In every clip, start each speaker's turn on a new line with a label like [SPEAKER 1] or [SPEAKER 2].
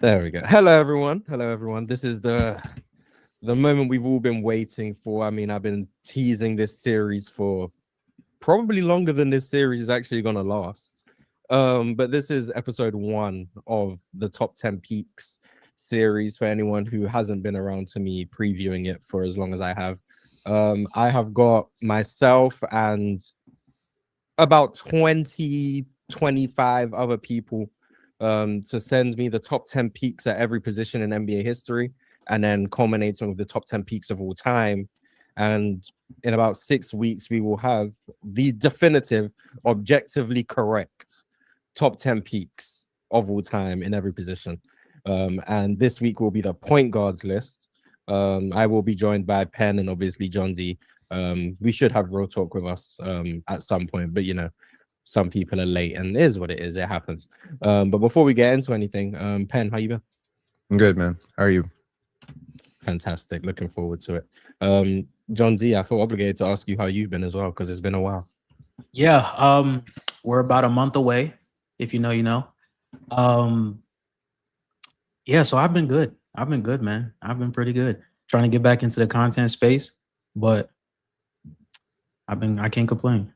[SPEAKER 1] There we go. Hello, everyone. Hello, everyone. This is the moment we've all been waiting for. I mean, I've been teasing this series for probably longer than this series is actually gonna last. But this is episode 1 of the top 10 peaks series for anyone who hasn't been around to me previewing it for as long as I have. I have got myself and about 20, 25 other people to send me the top 10 peaks at every position in NBA history, and then culminating with the top 10 peaks of all time. And in about 6 weeks, we will have the definitive, objectively correct top 10 peaks of all time in every position. And this week will be the point guards list. I will be joined by Penn and obviously John D. We should have real talk with us at some point, but some people are late, and it is what it is. It happens. But before we get into anything, Penn, how you been?
[SPEAKER 2] I'm good, man. How are you?
[SPEAKER 1] Fantastic. Looking forward to it. John D, I feel obligated to ask you how you've been as well, because it's been a while.
[SPEAKER 3] Yeah, we're about a month away. If you know, you know. Yeah, so I've been good. I've been good, man. I've been pretty good. Trying to get back into the content space, but I can't complain.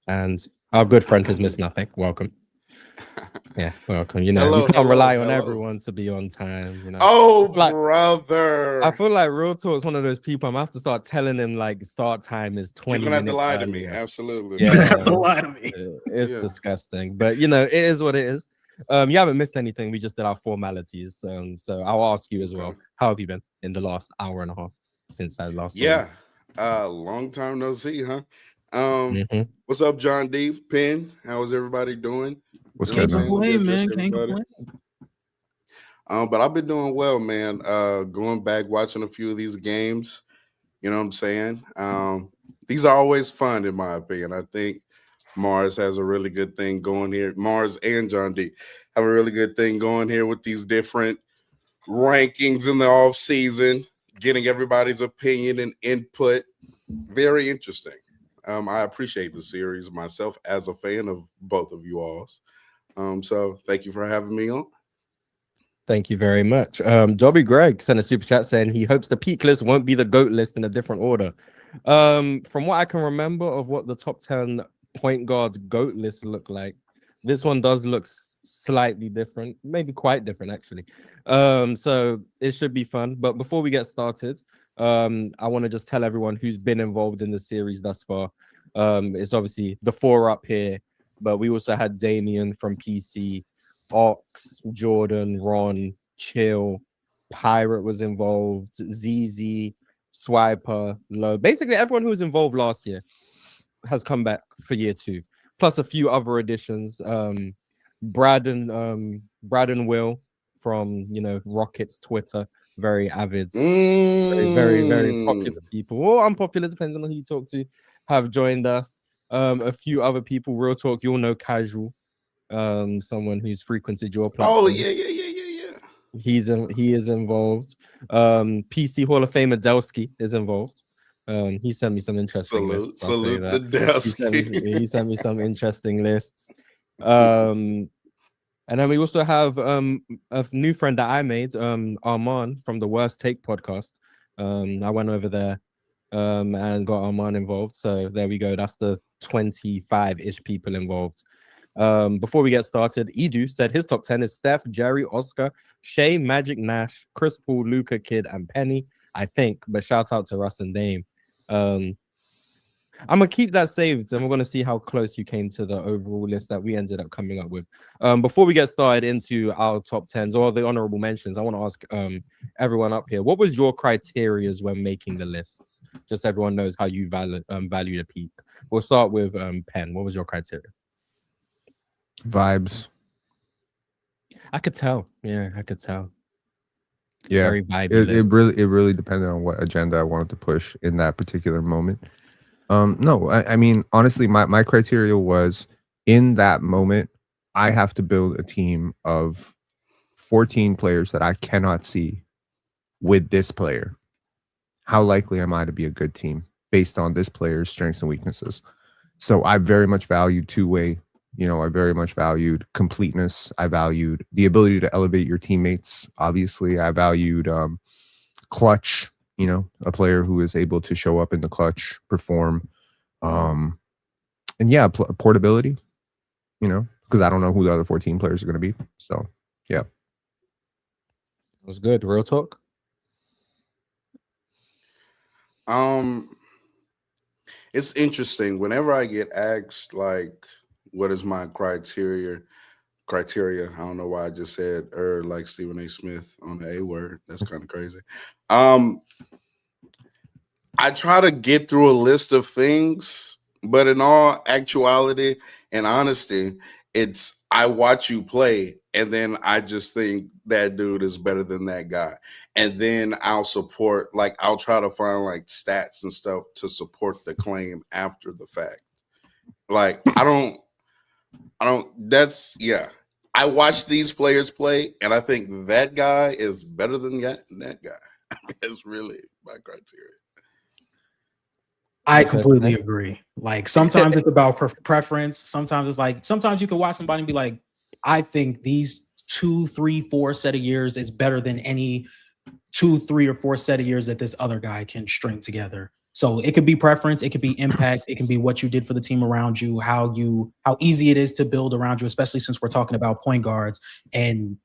[SPEAKER 1] And our good friend has missed nothing. Welcome. Yeah, welcome.
[SPEAKER 4] Hello,
[SPEAKER 1] you can't rely on
[SPEAKER 4] hello.
[SPEAKER 1] everyone to be on time.
[SPEAKER 4] Oh,
[SPEAKER 1] Like,
[SPEAKER 4] brother.
[SPEAKER 1] I feel like Real Talk is one of those people I'm gonna have to start telling him like start time is 20
[SPEAKER 4] You're gonna have to
[SPEAKER 1] minutes
[SPEAKER 4] lie to me.
[SPEAKER 1] earlier.
[SPEAKER 4] Absolutely.
[SPEAKER 1] Yeah,
[SPEAKER 3] You have to lie to me.
[SPEAKER 1] It's
[SPEAKER 4] Yeah.
[SPEAKER 1] disgusting, but it is what it is. You haven't missed anything. We just did our formalities. So I'll ask you as well.
[SPEAKER 4] Okay.
[SPEAKER 1] How have you been in the last hour and a half since I last saw
[SPEAKER 4] Yeah. Long time no see, huh?
[SPEAKER 1] you? Mhm.
[SPEAKER 4] What's up, John D? Penn? How is everybody doing?
[SPEAKER 2] What's
[SPEAKER 4] You know
[SPEAKER 2] good,
[SPEAKER 4] what I'm
[SPEAKER 2] man?
[SPEAKER 4] saying?
[SPEAKER 3] Complain, man.
[SPEAKER 4] Just
[SPEAKER 3] Can't
[SPEAKER 4] everybody.
[SPEAKER 3] complain.
[SPEAKER 4] But I've been doing well, man. Going back, watching a few of these games. You know what I'm saying? These are always fun, in my opinion. I think Mars has a really good thing going here. Mars and John D have a really good thing going here with these different rankings in the off season, getting everybody's opinion and input. Very interesting. I appreciate the series myself as a fan of both of you all's. So thank you for having me on.
[SPEAKER 1] Thank you very much. Dobby Greg sent a super chat saying he hopes the peak list won't be the GOAT list in a different order. From what I can remember of what the top 10 point guard GOAT list look like, this one does look slightly different, maybe quite different actually. So it should be fun. But before we get started, I want to just tell everyone who's been involved in the series thus far. It's obviously the 4 up here, but we also had Damien from PC, Ox, Jordan, Ron, Chill, Pirate was involved, ZZ, Swiper, Low. Basically, everyone who was involved last year has come back for year 2, plus a few other additions. Brad and Will from Rockets Twitter, very avid, very popular people, or unpopular, depends on who you talk to, have joined us. A few other people, Real Talk, you'll know Casual, someone who's frequented your platform.
[SPEAKER 4] Oh yeah.
[SPEAKER 1] He is involved. PC Hall of Famer Delsky is involved. He sent me some interesting lists. I'll say
[SPEAKER 4] Salute
[SPEAKER 1] that.
[SPEAKER 4] the Delsky.
[SPEAKER 1] He sent me some interesting lists. And then we also have a new friend that I made, Arman from the Worst Take podcast. I went over there and got Arman involved. So there we go. That's the 25-ish people involved. Before we get started, Edu said his top 10 is Steph, Jerry, Oscar, Shea, Magic, Nash, Chris Paul, Luca, Kid, and Penny, I think. But shout out to Russ and Dame. I'm gonna keep that saved, and we're gonna see how close you came to the overall list that we ended up coming up with. Before we get started into our top 10s or the honorable mentions, I want to ask everyone up here, what was your criteria when making the lists? Just so everyone knows how you value the peak. We'll start with Penn. What was your criteria?
[SPEAKER 2] Vibes.
[SPEAKER 1] I could tell. Yeah, I could tell.
[SPEAKER 2] Yeah.
[SPEAKER 1] Very vibey
[SPEAKER 2] It
[SPEAKER 1] list.
[SPEAKER 2] really depended on what agenda I wanted to push in that particular moment. No, I mean, honestly, my criteria was in that moment, I have to build a team of 14 players that I cannot see with this player. How likely am I to be a good team based on this player's strengths and weaknesses? So I very much value two-way You know, I very much valued completeness. I valued the ability to elevate your teammates. Obviously, I valued clutch, you know, a player who is able to show up in the clutch, perform. And yeah, portability, you know, because I don't know who the other 14 players are going to be. So, yeah.
[SPEAKER 1] That's good. Real talk.
[SPEAKER 4] It's interesting. Whenever I get asked, like, what is my criteria? I don't know why I just said like Stephen A. Smith on the A word. That's kind of crazy. I try to get through a list of things, but in all actuality and honesty, it's I watch you play and then I just think that dude is better than that guy. And then I'll try to find like stats and stuff to support the claim after the fact. Like I watch these players play and I think that guy is better than that guy. That's really my criteria.
[SPEAKER 3] I completely agree. Like sometimes it's about preference. Sometimes it's like sometimes you can watch somebody and be like, I think these 2, 3, 4 set of years is better than any 2, 3, or 4 set of years that this other guy can string together. So it could be preference, it could be impact, it can be what you did for the team around you, how easy it is to build around you, especially since we're talking about point guards, and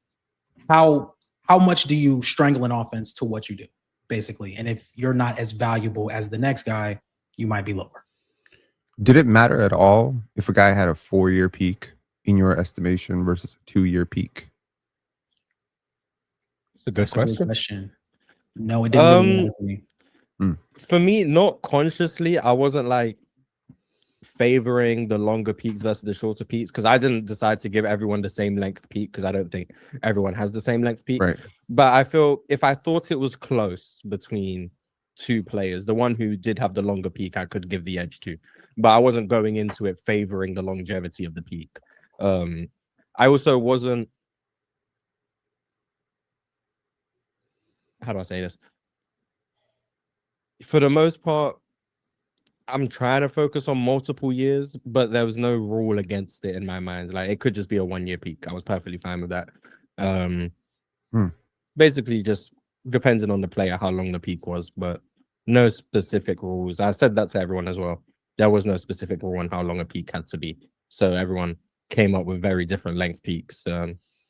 [SPEAKER 3] how much do you strangle an offense to what you do, basically. And if you're not as valuable as the next guy, you might be lower.
[SPEAKER 2] Did it matter at all if a guy had a 4-year peak in your estimation versus a 2-year peak?
[SPEAKER 1] That's a good question.
[SPEAKER 3] No, it didn't really matter for me.
[SPEAKER 1] For me, not consciously, I wasn't like favoring the longer peaks versus the shorter peaks because I didn't decide to give everyone the same length peak because I don't think everyone has the same length peak.
[SPEAKER 2] Right.
[SPEAKER 1] But I feel if I thought it was close between two players, the one who did have the longer peak, I could give the edge to. But I wasn't going into it favoring the longevity of the peak. I also wasn't. How do I say this? For the most part, I'm trying to focus on multiple years, but there was no rule against it in my mind. Like it could just be a 1-year peak. I was perfectly fine with that. Basically, just depending on the player how long the peak was, but no specific rules. I said that to everyone as well. There was no specific rule on how long a peak had to be. So everyone came up with very different length peaks.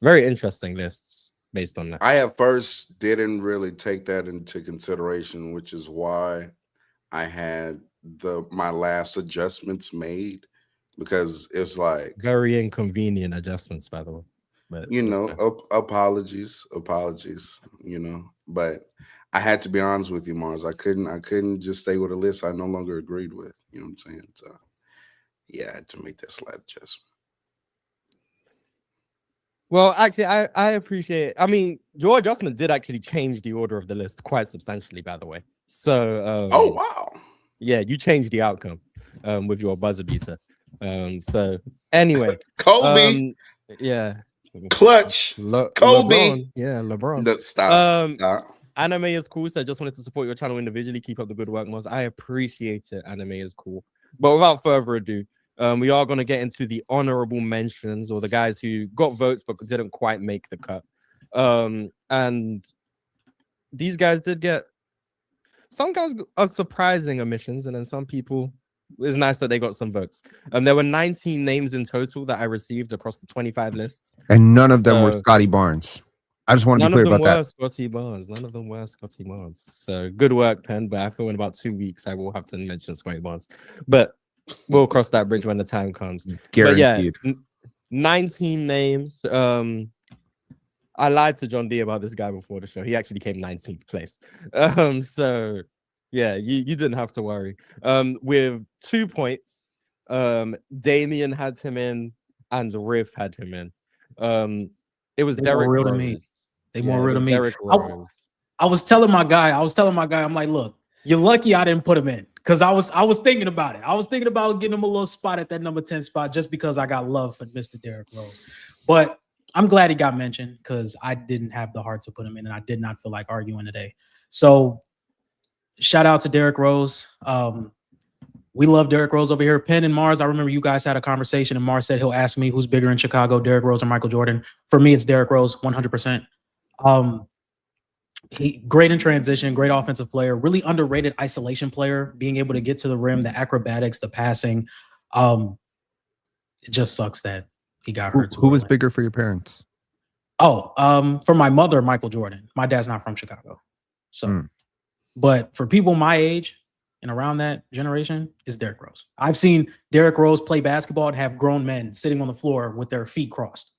[SPEAKER 1] Very interesting lists based on that.
[SPEAKER 4] I at first didn't really take that into consideration, which is why I had my last adjustments made, because it's like
[SPEAKER 1] very inconvenient adjustments, by the way. But
[SPEAKER 4] apologies, but I had to be honest with you, Mars. I couldn't just stay with a list I no longer agreed with. You know what I'm saying? So yeah, I had to make that slight adjustment.
[SPEAKER 1] Well, actually, I appreciate it. I mean, your adjustment did actually change the order of the list quite substantially, by the way. So
[SPEAKER 4] oh wow.
[SPEAKER 1] Yeah, you changed the outcome with your buzzer beater. So anyway,
[SPEAKER 4] Kobe,
[SPEAKER 1] yeah,
[SPEAKER 4] clutch, Kobe,
[SPEAKER 1] LeBron, yeah, LeBron.
[SPEAKER 4] Stop.
[SPEAKER 1] Anime is cool, so I just wanted to support your channel individually. Keep up the good work, Moz. I appreciate it. Anime is cool, but without further ado, we are going to get into the honorable mentions, or the guys who got votes but didn't quite make the cut. And these guys did get. Some guys are surprising omissions, and then some people, it's nice that they got some votes. There were 19 names in total that I received across the 25 lists.
[SPEAKER 2] And none of them were Scotty Barnes. I just want to be clear about that.
[SPEAKER 1] None of them were Scotty Barnes. So good work, Penn. But I feel in about 2 weeks, I will have to mention Scotty Barnes. But we'll cross that bridge when the time comes.
[SPEAKER 2] Guaranteed.
[SPEAKER 1] But yeah, 19 names. I lied to John D about this guy before the show. He actually came 19th place. So yeah, you didn't have to worry. With 2 points, Damien had him in and Riff had him in. It was Derek Rose.
[SPEAKER 3] To me. They more real to me.
[SPEAKER 1] Derek Rose.
[SPEAKER 3] I was telling my guy, I'm like, look, you're lucky I didn't put him in. Because I was thinking about it. I was thinking about getting him a little spot at that number 10 spot just because I got love for Mr. Derek Rose. But I'm glad he got mentioned because I didn't have the heart to put him in and I did not feel like arguing today. So shout out to Derek Rose. We love Derrick Rose over here. Penn and Mars, I remember you guys had a conversation and Mars said he'll ask me who's bigger in Chicago, Derrick Rose or Michael Jordan. For me, it's Derrick Rose, 100%. He great in transition, great offensive player, really underrated isolation player, being able to get to the rim, the acrobatics, the passing. It just sucks that he got hurt.
[SPEAKER 2] Who was bigger for your parents?
[SPEAKER 3] For my mother, Michael Jordan. My dad's not from Chicago. So, but for people my age and around that generation, is Derrick Rose. I've seen Derrick Rose play basketball and have grown men sitting on the floor with their feet crossed,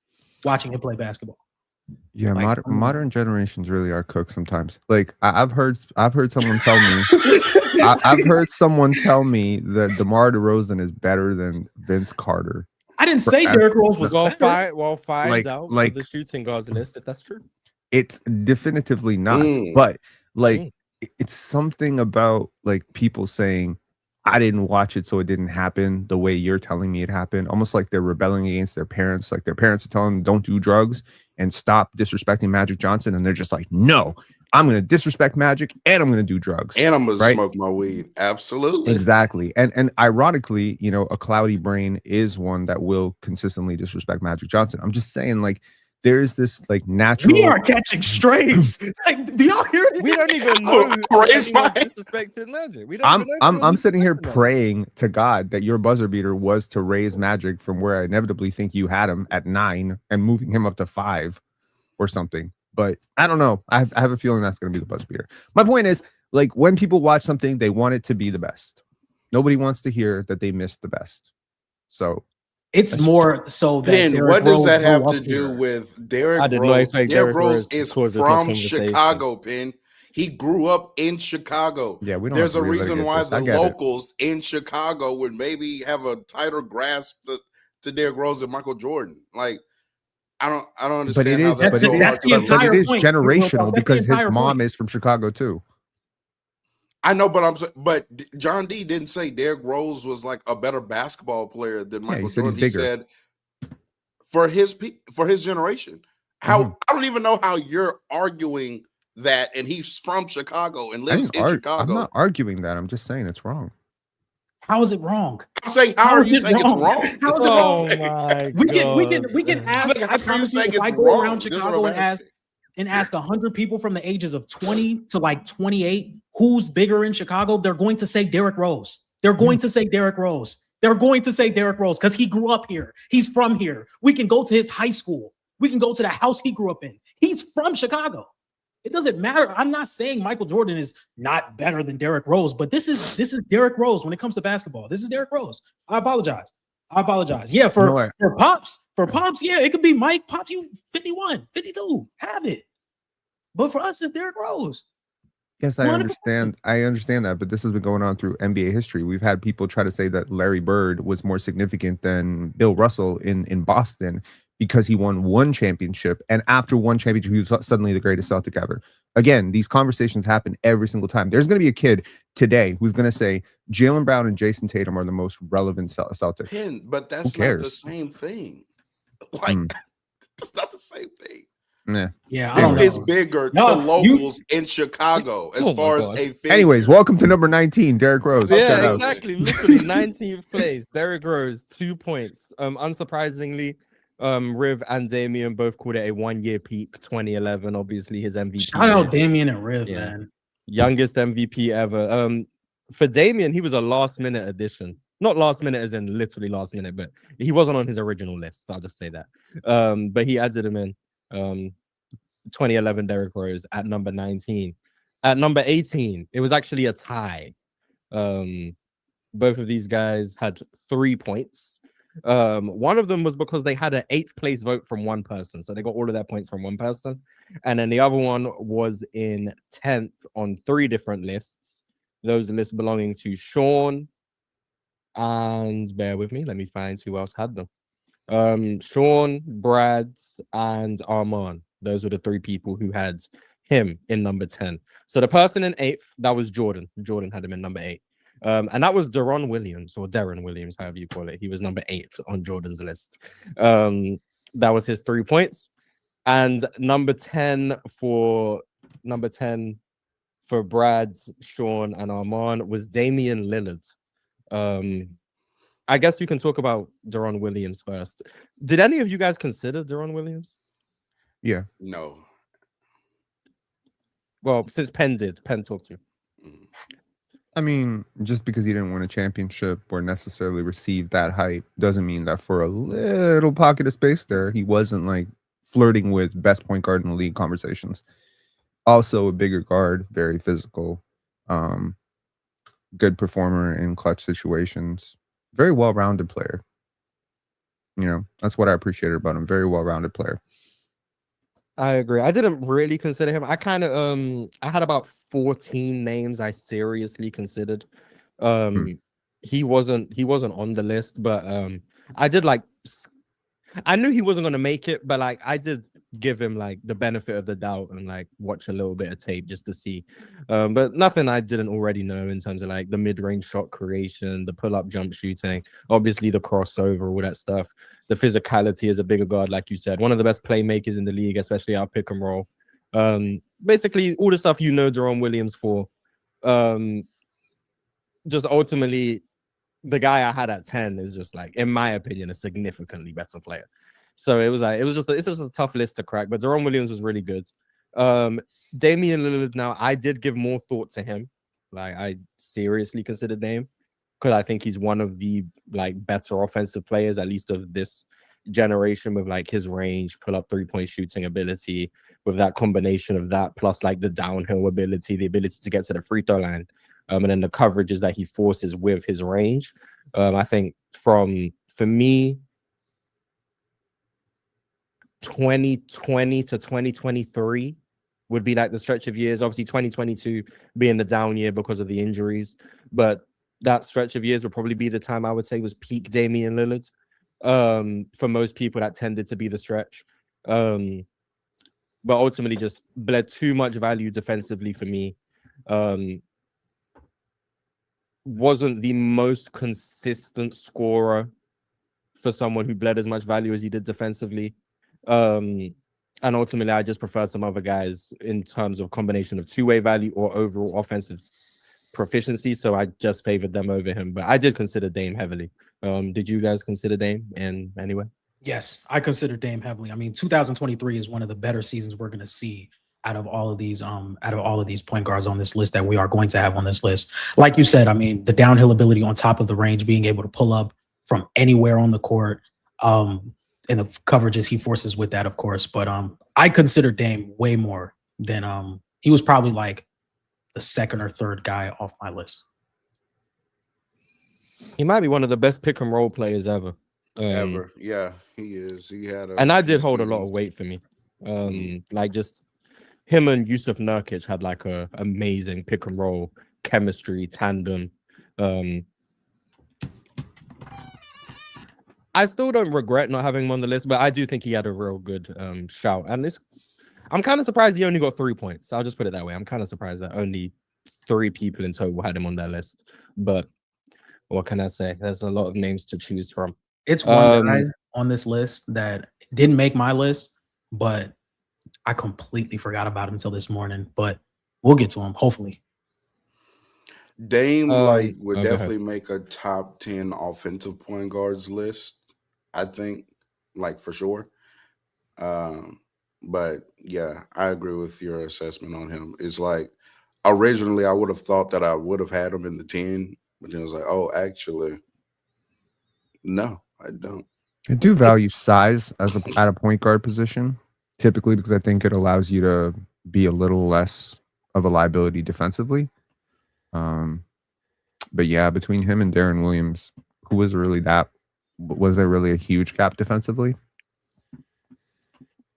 [SPEAKER 3] watching him play basketball.
[SPEAKER 2] Yeah, modern generations really are cooked sometimes. Like I've heard someone tell me, I've heard someone tell me that DeMar DeRozan is better than Vince Carter.
[SPEAKER 3] I didn't say Derrick Rose was
[SPEAKER 1] well,
[SPEAKER 3] better.
[SPEAKER 1] find out the shooting guards list if that's true.
[SPEAKER 2] It's definitively not, but it's something about like people saying, I didn't watch it, so it didn't happen the way you're telling me it happened. Almost like they're rebelling against their parents. Like their parents are telling them don't do drugs and stop disrespecting Magic Johnson. And they're just like, no, I'm going to disrespect Magic and I'm going to do drugs.
[SPEAKER 4] And I'm going to smoke my weed. Absolutely.
[SPEAKER 2] Exactly. And ironically, you know, a cloudy brain is one that will consistently disrespect Magic Johnson. I'm just saying, like, there's this like natural.
[SPEAKER 3] We are catching strays. Like, do y'all hear it?
[SPEAKER 1] We don't even know disrespected Magic.
[SPEAKER 2] I'm sitting here praying to God that your buzzer beater was to raise Magic from where I inevitably think you had him at 9 and moving him up to 5 or something. But I don't know. I have a feeling that's going to be the buzzer beater. My point is, like, when people watch something, they want it to be the best. Nobody wants to hear that they missed the best. So.
[SPEAKER 3] It's more so that
[SPEAKER 4] Penn, what does that have to do with Derrick Rose? Derrick Rose is from Chicago, Penn. He grew up in Chicago.
[SPEAKER 2] Yeah, we don't.
[SPEAKER 4] There's a reason why the locals in Chicago would maybe have a tighter grasp to Derrick Rose and Michael Jordan. Like, I don't understand.
[SPEAKER 2] But it is,
[SPEAKER 3] but
[SPEAKER 2] it is generational because his mom is from Chicago too.
[SPEAKER 4] I know, but John D didn't say Derrick Rose was like a better basketball player than Michael Jordan. He said for his generation. I don't even know how you're arguing that, and he's from Chicago and lives in Chicago.
[SPEAKER 2] I'm not arguing that. I'm just saying it's wrong.
[SPEAKER 3] How is it wrong?
[SPEAKER 4] I'm saying, how are you saying it's wrong?
[SPEAKER 3] How is it wrong? Oh my God. We can ask. I promise you, if I go around Chicago and ask 100 people from the ages of 20 to like 28 who's bigger in Chicago, they're going to say Derrick Rose. They're going to say Derrick Rose. They're going to say Derrick Rose because he grew up here. He's from here. We can go to his high school. We can go to the house he grew up in. He's from Chicago. It doesn't matter. I'm not saying Michael Jordan is not better than Derrick Rose, but this is Derrick Rose when it comes to basketball. This is Derrick Rose. I apologize. Yeah, for Pops, yeah, it could be Mike. Pops, you 51, 52, have it. But for us, it's Derrick Rose.
[SPEAKER 2] Yes, I understand. I understand that, but this has been going on through NBA history. We've had people try to say that Larry Bird was more significant than Bill Russell in Boston because he won one championship, and after one championship, he was suddenly the greatest Celtic ever. Again, these conversations happen every single time. There's going to be a kid today who's going to say Jaylen Brown and Jason Tatum are the most relevant Celtics.
[SPEAKER 4] But that's not the same thing. Like, that's not the same thing.
[SPEAKER 3] Yeah, I don't know.
[SPEAKER 4] It's bigger to locals in Chicago as far as a figure.
[SPEAKER 2] Anyways, welcome to number 19, Derrick Rose.
[SPEAKER 1] Yeah, exactly. Literally 19th place. Derrick Rose, 2 points. Unsurprisingly, Riv and Damian both called it a 1 year peak, 2011. Obviously, his MVP.
[SPEAKER 3] Shout out Damian and Riv, man.
[SPEAKER 1] Youngest MVP ever. For Damian, he was a last minute addition. Not last minute as in literally last minute, but he wasn't on his original list. I'll just say that. But he added him in. 2011 Derrick Rose at number 19. At number 18, it was actually a tie. Both of these guys had 3 points. One of them was because they had an 8th place vote from one person, so they got all of their points from one person, and then the other one was in 10th on 3 different lists. Those lists belonging to Sean, and bear with me, let me find who else had them. Sean, Brad, and Armand. Those were the 3 people who had him in number 10. So the person in 8th, that was Jordan. Jordan had him in number 8. And that was Darren Williams, or Darren Williams, however you call it. He was number 8 on Jordan's list. That was his 3 points. And number 10 for Brad, Sean, and Armand was Damian Lillard. I guess we can talk about Deron Williams first. Did any of you guys consider Deron Williams?
[SPEAKER 2] Yeah.
[SPEAKER 4] No.
[SPEAKER 1] Well, since Penn did, Penn talked to you.
[SPEAKER 4] Mm.
[SPEAKER 2] I mean, just because he didn't win a championship or necessarily receive that hype doesn't mean that for a little pocket of space there, he wasn't like flirting with best point guard in the league conversations. Also a bigger guard, very physical, good performer in clutch situations, very well-rounded player. You know, that's what I appreciated about him. Very well-rounded player.
[SPEAKER 1] I agree. I didn't really consider him. I kind of I had about 14 names I seriously considered. He wasn't on the list, but I did like I knew he wasn't going to make it, but like I did give him like the benefit of the doubt and like watch a little bit of tape just to see. But nothing I didn't already know in terms of like the mid-range shot creation, the pull-up jump shooting, obviously the crossover, all that stuff. The physicality as a bigger guard, like you said, one of the best playmakers in the league, especially our pick and roll. Basically all the stuff you know Deron Williams for. Just ultimately the guy I had at 10 is just like, in my opinion, a significantly better player. So it's just a tough list to crack. But Deron Williams was really good. Damian Lillard, now I did give more thought to him. Like I seriously considered Dame because I think he's one of the like better offensive players, at least of this generation, with like his range, pull up 3-point shooting ability, with that combination of that plus like the downhill ability, the ability to get to the free throw line. And then the coverages that he forces with his range. I think for me, 2020 to 2023 would be like the stretch of years. Obviously, 2022 being the down year because of the injuries. But that stretch of years would probably be the time I would say was peak Damian Lillard. For most people, that tended to be the stretch. But ultimately just bled too much value defensively for me. Wasn't the most consistent scorer for someone who bled as much value as he did defensively. And ultimately, I just preferred some other guys in terms of combination of two-way value or overall offensive proficiency. So I just favored them over him. But I did consider Dame heavily. Did you guys consider Dame in any way?
[SPEAKER 3] Yes, I consider Dame heavily. I mean, 2023 is one of the better seasons we're going to see out of all of these point guards on this list that we are going to have on this list. Like you said, I mean, the downhill ability on top of the range, being able to pull up from anywhere on the court, and the coverages he forces with that, of course. But I consider Dame way more than he was probably like the second or third guy off my list.
[SPEAKER 1] He might be one of the best pick and roll players ever.
[SPEAKER 4] Ever. Yeah, he is. He had a
[SPEAKER 1] and I did hold a
[SPEAKER 4] season.
[SPEAKER 1] lot of weight for me. Like just him and Yusuf Nurkic had like a amazing pick and roll chemistry tandem. I still don't regret not having him on the list, but I do think he had a real good shout. And I'm kind of surprised he only got 3 points. I'll just put it that way. I'm kind of surprised that only 3 people in total had him on their list. But what can I say? There's a lot of names to choose from.
[SPEAKER 3] It's one guy on this list that didn't make my list, but I completely forgot about him until this morning. But we'll get to him, hopefully.
[SPEAKER 4] Dame would definitely make a top 10 offensive point guards list, I think, like for sure. But yeah, I agree with your assessment on him. It's like originally I would have thought that I would have had him in the 10, but then I was like, oh, actually, no, I don't.
[SPEAKER 2] I do value size at a point guard position, typically because I think it allows you to be a little less of a liability defensively. But yeah, between him and Deron Williams, who was really was there really a huge gap defensively?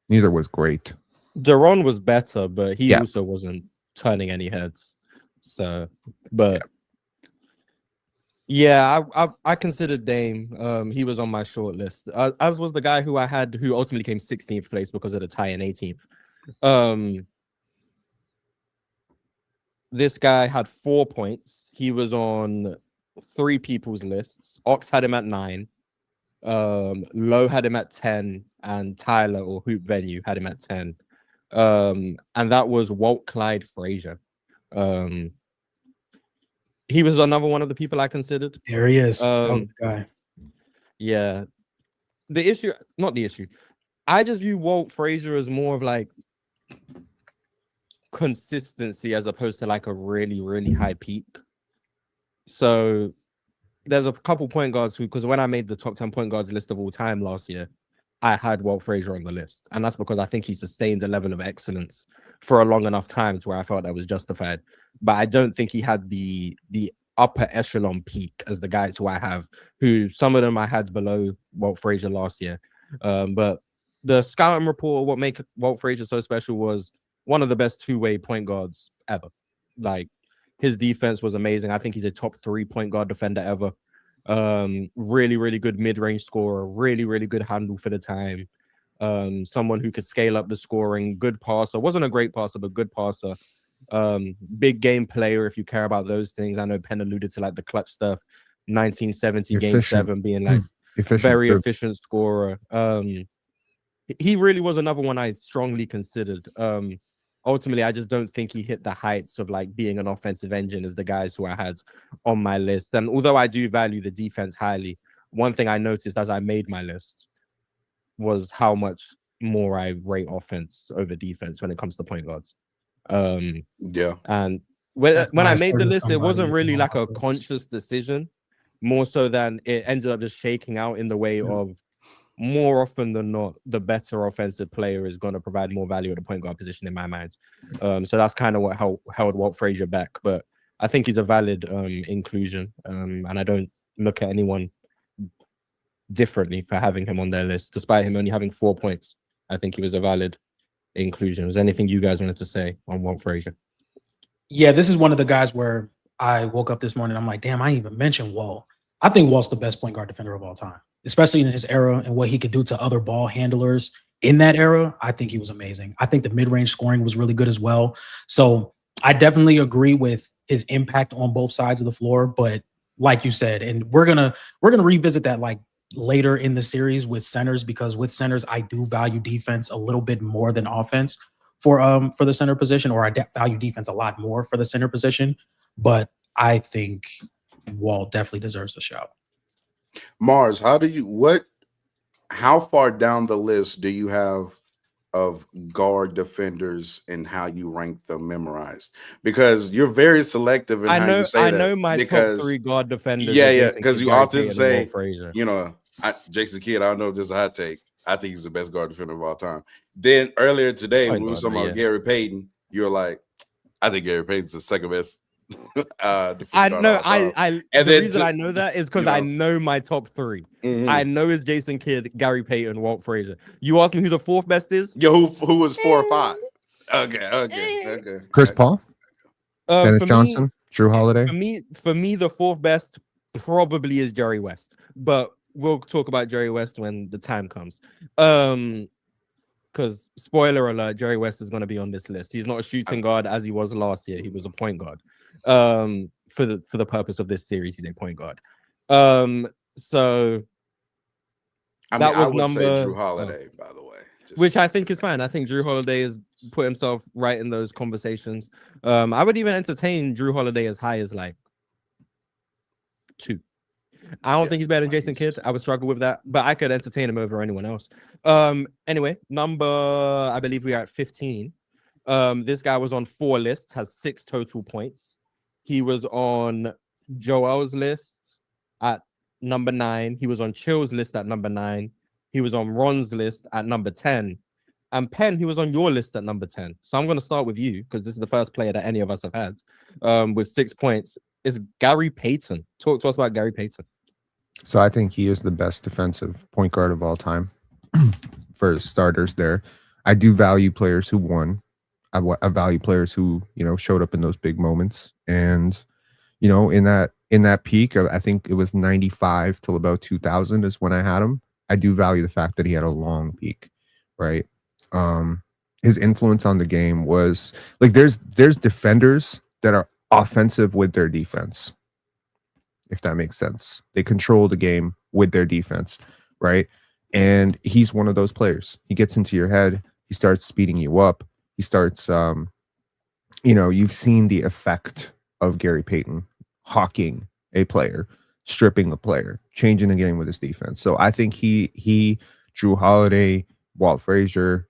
[SPEAKER 2] Neither was great.
[SPEAKER 1] Deron was better, but he also wasn't turning any heads. So, but yeah, I considered Dame. He was on my short list, as was the guy who I had, who ultimately came 16th place because of the tie in 18th. This guy had 4 points. He was on 3 people's lists. Ox had him at 9. Lowe had him at 10, and Tyler or Hoop Venue had him at 10. And that was Walt Clyde Frazier. he was another one of the people I considered.
[SPEAKER 3] There he is. That was the guy.
[SPEAKER 1] Yeah. Not the issue. I just view Walt Frazier as more of like consistency as opposed to like a really, really high peak. So there's a couple point guards because when I made the top 10 point guards list of all time last year, I had Walt Frazier on the list. And that's because I think he sustained a level of excellence for a long enough time to where I felt that was justified. But I don't think he had the upper echelon peak as the guys who I have, who some of them I had below Walt Frazier last year. But the scouting report, what made Walt Frazier so special was one of the best two-way point guards ever. Like, his defense was amazing. I think he's a top 3 point guard defender ever. Really, really good mid-range scorer, really, really good handle for the time. Someone who could scale up the scoring, good passer. Wasn't a great passer, but good passer. Big game player, if you care about those things. I know Penn alluded to like the clutch stuff, 1970 game 7 being like very efficient scorer. He really was another one I strongly considered. Ultimately, I just don't think he hit the heights of like being an offensive engine as the guys who I had on my list. And although I do value the defense highly, one thing I noticed as I made my list was how much more I rate offense over defense when it comes to point guards.
[SPEAKER 4] Yeah.
[SPEAKER 1] And when I made the list, it wasn't really like a conscious decision, more so than it ended up just shaking out in the way of more often than not, the better offensive player is going to provide more value at the point guard position in my mind. So that's kind of what held Walt Frazier back. But I think he's a valid inclusion. And I don't look at anyone differently for having him on their list, despite him only having 4 points. I think he was a valid inclusion. Was there anything you guys wanted to say on Walt Frazier?
[SPEAKER 3] Yeah, this is one of the guys where I woke up this morning. I'm like, damn, I didn't even mention Walt. I think Walt's the best point guard defender of all time, especially in his era and what he could do to other ball handlers in that era. I think he was amazing. I think the mid-range scoring was really good as well. So I definitely agree with his impact on both sides of the floor. But like you said, and we're gonna revisit that like later in the series with centers, because with centers, I do value defense a little bit more than offense for the center position, or I value defense a lot more for the center position. But I think Walt definitely deserves a shout.
[SPEAKER 4] Mars, how far down the list do you have of guard defenders and how you rank them memorized? Because you're very selective in how you say that.
[SPEAKER 1] I know my top 3 guard defenders.
[SPEAKER 4] Yeah, because you often say,
[SPEAKER 1] Frazier.
[SPEAKER 4] Jason Kidd, I don't know if this is a hot take. I think he's the best guard defender of all time. Then earlier today, when we were talking about Gary Payton, you were like, I think Gary Payton's the second best.
[SPEAKER 1] I know. The reason I know that is because I know my top 3. Mm-hmm. I know it's Jason Kidd, Gary Payton, Walt Frazier. You ask me who the 4th best is?
[SPEAKER 4] Yo, who was 4 or 5? Okay.
[SPEAKER 2] Chris Paul, Dennis Johnson, Drew Holiday.
[SPEAKER 1] For me, the 4th best probably is Jerry West, but we'll talk about Jerry West when the time comes. Because spoiler alert, Jerry West is going to be on this list. He's not a shooting guard as he was last year. He was a point guard. For the purpose of this series, he's a point guard. So that was number
[SPEAKER 4] Drew Holiday, by the way,
[SPEAKER 1] which I think is fine. I think Drew Holiday has put himself right in those conversations. I would even entertain Drew Holiday as high as like 2. I don't think he's better than Jason Kidd. I would struggle with that, but I could entertain him over anyone else. Anyway, I believe we are at 15. This guy was on 4 lists, has 6 total points. He was on Joel's list at number 9. He was on Chill's list at number 9. He was on Ron's list at number 10. And Penn, he was on your list at number 10. So I'm going to start with you, because this is the first player that any of us have had with 6 points. Is Gary Payton. Talk to us about Gary Payton.
[SPEAKER 2] So I think he is the best defensive point guard of all time for starters there. I do value players who won. I value players who, showed up in those big moments. And, in that peak, I think it was 95 till about 2000 is when I had him. I do value the fact that he had a long peak, right? His influence on the game was like, there's defenders that are offensive with their defense, if that makes sense. They control the game with their defense, right? And he's one of those players. He gets into your head. He starts speeding you up. He starts, you've seen the effect of Gary Payton hawking a player, stripping a player, changing the game with his defense. So I think he Drew Holiday, Walt Frazier,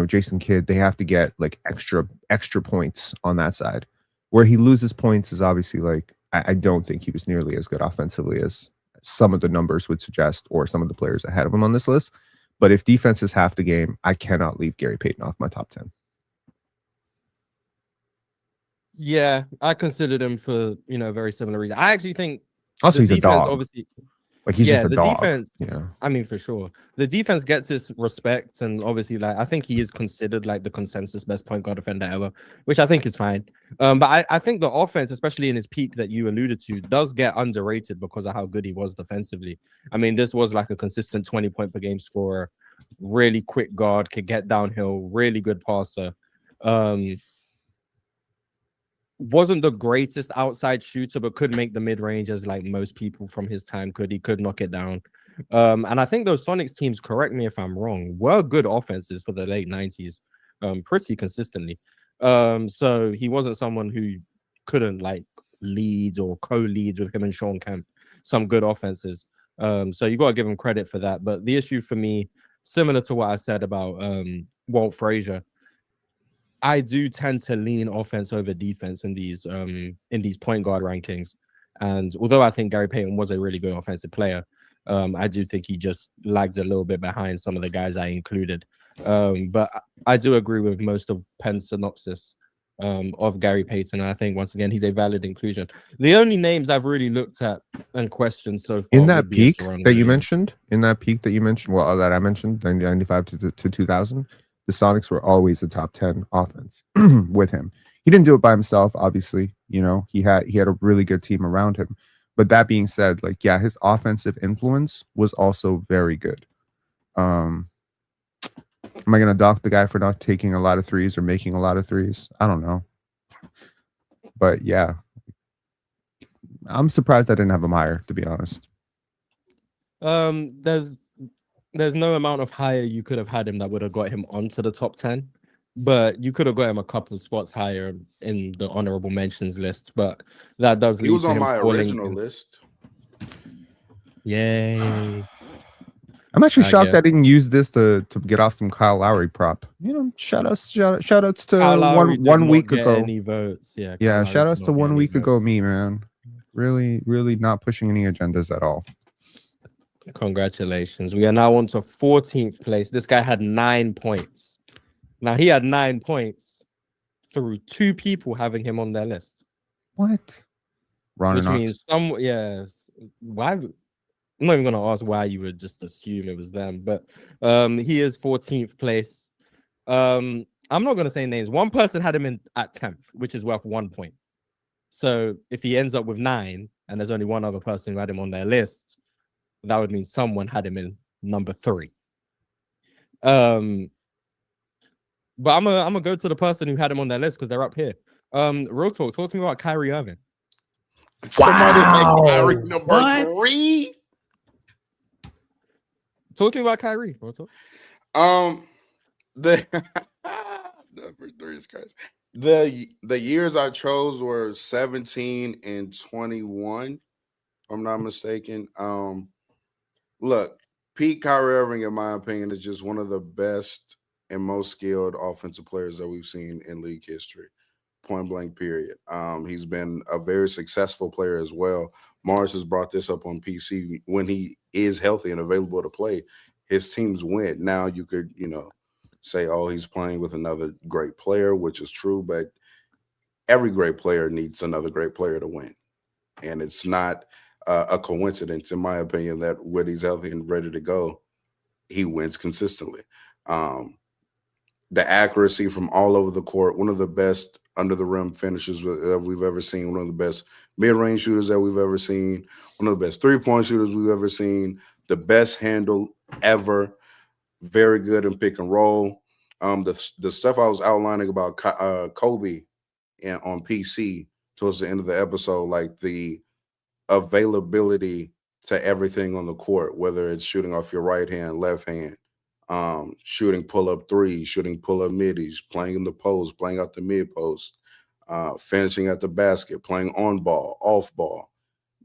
[SPEAKER 2] Jason Kidd, they have to get like extra points on that side. Where he loses points is obviously like I don't think he was nearly as good offensively as some of the numbers would suggest, or some of the players ahead of him on this list. But if defense is half the game, I cannot leave Gary Payton off my top 10.
[SPEAKER 1] Yeah, I considered him for very similar reason. I actually think
[SPEAKER 2] Also,
[SPEAKER 1] the
[SPEAKER 2] he's a
[SPEAKER 1] defense,
[SPEAKER 2] dog.
[SPEAKER 1] obviously,
[SPEAKER 2] Like he's just a
[SPEAKER 1] the
[SPEAKER 2] dog.
[SPEAKER 1] defense.
[SPEAKER 2] Yeah.
[SPEAKER 1] I mean, for sure, the defense gets his respect, and obviously, like I think he is considered like the consensus best point guard defender ever, which I think is fine. But I think the offense, especially in his peak that you alluded to, does get underrated because of how good he was defensively. I mean, this was like a consistent 20-point per game scorer, really quick guard, could get downhill, really good passer. Wasn't the greatest outside shooter, but could make the mid-range as like most people from his time could. He could knock it down. And I think those Sonics teams, correct me if I'm wrong, were good offenses for the late 90s, pretty consistently. So he wasn't someone who couldn't like lead or co-lead with him and Sean Kemp, some good offenses. So you got to give him credit for that. But the issue for me, similar to what I said about Walt Frazier, I do tend to lean offense over defense in these point guard rankings. And although I think Gary Payton was a really good offensive player, I do think he just lagged a little bit behind some of the guys I included. But I do agree with most of Penn's synopsis of Gary Payton. I think once again he's a valid inclusion. The only names I've really looked at and questioned so far
[SPEAKER 2] in that peak that you
[SPEAKER 1] Williams.
[SPEAKER 2] mentioned, well, that I mentioned, 1995 to 2000. The Sonics were always a top 10 offense with him. He didn't do it by himself, obviously. He had a really good team around him. But that being said, like, yeah, his offensive influence was also very good. Am I going to dock the guy for not taking a lot of threes or making a lot of threes? I don't know. But yeah, I'm surprised I didn't have him higher, to be honest.
[SPEAKER 1] There's no amount of higher you could have had him that would have got him onto the top 10, but you could have got him a couple of spots higher in the honorable mentions list. But that does lead
[SPEAKER 4] He was
[SPEAKER 1] to
[SPEAKER 4] on
[SPEAKER 1] him
[SPEAKER 4] my
[SPEAKER 1] falling
[SPEAKER 4] original
[SPEAKER 1] in.
[SPEAKER 4] list.
[SPEAKER 2] Yay. I'm actually shocked I didn't use this to get off some Kyle Lowry prop. Shout outs to one week ago.
[SPEAKER 1] Any votes?
[SPEAKER 2] Yeah. Shout outs to 1 week ago. Me, man, really, really not pushing any agendas at all.
[SPEAKER 1] Congratulations. We are now on to 14th place. This guy had 9 points. Now he had 9 points through 2 people having him on their list.
[SPEAKER 2] What? Ron
[SPEAKER 1] Which means why? I'm not even gonna ask why you would just assume it was them, but he is 14th place. I'm not gonna say names. One person had him in at 10th, which is worth 1 point. So if he ends up with 9 and there's only one other person who had him on their list, that would mean someone had him in number 3. But I'm gonna go to the person who had him on their list because they're up here. Real talk to me about Kyrie Irving.
[SPEAKER 4] Somebody had Kyrie number 3.
[SPEAKER 1] Talk to me about Kyrie. Real talk.
[SPEAKER 4] The number 3 is crazy. The years I chose were 17 and 21, if I'm not mistaken. Look, Pete Kyrie Irving, in my opinion, is just one of the best and most skilled offensive players that we've seen in league history. Point blank, period. He's been a very successful player as well. Mars has brought this up on PC. When he is healthy and available to play, his teams win. Now you could, say, oh, he's playing with another great player, which is true, but every great player needs another great player to win. And it's not a coincidence, in my opinion, that when he's healthy and ready to go, he wins consistently. The accuracy from all over the court, one of the best under the rim finishes that we've ever seen, one of the best mid-range shooters that we've ever seen, one of the best three-point shooters we've ever seen, the best handle ever, very good in pick and roll. The stuff I was outlining about Kobe on PC towards the end of the episode, like the availability to everything on the court, whether it's shooting off your right hand, left hand, shooting pull-up threes, shooting pull-up middies, playing in the post, playing out the mid post, finishing at the basket, playing on ball, off ball.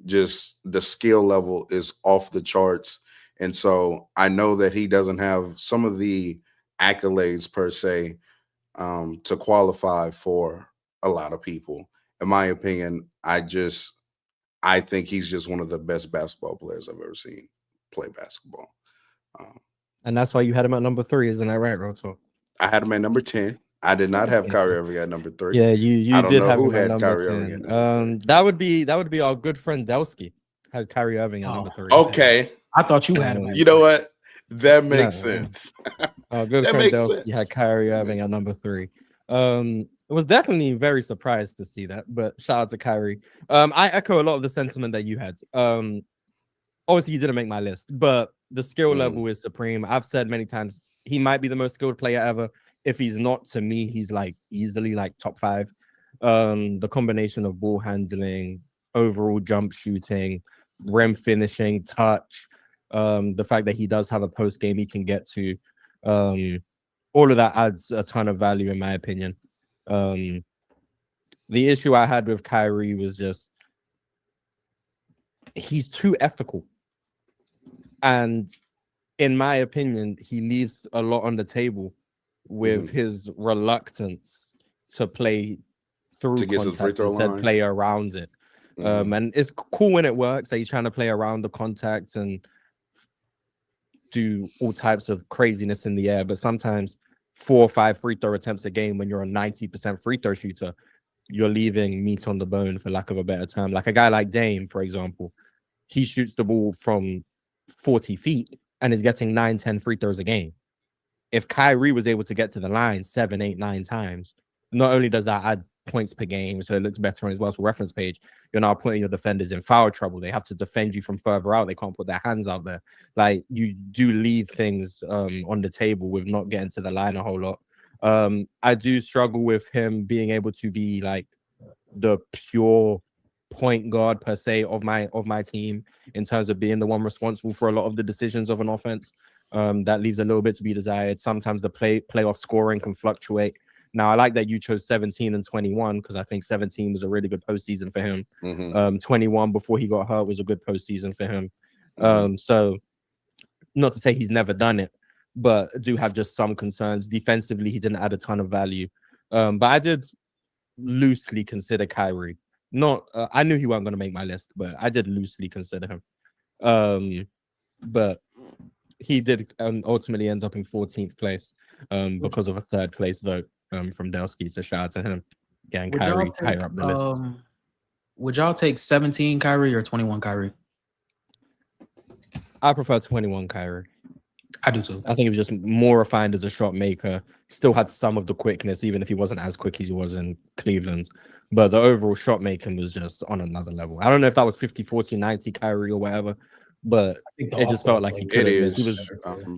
[SPEAKER 4] Just the skill level is off the charts. And so I know that he doesn't have some of the accolades per se to qualify for a lot of people. In my opinion, I think he's just one of the best basketball players I've ever seen play basketball.
[SPEAKER 1] And that's why you had him at number 3, isn't that right, Roto?
[SPEAKER 4] I had him at number 10. I did not have Kyrie Irving at number 3.
[SPEAKER 1] Yeah, you
[SPEAKER 4] I don't
[SPEAKER 1] did
[SPEAKER 4] know
[SPEAKER 1] have
[SPEAKER 4] who
[SPEAKER 1] him at
[SPEAKER 4] had
[SPEAKER 1] number
[SPEAKER 4] Kyrie
[SPEAKER 1] 10.
[SPEAKER 4] Irving at number 3.
[SPEAKER 1] That would be our good friend Delsky had Kyrie Irving at number 3.
[SPEAKER 4] Okay.
[SPEAKER 3] I thought you had him.
[SPEAKER 4] You know what? That makes sense.
[SPEAKER 1] Our good
[SPEAKER 4] That
[SPEAKER 1] friend
[SPEAKER 4] makes
[SPEAKER 1] Delsky
[SPEAKER 4] sense.
[SPEAKER 1] had Kyrie Irving at number 3. I was definitely very surprised to see that, but shout out to Kyrie. I echo a lot of the sentiment that you had. Obviously you didn't make my list, but the skill level is supreme. I've said many times he might be the most skilled player ever. If he's not, to me, he's like easily like top 5. The combination of ball handling, overall jump shooting, rim finishing, touch, the fact that he does have a post game he can get to, all of that adds a ton of value in my opinion. The issue I had with Kyrie was just he's too ethical. And in my opinion, he leaves a lot on the table with his reluctance to play through
[SPEAKER 4] to get to the free
[SPEAKER 1] contact
[SPEAKER 4] throw
[SPEAKER 1] instead
[SPEAKER 4] line.
[SPEAKER 1] play around it. And it's cool when it works that he's trying to play around the contact and do all types of craziness in the air, but sometimes 4 or 5 free throw attempts a game when you're a 90% free throw shooter, you're leaving meat on the bone, for lack of a better term. Like a guy like Dame, for example, he shoots the ball from 40 feet and is getting 9-10 free throws a game. If Kyrie was able to get to the line 7, 8, 9 times, not only does that add points per game, so it looks better on his basketball reference page, you're now putting your defenders in foul trouble. They have to defend you from further out. They can't put their hands out there. Like, you do leave things on the table with not getting to the line a whole lot. I do struggle with him being able to be like the pure point guard per se of my team in terms of being the one responsible for a lot of the decisions of an offense. That leaves a little bit to be desired. Sometimes the playoff scoring can fluctuate. Now, I like that you chose 17 and 21 because I think 17 was a really good postseason for him. 21 before he got hurt was a good postseason for him. So not to say he's never done it, but I do have just some concerns. Defensively, he didn't add a ton of value. But I did loosely consider Kyrie. Not, I knew he wasn't going to make my list, but I did loosely consider him. But he did ultimately end up in 14th place because of a 3rd place vote from Delsky. So shout out to him getting Kyrie higher up the list.
[SPEAKER 3] Would y'all take 17 Kyrie or 21 Kyrie?
[SPEAKER 1] I prefer 21 Kyrie.
[SPEAKER 3] I do too.
[SPEAKER 1] I think he was just more refined as a shot maker. Still had some of the quickness, even if he wasn't as quick as he was in Cleveland. But the overall shot making was just on another level. I don't know if that was 50, 40, 90 Kyrie or whatever, but it just felt like he could have missed. He was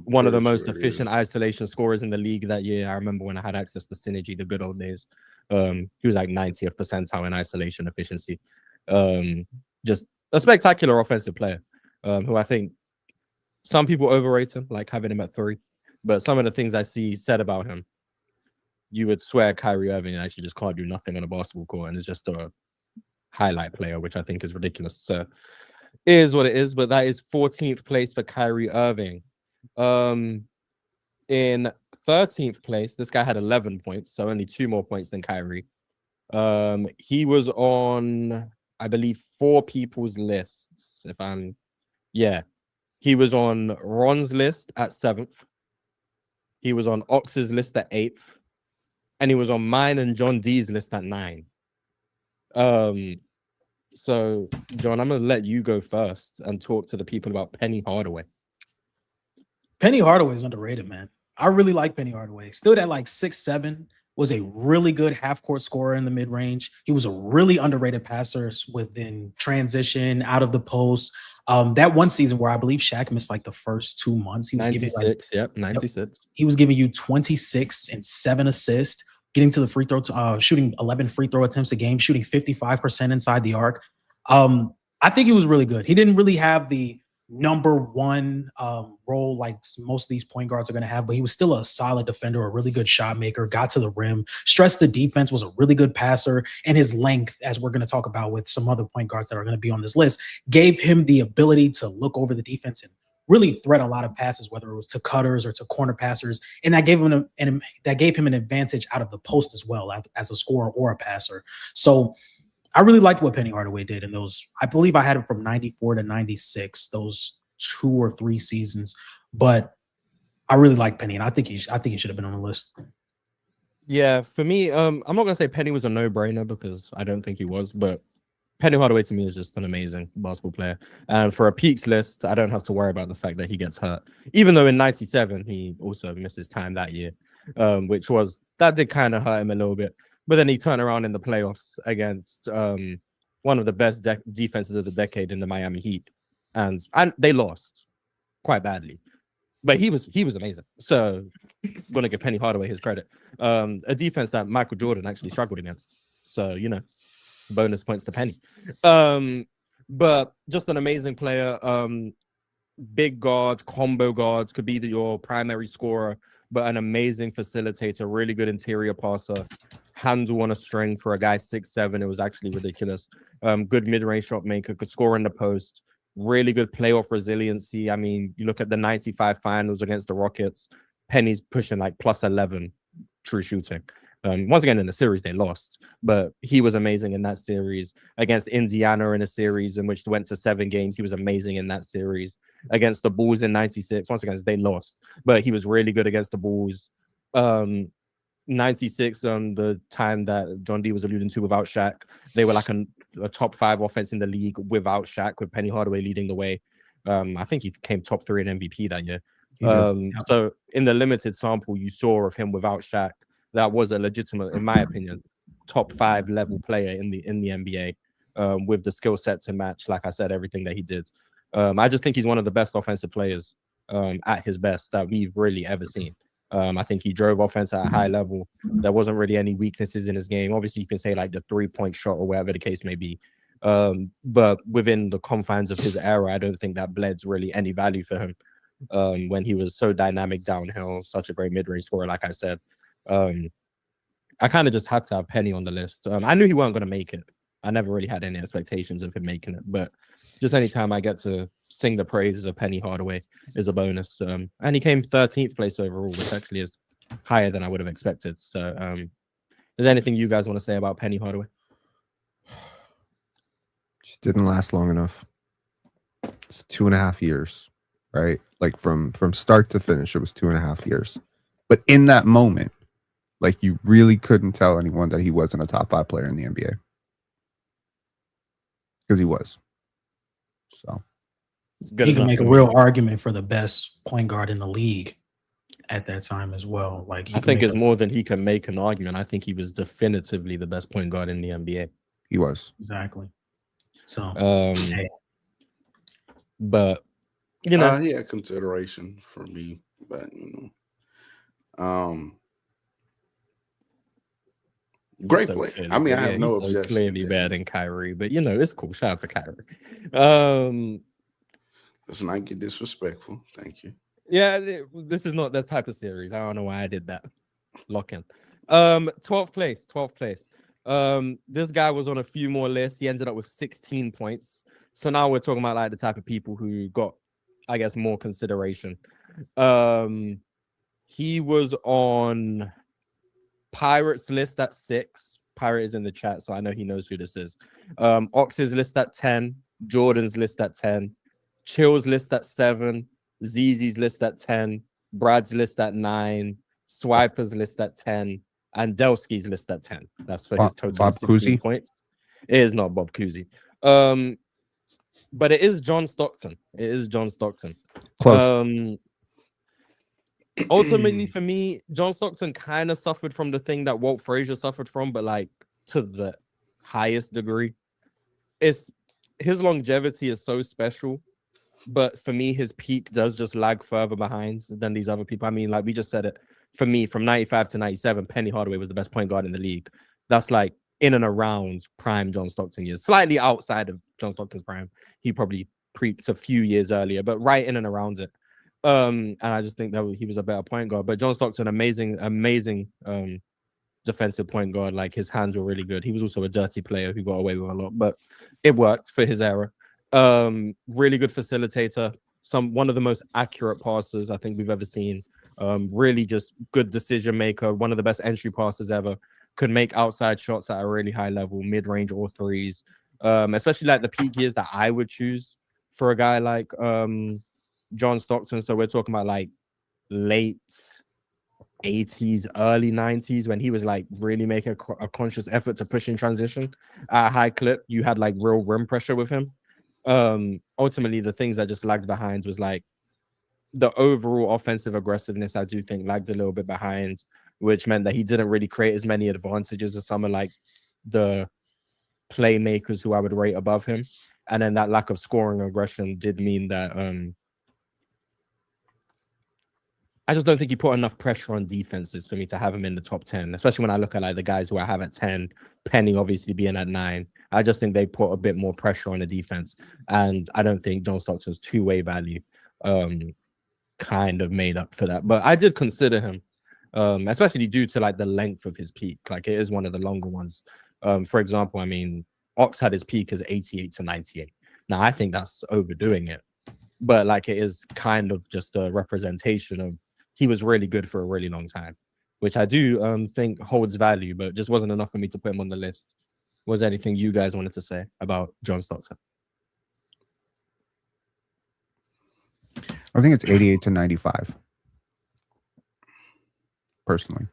[SPEAKER 1] one of the most efficient isolation scorers in the league that year. I remember when I had access to Synergy, the good old days. He was like 90th percentile in isolation efficiency. Just a spectacular offensive player who I think some people overrate him, like having him at 3. But some of the things I see said about him, you would swear Kyrie Irving actually just can't do nothing on a basketball court and is just a highlight player, which I think is ridiculous. So it is what it is, but that is 14th place for Kyrie Irving. In 13th place, this guy had 11 points, so only 2 more points than Kyrie. He was on, I believe, 4 people's lists. He was on Ron's list at 7th. He was on Ox's list at 8th. And he was on mine and John D's list at 9. So, John, I'm going to let you go first and talk to the people about Penny Hardaway.
[SPEAKER 3] Penny Hardaway is underrated, man. I really like Penny Hardaway. Still at like 6'7", was a really good half-court scorer in the mid-range. He was a really underrated passer within transition, out of the post. That one season where I believe Shaq missed like the first 2 months. He was
[SPEAKER 1] 96, 96.
[SPEAKER 3] He was giving you 26 and 7 assists, getting to the free throw, shooting 11 free throw attempts a game, shooting 55% inside the arc. I think he was really good. He didn't really have the number one role like most of these point guards are going to have, but he was still a solid defender, a really good shot maker, got to the rim, stressed the defense, was a really good passer, and his length, as we're going to talk about with some other point guards that are going to be on this list, gave him the ability to look over the defense and really thread a lot of passes, whether it was to cutters or to corner passers, and that gave him an advantage out of the post as well as a scorer or a passer. So I really liked what Penny Hardaway did in those. I believe I had it from 94 to 96, those 2 or 3 seasons. But I really like Penny, and I think he should have been on the list.
[SPEAKER 1] Yeah, for me, I'm not gonna say Penny was a no-brainer because I don't think he was, but Penny Hardaway to me is just an amazing basketball player. And for a peaks list, I don't have to worry about the fact that he gets hurt. Even though in 97 he also misses time that year, that did kind of hurt him a little bit. But then he turned around in the playoffs against one of the best defenses of the decade in the Miami Heat, and they lost quite badly. But he was amazing. So I'm gonna give Penny Hardaway his credit. A defense that Michael Jordan actually struggled against. So bonus points to Penny. But just an amazing player. Big guards, combo guards, could be your primary scorer, but an amazing facilitator, really good interior passer, handle on a string for a guy 6'7". It was actually ridiculous. Good mid-range shot maker, could score in the post, really good playoff resiliency. I mean, you look at the 95 finals against the Rockets, Penny's pushing like plus 11 true shooting. Once again, in the series, they lost, but he was amazing in that series. Against Indiana in a series in which they went to 7 games, he was amazing in that series. Against the Bulls in 96, once again, they lost, but he was really good against the Bulls. 96, the time that John D was alluding to without Shaq, they were like a top 5 offense in the league without Shaq, with Penny Hardaway leading the way. I think he came top 3 in MVP that year. So in the limited sample you saw of him without Shaq, that was a legitimate, in my opinion, top 5 level player in the NBA, with the skill set to match, like I said, everything that he did. I just think he's one of the best offensive players at his best that we've really ever seen. I think he drove offense at a high level. There wasn't really any weaknesses in his game. Obviously, you can say like the 3-point shot or whatever the case may be. But within the confines of his era, I don't think that bleds really any value for him when he was so dynamic downhill, such a great mid-range scorer, like I said. I kind of just had to have Penny on the list. I knew he wasn't going to make it. I never really had any expectations of him making it, but just anytime I get to sing the praises of Penny Hardaway is a bonus. And he came 13th place overall, which actually is higher than I would have expected. So is there anything you guys want to say about Penny Hardaway?
[SPEAKER 2] Just didn't last long enough. It's 2.5 years, right? Like from start to finish, it was 2.5 years. But in that moment, like, you really couldn't tell anyone that he wasn't a top 5 player in the NBA. Because he was. So
[SPEAKER 3] you can make a real argument for the best point guard in the league at that time as well. Like,
[SPEAKER 1] I think it's more than he can make an argument. I think he was definitively the best point guard in the NBA.
[SPEAKER 2] He was.
[SPEAKER 3] Exactly. So
[SPEAKER 1] but
[SPEAKER 4] yeah, consideration for me, but great play. I mean, I have no objection.
[SPEAKER 1] Clearly better than Kyrie, but it's cool. Shout out to Kyrie.
[SPEAKER 4] Let's not get disrespectful. Thank you.
[SPEAKER 1] Yeah, this is not that type of series. I don't know why I did that. Lock in. 12th place. This guy was on a few more lists. He ended up with 16 points. So now we're talking about like the type of people who got, I guess, more consideration. He was on Pirates list at 6. Pirate is in the chat, so I know he knows who this is. Ox's list at 10. Jordan's list at 10. Chill's list at 7. ZZ's list at 10. Brad's list at 9. Swiper's list at 10. And Delsky's list at 10. That's for his total
[SPEAKER 2] Bob
[SPEAKER 1] 16 points. It is not Bob Cousy. But it is John Stockton.
[SPEAKER 2] Close.
[SPEAKER 1] Ultimately, for me, John Stockton kind of suffered from the thing that Walt Frazier suffered from, but like to the highest degree. His longevity is so special, but for me, his peak does just lag further behind than these other people. I mean, like we just said it, for me, from 95 to 97, Penny Hardaway was the best point guard in the league. That's like in and around prime John Stockton years, slightly outside of John Stockton's prime. He probably a few years earlier, but right in and around it. And I just think that he was a better point guard. But John Stockton, amazing defensive point guard. Like his hands were really good. He was also a dirty player who got away with a lot, but it worked for his era. Really good facilitator. One of the most accurate passers I think we've ever seen. Really just good decision maker. One of the best entry passers ever. Could make outside shots at a really high level, mid range or threes. Especially like the peak years that I would choose for a guy like John Stockton. So we're talking about like late 80s, early 90s, when he was like really making a conscious effort to push in transition at a high clip. You had like real rim pressure with him. Ultimately, the things that just lagged behind was like the overall offensive aggressiveness. I do think lagged a little bit behind, which meant that he didn't really create as many advantages as some of like the playmakers who I would rate above him. And then that lack of scoring aggression did mean that I just don't think he put enough pressure on defenses for me to have him in the top 10, especially when I look at like the guys who I have at 10, Penny obviously being at 9. I just think they put a bit more pressure on the defense. And I don't think John Stockton's two-way value kind of made up for that. But I did consider him, especially due to like the length of his peak. Like it is one of the longer ones. For example, I mean, Ox had his peak as 88 to 98. Now, I think that's overdoing it. But like it is kind of just a representation of he was really good for a really long time, which I do think holds value, but just wasn't enough for me to put him on the list. Was there anything you guys wanted to say about John Stockton?
[SPEAKER 2] I think it's 88 to 95. Personally.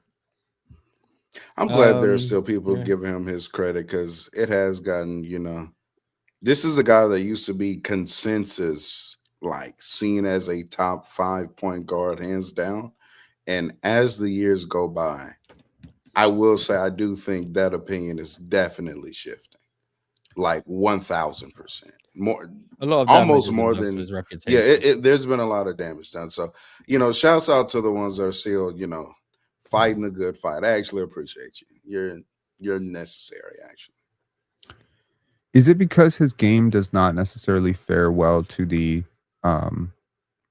[SPEAKER 4] I'm glad there's still people giving him his credit, because it has gotten, this is a guy that used to be consensus, like seen as a top 5 point guard, hands down. And as the years go by, I will say I do think that opinion is definitely shifting, like 1,000% more.
[SPEAKER 1] A lot of
[SPEAKER 4] almost more than
[SPEAKER 1] his reputation.
[SPEAKER 4] Yeah, there's been a lot of damage done. So, shouts out to the ones that are still, fighting a good fight. I actually appreciate you. You're necessary, actually.
[SPEAKER 2] Is it because his game does not necessarily fare well to the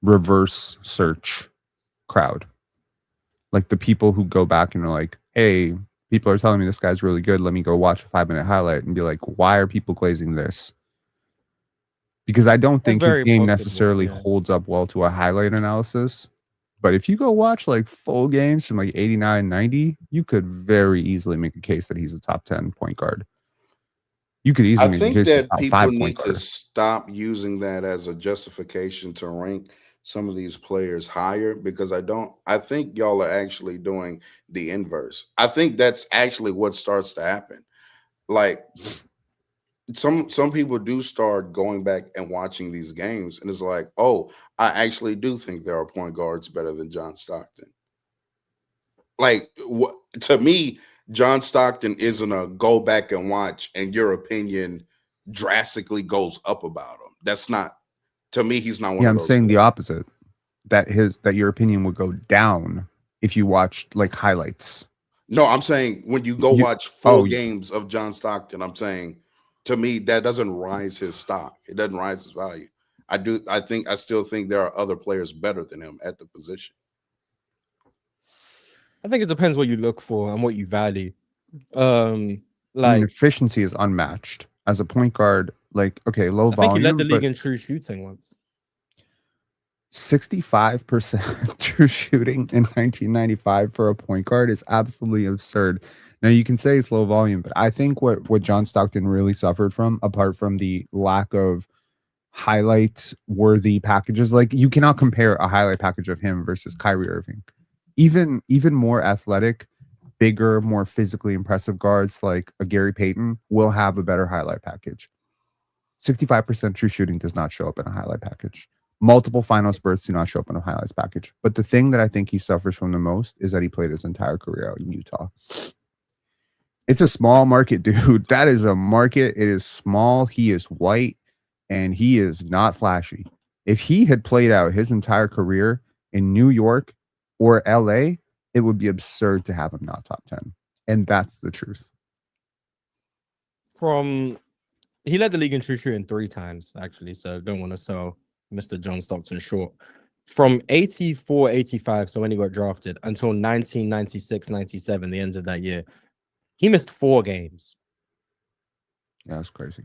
[SPEAKER 2] reverse search crowd? Like the people who go back and are like, hey, people are telling me this guy's really good. Let me go watch a 5-minute highlight and be like, why are people glazing this? Because I don't think his game necessarily holds up well to a highlight analysis. But if you go watch like full games from like 89, 90, you could very easily make a case that he's a top 10 point guard. You could easily make a case that
[SPEAKER 4] people need to stop using that as a justification to rank some of these players higher, because I think y'all are actually doing the inverse. I think that's actually what starts to happen. Like some people do start going back and watching these games, and it's like, oh, I actually do think there are point guards better than John Stockton. Like, to me, John Stockton isn't a go back and watch and your opinion drastically goes up about him. That's not, to me, he's not one of those.
[SPEAKER 2] I'm saying the opposite. That your opinion would go down if you watched like highlights.
[SPEAKER 4] No, I'm saying when you go watch full games of John Stockton, I'm saying, to me, that doesn't rise his stock. It doesn't rise his value. I still think there are other players better than him at the position.
[SPEAKER 1] I think it depends what you look for and what you value.
[SPEAKER 2] Efficiency is unmatched as a point guard. Like, okay, low volume. I think
[SPEAKER 1] he led the league in true shooting once.
[SPEAKER 2] 65% true shooting in 1995 for a point guard is absolutely absurd. Now you can say it's low volume, but I think what John Stockton really suffered from, apart from the lack of highlight worthy packages, like you cannot compare a highlight package of him versus Kyrie Irving. Even more athletic, bigger, more physically impressive guards like a Gary Payton will have a better highlight package. 65% true shooting does not show up in a highlight package. Multiple final spurts do not show up in a highlights package. But the thing that I think he suffers from the most is that he played his entire career out in Utah. It's a small market, dude. That is a market. It is small. He is white, and he is not flashy. If he had played out his entire career in New York or LA, it would be absurd to have him not top 10. And that's the truth.
[SPEAKER 1] From He led the league in true shooting 3 times, actually. So don't want to sell Mr. John Stockton short. From 84, 85, so when he got drafted, until 1996, 97, the end of that year, he missed 4 games.
[SPEAKER 2] Yeah, that's crazy.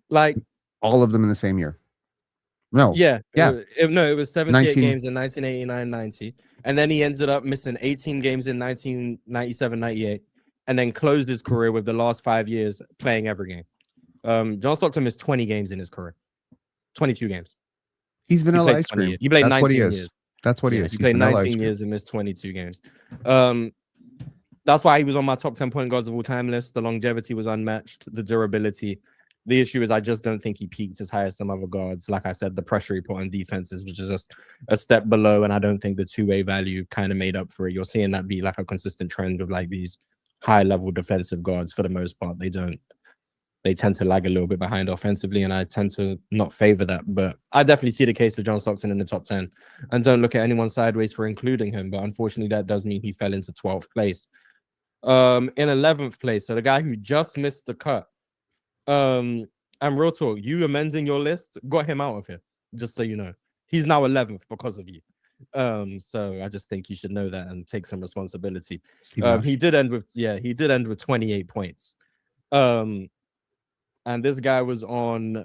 [SPEAKER 1] Like,
[SPEAKER 2] all of them in the same year. No.
[SPEAKER 1] Yeah.
[SPEAKER 2] Yeah.
[SPEAKER 1] It was 78
[SPEAKER 2] 19
[SPEAKER 1] games in 1989, 90. And then he ended up missing 18 games in 1997, 98. And then closed his career with the last 5 years playing every game. John Stockton missed 20 games in his career. 22 games.
[SPEAKER 2] He's
[SPEAKER 1] He
[SPEAKER 2] vanilla
[SPEAKER 1] played
[SPEAKER 2] ice
[SPEAKER 1] 20
[SPEAKER 2] cream.
[SPEAKER 1] years. He played
[SPEAKER 2] That's what he
[SPEAKER 1] 19
[SPEAKER 2] is.
[SPEAKER 1] years.
[SPEAKER 2] That's what he
[SPEAKER 1] Yeah,
[SPEAKER 2] is.
[SPEAKER 1] he
[SPEAKER 2] He's
[SPEAKER 1] played
[SPEAKER 2] vanilla ice
[SPEAKER 1] 19
[SPEAKER 2] cream.
[SPEAKER 1] years and missed 22 games. That's why he was on my top 10 point guards of all time list. The longevity was unmatched. The durability. The issue is I just don't think he peaked as high as some other guards. Like I said, the pressure he put on defenses was just a step below, and I don't think the two-way value kind of made up for it. You're seeing that be like a consistent trend of like these high-level defensive guards. For the most part, they tend to lag a little bit behind offensively, and I tend to not favor that. But I definitely see the case for John Stockton in the top 10, and don't look at anyone sideways for including him. But unfortunately, that does mean he fell into 12th place. In 11th place, so the guy who just missed the cut. And real talk, you amending your list got him out of here, just so you know. He's now 11th because of you. So I just think you should know that and take some responsibility. He did end with 28 points. And this guy was on,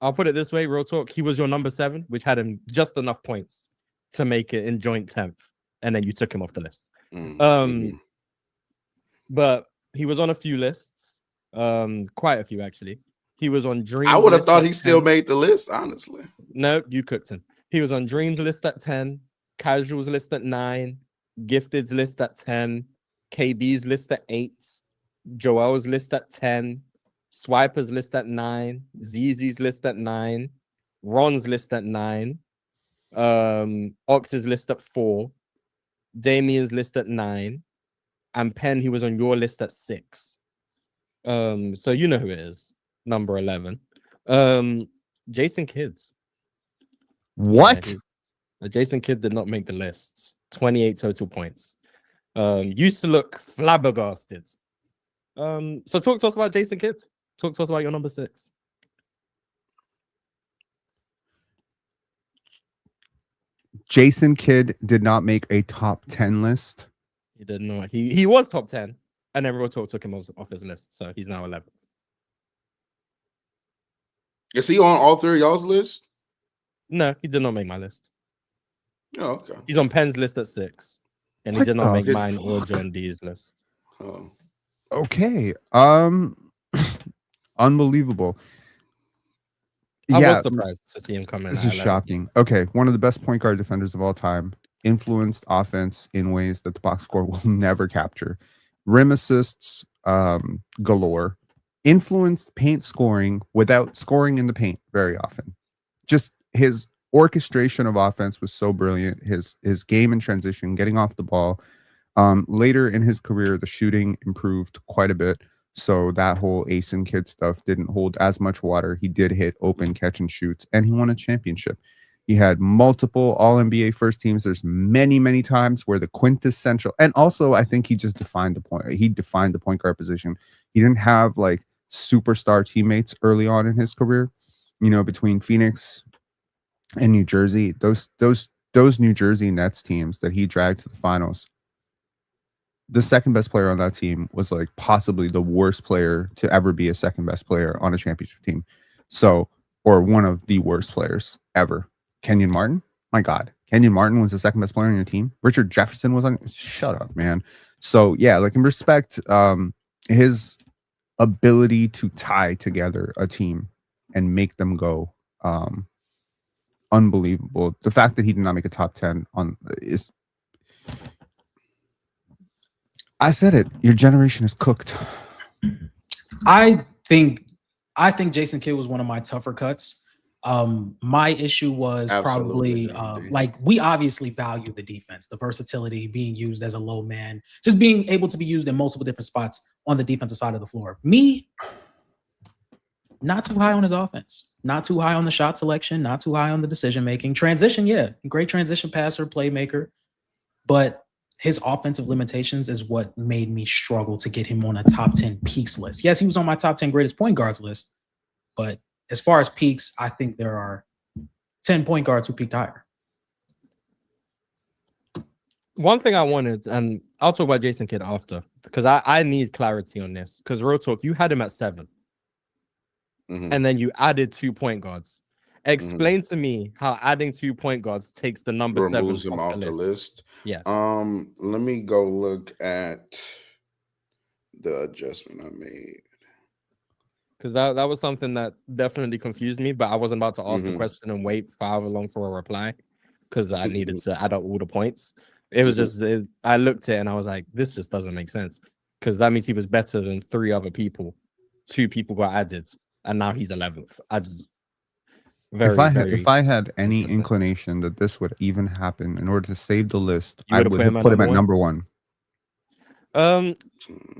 [SPEAKER 1] I'll put it this way, real talk, he was your number 7, which had him just enough points to make it in joint 10th, and then you took him off the list. But he was on a few lists, quite a few actually. He was on Dreams.
[SPEAKER 4] I would have thought he
[SPEAKER 1] 10.
[SPEAKER 4] still made the list, honestly.
[SPEAKER 1] No, you cooked him. He was on Dreams list at 10, Casuals list at 9, Gifted's list at 10, KB's list at 8, Joel's list at 10, Swiper's list at 9, ZZ's list at 9, Ron's list at 9, Ox's list at 4, Damien's list at 9, and Penn, he was on your list at 6. So you know who it is. Number 11. Jason Kidd.
[SPEAKER 2] What?
[SPEAKER 1] Jason Kidd did not make the list. 28 total points. Used to look flabbergasted. So talk to us about Jason Kidd. Talk to us about your number 6.
[SPEAKER 2] Jason Kidd did not make a top 10 list.
[SPEAKER 1] He did not. He was top 10, and then Real Talk took him off his list, so he's now 11th.
[SPEAKER 4] Is he on all 3 of y'all's list?
[SPEAKER 1] No, he did not make my list.
[SPEAKER 4] Oh, okay.
[SPEAKER 1] He's on Penn's list at 6, and he
[SPEAKER 2] What
[SPEAKER 1] did not make
[SPEAKER 2] the
[SPEAKER 1] mine or
[SPEAKER 2] fuck?
[SPEAKER 1] John D's list.
[SPEAKER 4] Oh.
[SPEAKER 2] Okay. Unbelievable.
[SPEAKER 1] I
[SPEAKER 2] Yeah,
[SPEAKER 1] was surprised to see him come in.
[SPEAKER 2] this
[SPEAKER 1] at
[SPEAKER 2] is
[SPEAKER 1] 11th.
[SPEAKER 2] shocking. Okay, one of the best point guard defenders of all time. Influenced offense in ways that the box score will never capture. Rim assists galore. Influenced paint scoring without scoring in the paint very often. Just his orchestration of offense was so brilliant. His game in transition, getting off the ball. Later in his career, the shooting improved quite a bit. So that whole Ace and Kid stuff didn't hold as much water. He did hit open catch and shoots, and he won a championship. He had multiple All-NBA first teams. There's many, many times where the quintessential, and also I think he just defined the point. He defined the point guard position. He didn't have like superstar teammates early on in his career. You know, between Phoenix and New Jersey, those New Jersey Nets teams that he dragged to the finals. The second best player on that team was like possibly the worst player to ever be a second best player on a championship team. So, or one of the worst players ever. Kenyon Martin? My God. Kenyon Martin was the second best player on your team. Richard Jefferson was on. Shut up, man. So yeah, like in respect, his ability to tie together a team and make them go, unbelievable. The fact that he did not make a top 10 on is. I said it. Your generation is cooked.
[SPEAKER 3] I think Jason Kidd was one of my tougher cuts. My issue was
[SPEAKER 4] Absolutely.
[SPEAKER 3] probably like we obviously value the defense, the versatility, being used as a low man, just being able to be used in multiple different spots on the defensive side of the floor. Me, not too high on his offense, not too high on the shot selection, not too high on the decision making. Transition, yeah, great transition passer, playmaker, but his offensive limitations is what made me struggle to get him on a top 10 peaks list. Yes, he was on my top 10 greatest point guards list, But as far as peaks, I think there are 10 point guards who peaked higher.
[SPEAKER 1] One thing I wanted, and I'll talk about Jason Kidd after, because I need clarity on this. Because real talk, you had him at 7, and then you added 2 point guards. Explain to me how adding 2 point guards takes the number 7
[SPEAKER 4] removes him off the list.
[SPEAKER 1] Yes.
[SPEAKER 4] Let me go look at the adjustment I made.
[SPEAKER 1] Because that was something that definitely confused me, but I wasn't about to ask the question and wait for however long for a reply because I needed to add up all the points. It was just, I looked at it and I was like, this just doesn't make sense because that means he was better than 3 other people. 2 people got added and now he's 11th.
[SPEAKER 2] If I had any inclination that this would even happen in order to save the list, I would have put him at number 1.
[SPEAKER 1] Well,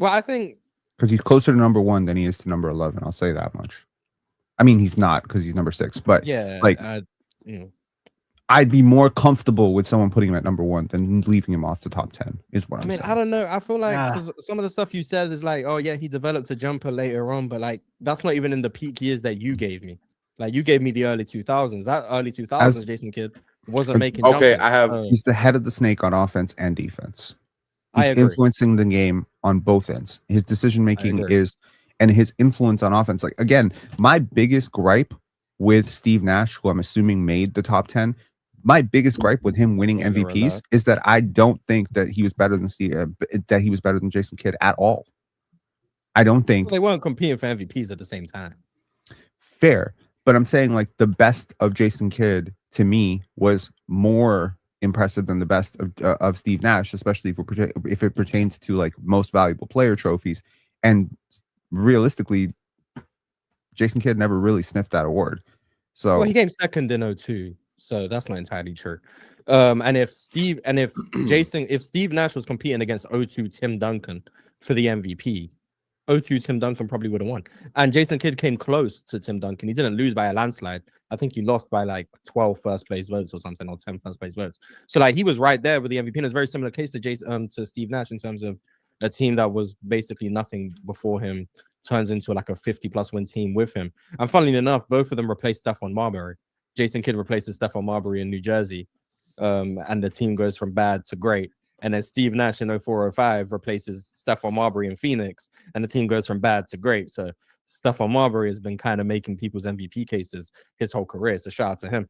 [SPEAKER 1] I think
[SPEAKER 2] because he's closer to number 1 than he is to number 11. I'll say that much. I mean, he's not because he's number 6, but
[SPEAKER 1] yeah,
[SPEAKER 2] like, I'd be more comfortable with someone putting him at number 1 than leaving him off the top 10. Is what I'm saying.
[SPEAKER 1] I don't know. I feel like 'cause some of the stuff you said is like, oh yeah, he developed a jumper later on, but like that's not even in the peak years that you gave me. Like you gave me the early 2000s. That early 2000s Jason Kidd wasn't making.
[SPEAKER 4] Okay,
[SPEAKER 1] jumpers.
[SPEAKER 2] He's the head of the snake on offense and defense. He's influencing the game on both ends. His decision making and his influence on offense. Like again, my biggest gripe with Steve Nash, who I'm assuming made the top 10, my biggest gripe with him winning MVPs is that I don't think that he was better than Jason Kidd at all. I don't think
[SPEAKER 1] they weren't competing for MVPs at the same time.
[SPEAKER 2] Fair, but I'm saying like the best of Jason Kidd to me was more impressive than the best of Steve Nash, especially if it pertains to like most valuable player trophies. And realistically, Jason Kidd never really sniffed that award. So
[SPEAKER 1] he came second in 2002, so that's not entirely true. And if Steve Nash was competing against 2002 Tim Duncan for the MVP, 2002 Tim Duncan probably would have won. And Jason Kidd came close to Tim Duncan. He didn't lose by a landslide. I think he lost by like 12 first place votes or something, or 10 first place votes. So like he was right there with the MVP. And it's a very similar case to Steve Nash in terms of a team that was basically nothing before him turns into like a 50+ win team with him. And funnily enough, both of them replaced Stephon Marbury. Jason Kidd replaces Stephon Marbury in New Jersey. And the team goes from bad to great. And then Steve Nash in 04-05 replaces Stephon Marbury in Phoenix, and the team goes from bad to great. So Stephon Marbury has been kind of making people's MVP cases his whole career. So shout out to him.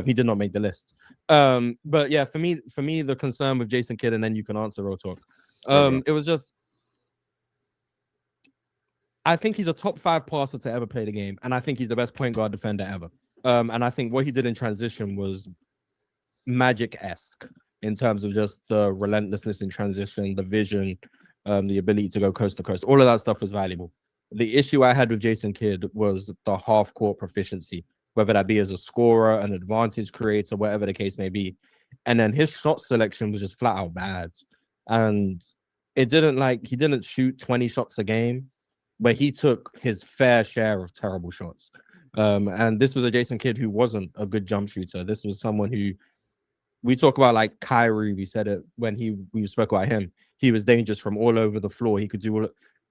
[SPEAKER 1] He did not make the list. But yeah, for me, the concern with Jason Kidd, and then you can answer real talk. It was just, I think he's a top 5 passer to ever play the game, and I think he's the best point guard defender ever. And I think what he did in transition was Magic-esque in terms of just the relentlessness in transition, the vision, the ability to go coast to coast. All of that stuff was valuable. The issue I had with Jason Kidd was the half-court proficiency, whether that be as a scorer, an advantage creator, whatever the case may be. And then his shot selection was just flat out bad. And he didn't shoot 20 shots a game, but he took his fair share of terrible shots. And this was a Jason Kidd who wasn't a good jump shooter. This was someone who, we talk about like Kyrie. We said it when we spoke about him. He was dangerous from all over the floor. He could do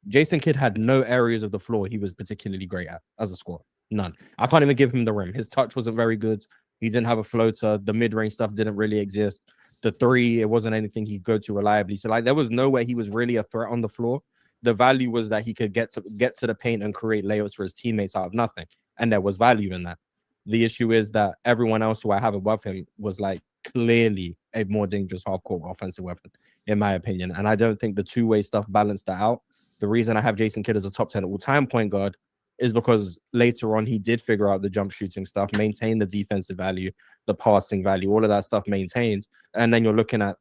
[SPEAKER 1] Jason Kidd had no areas of the floor he was particularly great at as a scorer. None. I can't even give him the rim. His touch wasn't very good. He didn't have a floater. The mid-range stuff didn't really exist. The 3, it wasn't anything he'd go to reliably. So like there was no way he was really a threat on the floor. The value was that he could get to the paint and create layups for his teammates out of nothing. And there was value in that. The issue is that everyone else who I have above him was like clearly a more dangerous half-court offensive weapon, in my opinion. And I don't think the two-way stuff balanced that out. The reason I have Jason Kidd as a top 10 all-time point guard is because later on he did figure out the jump shooting stuff, maintain the defensive value, the passing value, all of that stuff maintained. And then you're looking at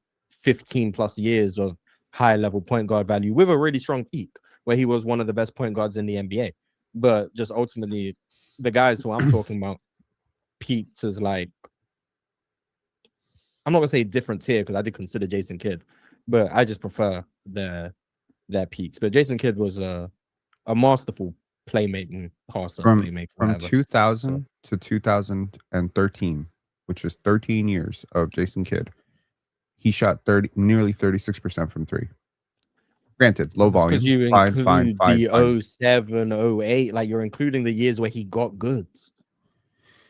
[SPEAKER 1] 15+ years of high-level point guard value with a really strong peak where he was one of the best point guards in the NBA. But just ultimately, the guys who I'm talking about peaked as like, I'm not gonna say different tier because I did consider Jason Kidd, but I just prefer their peaks. But Jason Kidd was a masterful playmaking passer.
[SPEAKER 2] From 2000 to 2013, which is 13 years of Jason Kidd, he shot nearly 36% from 3. Granted, low volume.
[SPEAKER 1] Because you
[SPEAKER 2] Fine.
[SPEAKER 1] include the 07, 08, like you're including the years where he got goods.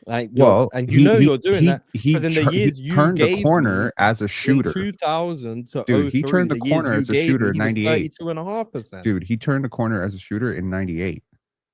[SPEAKER 1] Like,
[SPEAKER 2] Well,
[SPEAKER 1] and you know you're doing that because in the
[SPEAKER 2] he
[SPEAKER 1] years you
[SPEAKER 2] turned the
[SPEAKER 1] gave
[SPEAKER 2] corner
[SPEAKER 1] me
[SPEAKER 2] as a
[SPEAKER 1] in
[SPEAKER 2] shooter.
[SPEAKER 1] 2000 to
[SPEAKER 2] Dude, he
[SPEAKER 1] 03,
[SPEAKER 2] turned the
[SPEAKER 1] the years
[SPEAKER 2] corner
[SPEAKER 1] you
[SPEAKER 2] as a
[SPEAKER 1] gave
[SPEAKER 2] shooter
[SPEAKER 1] me,
[SPEAKER 2] in
[SPEAKER 1] he was
[SPEAKER 2] 98.
[SPEAKER 1] 32.5%.
[SPEAKER 2] Dude, he turned the corner as a shooter in 98.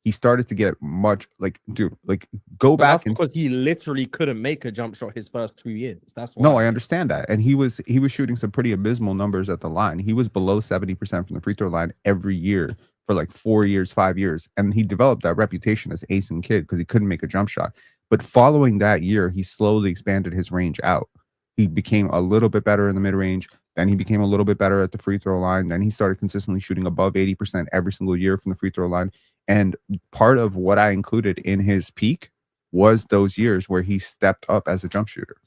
[SPEAKER 2] He started to get much like, dude, like go
[SPEAKER 1] But
[SPEAKER 2] back
[SPEAKER 1] that's because he literally couldn't make a jump shot his first 2 years. That's why.
[SPEAKER 2] No, I understand that. And he was shooting some pretty abysmal numbers at the line. He was below 70% from the free throw line every year for like 4 years, 5 years. And he developed that reputation as ace and kid because he couldn't make a jump shot. But following that year, he slowly expanded his range out. He became a little bit better in the mid range. Then he became a little bit better at the free throw line. Then he started consistently shooting above 80% every single year from the free throw line. And part of what I included in his peak was those years where he stepped up as a jump shooter.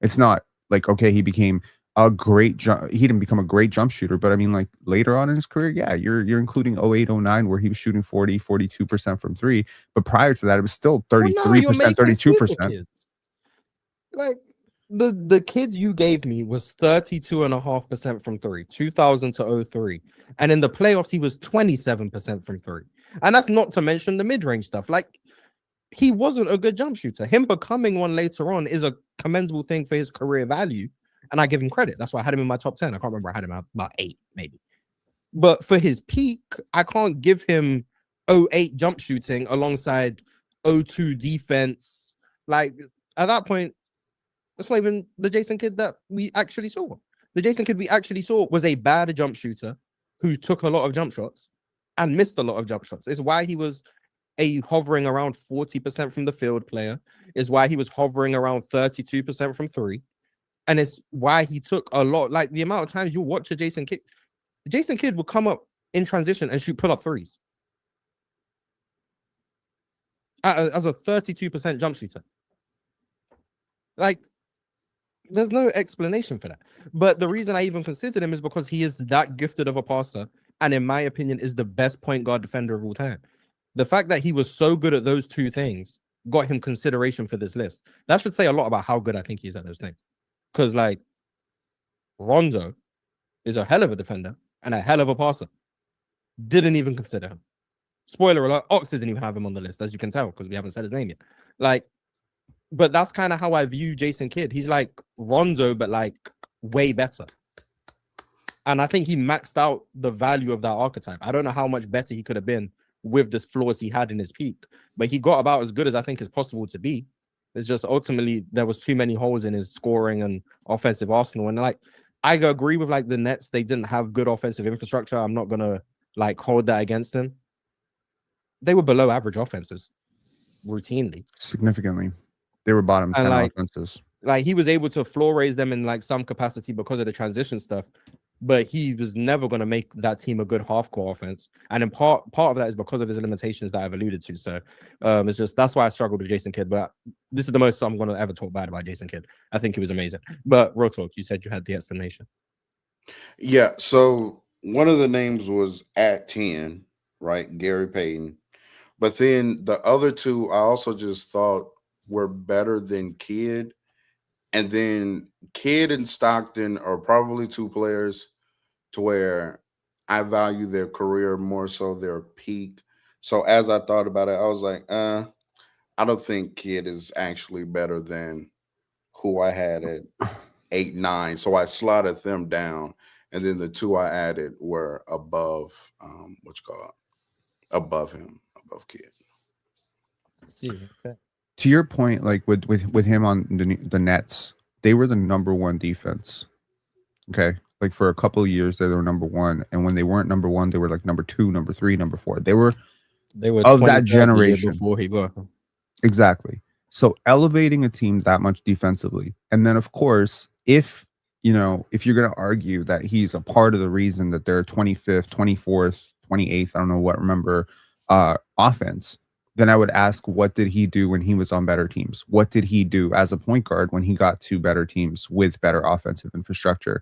[SPEAKER 2] It's not like, okay, he became a great jump. He didn't become a great jump shooter, but I mean, like later on in his career, yeah, you're including 08, 09, where he was shooting 40, 42% from three. But prior to that, it was still 33%, 32%.
[SPEAKER 1] Like the kids you gave me was 32.5% from three, 2000 to 03. And in the playoffs, he was 27% from three. And that's not to mention the mid-range stuff. Like, he wasn't a good jump shooter. Him becoming one later on is a commendable thing for his career value. And I give him credit. That's why I had him in my top 10. I can't remember. I had him at about 8, maybe. But for his peak, I can't give him 08 jump shooting alongside 02 defense. Like, at that point, that's not even the Jason Kidd that we actually saw. The Jason Kidd we actually saw was a bad jump shooter who took a lot of jump shots and missed a lot of jump shots. It's why he was hovering around 40% from the field player, is why he was hovering around 32% from three. And it's why he took a lot, like the amount of times you watch a Jason Kidd would come up in transition and shoot pull-up threes as a 32% jump shooter. Like, there's no explanation for that. But the reason I even considered him is because he is that gifted of a passer, and in my opinion, is the best point guard defender of all time. The fact that he was so good at those two things got him consideration for this list. That should say a lot about how good I think he is at those things. Because, like, Rondo is a hell of a defender and a hell of a passer. Didn't even consider him. Spoiler alert, Ox didn't even have him on the list, as you can tell, because we haven't said his name yet. Like, but that's kind of how I view Jason Kidd. He's like Rondo, but like way better. And I think he maxed out the value of that archetype. I don't know how much better he could have been with the flaws he had in his peak, but he got about as good as I think is possible to be. It's just ultimately there was too many holes in his scoring and offensive arsenal. And like, I agree with like the Nets, they didn't have good offensive infrastructure. I'm not gonna like hold that against them. They were below average offenses routinely,
[SPEAKER 2] significantly. They were bottom 10 offenses.
[SPEAKER 1] Like, he was able to floor raise them in like some capacity because of the transition stuff, but he was never going to make that team a good half-court offense. And in part of that is because of his limitations that I've alluded to. So it's just, that's why I struggled with Jason Kidd. But this is the most I'm going to ever talk bad about Jason Kidd. I think he was amazing. But real talk, you said you had the explanation.
[SPEAKER 4] Yeah. So one of the names was at 10, right? Gary Payton. But then the other two, I also just thought were better than Kidd. And then Kidd and Stockton are probably two players to where I value their career more so their peak. So as I thought about it, I was like, I don't think Kidd is actually better than who I had at 8, 9. So I slotted them down. And then the two I added were above, above him, above Kidd.
[SPEAKER 1] See, okay.
[SPEAKER 2] To your point, like with him on the Nets, they were the number one defense. Okay. Like for a couple of years, they were number one. And when they weren't number one, they were like number 2, number 3, number 4. They were of that generation
[SPEAKER 1] before he got.
[SPEAKER 2] Exactly. So elevating a team that much defensively. And then of course, if you're going to argue that he's a part of the reason that they're 25th, 24th, 28th, I don't know what, remember, offense, then I would ask, what did he do when he was on better teams? What did he do as a point guard when he got to better teams with better offensive infrastructure?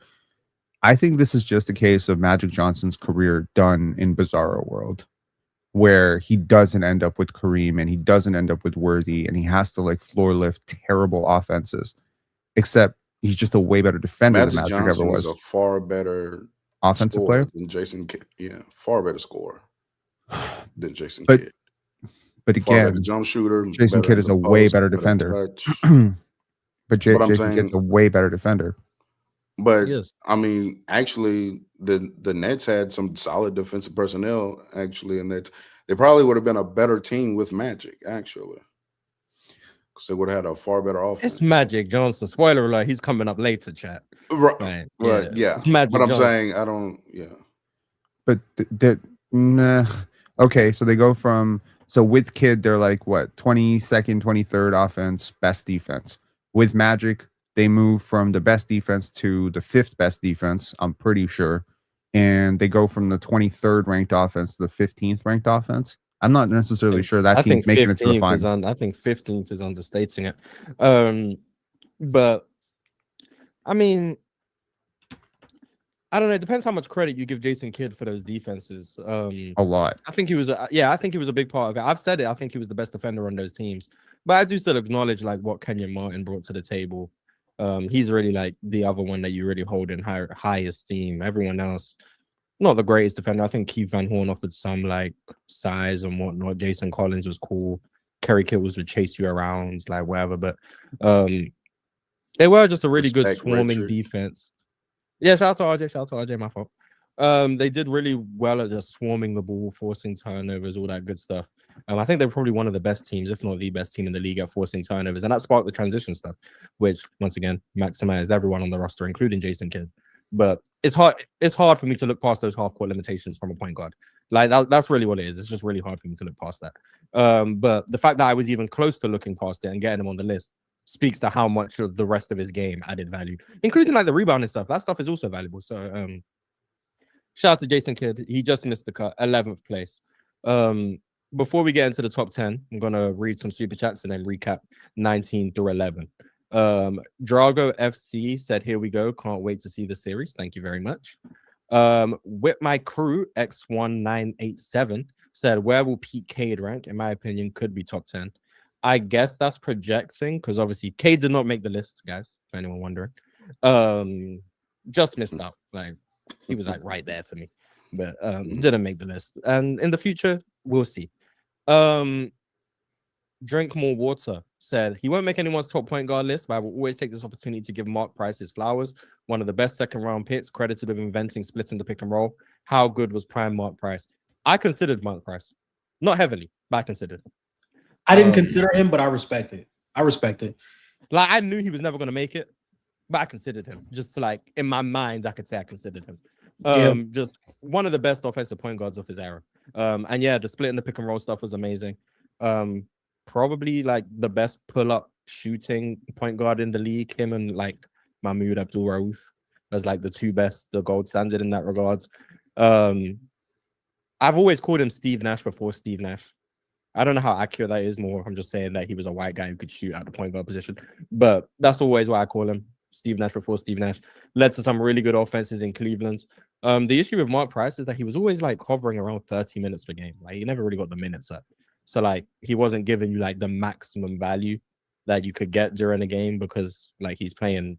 [SPEAKER 2] I think this is just a case of Magic Johnson's career done in Bizarro World, where he doesn't end up with Kareem and he doesn't end up with Worthy, and he has to like floor lift terrible offenses, except he's just a way better defender than Magic ever was.
[SPEAKER 4] Is a far better
[SPEAKER 2] offensive
[SPEAKER 4] Scorer
[SPEAKER 2] player.
[SPEAKER 4] than Jason Kidd. Yeah, far better scorer than Jason
[SPEAKER 2] But
[SPEAKER 4] Kidd.
[SPEAKER 2] but
[SPEAKER 4] Far better
[SPEAKER 2] again,
[SPEAKER 4] jump shooter.
[SPEAKER 2] Jason
[SPEAKER 4] Better
[SPEAKER 2] Kidd
[SPEAKER 4] at
[SPEAKER 2] is
[SPEAKER 4] the
[SPEAKER 2] a way
[SPEAKER 4] post,
[SPEAKER 2] better
[SPEAKER 4] better
[SPEAKER 2] defender.
[SPEAKER 4] touch.
[SPEAKER 2] But
[SPEAKER 4] But I'm
[SPEAKER 2] Jason Kidd's
[SPEAKER 4] saying,
[SPEAKER 2] a way better defender.
[SPEAKER 4] but
[SPEAKER 1] Yes.
[SPEAKER 4] I mean, actually, the Nets had some solid defensive personnel. Actually, and that they probably would have been a better team with Magic. Actually, because they would have had a far better offense.
[SPEAKER 1] It's Magic Johnson. Spoiler alert, he's coming up later, chat.
[SPEAKER 4] Right, yeah.
[SPEAKER 1] It's Magic
[SPEAKER 4] But I'm
[SPEAKER 1] Johnson.
[SPEAKER 4] saying I don't. Yeah,
[SPEAKER 2] But nah. Okay, so they go from with Kidd, they're like what 22nd, 23rd offense, best defense. With Magic, they move from the best defense to the 5th best defense, I'm pretty sure. And they go from the 23rd ranked offense to the 15th ranked offense. I'm not necessarily sure that
[SPEAKER 1] I
[SPEAKER 2] team's
[SPEAKER 1] think
[SPEAKER 2] making it to the
[SPEAKER 1] 15th is
[SPEAKER 2] final.
[SPEAKER 1] I think 15th is understating it. But I mean, I don't know. It depends how much credit you give Jason Kidd for those defenses.
[SPEAKER 2] A lot.
[SPEAKER 1] I think he was I think he was a big part of it. I've said it. I think he was the best defender on those teams. But I do still acknowledge like what Kenyon Martin brought to the table. He's really like the other one that you really hold in high esteem. Everyone else, not the greatest defender. I think Keith Van Horn offered some like size and whatnot. Jason Collins was cool. Kerry Kittles would chase you around, like whatever. But they were just a really good
[SPEAKER 4] Respect
[SPEAKER 1] swarming
[SPEAKER 4] Richard.
[SPEAKER 1] defense. Yeah, shout out to RJ. Shout out to RJ, my fault. They did really well at just swarming the ball, forcing turnovers, all that good stuff. I think they're probably one of the best teams, if not the best team in the league at forcing turnovers. And that sparked the transition stuff, which once again maximized everyone on the roster, including Jason Kidd. But it's hard for me to look past those half-court limitations from a point guard. Like that's really what it is. It's just really hard for me to look past that. But the fact that I was even close to looking past it and getting him on the list speaks to how much of the rest of his game added value, including like the rebounding stuff. That stuff is also valuable. So shout out to Jason Kidd. He just missed the cut, 11th place. Before we get into the top 10, I'm gonna read some super chats and then recap 19 through 11. Drago FC said, "Here we go. Can't wait to see the series. Thank you very much." With my crew X1987 said, "Where will Pete Cade rank? In my opinion, could be top 10." I guess that's projecting because obviously Cade did not make the list, guys. For anyone wondering, just missed out. Like he was like right there for me, but didn't make the list. And in the future, we'll see. Drink more water said he won't make anyone's top point guard list, but I will always take this opportunity to give Mark Price his flowers. One of the best second round picks, credited with inventing splitting the pick and roll. How good was prime Mark Price? I considered Mark Price, not heavily, but I considered.
[SPEAKER 3] I didn't consider him, but I respect it.
[SPEAKER 1] Like I knew he was never going to make it, but I considered him. Just like in my mind, I could say I considered him. Just one of the best offensive point guards of his era. And yeah, the split and the pick and roll stuff was amazing. Probably like the best pull-up shooting point guard in the league. Him and like Mahmoud Abdul-Rauf as like the two best, the gold standard in that regards. I've always called him Steve Nash before Steve Nash. I don't know how accurate that is. More, I'm just saying that he was a white guy who could shoot at the point guard position. But that's always why I call him Steve Nash before Steve Nash. Led to some really good offenses in Cleveland. The issue with Mark Price is that he was always like hovering around 30 minutes per game. Like he never really got the minutes up. So like he wasn't giving you like the maximum value that you could get during a game because like he's playing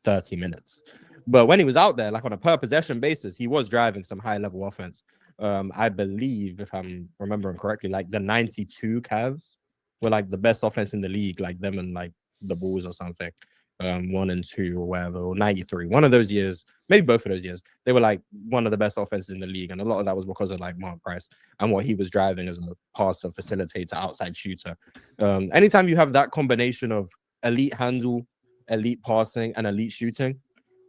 [SPEAKER 1] 30 minutes. But when he was out there, like on a per possession basis, he was driving some high level offense. I believe, if I'm remembering correctly, like the 92 Cavs were like the best offense in the league, like them and like the Bulls or something. 1 and 2 or whatever, or 93. One of those years, maybe both of those years, they were like one of the best offenses in the league. And a lot of that was because of like Mark Price and what he was driving as a passer, facilitator, outside shooter. Anytime you have that combination of elite handle, elite passing, and elite shooting,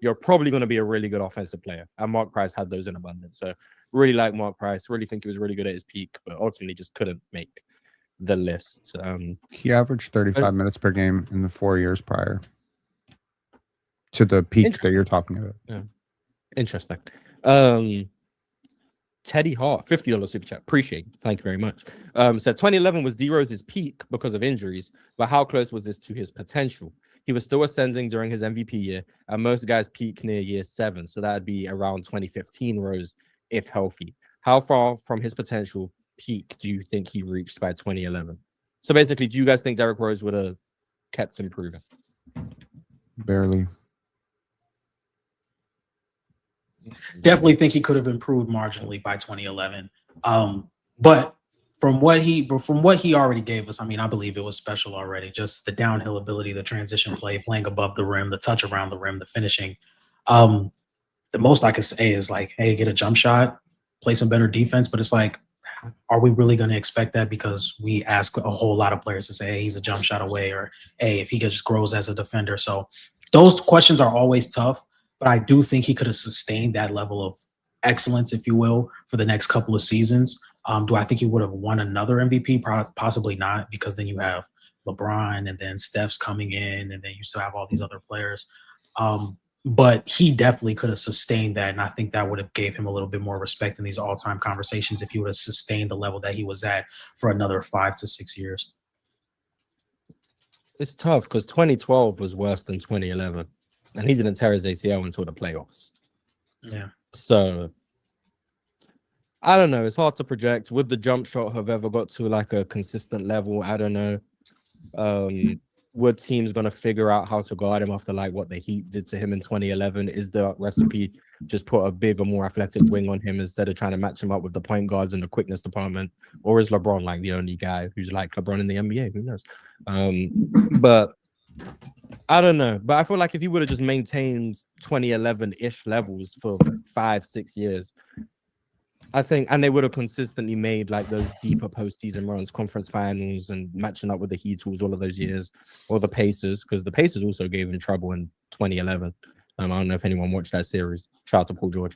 [SPEAKER 1] you're probably going to be a really good offensive player. And Mark Price had those in abundance. So really like Mark Price, really think he was really good at his peak, but ultimately just couldn't make the list.
[SPEAKER 2] He averaged 35 minutes per game in the 4 years prior to the peak that you're talking about.
[SPEAKER 1] Yeah. Interesting. Teddy Hart, $50 super chat. Appreciate it. Thank you very much. Said 2011 was D Rose's peak because of injuries, but how close was this to his potential? He was still ascending during his MVP year, and most guys peak near year 7. So that'd be around 2015 Rose if healthy. How far from his potential peak do you think he reached by 2011? So basically, do you guys think Derrick Rose would have kept improving?
[SPEAKER 2] Barely.
[SPEAKER 3] Definitely think he could have improved marginally by 2011. But from what he already gave us, I mean, I believe it was special already. Just the downhill ability, the transition play, playing above the rim, the touch around the rim, the finishing. The most I could say is like, hey, get a jump shot, play some better defense. But it's like, are we really going to expect that? Because we ask a whole lot of players to say, hey, he's a jump shot away, or hey, if he just grows as a defender. So those questions are always tough. But I do think he could have sustained that level of excellence, if you will, for the next couple of seasons. Do I think he would have won another MVP? Possibly not, because then you have LeBron and then Steph's coming in, and then you still have all these other players. But he definitely could have sustained that, and I think that would have gave him a little bit more respect in these all-time conversations if he would have sustained the level that he was at for another 5 to 6 years.
[SPEAKER 1] It's tough because 2012 was worse than 2011, and he didn't tear his ACL until the playoffs.
[SPEAKER 3] Yeah.
[SPEAKER 1] So I don't know. It's hard to project. Would the jump shot have ever got to like a consistent level? I don't know. Were teams going to figure out how to guard him after like what the Heat did to him in 2011? Is the recipe just put a bigger, more athletic wing on him instead of trying to match him up with the point guards in the quickness department? Or is LeBron like the only guy who's like LeBron in the NBA? Who knows? But I don't know. But I feel like if he would have just maintained 2011-ish levels for 5-6 years, I think, and they would have consistently made like those deeper postseason runs, conference finals, and matching up with the Heat all of those years, or the Pacers, because the Pacers also gave him trouble in 2011. I don't know if anyone watched that series. Shout out to Paul George.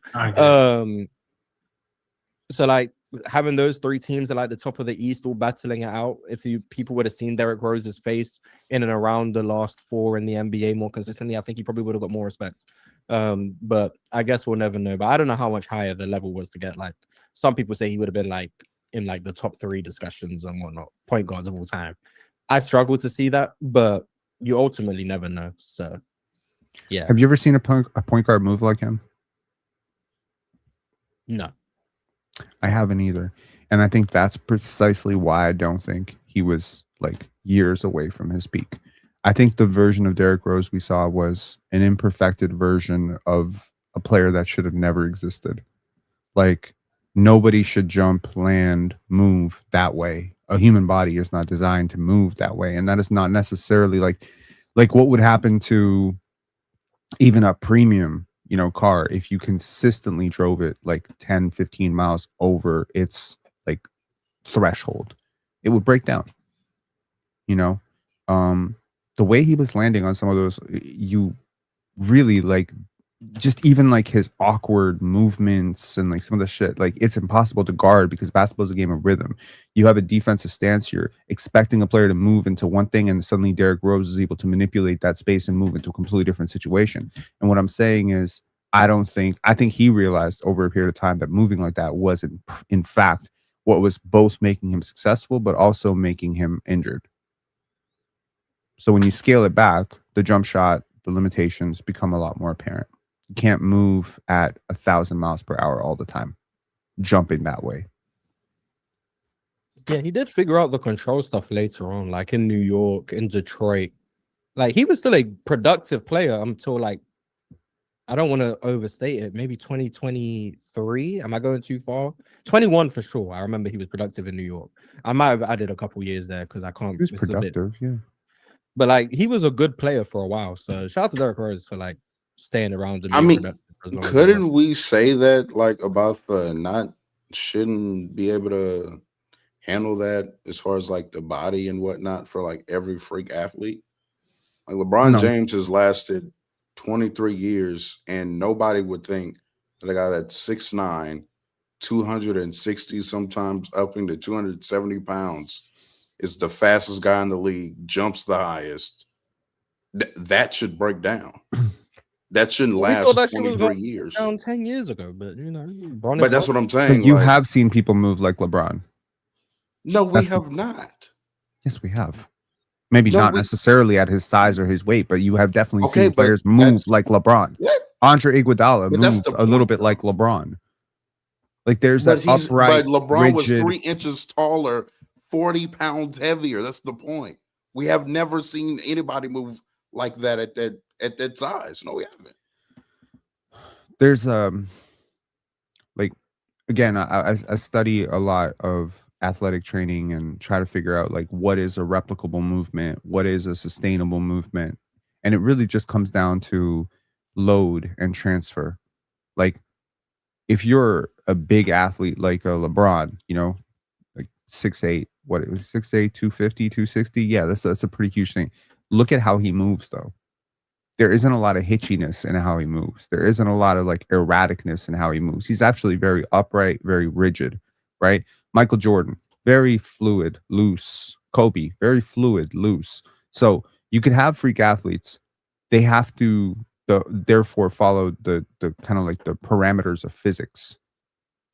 [SPEAKER 1] So like having those three teams at like the top of the East all battling it out, if people would have seen Derrick Rose's face in and around the last four in the NBA more consistently, I think he probably would have got more respect. But I guess we'll never know. But I don't know how much higher the level was to get. Like some people say he would have been like in like the top 3 discussions and whatnot, point guards of all time. I struggle to see that, but you ultimately never know. So yeah.
[SPEAKER 2] Have you ever seen a point guard move like him?
[SPEAKER 1] No.
[SPEAKER 2] I haven't either. And I think that's precisely why I don't think he was like years away from his peak. I think the version of Derrick Rose we saw was an imperfected version of a player that should have never existed. Like nobody should jump, land, move that way. A human body is not designed to move that way. And that is not necessarily like what would happen to even a premium car if you consistently drove it like 10, 15 miles over its like threshold. It would break down. The way he was landing on some of those, you really like just even like his awkward movements and like some of the shit, like it's impossible to guard because basketball is a game of rhythm. You have a defensive stance, you're expecting a player to move into one thing, and suddenly Derrick Rose is able to manipulate that space and move into a completely different situation. And what I'm saying is, I think he realized over a period of time that moving like that was in fact what was both making him successful, but also making him injured. So when you scale it back, the jump shot, the limitations become a lot more apparent. You can't move at 1,000 miles per hour all the time, jumping that way.
[SPEAKER 1] Yeah, he did figure out the control stuff later on, like in New York, in Detroit. Like he was still a productive player until like, I don't want to overstate it, maybe 2023. Am I going too far? 21 for sure. I remember he was productive in New York. I might have added a couple years there because I can't.
[SPEAKER 2] He was productive, yeah.
[SPEAKER 1] But like he was a good player for a while. So shout out to Derrick Rose for like staying around and being productive for as long as
[SPEAKER 4] couldn't we say that like about the shouldn't be able to handle that as far as like the body and whatnot for like every freak athlete? Like LeBron James has lasted 23 years, and nobody would think that a guy that's 6'9", 260, sometimes up into 270 pounds, is the fastest guy in the league, jumps the highest. That should break down. That shouldn't last 23 years.
[SPEAKER 1] Down 10 years ago, but
[SPEAKER 4] but that's what I'm saying.
[SPEAKER 2] But you have seen people move like LeBron.
[SPEAKER 4] No, we have not.
[SPEAKER 2] Yes, we have. Maybe not necessarily at his size or his weight, but you have definitely seen players move like LeBron. Andre Iguodala moved a little bit like LeBron. Like there's that upright,
[SPEAKER 4] but LeBron was
[SPEAKER 2] rigid...
[SPEAKER 4] 3 inches taller, 40 pounds heavier. That's the point. We have never seen anybody move like that at that size. No, we haven't.
[SPEAKER 2] there's like again, I study a lot of athletic training and try to figure out like what is a replicable movement, what is a sustainable movement, and it really just comes down to load and transfer. Like if you're a big athlete like a LeBron, like 6'8", what it was 6'8", 250, 260, yeah, that's a pretty huge thing. Look at how he moves though. There isn't a lot of hitchiness in how he moves. There isn't a lot of like erraticness in how he moves. He's actually very upright, very rigid, right? Michael Jordan, very fluid, loose. Kobe, very fluid, loose. So you could have freak athletes. They have to therefore follow the kind of like the parameters of physics.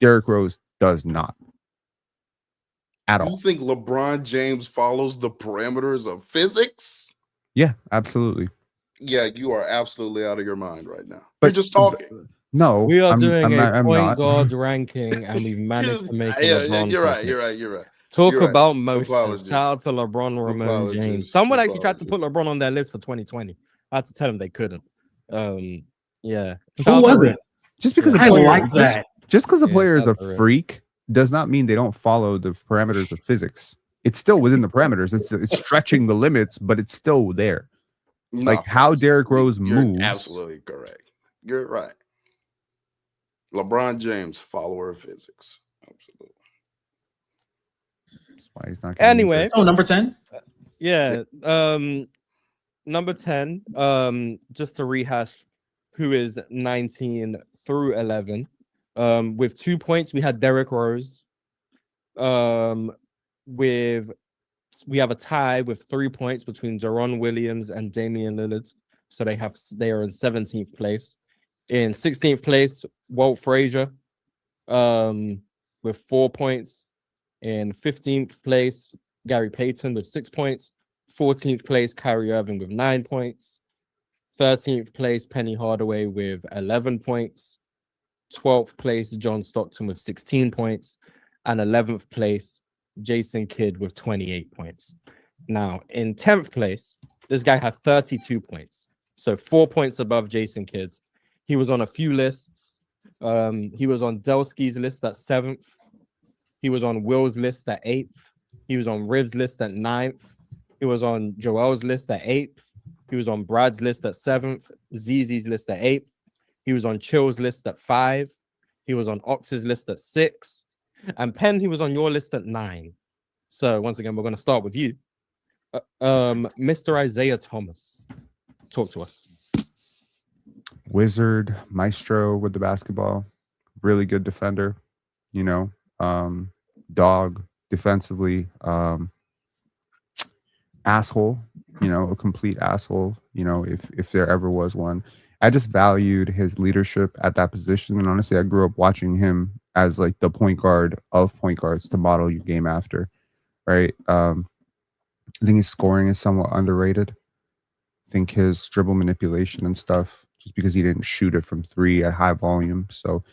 [SPEAKER 2] Derrick Rose does not at
[SPEAKER 4] You
[SPEAKER 2] all.
[SPEAKER 4] think LeBron James follows the parameters of physics?
[SPEAKER 2] Yeah, absolutely.
[SPEAKER 4] Yeah, you are absolutely out of your mind right now.
[SPEAKER 2] But
[SPEAKER 4] You're just talking.
[SPEAKER 2] No,
[SPEAKER 1] We are doing a
[SPEAKER 2] I'm
[SPEAKER 1] point
[SPEAKER 2] not.
[SPEAKER 1] guard ranking, and we've managed to make a
[SPEAKER 4] Yeah,
[SPEAKER 1] LeBron
[SPEAKER 4] you're right.
[SPEAKER 1] topic.
[SPEAKER 4] You're right. You're right.
[SPEAKER 1] Talk
[SPEAKER 4] You're right.
[SPEAKER 1] about motion.
[SPEAKER 4] Apologies.
[SPEAKER 1] Shout out to LeBron, Ramon
[SPEAKER 4] Apologies.
[SPEAKER 1] James. Someone actually tried to
[SPEAKER 4] Apologies.
[SPEAKER 1] put LeBron on their list for 2020. I had to tell them they couldn't. Yeah.
[SPEAKER 3] Who was it?
[SPEAKER 2] Just because a
[SPEAKER 3] I
[SPEAKER 2] player,
[SPEAKER 3] like that.
[SPEAKER 2] just because a
[SPEAKER 1] Yeah,
[SPEAKER 2] player is a
[SPEAKER 1] shout out to Rick.
[SPEAKER 2] freak does not mean they don't follow the parameters of physics. It's still within the parameters. It's stretching the limits, but it's still there.
[SPEAKER 4] No,
[SPEAKER 2] Like how Derrick Rose
[SPEAKER 4] you're
[SPEAKER 2] moves.
[SPEAKER 4] absolutely correct. You're right. LeBron James, follower of physics. Absolutely.
[SPEAKER 2] That's why he's not. getting
[SPEAKER 1] Anyway,
[SPEAKER 2] into
[SPEAKER 3] Oh, number 10.
[SPEAKER 1] yeah. Number 10. Just to rehash who is 19 through 11. With 2 points, we had Derrick Rose. We have a tie with 3 points between Deron Williams and Damian Lillard. So they are in 17th place. In 16th place, Walt Frazier with 4 points. In 15th place, Gary Payton with 6 points. 14th place, Kyrie Irving with 9 points. 13th place, Penny Hardaway with 11 points. 12th place, John Stockton with 16 points. And 11th place, Jason Kidd with 28 points. Now, in 10th place, this guy had 32 points. So 4 points above Jason Kidd. He was on a few lists. He was on Delsky's list at 7th. He was on Will's list at 8th. He was on Riv's list at 9th. He was on Joel's list at 8th. He was on Brad's list at 7th. ZZ's list at 8th. He was on Chill's list at 5. He was on Ox's list at 6. And Penn, he was on your list at 9. So once again, we're going to start with you. Mr. Isaiah Thomas. Talk to us.
[SPEAKER 2] Wizard, maestro with the basketball, really good defender, dog defensively, asshole, a complete asshole, if there ever was one. I just valued his leadership at that position. And honestly, I grew up watching him as like the point guard of point guards to model your game after, right? I think his scoring is somewhat underrated. I think his dribble manipulation and stuff, just because he didn't shoot it from 3 at high volume. So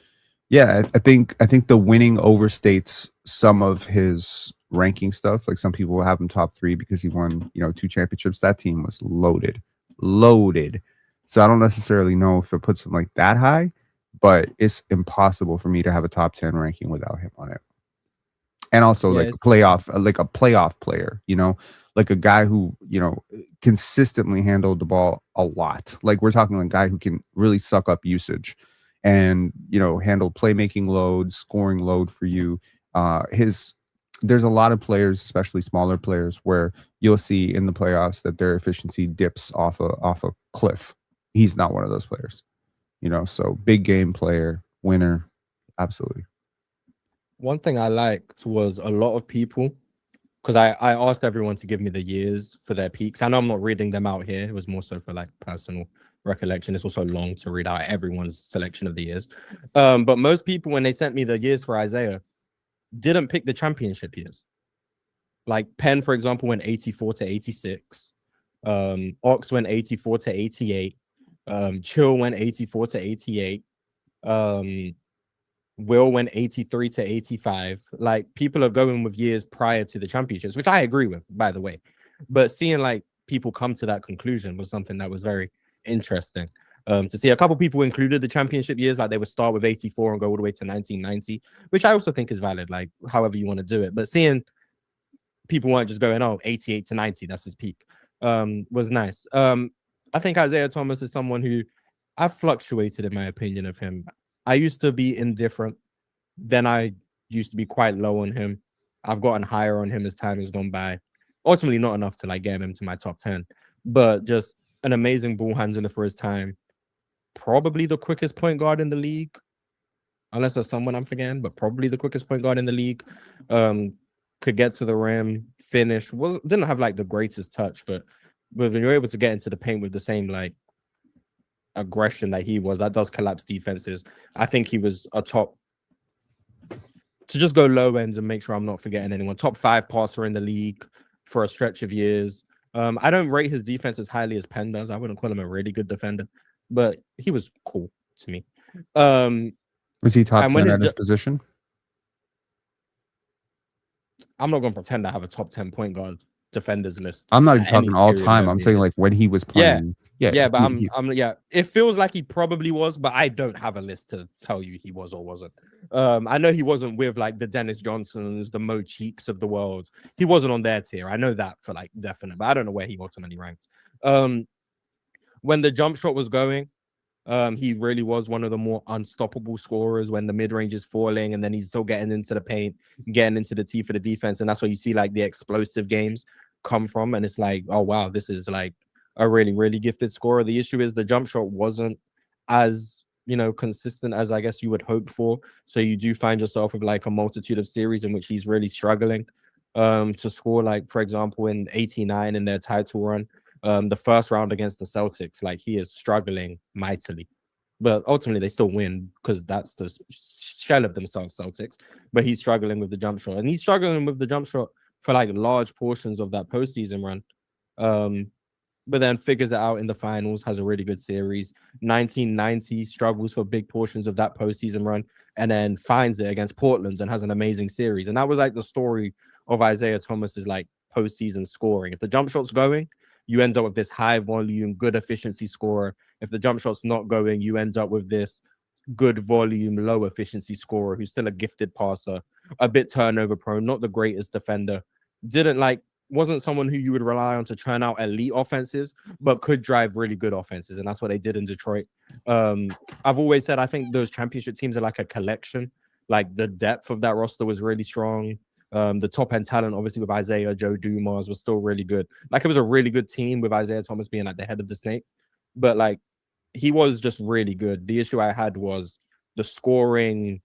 [SPEAKER 2] yeah, I think the winning overstates some of his ranking stuff. Like some people have him top 3 because he won, 2 championships. That team was loaded. So I don't necessarily know if it puts him like that high, but it's impossible for me to have a top 10 ranking without him on it. And also like a playoff player, like a guy who, consistently handled the ball a lot. Like we're talking like a guy who can really suck up usage and, handle playmaking load, scoring load for you. There's a lot of players, especially smaller players, where you'll see in the playoffs that their efficiency dips off a cliff. He's not one of those players, so big game player, winner. Absolutely.
[SPEAKER 1] One thing I liked was a lot of people, because I asked everyone to give me the years for their peaks. I know I'm not reading them out here. It was more so for like personal recollection. It's also long to read out everyone's selection of the years. But most people, when they sent me the years for Isaiah, didn't pick the championship years. Like Penn, for example, went 84 to 86. Ox went 84 to 88. Chill went 84 to 88. Will went 83 to 85. Like people are going with years prior to the championships, which I agree with, by the way. But seeing like people come to that conclusion was something that was very interesting. To see a couple people included the championship years, like they would start with 84 and go all the way to 1990, which I also think is valid, like however you want to do it. But seeing people weren't just going, oh, 88 to 90, that's his peak, was nice. I think Isaiah Thomas is someone who I've fluctuated in my opinion of him. I used to be indifferent. Then I used to be quite low on him. I've gotten higher on him as time has gone by. Ultimately, not enough to like get him into my top 10, but just an amazing ball handler for his time. Probably the quickest point guard in the league, unless there's someone I'm forgetting, but probably the quickest point guard in the league. Could get to the rim, finish. Didn't have like the greatest touch, but when you're able to get into the paint with the same like aggression that he was, that does collapse defenses. I think he was a top, to just go low end and make sure I'm not forgetting anyone, top 5 passer in the league for a stretch of years. I don't rate his defense as highly as Penn does. I wouldn't call him a really good defender, but he was cool to me.
[SPEAKER 2] Was he top 10 at his position?
[SPEAKER 1] I'm not going to pretend I have a top 10 point guard defenders list.
[SPEAKER 2] I'm not even talking all time. I'm saying like when he was playing.
[SPEAKER 1] Yeah, but it feels like he probably was, but I don't have a list to tell you he was or wasn't. I know he wasn't with like the Dennis Johnsons, the Mo Cheeks of the world. He wasn't on their tier. I know that for like definite, but I don't know where he ultimately ranked. When the jump shot was going, he really was one of the more unstoppable scorers when the mid-range is falling and then he's still getting into the paint, getting into the teeth of the defense. And that's where you see like the explosive games come from. And it's like, oh, wow, this is like a really, really gifted scorer. The issue is the jump shot wasn't as, consistent as I guess you would hope for. So you do find yourself with like a multitude of series in which he's really struggling to score. Like, for example, in 89 in their title run, the first round against the Celtics, like he is struggling mightily, but ultimately they still win because that's the shell of themselves, Celtics. But he's struggling with the jump shot, and he's struggling with the jump shot for like large portions of that postseason run. But then figures it out in the finals, has a really good series. 1990 struggles for big portions of that postseason run, and then finds it against Portland and has an amazing series. And that was like the story of Isaiah Thomas's like postseason scoring. If the jump shot's going, you end up with this high volume, good efficiency scorer. If the jump shot's not going, you end up with this good volume, low efficiency scorer who's still a gifted passer, a bit turnover prone, not the greatest defender. Wasn't someone who you would rely on to churn out elite offenses, but could drive really good offenses. And that's what they did in Detroit. I've always said I think those championship teams are like a collection. Like the depth of that roster was really strong. The top end talent, obviously, with Isaiah, Joe Dumars was still really good. Like it was a really good team with Isaiah Thomas being like the head of the snake, but like he was just really good. The issue I had was the scoring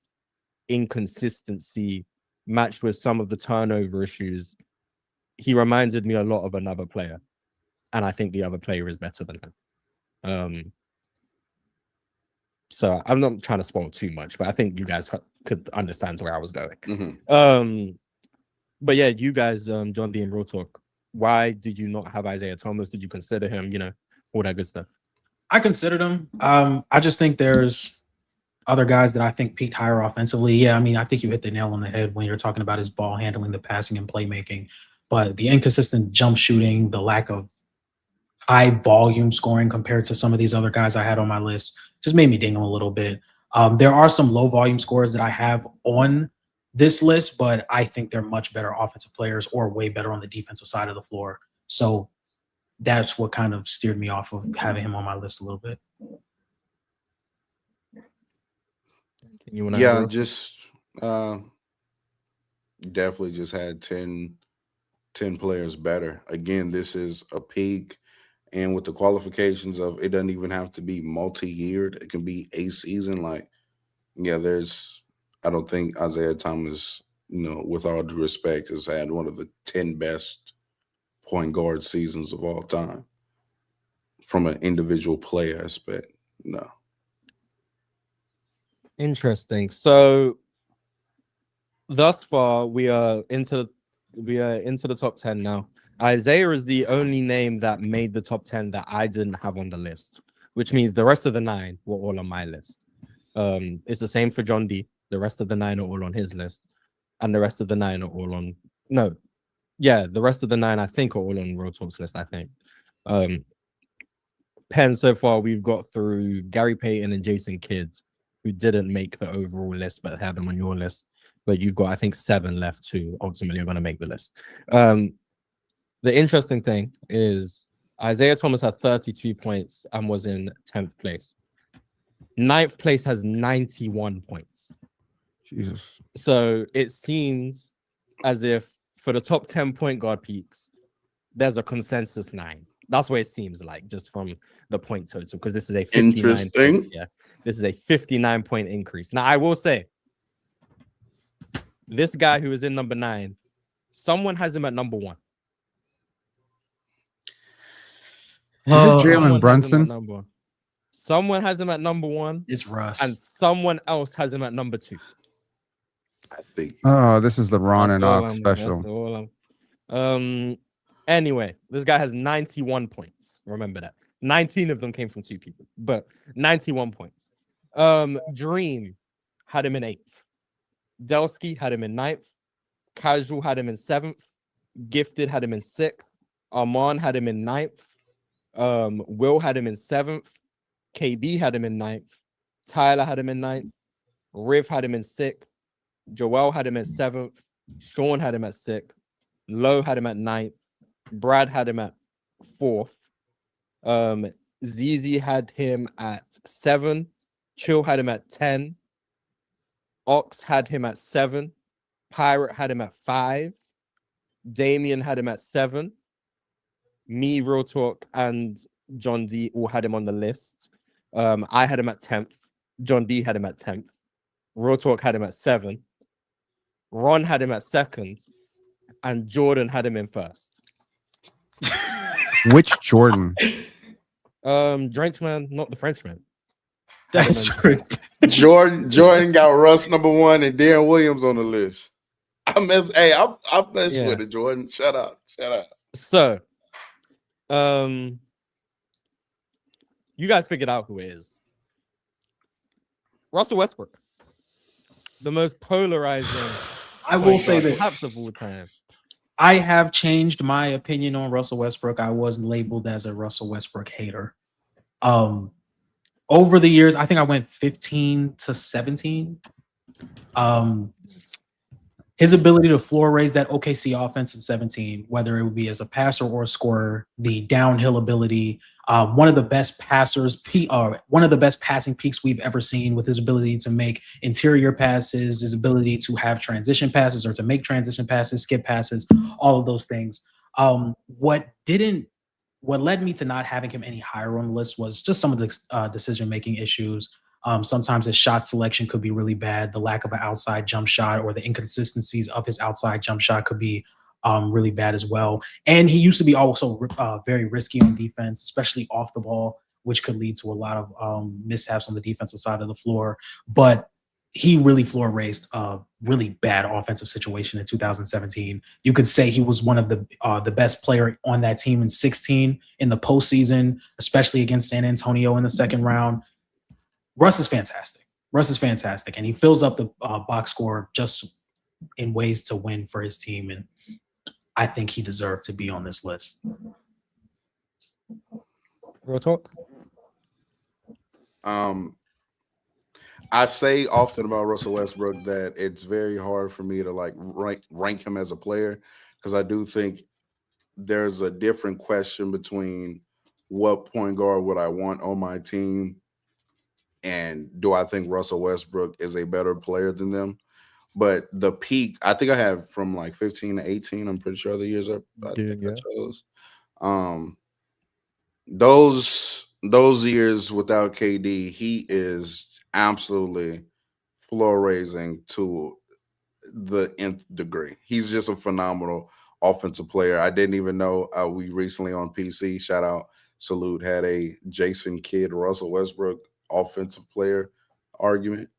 [SPEAKER 1] inconsistency matched with some of the turnover issues. He reminded me a lot of another player, and I think the other player is better than him. So I'm not trying to spoil too much, but I think you guys could understand where I was going.
[SPEAKER 4] Mm-hmm.
[SPEAKER 1] But yeah, you guys, John D and Real Talk, why did you not have Isaiah Thomas? Did you consider him? All that good stuff.
[SPEAKER 3] I considered him. I just think there's other guys that I think peaked higher offensively. Yeah, I mean, I think you hit the nail on the head when you're talking about his ball handling, the passing, and playmaking. But the inconsistent jump shooting, the lack of high volume scoring compared to some of these other guys I had on my list just made me ding him a little bit. There are some low volume scorers that I have on this list, but I think they're much better offensive players or way better on the defensive side of the floor. So that's what kind of steered me off of having him on my list a little bit.
[SPEAKER 4] Just definitely just had 10 players better. Again, this is a peak, and with the qualifications of it doesn't even have to be multi-yeared. It can be a season. I don't think Isaiah Thomas, with all due respect, has had one of the 10 best point guard seasons of all time from an individual player aspect. No.
[SPEAKER 1] Interesting. So thus far, we are into the top 10 now. Isaiah is the only name that made the top 10 that I didn't have on the list, which means the rest of the 9 were all on my list. It's the same for John D. The rest of the 9 are all on his list, and the rest of the 9 are all on. The rest of the 9 I think are all on Real Talk's list. I think. Penn so far, we've got through Gary Payton and Jason Kidd, who didn't make the overall list, but had them on your list. But you've got, I think, 7 left who ultimately are going to make the list. The interesting thing is Isaiah Thomas had 32 points and was in 10th place. 9th place has 91 points.
[SPEAKER 2] Jesus.
[SPEAKER 1] So it seems as if for the top 10 point guard peaks, there's a consensus 9. That's what it seems like, just from the point total, because this is a 59
[SPEAKER 4] Interesting.
[SPEAKER 1] point, this is a 59 point increase. Now, I will say, this guy who is in number 9, someone has him at number 1.
[SPEAKER 2] Is it Jalen Brunson?
[SPEAKER 1] Someone has him at number 1.
[SPEAKER 3] It's Russ.
[SPEAKER 1] And someone else has him at number 2.
[SPEAKER 4] I think.
[SPEAKER 2] Oh, this is the Ron and Ox special.
[SPEAKER 1] Anyway, this guy has 91 points. Remember that. 19 of them came from 2 people, but 91 points. Dream had him in 8th. Delsky had him in 9th. Casual had him in 7th. Gifted had him in 6th. Armand had him in 9th. Will had him in 7th. KB had him in 9th. Tyler had him in 9th. Riv had him in 6th. Joel had him at 7th. Sean had him at 6th. Lowe had him at 9th. Brad had him at 4th. ZZ had him at 7. Chill had him at 10. Ox had him at 7. Pirate had him at 5. Damien had him at 7. Me, Real Talk, and John D all had him on the list. I had him at 10th. John D had him at 10th. Real Talk had him at 7. Ron had him at 2nd. And Jordan had him in 1st.
[SPEAKER 2] Which Jordan?
[SPEAKER 1] Drenchman, not the Frenchman.
[SPEAKER 3] That's right.
[SPEAKER 4] Jordan got Russ number 1 and Darren Williams on the list. I mess with it, Jordan. Shout out.
[SPEAKER 1] So, you guys figured out who it is. Russell Westbrook, the most polarizing.
[SPEAKER 3] I will say that
[SPEAKER 1] perhaps of all time.
[SPEAKER 3] I have changed my opinion on Russell Westbrook. I was labeled as a Russell Westbrook hater. Over the years, I think I went 15 to 17. His ability to floor raise that OKC offense in 17, whether it would be as a passer or a scorer, the downhill ability, one of the best passers, one of the best passing peaks we've ever seen, with his ability to make interior passes, his ability to have transition passes or to make transition passes, skip passes, all of those things. What led me to not having him any higher on the list was just some of the decision-making issues. Sometimes his shot selection could be really bad. The lack of an outside jump shot or the inconsistencies of his outside jump shot could be really bad as well. And he used to be also very risky on defense, especially off the ball, which could lead to a lot of mishaps on the defensive side of the floor. But he really floor raised a really bad offensive situation in 2017. You could say he was one of the best player on that team in 16 in the postseason, especially against San Antonio in the second round. Russ is fantastic, and he fills up the box score just in ways to win for his team, and I think he deserved to be on this list.
[SPEAKER 1] Real talk.
[SPEAKER 4] I say often about Russell Westbrook that it's very hard for me to like rank him as a player, because I do think there's a different question between what point guard would I want on my team and do I think Russell Westbrook is a better player than them. But the peak, I think I have from like 15 to 18. I'm pretty sure the years I chose. Those years without KD, he is absolutely floor raising to the nth degree. He's just a phenomenal offensive player. I didn't even know we recently on PC, shout out, salute, had a Jason Kidd, Russell Westbrook offensive player argument.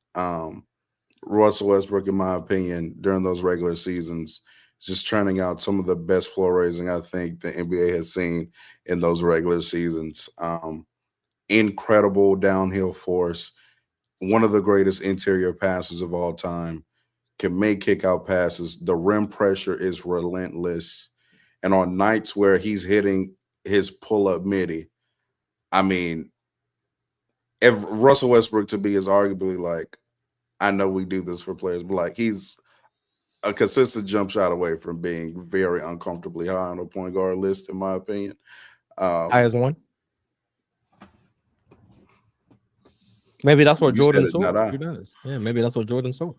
[SPEAKER 4] Russell Westbrook, in my opinion, during those regular seasons, just turning out some of the best floor raising I think the NBA has seen in those regular seasons. Incredible downhill force, one of the greatest interior passers of all time, can make kick-out passes. The rim pressure is relentless. And on nights where he's hitting his pull-up midi, I mean, if Russell Westbrook to be is arguably like, I know we do this for players, but like he's a consistent jump shot away from being very uncomfortably high on a point guard list, in my opinion.
[SPEAKER 1] High as one. Maybe that's what
[SPEAKER 4] You said
[SPEAKER 1] Jordan
[SPEAKER 4] it, not
[SPEAKER 1] saw.
[SPEAKER 4] I.
[SPEAKER 1] Who knows? Yeah, maybe that's what Jordan saw.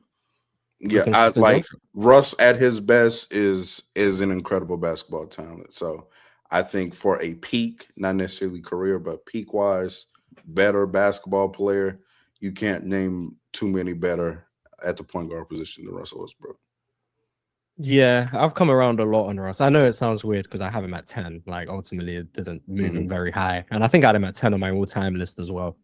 [SPEAKER 4] Yeah, I
[SPEAKER 1] Consistent
[SPEAKER 4] like
[SPEAKER 1] jump shot.
[SPEAKER 4] Russ at his best is an incredible basketball talent. So I think for a peak, not necessarily career, but peak wise, better basketball player, you can't name too many better at the point guard position than Russell Westbrook.
[SPEAKER 1] Yeah, I've come around a lot on Russ. I know it sounds weird because I have him at 10. Like ultimately it didn't move him very high. And I think I had him at 10 on my all-time list as well.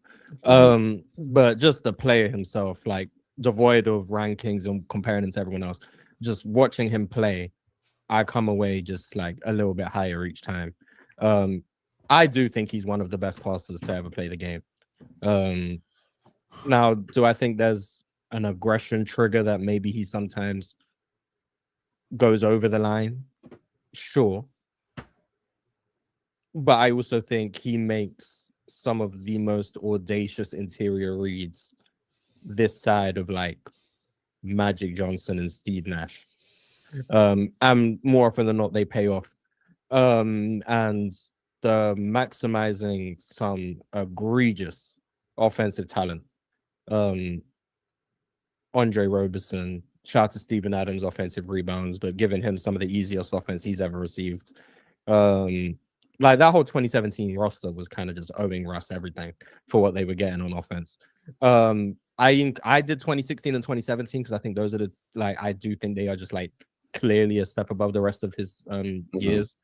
[SPEAKER 1] But just the player himself, like devoid of rankings and comparing him to everyone else, just watching him play, I come away just like a little bit higher each time. I do think he's one of the best passers to ever play the game. Now, do I think there's an aggression trigger that maybe he sometimes goes over the line? Sure. But I also think he makes some of the most audacious interior reads this side of like Magic Johnson and Steve Nash. And more often than not, they pay off. And the maximizing some egregious offensive talent. Andre Roberson, shout out to Steven Adams, offensive rebounds, but giving him some of the easiest offense he's ever received. Like that whole 2017 roster was kind of just owing Russ everything for what they were getting on offense. I did 2016 and 2017 because I think those are the like I do think they are just like clearly a step above the rest of his years.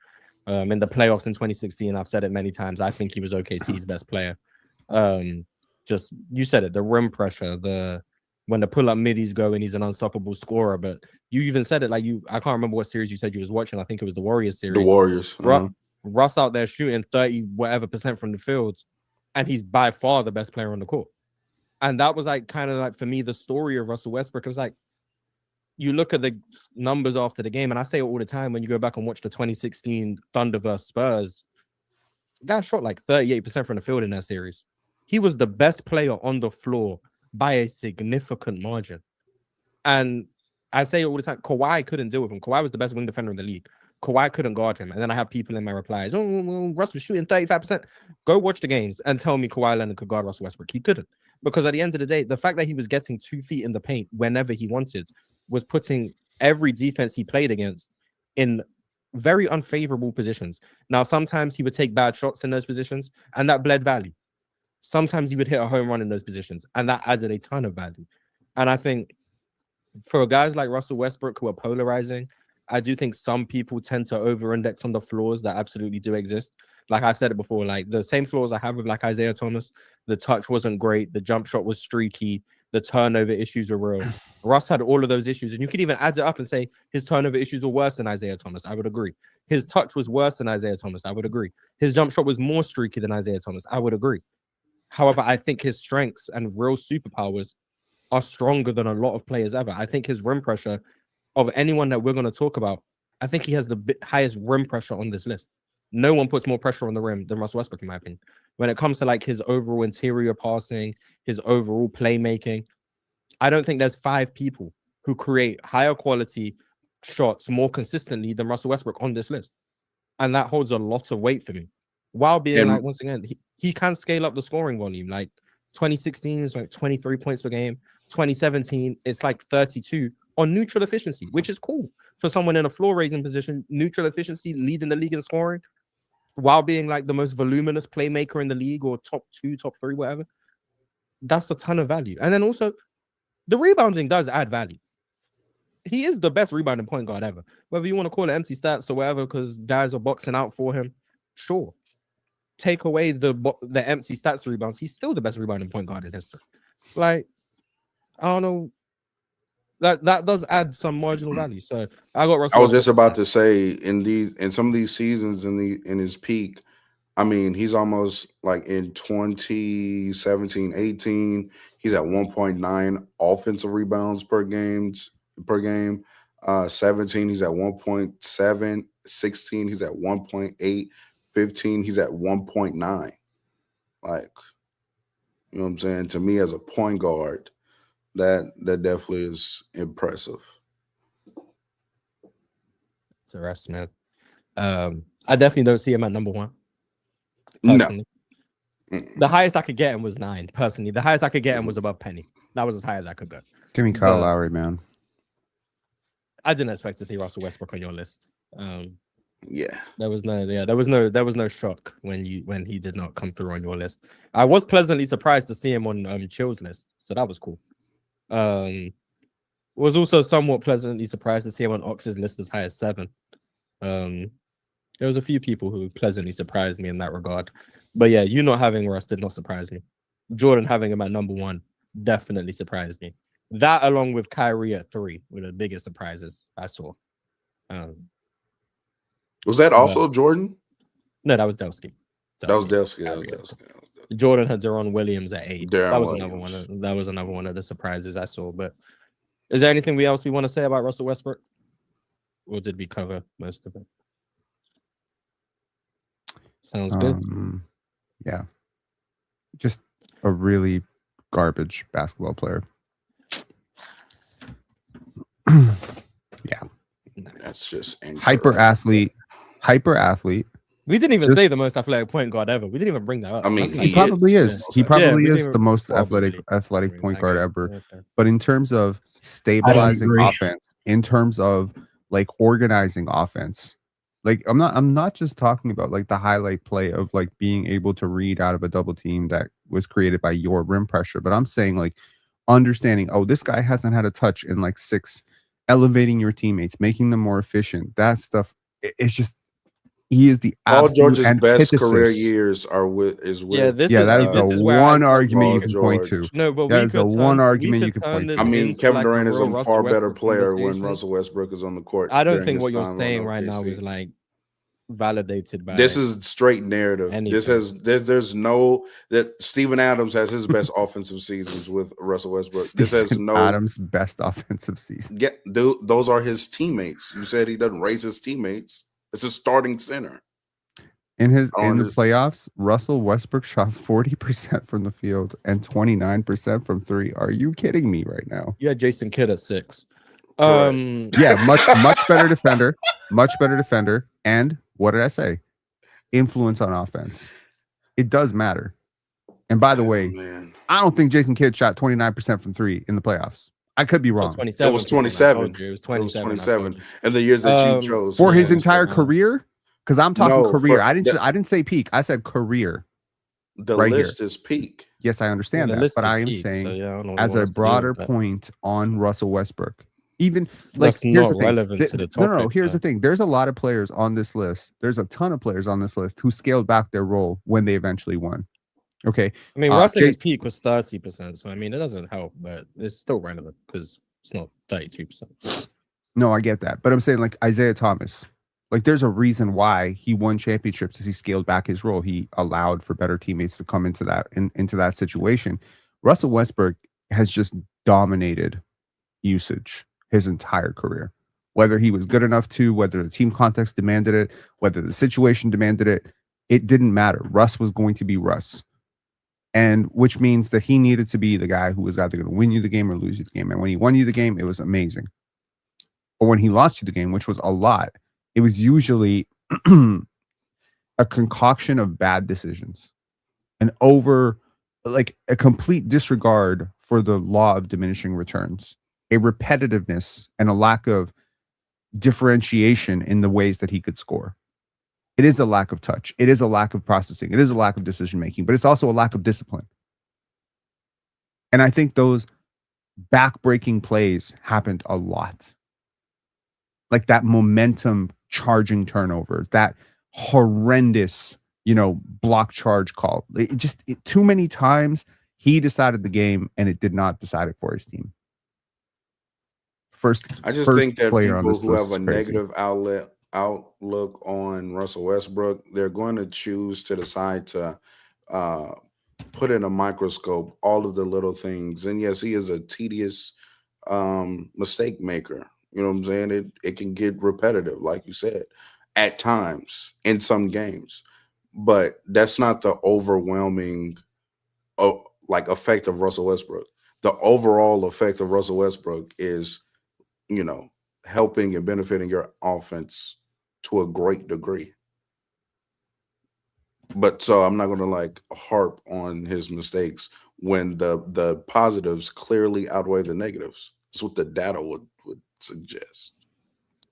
[SPEAKER 1] In the playoffs in 2016, I've said it many times. I think he was OKC's best player. Just you said it, the rim pressure, when the pull-up middies go and he's an unstoppable scorer. But you even said it like I can't remember what series you said you was watching. I think it was the Warriors series.
[SPEAKER 4] The Warriors.
[SPEAKER 1] Russ out there shooting 30 whatever % from the fields, and he's by far the best player on the court. And that was like kind of like for me the story of Russell Westbrook. It was like you look at the numbers after the game, and I say it all the time when you go back and watch the 2016 Thunder vs Spurs. Guy shot like 38% from the field in that series. He was the best player on the floor by a significant margin. And I say it all the time, Kawhi couldn't deal with him. Kawhi was the best wing defender in the league. Kawhi couldn't guard him. And then I have people in my replies, Russ was shooting 35%. Go watch the games and tell me Kawhi Leonard could guard Russell Westbrook. He couldn't. Because at the end of the day, the fact that he was getting 2 feet in the paint whenever he wanted was putting every defense he played against in very unfavorable positions. Now, sometimes he would take bad shots in those positions, and that bled value. Sometimes he would hit a home run in those positions, and that added a ton of value. And I think for guys like Russell Westbrook who are polarizing, I do think some people tend to over-index on the flaws that absolutely do exist. Like I said it before, like the same flaws I have with like Isaiah Thomas. The touch wasn't great. The jump shot was streaky. The turnover issues were real. Russ had all of those issues, and you could even add it up and say his turnover issues were worse than Isaiah Thomas. I would agree. His touch was worse than Isaiah Thomas. I would agree. His jump shot was more streaky than Isaiah Thomas. I would agree. However, I think his strengths and real superpowers are stronger than a lot of players ever. I think his rim pressure of anyone that we're going to talk about, I think he has the highest rim pressure on this list. No one puts more pressure on the rim than Russell Westbrook, in my opinion. When it comes to like his overall interior passing, his overall playmaking, I don't think there's 5 people who create higher quality shots more consistently than Russell Westbrook on this list. And that holds a lot of weight for me. While being like, once again, he can scale up the scoring volume. Like 2016 is like 23 points per game. 2017, it's like 32 on neutral efficiency, which is cool for someone in a floor raising position. Neutral efficiency, leading the league in scoring, while being like the most voluminous playmaker in the league or top 2, top 3, whatever. That's a ton of value. And then also, the rebounding does add value. He is the best rebounding point guard ever. Whether you want to call it empty stats or whatever, because guys are boxing out for him, sure. Take away the empty stats rebounds, he's still the best rebounding point guard in history. Like, I don't know. That does add some marginal value. So I got Russell.
[SPEAKER 4] I was just about to say in some of these seasons in his peak, I mean, he's almost like in 2017, 18, he's at 1.9 offensive rebounds per game. 17, he's at 1.7, 16, he's at 1.8, 15, he's at 1.9. Like, you know what I'm saying? To me, as a point guard, that definitely is impressive.
[SPEAKER 1] It's a rest, man. I definitely don't see him at number one.
[SPEAKER 4] No.
[SPEAKER 1] Personally. The highest I could get him was 9. Personally, the highest I could get him was above Penny. That was as high as I could go.
[SPEAKER 5] Give me Kyle
[SPEAKER 1] But-
[SPEAKER 5] Lowry, man.
[SPEAKER 1] I didn't expect to see Russell Westbrook on your list.
[SPEAKER 4] Yeah.
[SPEAKER 1] There was no shock when he did not come through on your list. I was pleasantly surprised to see him on Chill's list, so that was cool. Was also somewhat pleasantly surprised to see him on Ox's list as high as 7. There was a few people who pleasantly surprised me in that regard, but yeah, you not having Russ did not surprise me. Jordan having him at number 1 definitely surprised me. That, along with Kyrie at 3, were the biggest surprises I saw.
[SPEAKER 4] Was that also Jordan?
[SPEAKER 1] No, that was Delsky.
[SPEAKER 4] That was Delsky.
[SPEAKER 1] Jordan had Deron Williams at 8.
[SPEAKER 4] Deron
[SPEAKER 1] That was
[SPEAKER 4] Williams.
[SPEAKER 1] another one. That was another one of the surprises I saw. But is there anything else we want to say about Russell Westbrook, or did we cover most of it? Sounds good.
[SPEAKER 5] Yeah. Just a really garbage basketball player. Yeah.
[SPEAKER 4] That's just
[SPEAKER 5] Hyper athlete.
[SPEAKER 1] We didn't even
[SPEAKER 5] Just-
[SPEAKER 1] say the most athletic point guard ever. We didn't even bring that up.
[SPEAKER 4] I mean,
[SPEAKER 1] That's
[SPEAKER 5] He
[SPEAKER 1] like-
[SPEAKER 4] He
[SPEAKER 5] probably
[SPEAKER 4] is.
[SPEAKER 5] is. He
[SPEAKER 4] Yeah,
[SPEAKER 5] probably
[SPEAKER 1] we
[SPEAKER 5] is
[SPEAKER 1] didn't-
[SPEAKER 5] the most
[SPEAKER 1] probably.
[SPEAKER 5] athletic point guard ever.
[SPEAKER 1] Okay.
[SPEAKER 5] But in terms of stabilizing
[SPEAKER 3] agree.
[SPEAKER 5] offense, in terms of like organizing offense, like I'm not just talking about like the highlight play of like being able to read out of a double team that was created by your rim pressure, but I'm saying like understanding, oh, this guy hasn't had a touch in like 6, elevating your teammates, making them more efficient. That stuff, it's just he is the
[SPEAKER 4] Paul
[SPEAKER 5] absolute
[SPEAKER 4] George's best career
[SPEAKER 5] antithesis.
[SPEAKER 4] years are with
[SPEAKER 1] Yeah,
[SPEAKER 4] with
[SPEAKER 1] this
[SPEAKER 5] Yeah,
[SPEAKER 1] is
[SPEAKER 5] that is
[SPEAKER 1] this
[SPEAKER 5] the
[SPEAKER 1] is where I
[SPEAKER 5] one
[SPEAKER 1] said
[SPEAKER 5] argument you
[SPEAKER 4] Paul
[SPEAKER 5] can point to.
[SPEAKER 4] George.
[SPEAKER 1] No, but
[SPEAKER 5] That
[SPEAKER 1] we
[SPEAKER 5] is
[SPEAKER 1] could
[SPEAKER 5] the
[SPEAKER 1] turn,
[SPEAKER 5] one
[SPEAKER 1] we
[SPEAKER 5] argument you
[SPEAKER 1] could
[SPEAKER 5] can
[SPEAKER 1] turn
[SPEAKER 5] point
[SPEAKER 1] this
[SPEAKER 5] to.
[SPEAKER 4] I mean,
[SPEAKER 1] into
[SPEAKER 4] Kevin
[SPEAKER 1] like
[SPEAKER 4] Durant is
[SPEAKER 1] real
[SPEAKER 4] a
[SPEAKER 1] Russell
[SPEAKER 4] far better
[SPEAKER 1] Westbrook
[SPEAKER 4] player when
[SPEAKER 1] conversation.
[SPEAKER 4] Russell Westbrook is on the court.
[SPEAKER 1] I don't
[SPEAKER 4] during
[SPEAKER 1] think
[SPEAKER 4] his
[SPEAKER 1] what you're
[SPEAKER 4] time on
[SPEAKER 1] saying right now
[SPEAKER 4] OKC.
[SPEAKER 1] is like validated by
[SPEAKER 4] This is straight narrative. This has there's no that Steven Adams has his best offensive seasons with Russell Westbrook. This has
[SPEAKER 5] Steven
[SPEAKER 4] no
[SPEAKER 5] Adams' best offensive season.
[SPEAKER 4] those are his teammates. You said he doesn't raise his teammates. It's a starting center.
[SPEAKER 5] In the
[SPEAKER 4] Orange.
[SPEAKER 5] playoffs, Russell Westbrook shot 40% from the field and 29% from 3. Are you kidding me right now?
[SPEAKER 1] you had Jason Kidd at 6.
[SPEAKER 4] Correct.
[SPEAKER 5] Yeah, much better defender, and what did I say? Influence on offense. It does matter. And by the way,
[SPEAKER 4] man.
[SPEAKER 5] I don't think Jason Kidd shot 29% from 3 in the playoffs. I could be wrong.
[SPEAKER 1] 27.
[SPEAKER 4] It was 27.
[SPEAKER 1] It was
[SPEAKER 4] It was
[SPEAKER 1] 27.
[SPEAKER 4] 27. And the years that you chose
[SPEAKER 5] For his
[SPEAKER 4] man,
[SPEAKER 5] entire
[SPEAKER 1] so-
[SPEAKER 5] career, because I'm talking
[SPEAKER 4] No,
[SPEAKER 5] career.
[SPEAKER 4] for
[SPEAKER 5] I didn't say peak. I said career.
[SPEAKER 4] the
[SPEAKER 5] right
[SPEAKER 4] list is peak.
[SPEAKER 5] Yes, I understand
[SPEAKER 1] The
[SPEAKER 5] that,
[SPEAKER 1] list
[SPEAKER 5] but
[SPEAKER 1] is
[SPEAKER 5] I am
[SPEAKER 1] peak, so
[SPEAKER 5] saying
[SPEAKER 1] yeah, I don't know what you
[SPEAKER 5] as
[SPEAKER 1] want
[SPEAKER 5] a
[SPEAKER 1] us to do
[SPEAKER 5] broader
[SPEAKER 1] with that.
[SPEAKER 5] point on Russell Westbrook. Even like
[SPEAKER 1] That's
[SPEAKER 5] here's
[SPEAKER 1] not
[SPEAKER 5] the thing.
[SPEAKER 1] relevant to the
[SPEAKER 5] No.
[SPEAKER 1] topic,
[SPEAKER 5] Here's
[SPEAKER 1] though.
[SPEAKER 5] the thing. There's a lot of players on this list. There's a ton of players on this list who scaled back their role when they eventually won. Okay.
[SPEAKER 1] I mean,
[SPEAKER 5] Uh,
[SPEAKER 1] Russ at
[SPEAKER 5] Jay-
[SPEAKER 1] his peak was 30%, so I mean, it doesn't help, but it's still relevant because it's not 32%.
[SPEAKER 5] No, I get that. But I'm saying like Isaiah Thomas, like there's a reason why he won championships as he scaled back his role. He allowed for better teammates to come into that situation. Russell Westbrook has just dominated usage his entire career. Whether he was good enough to, whether the team context demanded it, whether the situation demanded it, it didn't matter. Russ was going to be Russ. And which means that he needed to be the guy who was either going to win you the game or lose you the game. And when he won you the game, it was amazing. Or when he lost you the game, which was a lot, it was usually a concoction of bad decisions and like a complete disregard for the law of diminishing returns, a repetitiveness and a lack of differentiation in the ways that he could score. It is a lack of touch. It is a lack of processing. It is a lack of decision making, but it's also a lack of discipline. And I think those back-breaking plays happened a lot. Like that momentum charging turnover, that horrendous, block charge call. Too many times he decided the game and it did not decide it for his team.
[SPEAKER 4] I just
[SPEAKER 5] first
[SPEAKER 4] think that
[SPEAKER 5] player on
[SPEAKER 4] people
[SPEAKER 5] this
[SPEAKER 4] who
[SPEAKER 5] list
[SPEAKER 4] have a
[SPEAKER 5] is crazy.
[SPEAKER 4] negative outlook on Russell Westbrook, they're going to choose to decide to put in a microscope all of the little things. And yes, he is a tedious mistake maker. You know what I'm saying? It can get repetitive, like you said, at times in some games. but that's not the overwhelming effect of Russell Westbrook. The overall effect of Russell Westbrook is, helping and benefiting your offense to a great degree. But so I'm not going to harp on his mistakes when the positives clearly outweigh the negatives. That's what the data would suggest.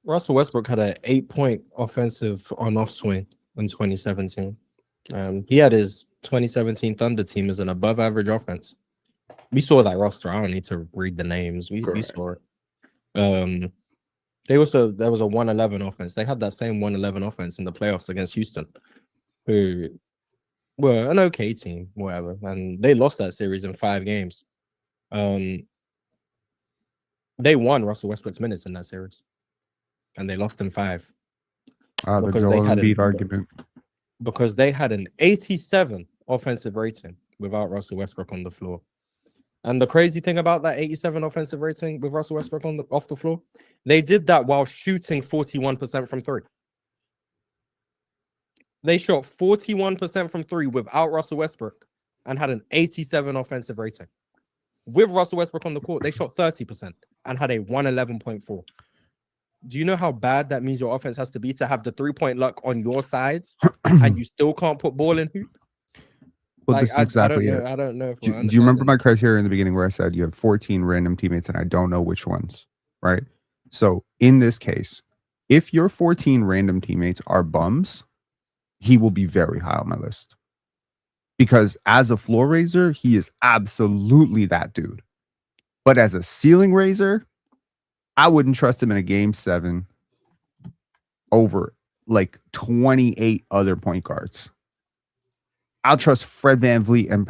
[SPEAKER 1] Russell Westbrook had an 8-point offensive on-off swing in 2017. He had his 2017 Thunder team as an above-average offense. We saw that roster. I don't need to read the names. We saw it. There was a 111 offense. They had that same 111 offense in the playoffs against Houston, who were an okay team, whatever, and they lost that series in 5 games. They won Russell Westbrook's minutes in that series, and they lost in 5.
[SPEAKER 5] The Joel Embiid argument.
[SPEAKER 1] Because they had an 87 offensive rating without Russell Westbrook on the floor. And the crazy thing about that 87 offensive rating with Russell Westbrook off the floor, they did that while shooting 41% from 3. They shot 41% from 3 without Russell Westbrook and had an 87 offensive rating. With Russell Westbrook on the court, they shot 30% and had a 111.4. Do you know how bad that means your offense has to be to have the 3-point luck on your sides and you still can't put ball in hoop?
[SPEAKER 5] Well, this is exactly it.
[SPEAKER 1] I don't know. If
[SPEAKER 5] do you remember my criteria in the beginning where I said you have 14 random teammates and I don't know which ones, right? So in this case, if your 14 random teammates are bums, he will be very high on my list. Because as a floor raiser, he is absolutely that dude. But as a ceiling raiser, I wouldn't trust him in a game 7 over 28 other point guards. I'll trust Fred VanVleet and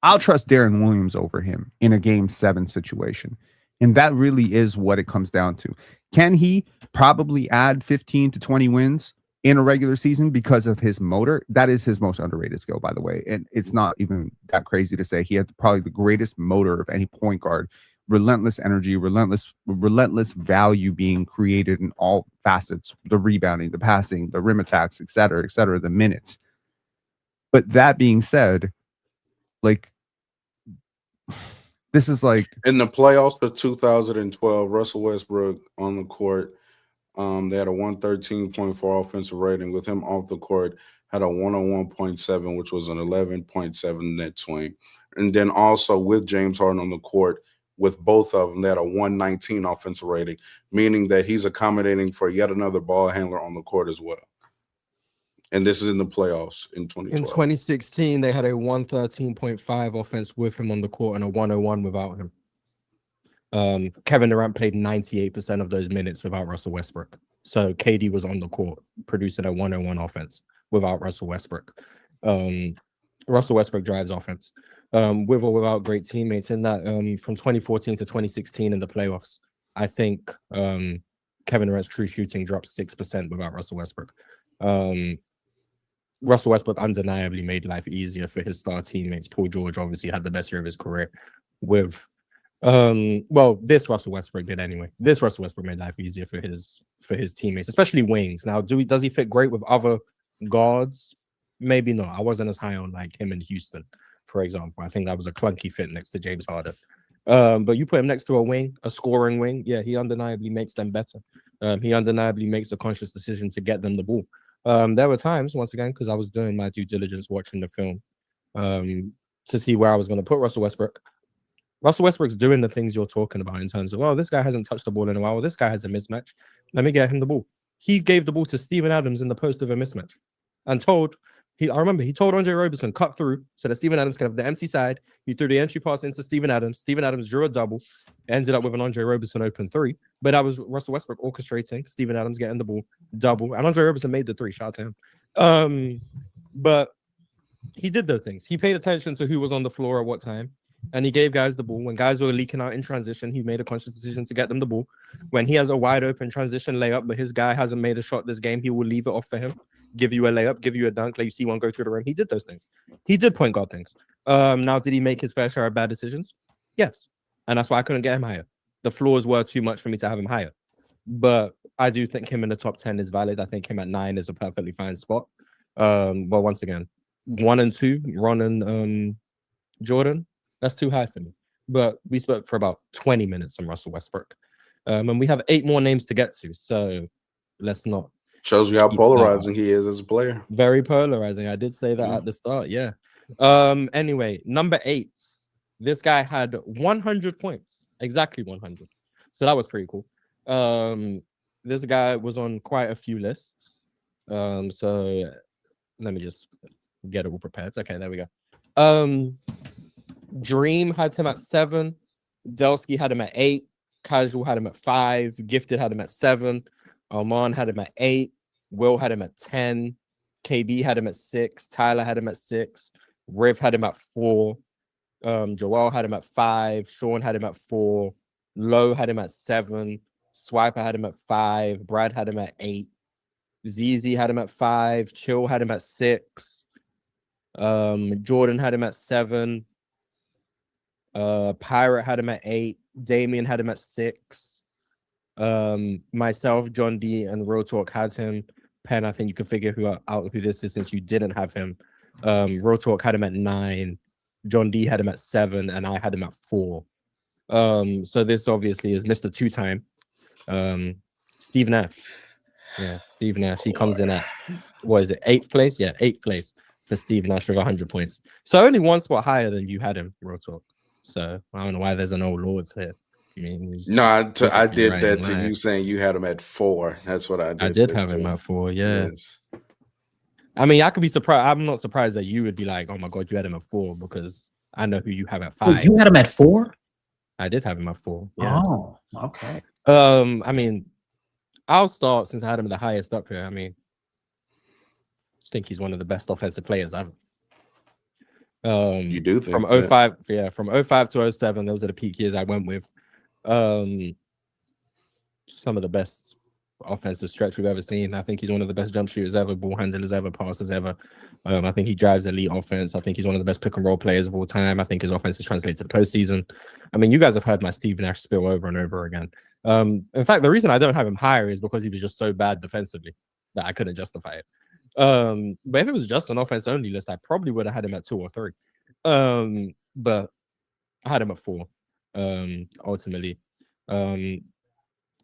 [SPEAKER 5] I'll trust Darren Williams over him in a game 7 situation. And that really is what it comes down to. Can he probably add 15 to 20 wins in a regular season because of his motor? That is his most underrated skill, by the way. And it's not even that crazy to say he had probably the greatest motor of any point guard. Relentless energy, relentless value being created in all facets, the rebounding, the passing, the rim attacks, et cetera, the minutes. But that being said, this is
[SPEAKER 4] in the playoffs of 2012, Russell Westbrook on the court, they had a 113.4 offensive rating. With him off the court, had a 101.7, which was an 11.7 net swing. And then also with James Harden on the court, with both of them, they had a 119 offensive rating, meaning that he's accommodating for yet another ball handler on the court as well. And this is in the playoffs in 2012.
[SPEAKER 1] In 2016, they had a 113.5 offense with him on the court and a 101 without him. Kevin Durant played 98% of those minutes without Russell Westbrook. So KD was on the court producing a 101 offense without Russell Westbrook. Russell Westbrook drives offense. With or without great teammates in that from 2014 to 2016 in the playoffs, I think Kevin Durant's true shooting dropped 6% without Russell Westbrook. Russell Westbrook undeniably made life easier for his star teammates. Paul George obviously had the best year of his career with this Russell Westbrook did anyway. This Russell Westbrook made life easier for his teammates, especially wings. Now, does he fit great with other guards? Maybe not. I wasn't as high on him in Houston, for example. I think that was a clunky fit next to James Harden. But you put him next to a wing, a scoring wing, yeah, he undeniably makes them better. He undeniably makes a conscious decision to get them the ball. There were times, once again, because I was doing my due diligence watching the film to see where I was going to put Russell Westbrook. Russell Westbrook's doing the things you're talking about in terms of, this guy hasn't touched the ball in a while. This guy has a mismatch. Let me get him the ball. He gave the ball to Steven Adams in the post of a mismatch and I remember he told Andre Roberson, cut through so that Steven Adams could have the empty side. He threw the entry pass into Steven Adams. Steven Adams drew a double, ended up with an Andre Roberson open 3. But that was Russell Westbrook orchestrating, Steven Adams getting the ball, double. And Andre Roberson made the 3. Shout out to him. But he did those things. He paid attention to who was on the floor at what time. And he gave guys the ball. When guys were leaking out in transition, he made a conscious decision to get them the ball. When he has a wide open transition layup, but his guy hasn't made a shot this game, he will leave it off for him. Give you a layup, give you a dunk, let you see one go through the rim. He did those things. He did point guard things. Now, did he make his fair share of bad decisions? Yes. And that's why I couldn't get him higher. The floors were too much for me to have him higher. But I do think him in the top 10 is valid. I think him at 9 is a perfectly fine spot. But once again, 1 and 2, Ron and Jordan, that's too high for me. But we spoke for about 20 minutes on Russell Westbrook. And we have 8 more names to get to. So let's not.
[SPEAKER 4] Shows you how
[SPEAKER 1] keep
[SPEAKER 4] polarizing he is as a player.
[SPEAKER 1] Very polarizing. I did say that
[SPEAKER 4] Yeah.
[SPEAKER 1] at the start. Yeah. Anyway, number 8. This guy had 100 points. Exactly 100. So that was pretty cool. This guy was on quite a few lists. So let me just get it all prepared. Okay, there we go. Dream had him at 7. Delsky had him at 8. Casual had him at 5. Gifted had him at 7. Arman had him at 8. Will had him at 10. KB had him at 6. Tyler had him at 6. Riv had him at 4. Joel had him at 5. Sean had him at 4. Low had him at 7. Swiper had him at 5. Brad had him at 8. ZZ had him at 5. Chill had him at 6. Jordan had him at 7. Pirate had him at 8. Damien had him at 6. Myself, John D, and Real Talk had him. Pen, I think you can figure out who this is since you didn't have him. Real Talk had him at 9. John D had him at 7, and I had him at 4. So this obviously is Mr. Two-Time. Steve Nash. Yeah, Steve Nash. He comes in at, what is it, 8th place? Yeah, 8th place for Steve Nash with 100 points. So only one spot higher than you had him, Real Talk. So I don't know why there's an old Lords here. I mean,
[SPEAKER 4] No, I did
[SPEAKER 1] right
[SPEAKER 4] that
[SPEAKER 1] in
[SPEAKER 4] to
[SPEAKER 1] line.
[SPEAKER 4] you saying you had him at 4. That's what I did.
[SPEAKER 1] I did
[SPEAKER 4] there
[SPEAKER 1] have him
[SPEAKER 4] too.
[SPEAKER 1] at 4, yeah.
[SPEAKER 4] Yes.
[SPEAKER 1] I mean, I could be surprised. I'm not surprised that you would be like, oh my God, you had him at 4 because I know who you have at 5.
[SPEAKER 3] Wait, you had him at 4?
[SPEAKER 1] I did have him at 4. Yeah.
[SPEAKER 3] Oh, okay.
[SPEAKER 1] I mean, I'll start since I had him the highest up here. I mean, I think he's one of the best offensive players ever.
[SPEAKER 4] You do think
[SPEAKER 1] from
[SPEAKER 4] that?
[SPEAKER 1] 05, yeah, from 05 to 07, those are the peak years I went with. Some of the best offensive stretch we've ever seen. I think he's one of the best jump shooters ever, ball handlers ever, passers ever. I think he drives elite offense. I think he's one of the best pick and roll players of all time. I think his offense is translated to the postseason. I mean, you guys have heard my Steve Nash spill over and over again. In fact, the reason I don't have him higher is because he was just so bad defensively that I couldn't justify it. But if it was just an offense only list, I probably would have had him at 2 or 3. But I had him at 4. Ultimately.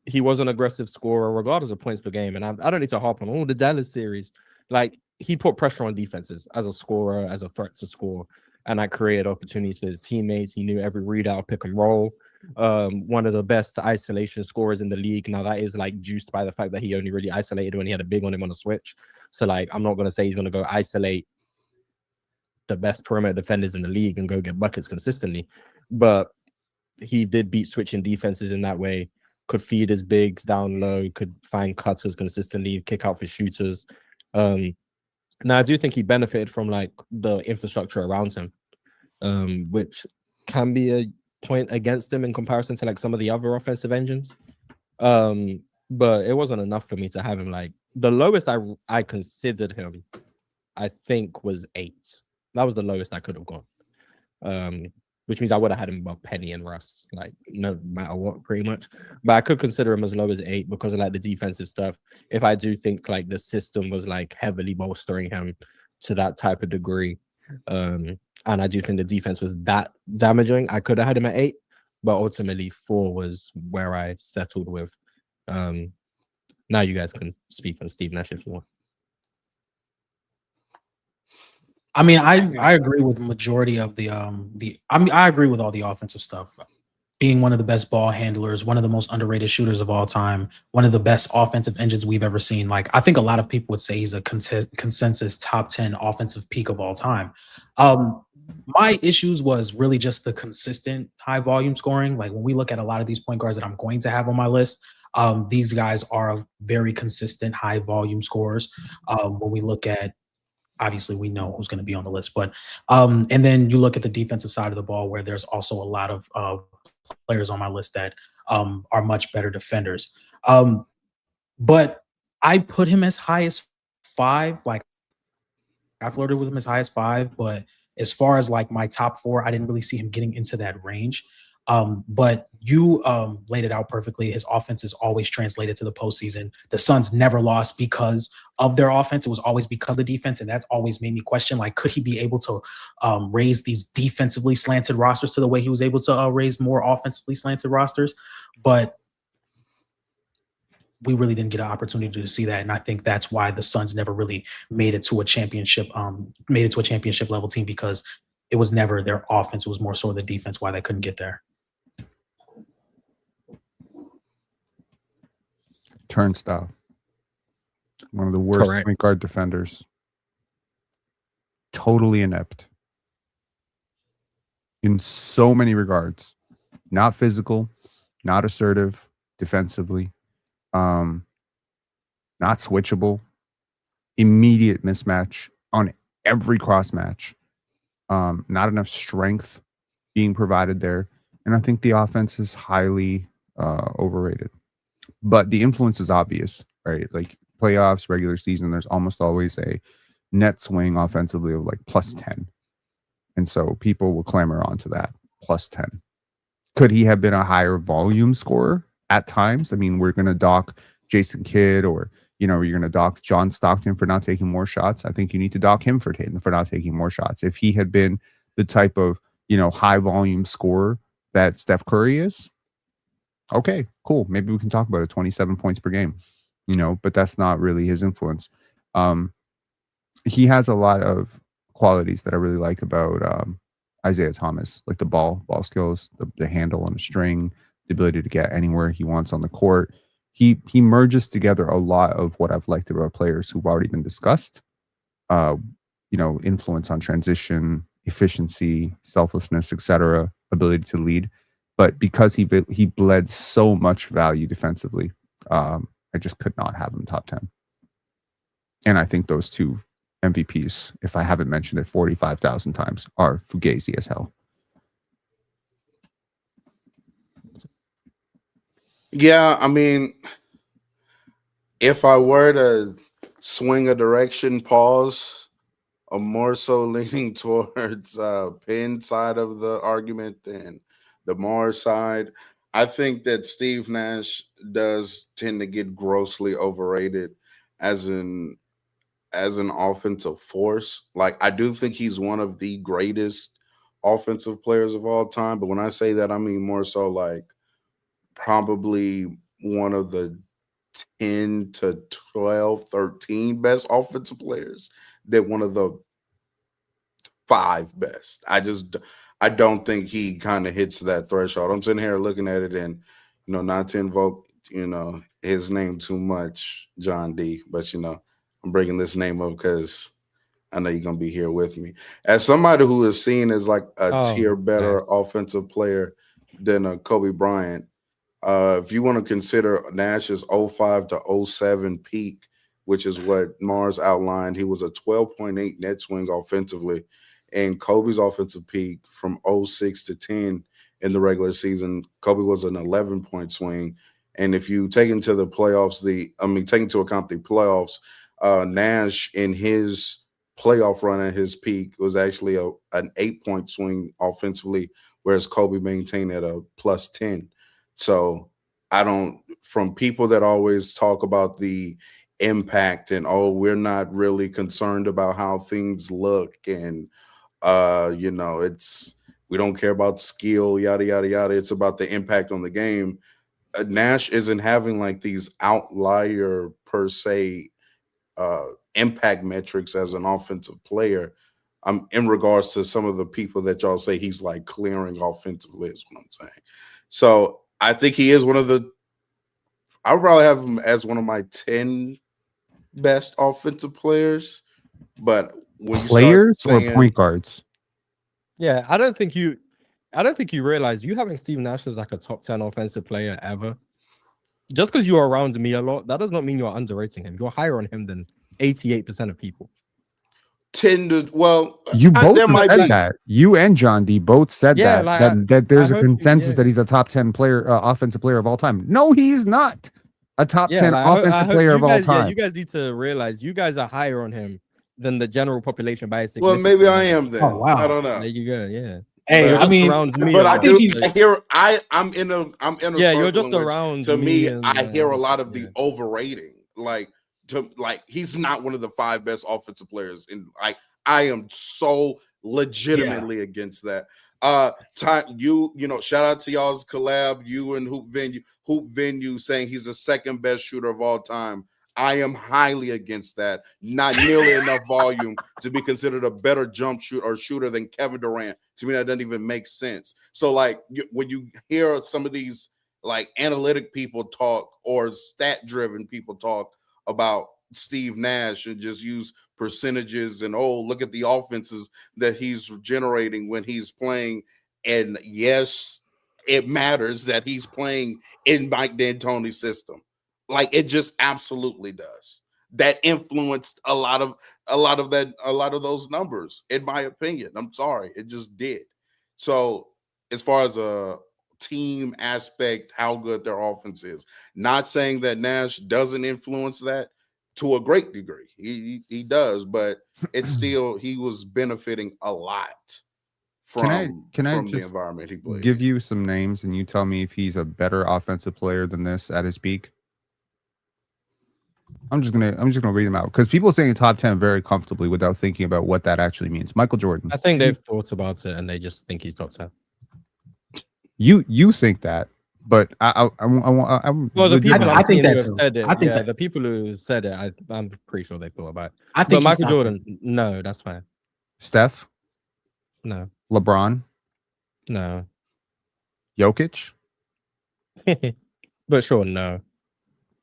[SPEAKER 1] He was an aggressive scorer, regardless of points per game. And I don't need to harp on all the Dallas series. Like, he put pressure on defenses as a scorer, as a threat to score. And that created opportunities for his teammates. He knew every readout, pick and roll. One of the best isolation scorers in the league. Now, that is like juiced by the fact that he only really isolated when he had a big on him on a switch. So, like, I'm not going to say he's going to go isolate the best perimeter defenders in the league and go get buckets consistently. But he did beat switching defenses in that way. Could feed his bigs down low, could find cutters consistently, kick out for shooters. Now I do think he benefited from like the infrastructure around him, which can be a point against him in comparison to like some of the other offensive engines. But it wasn't enough for me to have him. Like, the lowest I considered him, I think, was 8. That was the lowest I could have gone. Which means I would have had him above Penny and Russ, like, no matter what, pretty much. But I could consider him as low as 8 because of like the defensive stuff. If I do think like the system was like heavily bolstering him to that type of degree, and I do think the defense was that damaging, I could have had him at 8, but ultimately 4 was where I settled with. Now you guys can speak on Steve Nash if you want.
[SPEAKER 3] I mean, I agree with the majority of I agree with all the offensive stuff. Being one of the best ball handlers, one of the most underrated shooters of all time, one of the best offensive engines we've ever seen. Like, I think a lot of people would say he's a consensus top 10 offensive peak of all time. My issues was really just the consistent high volume scoring. Like, when we look at a lot of these point guards that I'm going to have on my list, these guys are very consistent high volume scorers. When we look at, obviously we know who's going to be on the list, but and then you look at the defensive side of the ball where there's also a lot of players on my list that are much better defenders. But I put him as high as 5. Like, I flirted with him as high as 5, but as far as like my top 4, I didn't really see him getting into that range. But you laid it out perfectly. His offense is always translated to the postseason. The Suns never lost because of their offense. It was always because of the defense, and that's always made me question, like, could he be able to raise these defensively slanted rosters to the way he was able to raise more offensively slanted rosters? But we really didn't get an opportunity to see that, and I think that's why the Suns never really made it to a championship level team, because it was never their offense. It was more so the defense why they couldn't get there.
[SPEAKER 5] Turnstile. One of the worst
[SPEAKER 1] Correct.
[SPEAKER 5] point guard defenders. Totally inept. In so many regards. Not physical, not assertive defensively. Not switchable. Immediate mismatch on every cross match. Not enough strength being provided there. And I think the offense is highly overrated. But the influence is obvious, right? Like playoffs, regular season, there's almost always a net swing offensively of like plus 10. And so people will clamor onto that plus 10. Could he have been a higher volume scorer at times? I mean, we're going to dock Jason Kidd, or, you know, you're going to dock John Stockton for not taking more shots. I think you need to dock him for not taking more shots. If he had been the type of, you know, high volume scorer that Steph Curry is, okay, cool. Maybe we can talk about it. 27 points per game, you know, but that's not really his influence. He has a lot of qualities that I really like about Isaiah Thomas, like the ball skills, the handle on the string, the ability to get anywhere he wants on the court. He merges together a lot of what I've liked about players who've already been discussed. You know, influence on transition, efficiency, selflessness, etc., ability to lead. But because he bled so much value defensively, I just could not have him top 10. And I think those two MVPs, if I haven't mentioned it 45,000 times, are fugazi as hell.
[SPEAKER 4] Yeah, I mean, if I were to swing a direction, pause, I'm more so leaning towards Penn side of the argument than the Mars side. I think that Steve Nash does tend to get grossly overrated as an offensive force. Like, I do think he's one of the greatest offensive players of all time, but when I say that, I mean more so like probably one of the 10 to 12, 13 best offensive players than one of the 5 best. I don't think he kind of hits that threshold. I'm sitting here looking at it, and, you know, not to invoke, you know, his name too much, John D, but, you know, I'm bringing this name up because I know you're going to be here with me. As somebody who is seen as like a tier better offensive player than Kobe Bryant, if you want to consider Nash's 05 to 07 peak, which is what Mars outlined, he was a 12.8 net swing offensively. And Kobe's offensive peak from 06 to 10 in the regular season, Kobe was an 11-point swing. And if you take into the playoffs, take into account the playoffs, Nash in his playoff run at his peak was actually an 8-point swing offensively, whereas Kobe maintained at a plus 10. So from people that always talk about the impact and, oh, we're not really concerned about how things look, and you know, we don't care about skill, yada yada yada. It's about the impact on the game. Nash isn't having like these outlier per se impact metrics as an offensive player. In regards to some of the people that y'all say he's like clearing offensively, is what I'm saying. So I think he is I would probably have him as one of my 10 best offensive players. But when you
[SPEAKER 5] Players
[SPEAKER 4] start saying,
[SPEAKER 5] or point guards?
[SPEAKER 1] Yeah, I don't think you realize you having Steve Nash as like a top 10 offensive player ever. Just because you're around me a lot, that does not mean you're underrating him. You're higher on him than 88% of people.
[SPEAKER 5] You both said that. You and John D both said that there's a consensus that he's a top 10 player, offensive player of all time. No, he's not a top 10 offensive player of all time.
[SPEAKER 1] Yeah, you guys need to realize you guys are higher on him than the general population by a
[SPEAKER 4] Well, maybe I am then.
[SPEAKER 3] Oh, wow.
[SPEAKER 4] I don't know.
[SPEAKER 1] There you go. Yeah.
[SPEAKER 3] Hey,
[SPEAKER 4] But-
[SPEAKER 3] I mean,
[SPEAKER 1] around me.
[SPEAKER 4] But
[SPEAKER 1] a
[SPEAKER 4] I
[SPEAKER 1] lot,
[SPEAKER 3] think
[SPEAKER 4] do.
[SPEAKER 3] he's-
[SPEAKER 4] I hear. I'm in a. I'm in a.
[SPEAKER 1] Yeah, you're
[SPEAKER 4] circle
[SPEAKER 1] just
[SPEAKER 4] in which,
[SPEAKER 1] around
[SPEAKER 4] to
[SPEAKER 1] me
[SPEAKER 4] me,
[SPEAKER 1] and,
[SPEAKER 4] I hear a lot of the
[SPEAKER 1] yeah.
[SPEAKER 4] overrating. Like he's not one of the 5 best offensive players. And I am so legitimately against that. Shout out to y'all's collab. You and Hoop Venue saying he's the second best shooter of all time. I am highly against that. Not nearly enough volume to be considered a better jump shooter than Kevin Durant. To me, that doesn't even make sense. So, when you hear some of these analytic people talk or stat-driven people talk about Steve Nash and just use percentages and look at the offenses that he's generating when he's playing. And yes, it matters that he's playing in Mike D'Antoni's system. It just absolutely does. That influenced a lot of those numbers, in my opinion. I'm sorry, it just did. So, as far as a team aspect, how good their offense is, not saying that Nash doesn't influence that to a great degree. He does, but it's still he was benefiting a lot from the environment he played.
[SPEAKER 5] Give you some names and you tell me if he's a better offensive player than this at his peak. I'm just gonna read them out because people are saying top 10 very comfortably without thinking about what that actually means. Michael Jordan.
[SPEAKER 1] I think they've thought about it and they just think he's top 10.
[SPEAKER 5] You think that, but I'm
[SPEAKER 1] Well, the people
[SPEAKER 3] I
[SPEAKER 1] I've
[SPEAKER 3] think
[SPEAKER 1] seen who
[SPEAKER 3] that
[SPEAKER 1] have
[SPEAKER 3] too.
[SPEAKER 1] said it,
[SPEAKER 3] I think
[SPEAKER 1] yeah,
[SPEAKER 3] that-
[SPEAKER 1] the people who said it, I'm pretty sure they thought about it.
[SPEAKER 3] I
[SPEAKER 1] But
[SPEAKER 3] think he's
[SPEAKER 1] Michael
[SPEAKER 3] not-
[SPEAKER 1] Jordan, no, that's fine.
[SPEAKER 5] Steph,
[SPEAKER 1] No,
[SPEAKER 5] LeBron,
[SPEAKER 1] no.
[SPEAKER 5] Jokic,
[SPEAKER 1] But sure, no.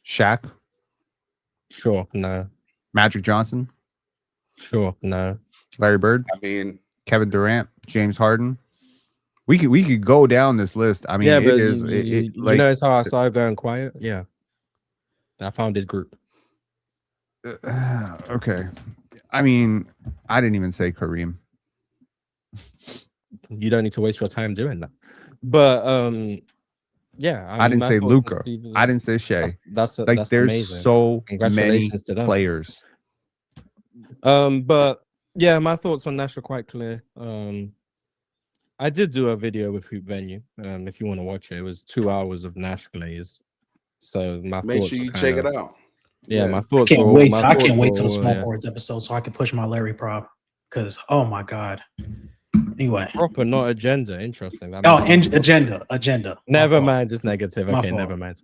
[SPEAKER 5] Shaq,
[SPEAKER 1] Sure, no.
[SPEAKER 5] Magic Johnson,
[SPEAKER 1] Sure, no.
[SPEAKER 5] Larry Bird,
[SPEAKER 4] I mean,
[SPEAKER 5] Kevin Durant, James Harden. We could go down this list. I mean,
[SPEAKER 1] Yeah, but
[SPEAKER 5] it is
[SPEAKER 1] you
[SPEAKER 5] like
[SPEAKER 1] notice how I started going quiet? Yeah. I found his group.
[SPEAKER 5] okay. I mean, I didn't even say Kareem.
[SPEAKER 1] You don't need to waste your time doing that. But yeah,
[SPEAKER 5] I didn't
[SPEAKER 1] my
[SPEAKER 5] say
[SPEAKER 1] thoughts on
[SPEAKER 5] Luca.
[SPEAKER 1] Steve-
[SPEAKER 5] I didn't say Shea.
[SPEAKER 1] That's
[SPEAKER 5] Like there's
[SPEAKER 1] amazing.
[SPEAKER 5] so many
[SPEAKER 1] Congratulations to them.
[SPEAKER 5] players.
[SPEAKER 1] But yeah, my thoughts on Nash are quite clear. I did do a video with Hoop Venue. If you want to watch it, it was 2 hours of Nash glaze. So my
[SPEAKER 4] make
[SPEAKER 1] thoughts
[SPEAKER 4] sure
[SPEAKER 1] are
[SPEAKER 4] you
[SPEAKER 1] kind
[SPEAKER 4] check
[SPEAKER 1] of-
[SPEAKER 4] it out.
[SPEAKER 1] Yeah, my
[SPEAKER 3] I
[SPEAKER 1] thoughts.
[SPEAKER 3] can't
[SPEAKER 1] were-
[SPEAKER 3] wait.
[SPEAKER 1] my
[SPEAKER 3] I can't
[SPEAKER 1] thoughts
[SPEAKER 3] wait till the
[SPEAKER 1] were,
[SPEAKER 3] small
[SPEAKER 1] yeah.
[SPEAKER 3] forwards episode so I can push my Larry prop. Because my god. Anyway.
[SPEAKER 1] Proper, not agenda. Interesting. That
[SPEAKER 3] Oh,
[SPEAKER 1] means-
[SPEAKER 3] agenda. My
[SPEAKER 1] Never
[SPEAKER 3] fault.
[SPEAKER 1] mind, it's negative.
[SPEAKER 3] My
[SPEAKER 1] Okay,
[SPEAKER 3] fault.
[SPEAKER 1] never mind.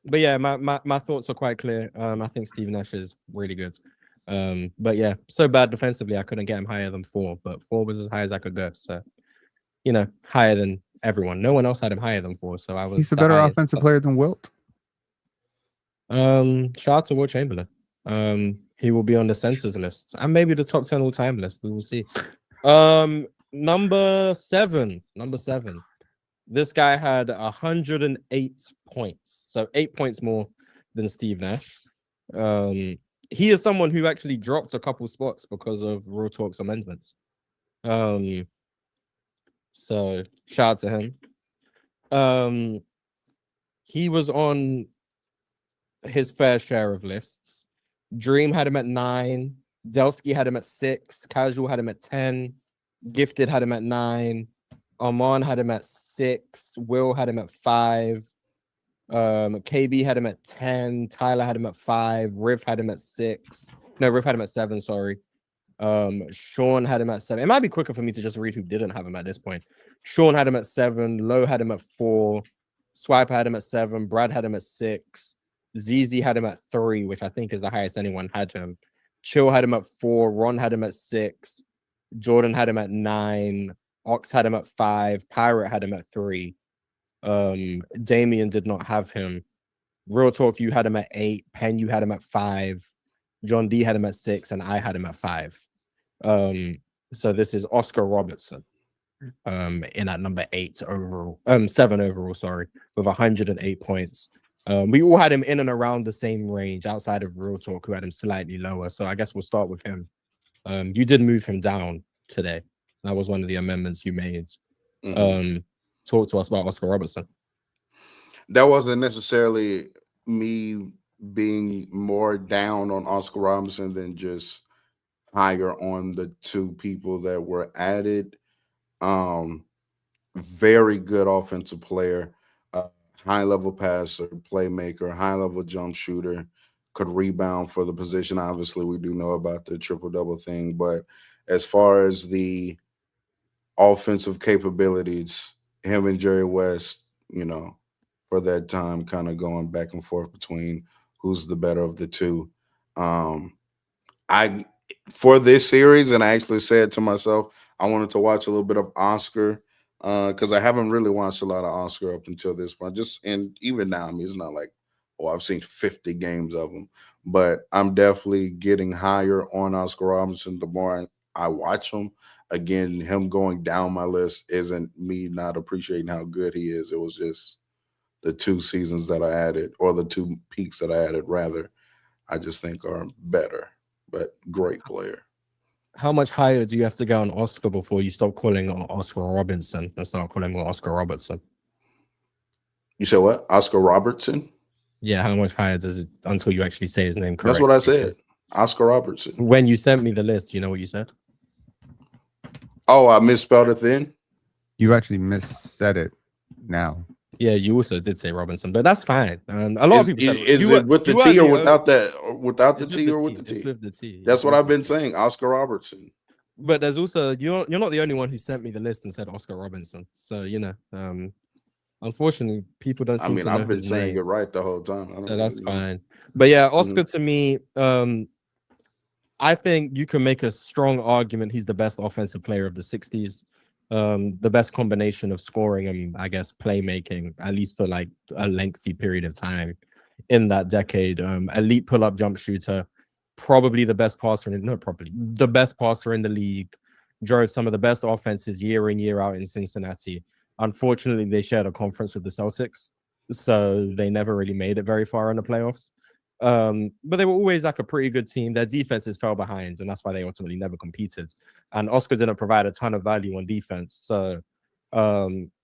[SPEAKER 1] But yeah, my thoughts are quite clear. I think Steve Nash is really good. But yeah, so bad defensively, I couldn't get him higher than 4, but 4 was as high as I could go. So, higher than everyone. No one else had him higher than 4. So I was.
[SPEAKER 5] He's a
[SPEAKER 1] the
[SPEAKER 5] better
[SPEAKER 1] highest.
[SPEAKER 5] offensive player than Wilt.
[SPEAKER 1] Shout out to Will Chamberlain. He will be on the centers list and maybe the top 10 all time list. We will see. Number seven. This guy had 108 points, so 8 points more than Steve Nash. He is someone who actually dropped a couple spots because of Real Talk's amendments. So shout out to him. He was on his fair share of lists. Dream had him at 9. Delsky had him at 6. Casual had him at 10. Gifted had him at 9. Arman had him at 6. Will had him at 5. KB had him at 10. Tyler had him at 5. Riff had him at 6. No, Riff had him at 7. Sorry. Sean had him at 7. It might be quicker for me to just read who didn't have him at this point. Sean had him at 7. Low had him at 4. Swiper had him at 7. Brad had him at 6. ZZ had him at 3, which I think is the highest anyone had him. Chill had him at 4. Ron had him at 6. Jordan had him at 9. Ox had him at 5. Pirate had him at 3. Damien did not have him. Real Talk, you had him at 8. Penn, you had him at 5. John D had him at 6, and I had him at 5. So this is Oscar Robertson. In at number 8 overall, 7 overall, sorry, with 108 points. We all had him in and around the same range outside of Real Talk, who had him slightly lower. So I guess we'll start with him. You did move him down today. That was one of the amendments you made. Talk to us about Oscar Robertson.
[SPEAKER 4] That wasn't necessarily me being more down on Oscar Robinson than just higher on the two people that were added. Very good offensive player, high level passer, playmaker, high level jump shooter, could rebound for the position. Obviously, we do know about the triple double thing, but as far as the offensive capabilities, him and Jerry West, for that time, kind of going back and forth between who's the better of the two. Um, I for this series, and I actually said to myself, I wanted to watch a little bit of Oscar because I haven't really watched a lot of Oscar up until this point. And even now, I mean, it's not like, oh, I've seen 50 games of him, but I'm definitely getting higher on Oscar Robinson the more I watch him. Again, him going down my list isn't me not appreciating how good he is. It was just the 2 seasons that I added, or the 2 peaks that I added, rather, I just think are better, but great player.
[SPEAKER 1] How much higher do you have to go on Oscar before you stop calling him Oscar Robinson and start calling him Oscar Robertson?
[SPEAKER 4] You said what? Oscar Robertson?
[SPEAKER 1] Yeah, how much higher does it until you actually say his name correctly?
[SPEAKER 4] That's what I said. Oscar Robertson.
[SPEAKER 1] When you sent me the list, you know what you said?
[SPEAKER 4] Oh, I misspelled it then?
[SPEAKER 5] You actually missaid it now.
[SPEAKER 1] Yeah, you also did say Robinson, but that's fine. A lot of people said
[SPEAKER 4] Is it with the T or without that? Or without the T or with the T?
[SPEAKER 1] It's with the T.
[SPEAKER 4] That's what I've been saying. Oscar Robertson.
[SPEAKER 1] But there's also you're not the only one who sent me the list and said Oscar Robinson. So unfortunately, people don't seem to know
[SPEAKER 4] I've been
[SPEAKER 1] his
[SPEAKER 4] saying
[SPEAKER 1] name.
[SPEAKER 4] it right the whole time.
[SPEAKER 1] So that's fine. But yeah, Oscar to me, I think you can make a strong argument he's the best offensive player of the 60s. The best combination of scoring and I guess playmaking, at least for like a lengthy period of time in that decade. Elite pull-up jump shooter, probably the best passer the best passer in the league, drove some of the best offenses year in, year out in Cincinnati. Unfortunately, they shared a conference with the Celtics, so they never really made it very far in the playoffs. But they were always like a pretty good team. Their defenses fell behind, and that's why they ultimately never competed. And Oscar didn't provide a ton of value on defense. So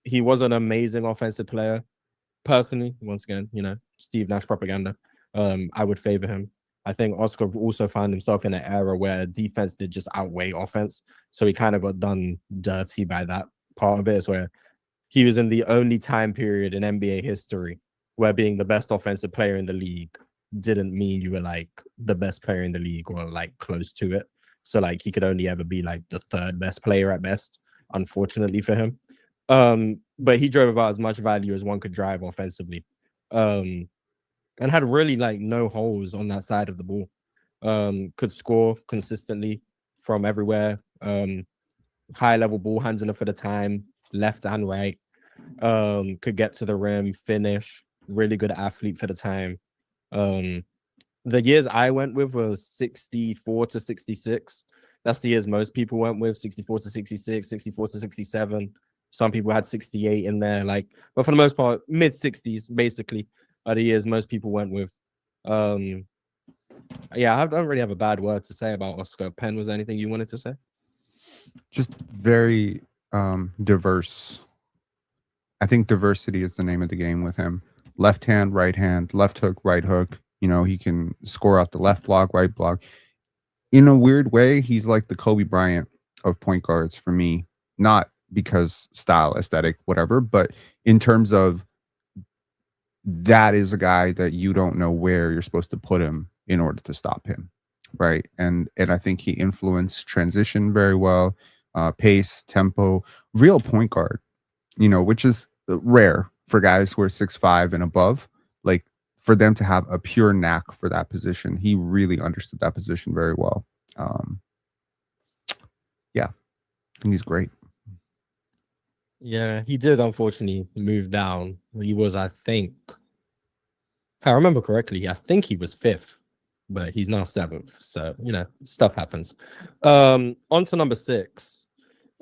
[SPEAKER 1] he was an amazing offensive player. Personally, once again, Steve Nash propaganda. I would favor him. I think Oscar also found himself in an era where defense did just outweigh offense. So he kind of got done dirty by that part of it. It's where he was in the only time period in NBA history where being the best offensive player in the league didn't mean you were like the best player in the league or like close to it. So like he could only ever be like the 3rd best player at best, unfortunately for him. But he drove about as much value as one could drive offensively. And had really like no holes on that side of the ball. Could score consistently from everywhere. High level ball handler for the time, left and right. Could get to the rim, finish, really good athlete for the time. The years I went with was 64 to 66. That's the years most people went with, 64 to 66, 64 to 67. Some people had 68 in there, but for the most part, mid 60s basically are the years most people went with. Yeah, I don't really have a bad word to say about Oscar. Penn, was there anything you wanted to say?
[SPEAKER 5] Just very diverse. I think diversity is the name of the game with him. Left hand, right hand, left hook, right hook. He can score off the left block, right block. In a weird way, he's like the Kobe Bryant of point guards for me. Not because style, aesthetic, whatever, but in terms of that is a guy that you don't know where you're supposed to put him in order to stop him, right? And I think he influenced transition very well, pace, tempo, real point guard, which is rare for guys who are 6'5" and above. Like, for them to have a pure knack for that position, he really understood that position very well. Yeah, I think he's great.
[SPEAKER 1] Yeah, he did unfortunately move down. He was, I think, if I remember correctly, I think he was 5th, but he's now 7th. So, stuff happens. On to number 6.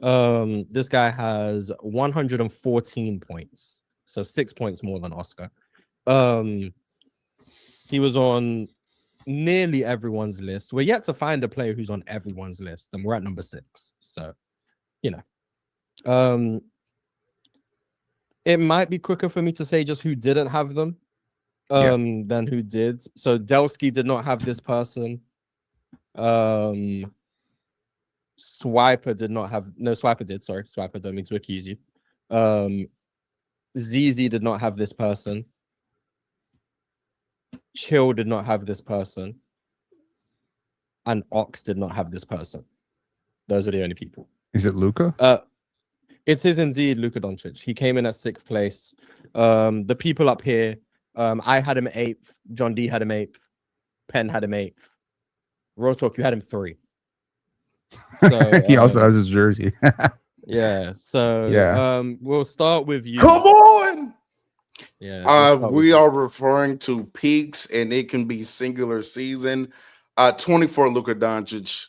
[SPEAKER 1] This guy has 114 points. So 6 points more than Oscar. He was on nearly everyone's list. We're yet to find a player who's on everyone's list, and we're at number 6. So, it might be quicker for me to say just who didn't have them than who did. So Delsky did not have this person. Swiper did not have Swiper did. Sorry, Swiper. Don't mean to accuse you. ZZ did not have this person. Chill did not have this person. And Ox did not have this person. Those are the only people.
[SPEAKER 5] Is it Luka?
[SPEAKER 1] It is indeed Luka Doncic. He came in at 6th place. The people up here, I had him 8th. John D had him 8th. Penn had him 8th. Raw Talk, you had him 3. So
[SPEAKER 5] He also has his jersey.
[SPEAKER 1] yeah. So
[SPEAKER 5] Yeah.
[SPEAKER 1] We'll start with you.
[SPEAKER 4] Come on.
[SPEAKER 1] Yeah. we'll start with
[SPEAKER 4] We
[SPEAKER 1] you.
[SPEAKER 4] are referring to peaks, and it can be singular season. 24 Luka Doncic,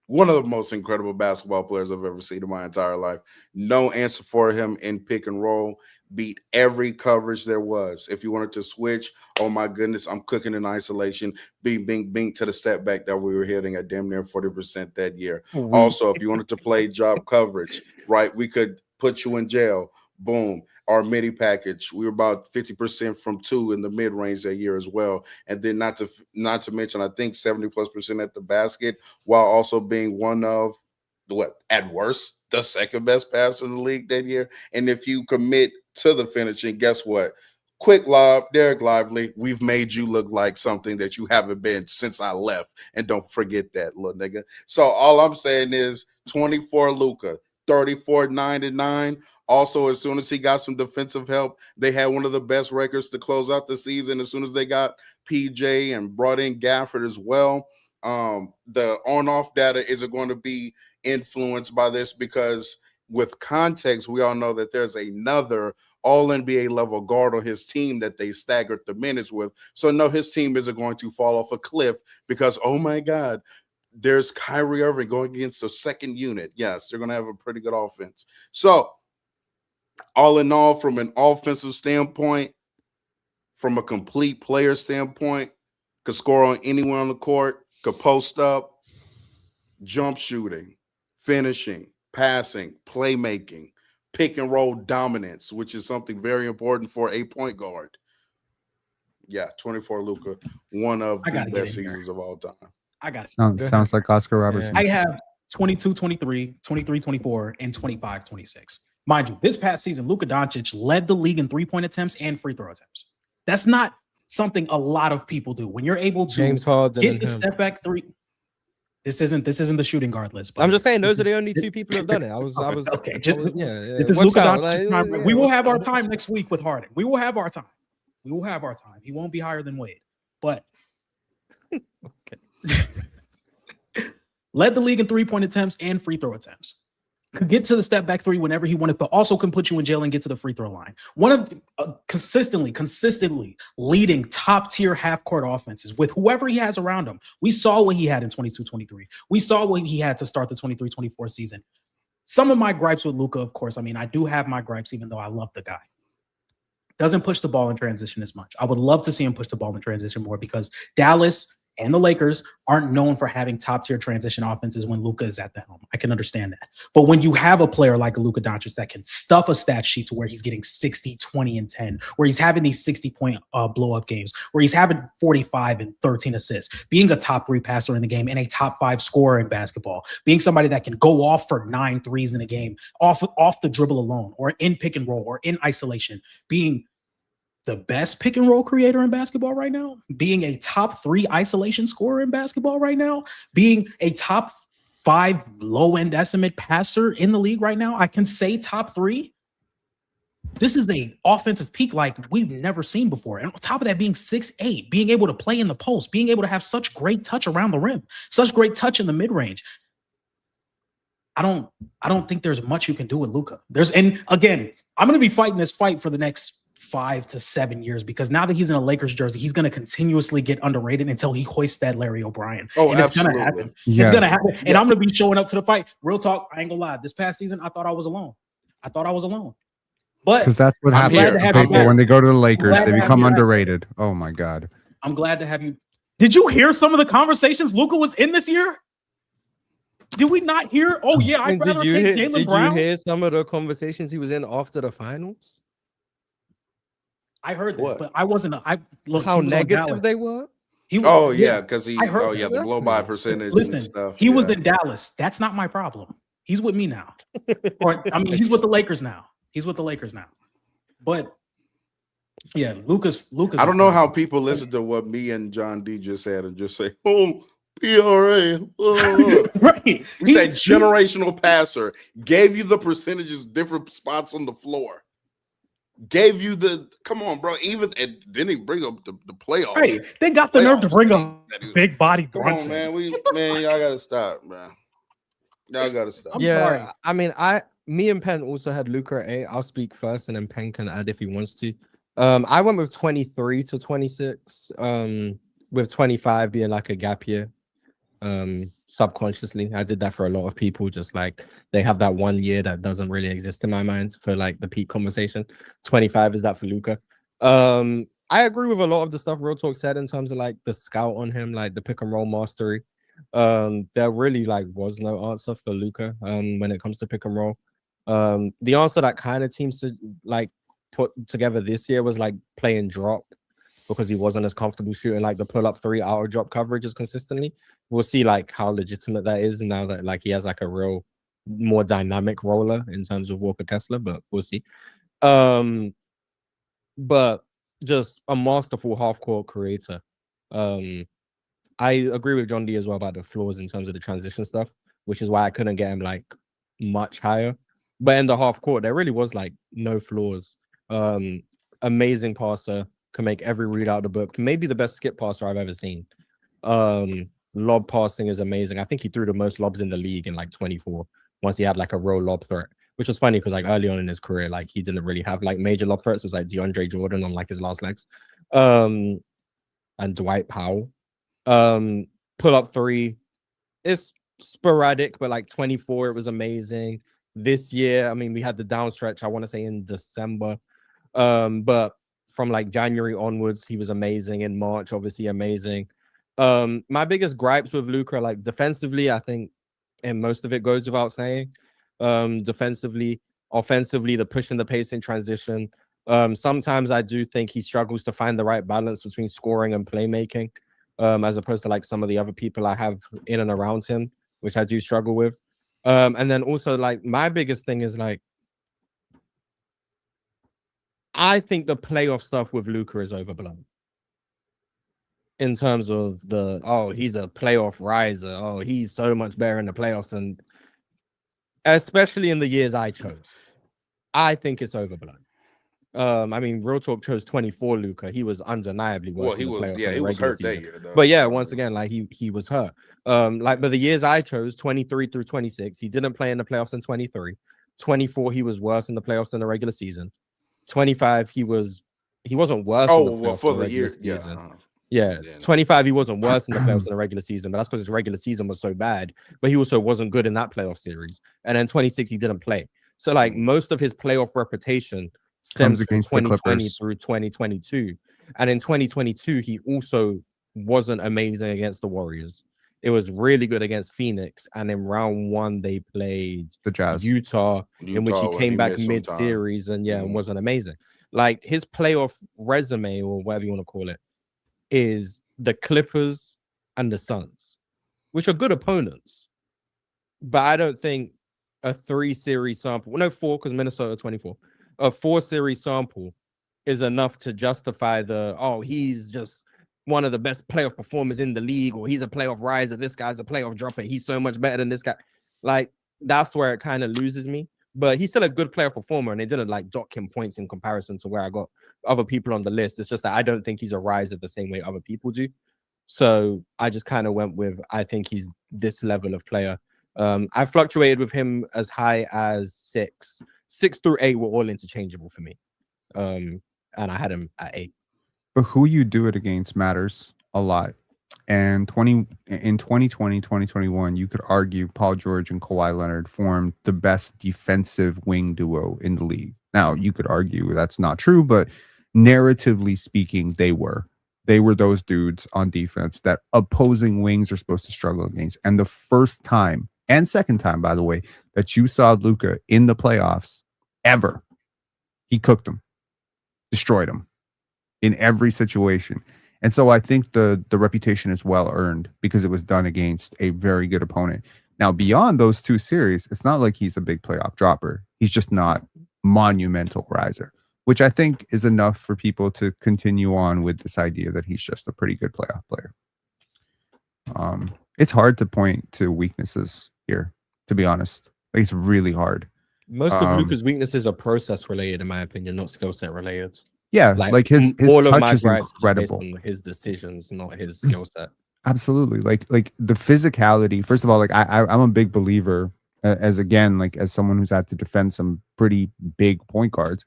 [SPEAKER 4] one of the most incredible basketball players I've ever seen in my entire life. No answer for him in pick and roll. Beat every coverage there was. If you wanted to switch, oh my goodness, I'm cooking in isolation. Bing, bing, bing to the step back that we were hitting at damn near 40% that year. Also, if you wanted to play drop coverage, right, we could put you in jail. Boom. Our midi package, we were about 50% from 2 in the mid range that year as well. And then not to mention, I think 70+% at the basket, while also being one of at worst, the second best passer in the league that year. And if you commit to the finishing, guess what? Quick lob, Derek Lively, we've made you look like something that you haven't been since I left. And don't forget that, little nigga. So all I'm saying is 24 Luka, 34 9-9. Also, as soon as he got some defensive help, they had one of the best records to close out the season. As soon as they got PJ and brought in Gafford as well, the on-off data isn't going to be influenced by this because with context, we all know that there's another all-NBA level guard on his team that they staggered the minutes with. So no, his team isn't going to fall off a cliff because, oh my God, there's Kyrie Irving going against the second unit. Yes, they're going to have a pretty good offense. So all in all, from an offensive standpoint, from a complete player standpoint, could score on anyone on the court, could post up, jump shooting, finishing, passing, playmaking, pick and roll dominance, which is something very important for a point guard. Yeah, 24 Luka, one of the best seasons of all time.
[SPEAKER 3] I got it.
[SPEAKER 5] Sounds like Oscar Robertson.
[SPEAKER 3] I have 22-23, 23-24, and 25-26. Mind you, this past season, Luka Doncic led the league in 3-point attempts and free throw attempts. That's not something a lot of people do. When you're able to
[SPEAKER 1] James Harden
[SPEAKER 3] get
[SPEAKER 1] and
[SPEAKER 3] the
[SPEAKER 1] him.
[SPEAKER 3] step back three, this isn't the shooting guard list.
[SPEAKER 1] I'm just saying those are the only 2 people who have done it. I was
[SPEAKER 3] okay. Just
[SPEAKER 1] yeah.
[SPEAKER 3] This is
[SPEAKER 1] Watch
[SPEAKER 3] Luka
[SPEAKER 1] out,
[SPEAKER 3] Doncic. We will have our time next week with Harden. We will have our time. He won't be higher than Wade, but led the league in 3-point attempts and free throw attempts. Could get to the step back 3 whenever he wanted, but also can put you in jail and get to the free throw line. One of consistently leading top tier half court offenses with whoever he has around him. We saw what he had in 22-23. We saw what he had to start the 23-24 season. Some of my gripes with Luka, of course, I mean, I do have my gripes, even though I love the guy. Doesn't push the ball in transition as much. I would love to see him push the ball in transition more because Dallas and the Lakers aren't known for having top-tier transition offenses when Luka is at the helm. I can understand that. But when you have a player like Luka Doncic that can stuff a stat sheet to where he's getting 60, 20, and 10, where he's having these 60-point blow-up games, where he's having 45 and 13 assists, being a top 3 passer in the game and a top 5 scorer in basketball, being somebody that can go off for 9 threes in a game, off the dribble alone, or in pick and roll, or in isolation, being the best pick and roll creator in basketball right now, being a top 3 isolation scorer in basketball right now, being a top 5 low end estimate passer in the league right now. I can say top 3. This is the offensive peak like we've never seen before. And on top of that, being 6'8", being able to play in the post, being able to have such great touch around the rim, such great touch in the mid range. I don't think there's much you can do with Luka. And again, I'm going to be fighting this fight for the next 5 to 7 years because now that he's in a Lakers jersey, he's going to continuously get underrated until he hoists that Larry O'Brien.
[SPEAKER 4] Oh,
[SPEAKER 3] and it's
[SPEAKER 4] absolutely.
[SPEAKER 3] going to happen.
[SPEAKER 5] Yes.
[SPEAKER 3] It's going to happen. And I'm going to be showing up to the fight. Real talk, I ain't going to lie. This past season, I thought I was alone. But
[SPEAKER 5] Because that's what
[SPEAKER 3] I'm glad
[SPEAKER 5] happens
[SPEAKER 3] to have
[SPEAKER 5] to
[SPEAKER 3] you
[SPEAKER 5] people
[SPEAKER 3] back.
[SPEAKER 5] when they go to the Lakers.
[SPEAKER 3] glad
[SPEAKER 5] They
[SPEAKER 3] to have
[SPEAKER 5] become
[SPEAKER 3] you back.
[SPEAKER 5] underrated. Oh my God.
[SPEAKER 3] I'm glad to have you. Did you hear some of the conversations Luka was in this year? Did we not hear? Oh, yeah, I'd rather take Jaylen Brown.
[SPEAKER 1] Did you hear some of the conversations he was in after the finals?
[SPEAKER 3] I heard that,
[SPEAKER 4] What?
[SPEAKER 3] but I wasn't. Look,
[SPEAKER 1] How
[SPEAKER 3] he was on
[SPEAKER 1] negative
[SPEAKER 3] Dallas.
[SPEAKER 1] they were?
[SPEAKER 3] He was,
[SPEAKER 4] Oh yeah, because
[SPEAKER 3] I heard
[SPEAKER 4] the
[SPEAKER 1] that.
[SPEAKER 4] blow by percentage and
[SPEAKER 3] Listen,
[SPEAKER 4] stuff.
[SPEAKER 3] he was
[SPEAKER 4] yeah.
[SPEAKER 3] in Dallas. That's not my problem. He's with me now. Or I mean, he's with the Lakers now. But yeah, Lucas.
[SPEAKER 4] I don't know how people listen to what me and John D just said and just say, "Oh, PRA."
[SPEAKER 3] Right.
[SPEAKER 4] We said generational passer, gave you the percentages, different spots on the floor, gave you the. Come on, bro. Even and didn't even bring up the playoffs.
[SPEAKER 3] Right. They got the nerve to bring up big body
[SPEAKER 4] Come
[SPEAKER 3] Brunson.
[SPEAKER 4] on, man. Y'all gotta stop, man. Y'all gotta stop.
[SPEAKER 3] I'm
[SPEAKER 1] Yeah,
[SPEAKER 3] sorry.
[SPEAKER 1] I mean, me and Penn also had Luka at 8. I'll speak first, and then Penn can add if he wants to. I went with 23 to 26. With 25 being like a gap year. Subconsciously, I did that for a lot of people. Just like they have that 1 year that doesn't really exist in my mind for like the peak conversation. 25 is that for Luka. I agree with a lot of the stuff Real Talk said in terms of like the scout on him, like the pick and roll mastery. There really like was no answer for Luka when it comes to pick and roll. The answer that kind of seems to like put together this year was like playing drop because he wasn't as comfortable shooting like the pull-up 3 out of drop coverages consistently. We'll see like how legitimate that is now that like he has like a real more dynamic roller in terms of Walker Kessler, but we'll see. But just a masterful half-court creator. I agree with John D as well about the flaws in terms of the transition stuff, which is why I couldn't get him like much higher. But in the half court, there really was like no flaws. Amazing passer, can make every read out of the book. Maybe the best skip passer I've ever seen. Lob passing is amazing. I think he threw the most lobs in the league in like 24 once he had like a real lob threat, which was funny because like early on in his career, like he didn't really have like major lob threats. It was like DeAndre Jordan on like his last legs. And Dwight Powell. Pull up 3. It's sporadic, but like 24, it was amazing. This year, I mean, we had the down stretch, I want to say in December. But from like January onwards, he was amazing. In March, obviously amazing. My biggest gripes with Luka, like defensively, I think, and most of it goes without saying. Defensively, offensively, the push and the pace in transition. Sometimes I do think he struggles to find the right balance between scoring and playmaking. As opposed to like some of the other people I have in and around him, which I do struggle with. And then also like my biggest thing is like, I think the playoff stuff with Luka is overblown. In terms of the, oh, he's a playoff riser. Oh, he's so much better in the playoffs. And especially in the years I chose, I think it's overblown. I mean, Real Talk chose 24 Luka. He was undeniably worse in the playoffs.
[SPEAKER 4] Yeah, he was hurt that year, though.
[SPEAKER 1] But yeah, once again, like he was hurt. Like, but the years I chose, 23 through 26, he didn't play in the playoffs in 23. 24, he was worse in the playoffs than the regular season. 25, he wasn't worse.
[SPEAKER 4] For the year, season.
[SPEAKER 1] Yeah. 25, he wasn't worse in the playoffs than the regular season, but that's because his regular season was so bad. But he also wasn't good in that playoff series. And then 26, he didn't play. So like most of his playoff reputation stems from 2020 through 2022. And in 2022, he also wasn't amazing against the Warriors. It was really good against Phoenix. And in round 1, they played
[SPEAKER 5] the Jazz,
[SPEAKER 1] Utah in which he came back mid-series and and wasn't amazing. Like his playoff resume, or whatever you want to call it, is the Clippers and the Suns, which are good opponents. But I don't think a 3-series sample, no 4 because Minnesota 24, a 4-series sample is enough to justify he's just one of the best playoff performers in the league, or he's a playoff riser, this guy's a playoff dropper, he's so much better than this guy. Like, that's where it kind of loses me. But he's still a good playoff performer, and they didn't like dock him points in comparison to where I got other people on the list. It's just that I don't think he's a riser the same way other people do. So I just kind of went with, I think he's this level of player. I fluctuated with him as high as 6. 6 through 8 were all interchangeable for me. And I had him at 8.
[SPEAKER 5] But who you do it against matters a lot. And in 2020, 2021, you could argue Paul George and Kawhi Leonard formed the best defensive wing duo in the league. Now, you could argue that's not true, but narratively speaking, they were. They were those dudes on defense that opposing wings are supposed to struggle against. And the first time, and second time, by the way, that you saw Luka in the playoffs ever, he cooked them, destroyed them in every situation. And so I think the reputation is well earned because it was done against a very good opponent. Now, beyond those two series, it's not like he's a big playoff dropper. He's just not monumental riser, which I think is enough for people to continue on with this idea that he's just a pretty good playoff player. It's hard to point to weaknesses here, to be honest. Like, it's really hard.
[SPEAKER 1] Most of Luka's weaknesses are process related, in my opinion, not skill set related.
[SPEAKER 5] Yeah, like his
[SPEAKER 1] all of my
[SPEAKER 5] touch is
[SPEAKER 1] gripes
[SPEAKER 5] incredible.
[SPEAKER 1] based on his decisions, not his skill set.
[SPEAKER 5] Absolutely. Like the physicality. First of all, like I'm a big believer, as again, like as someone who's had to defend some pretty big point guards,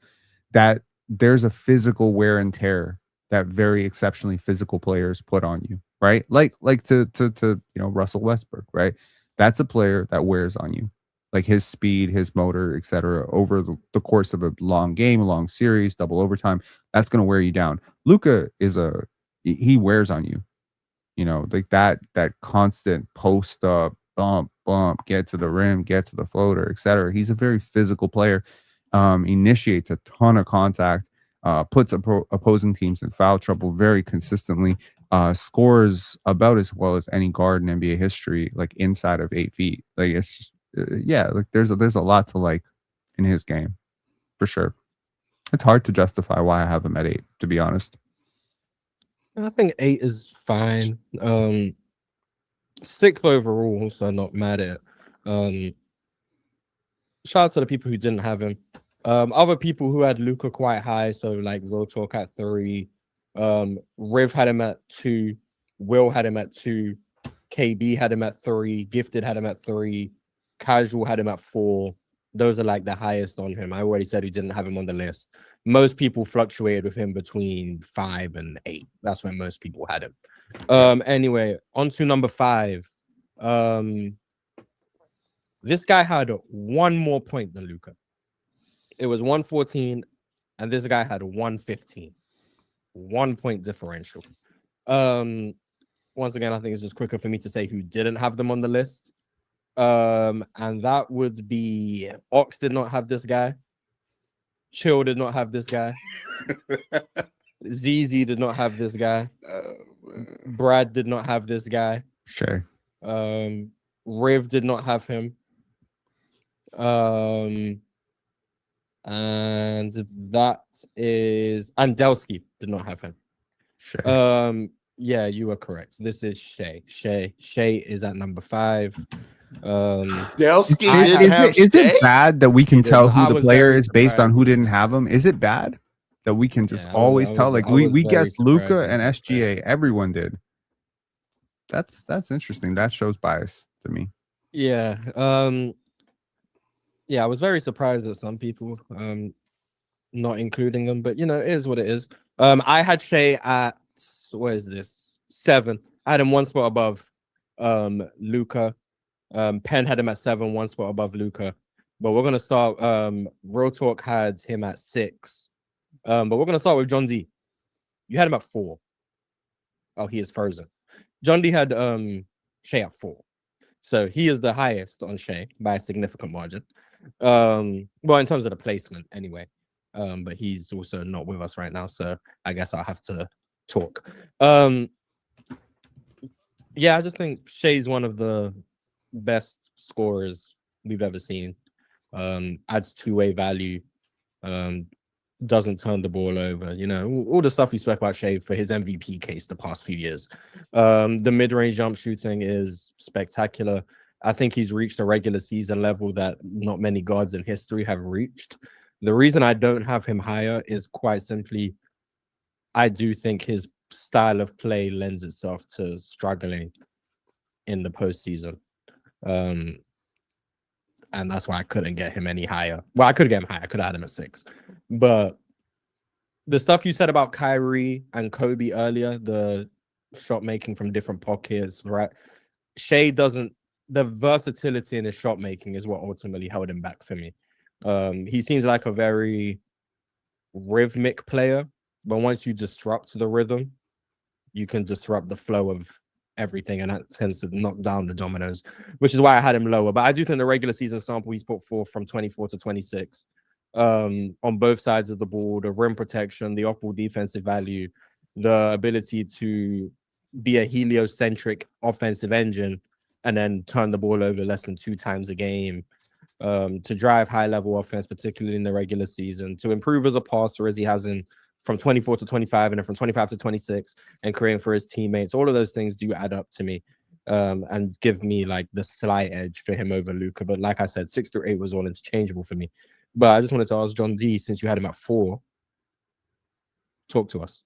[SPEAKER 5] that there's a physical wear and tear that very exceptionally physical players put on you, right? Like to Russell Westbrook, right? That's a player that wears on you. Like his speed, his motor, etc. over the course of a long game, a long series, double overtime, that's going to wear you down. Luka he wears on you. You know, like that constant post up, bump, get to the rim, get to the floater, etc. He's a very physical player. Initiates a ton of contact, puts opposing teams in foul trouble very consistently, scores about as well as any guard in NBA history, like inside of 8 feet. Like it's just, like there's a lot to like in his game, for sure. It's hard to justify why I have him at 8, to be honest.
[SPEAKER 1] I think 8 is fine. 6th overall, so I'm not mad at it. Shout out to the people who didn't have him. Other people who had Luka quite high, so like HoopTalk at 3, Riv had him at 2, Will had him at 2, KB had him at 3, Gifted had him at 3, Casual had him at 4. Those are like the highest on him. I already said he didn't have him on the list. Most people fluctuated with him between 5 and 8. That's when most people had him. Anyway, on to number 5. This guy had 1 more point than Luka. It was 114, and this guy had 115. 1 point differential. Once again, I think it's just quicker for me to say who didn't have them on the list. And that would be Ox did not have this guy. Chill did not have this guy. ZZ did not have this guy. Brad did not have this guy.
[SPEAKER 5] Shay.
[SPEAKER 1] Riv did not have him. And that is Andelsky did not have him.
[SPEAKER 5] Shay.
[SPEAKER 1] Yeah, you are correct. This is Shay. Shay is at number 5.
[SPEAKER 4] Delsky
[SPEAKER 5] Is it bad that we can tell
[SPEAKER 1] I
[SPEAKER 5] who the
[SPEAKER 1] was
[SPEAKER 5] player
[SPEAKER 1] very
[SPEAKER 5] is based on
[SPEAKER 1] surprised.
[SPEAKER 5] who didn't have him? Is it bad that we can just
[SPEAKER 1] Yeah,
[SPEAKER 5] always
[SPEAKER 1] I
[SPEAKER 5] tell?
[SPEAKER 1] was-
[SPEAKER 5] Like
[SPEAKER 1] I
[SPEAKER 5] we
[SPEAKER 1] was very
[SPEAKER 5] guessed Luka
[SPEAKER 1] surprised
[SPEAKER 5] and
[SPEAKER 1] at that.
[SPEAKER 5] SGA. Everyone did. That's interesting. That shows bias to me.
[SPEAKER 1] Yeah. Yeah, I was very surprised at some people not including them, but you know, it is what it is. I had Shay at what is this? 7. I had him 1 spot above Luka. Penn had him at 7, 1 spot above Luka. But we're gonna start. HoopTalk had him at 6. But we're gonna start with John D. You had him at 4. Oh, he is frozen. John D had Shay at 4. So he is the highest on Shay by a significant margin. Well, in terms of the placement, anyway. But he's also not with us right now, so I guess I'll have to talk. Yeah, I just think Shay's one of the best scorers we've ever seen. Adds two-way value. Doesn't turn the ball over. You know, all the stuff we spoke about Shay for his MVP case the past few years. The mid-range jump shooting is spectacular. I think he's reached a regular season level that not many guards in history have reached. The reason I don't have him higher is quite simply, I do think his style of play lends itself to struggling in the postseason. And that's why I couldn't get him any higher. Well, I could get him higher. I could have had him at 6. But the stuff you said about Kyrie and Kobe earlier, the shot making from different pockets, right? Shay doesn't, the versatility in his shot making is what ultimately held him back for me. He seems like a very rhythmic player, but once you disrupt the rhythm, you can disrupt the flow of everything, and that tends to knock down the dominoes, which is why I had him lower. But I do think the regular season sample he's put forth from 24 to 26 on both sides of the ball, the rim protection, the off-ball defensive value, the ability to be a heliocentric offensive engine and then turn the ball over less than 2 times a game, to drive high-level offense, particularly in the regular season, to improve as a passer as he has in from 24 to 25 and then from 25 to 26, and creating for his teammates. All of those things do add up to me, and give me like the slight edge for him over Luka. But like I said, 6 through 8 was all interchangeable for me. But I just wanted to ask John D, since you had him at 4, talk to us.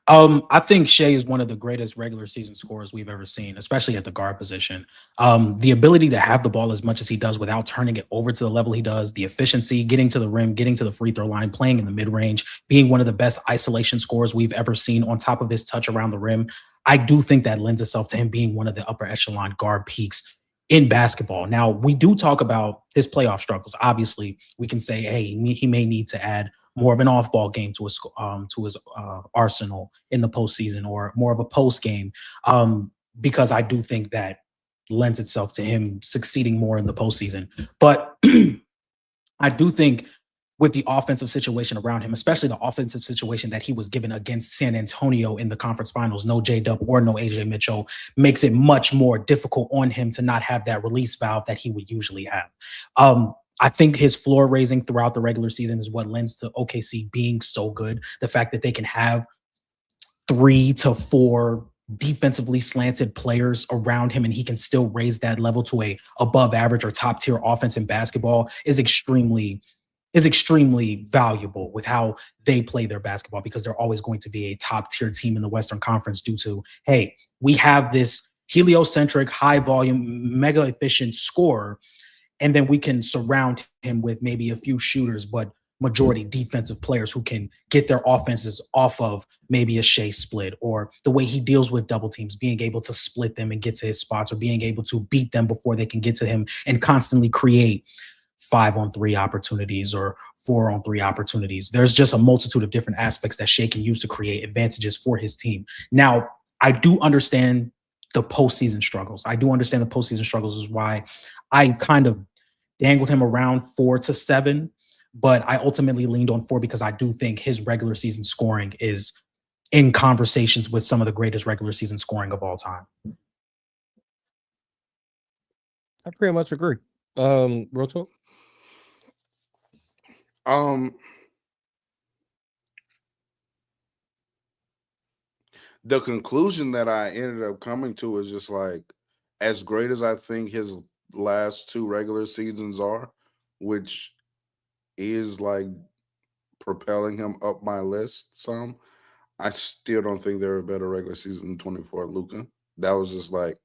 [SPEAKER 3] I think Shea is one of the greatest regular season scorers we've ever seen, especially at the guard position. The ability to have the ball as much as he does without turning it over to the level he does, the efficiency, getting to the rim, getting to the free throw line, playing in the mid-range, being one of the best isolation scorers we've ever seen on top of his touch around the rim. I do think that lends itself to him being one of the upper echelon guard peaks in basketball. Now, we do talk about his playoff struggles. Obviously, we can say, hey, he may need to add more of an off-ball game to his arsenal in the postseason, or more of a post game, because I do think that lends itself to him succeeding more in the postseason. But I do think with the offensive situation around him, especially the offensive situation that he was given against San Antonio in the conference finals, no J-Dub or no AJ Mitchell, makes it much more difficult on him to not have that release valve that he would usually have. I think his floor raising throughout the regular season is what lends to OKC being so good. The fact that they can have 3 to 4 defensively slanted players around him and he can still raise that level to a above average or top tier offense in basketball is extremely valuable with how they play their basketball, because they're always going to be a top tier team in the Western Conference due to, hey, we have this heliocentric, high volume, mega efficient scorer, and then we can surround him with maybe a few shooters, but majority defensive players who can get their offenses off of maybe a Shea split, or the way he deals with double teams, being able to split them and get to his spots, or being able to beat them before they can get to him, and constantly create 5-on-3 opportunities or 4-on-3 opportunities. There's just a multitude of different aspects that Shea can use to create advantages for his team. Now, I do understand the postseason struggles. Is why I kind of dangled him around 4 to 7, but I ultimately leaned on 4 because I do think his regular season scoring is in conversations with some of the greatest regular season scoring of all time.
[SPEAKER 1] I pretty much agree. Real talk.
[SPEAKER 4] The conclusion that I ended up coming to is just like, as great as I think his last 2 regular seasons are, which is like propelling him up my list some, I still don't think they're a better regular season than 24 Luka. That was just like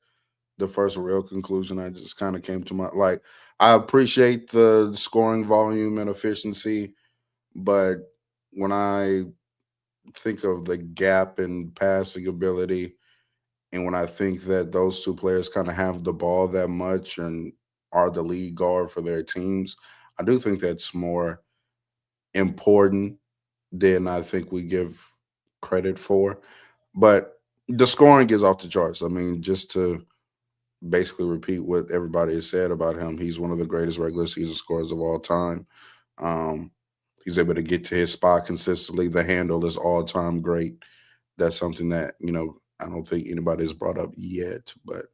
[SPEAKER 4] the first real conclusion I just kind of came to my, like, I appreciate the scoring volume and efficiency, but when I think of the gap in passing ability, and when I think that those 2 players kind of have the ball that much and are the lead guard for their teams, I do think that's more important than I think we give credit for. But the scoring is off the charts. I mean, just to basically repeat what everybody has said about him, he's one of the greatest regular season scorers of all time. He's able to get to his spot consistently. The handle is all time great. That's something that, I don't think anybody has brought up yet, but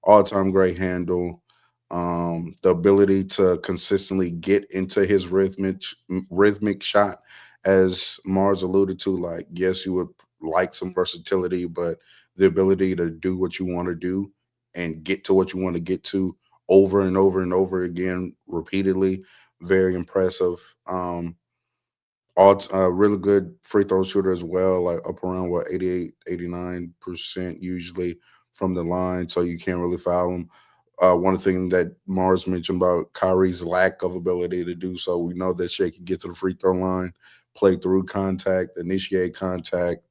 [SPEAKER 4] all time great handle. The ability to consistently get into his rhythmic shot, as Mars alluded to. Like, yes, you would like some versatility, but the ability to do what you want to do and get to what you want to get to over and over and over again repeatedly, very impressive. Really good free throw shooter as well, like up around 88-89% usually from the line, so you can't really foul him. One thing that Mars mentioned about Kyrie's lack of ability to do so, we know that Shea can get to the free throw line, play through contact, initiate contact,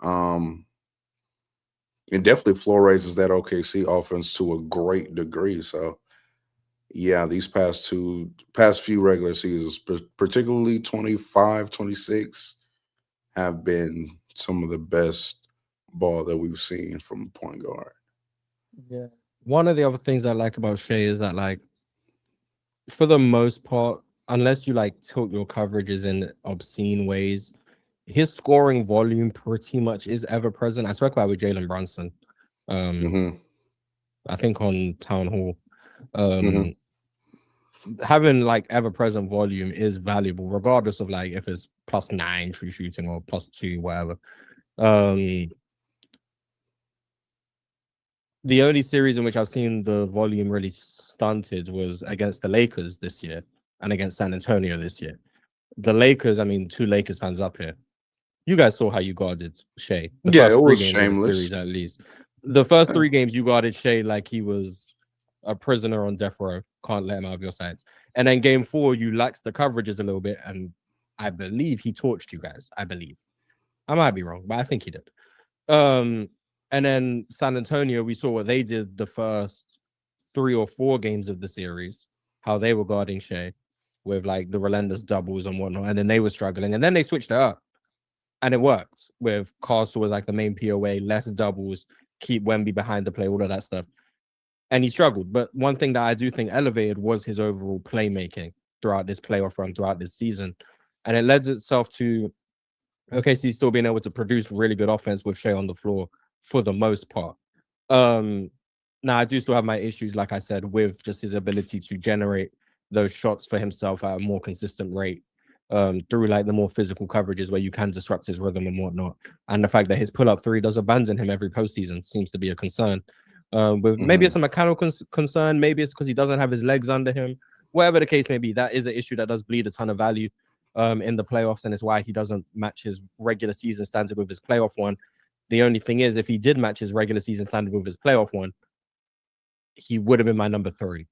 [SPEAKER 4] and definitely floor raises that OKC offense to a great degree. So yeah, these past few regular seasons, particularly 25, 26, have been some of the best ball that we've seen from a point guard.
[SPEAKER 1] Yeah. One of the other things I like about Shea is that, like, for the most part, unless you like tilt your coverages in obscene ways, his scoring volume pretty much is ever present. I spoke about it with Jalen Brunson,
[SPEAKER 4] Mhm.
[SPEAKER 1] I think on Town Hall.
[SPEAKER 4] Mhm.
[SPEAKER 1] Having like ever present volume is valuable, regardless of like if it's +9 true shooting or +2, whatever. The only series in which I've seen the volume really stunted was against the Lakers this year and against San Antonio this year. The Lakers, I mean, 2 Lakers fans up here. You guys saw how you guarded Shea. The
[SPEAKER 4] Yeah,
[SPEAKER 1] first
[SPEAKER 4] it
[SPEAKER 1] 3
[SPEAKER 4] was
[SPEAKER 1] games of the
[SPEAKER 4] shameless.
[SPEAKER 1] series, at least. The first 3 games, you guarded Shea like he was a prisoner on death row. Can't let him out of your sights. And then game 4, you laxed the coverages a little bit, and I believe he torched you guys. I believe. I might be wrong, but I think he did. And then San Antonio, we saw what they did the first 3 or 4 games of the series, how they were guarding Shea with like the relentless doubles and whatnot, and then they were struggling, and then they switched it up, and it worked with Castle was like the main POA, less doubles, keep Wemby behind the play, all of that stuff, and he struggled. But one thing that I do think elevated was his overall playmaking throughout this playoff run, throughout this season, and it lends itself to OKC still being able to produce really good offense with Shea on the floor for the most part. Now I do still have my issues, like I said, with just his ability to generate those shots for himself at a more consistent rate through like the more physical coverages where you can disrupt his rhythm and whatnot. And the fact that his pull-up 3 does abandon him every postseason seems to be a concern. With maybe it's a mechanical concern, maybe it's because he doesn't have his legs under him. Whatever the case may be, that is an issue that does bleed a ton of value in the playoffs, and it's why he doesn't match his regular season standard with his playoff one. The only thing is, if he did match his regular season standard with his playoff one, he would have been my number 3.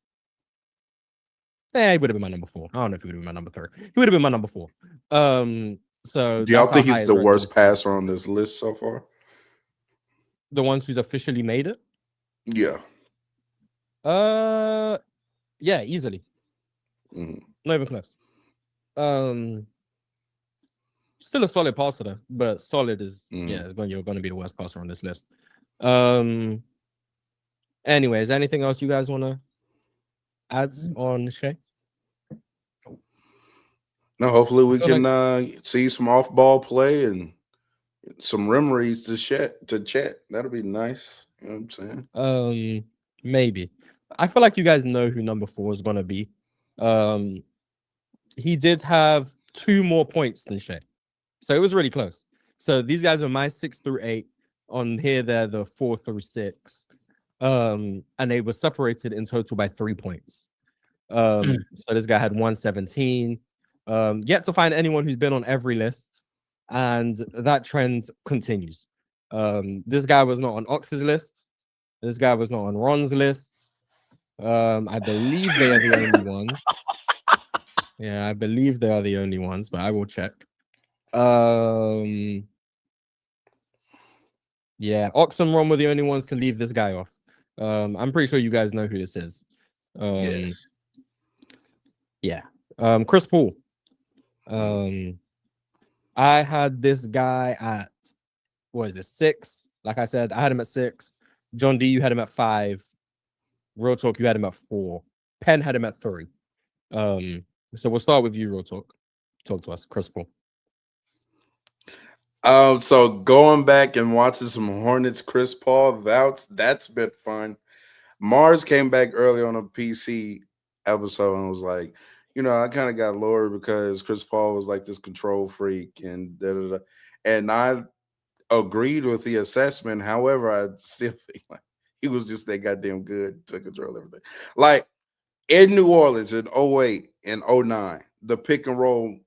[SPEAKER 1] He would have been my number 4. I don't know if he would have been my number 3. He would have been my number 4. So
[SPEAKER 4] Do y'all
[SPEAKER 1] that's how
[SPEAKER 4] think
[SPEAKER 1] high
[SPEAKER 4] he's
[SPEAKER 1] his
[SPEAKER 4] the
[SPEAKER 1] regular
[SPEAKER 4] worst passer on this list so far?
[SPEAKER 1] the ones who's officially made it?
[SPEAKER 4] Yeah.
[SPEAKER 1] Yeah, easily.
[SPEAKER 4] Mhm.
[SPEAKER 1] Not even close. Still a solid passer though, but solid is you're going to be the worst passer on this list. Anyways, anything else you guys want to add on Shea?
[SPEAKER 4] No, hopefully we
[SPEAKER 1] feel
[SPEAKER 4] can see some off-ball play and some rim reads to Chet. That'll be nice. You know what I'm saying?
[SPEAKER 1] Maybe. I feel like you guys know who number 4 is going to be. He did have 2 more points than Shea, so it was really close. So these guys are my 6 through 8. On here, they're the 4 through 6. And they were separated in total by 3 points. So this guy had 117. Yet to find anyone who's been on every list, and that trend continues. This guy was not on Ox's list. This guy was not on Ron's list. I believe they are the only ones. Yeah, I believe they are the only ones, but I will check. Yeah, Ox and Ron were the only ones to leave this guy off. I'm pretty sure you guys know who this is.
[SPEAKER 4] Yes.
[SPEAKER 1] Yeah. Chris Paul. I had this guy at, what is this, 6? Like I said, I had him at 6. John D, you had him at 5. Real Talk, you had him at 4. Penn had him at 3. So we'll start with you, Real Talk. Talk to us, Chris Paul.
[SPEAKER 4] So going back and watching some Hornets Chris Paul, that's been fun. Mars came back early on a PC episode and was like, I kind of got lower because Chris Paul was like this control freak and da-da-da. And I agreed with the assessment. However, I still think like he was just that goddamn good to control everything. Like in New Orleans in 08 and 09, the pick and roll,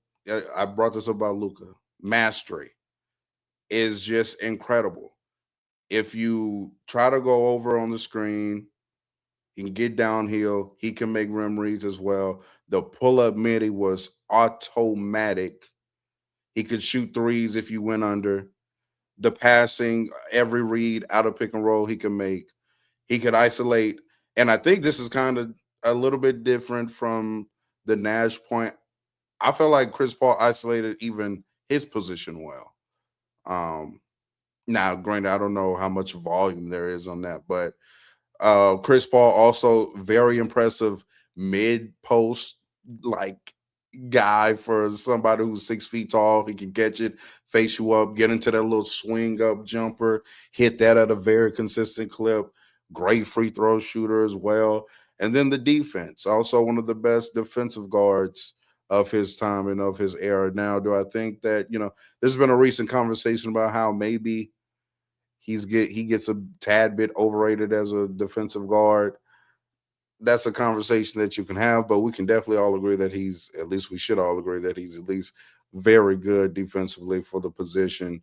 [SPEAKER 4] I brought this up about Luka, mastery is just incredible. If you try to go over on the screen, he can get downhill. He can make rim reads as well. The pull-up midi was automatic. He could shoot threes if you went under. The passing, every read out of pick and roll he can make. He could isolate. And I think this is kind of a little bit different from the Nash point. I felt like Chris Paul isolated even his position well. Now, granted, I don't know how much volume there is on that, but Chris Paul also very impressive mid post, like guy for somebody who's 6 feet tall. He can catch it, face you up, get into that little swing up jumper, hit that at a very consistent clip. Great free throw shooter as well. And then the defense, also one of the best defensive guards of his time and of his era. Now, do I think that, there's been a recent conversation about how maybe he gets a tad bit overrated as a defensive guard. That's a conversation that you can have, but we can definitely all agree that we should all agree that he's at least very good defensively for the position.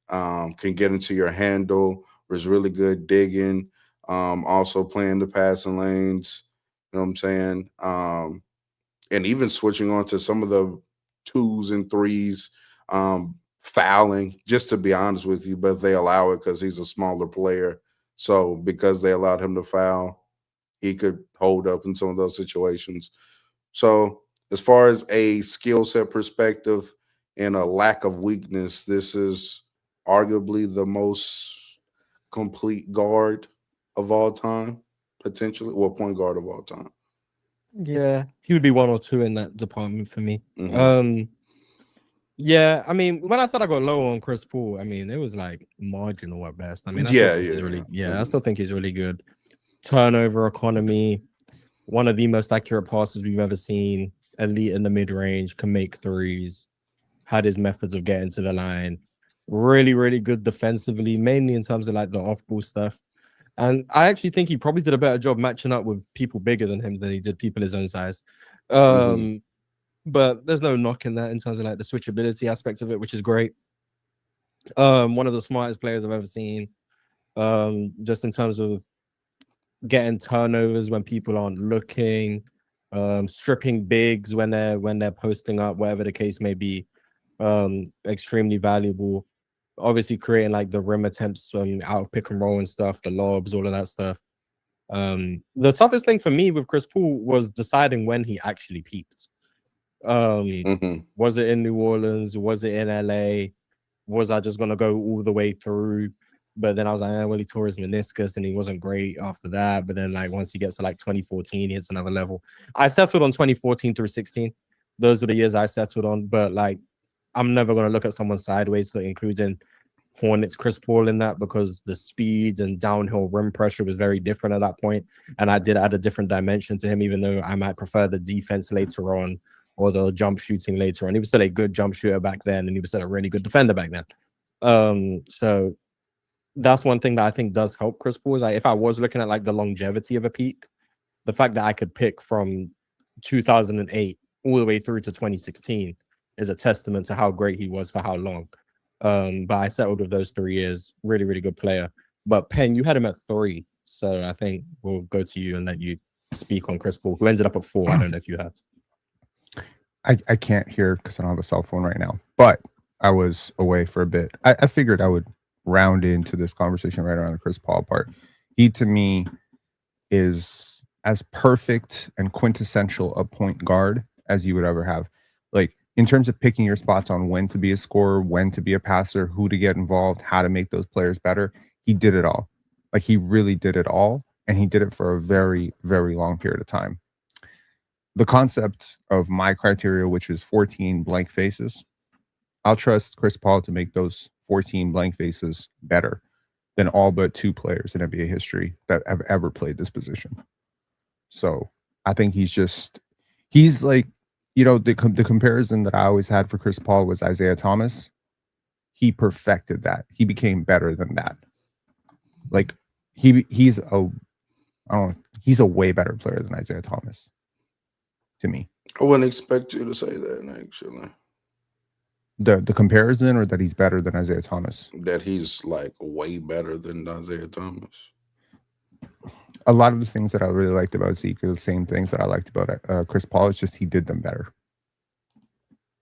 [SPEAKER 4] Can get into your handle, was really good digging, also playing the passing lanes, you know what I'm saying? And even switching on to some of the 2s and 3s, fouling, just to be honest with you, but they allow it because he's a smaller player. So because they allowed him to foul, he could hold up in some of those situations. So as far as a skill set perspective and a lack of weakness, this is arguably the most complete guard of all time, potentially, or point guard of all time.
[SPEAKER 1] Yeah, he would be 1 or 2 in that department for me.
[SPEAKER 4] Mhm.
[SPEAKER 1] Yeah, I mean, when I said I got low on Chris Paul, I mean it was like marginal at best. I mean, I still think I still think he's really good. Turnover economy, one of the most accurate passes we've ever seen. Elite in the mid range, can make threes. Had his methods of getting to the line. Really, really good defensively, mainly in terms of like the off ball stuff. And I actually think he probably did a better job matching up with people bigger than him than he did people his own size. But there's no knock in that in terms of like the switchability aspect of it, which is great. One of the smartest players I've ever seen. Just in terms of getting turnovers when people aren't looking, stripping bigs when they're posting up, whatever the case may be. Extremely valuable. Obviously creating like the rim attempts out of pick and roll and stuff, the lobs, all of that stuff. The toughest thing for me with Chris Paul was deciding when he actually peaked. Was it in New Orleans? Was it in LA? Was I just gonna go all the way through? But then I was like, well, he tore his meniscus and he wasn't great after that. But then, like, once he gets to like 2014, he hits another level. I settled on 2014 through 16. Those are the years I settled on. But like, I'm never gonna look at someone sideways for including Hornets Chris Paul in that, because the speeds and downhill rim pressure was very different at that point. And I did add a different dimension to him, even though I might prefer the defense later on or the jump shooting later on. He was still a good jump shooter back then, and he was still a really good defender back then. So that's one thing that I think does help Chris Paul. Is like, if I was looking at like the longevity of a peak, the fact that I could pick from 2008 all the way through to 2016 is a testament to how great he was for how long. But I settled with those 3 years. Really, really good player. But Penn, you had him at 3, so I think we'll go to you and let you speak on Chris Paul, who ended up at 4. I don't know if you had.
[SPEAKER 5] I can't hear because I don't have a cell phone right now, but I was away for a bit. I figured I would round into this conversation right around the Chris Paul part. He, to me, is as perfect and quintessential a point guard as you would ever have. Like, in terms of picking your spots on when to be a scorer, when to be a passer, who to get involved, how to make those players better, he did it all. Like, he really did it all, and he did it for a very, very long period of time. The concept of my criteria, which is 14 blank faces, I'll trust Chris Paul to make those 14 blank faces better than all but 2 players in NBA history that have ever played this position. So I think he's like, the comparison that I always had for Chris Paul was Isaiah Thomas. He perfected that. He became better than that. Like, he's a way better player than Isaiah Thomas to me.
[SPEAKER 4] I wouldn't expect you to say that, actually.
[SPEAKER 5] The comparison, or that he's better than Isaiah Thomas?
[SPEAKER 4] That he's like way better than Isaiah Thomas.
[SPEAKER 5] A lot of the things that I really liked about Zeke are the same things that I liked about Chris Paul. It's just he did them better.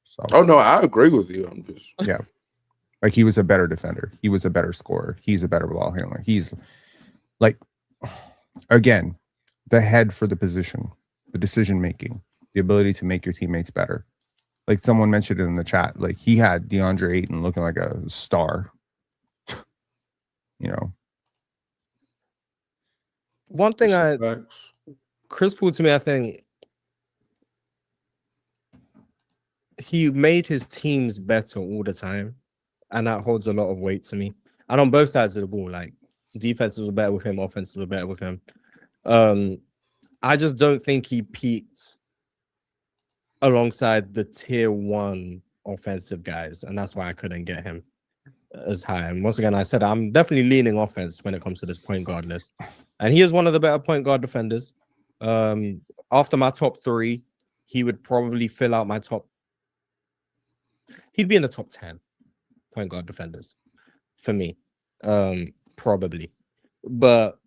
[SPEAKER 5] So,
[SPEAKER 4] oh no, I agree with you. I'm just
[SPEAKER 5] yeah, like, he was a better defender. He was a better scorer. He's a better ball handler. He's like, again, the head for the position, the decision making, the ability to make your teammates better. Like someone mentioned it in the chat, like, he had DeAndre Ayton looking like a star.
[SPEAKER 1] One thing Chris Paul, to me, I think he made his teams better all the time, and that holds a lot of weight to me. And on both sides of the ball, like defenses were better with him, offenses were better with him. I just don't think he peaked alongside the tier 1 offensive guys, and that's why I couldn't get him as high. And once again, I said I'm definitely leaning offense when it comes to this point guard list, and he is one of the better point guard defenders. After my top 3, he would probably fill out my top. He'd be in the top 10 point guard defenders for me, probably. But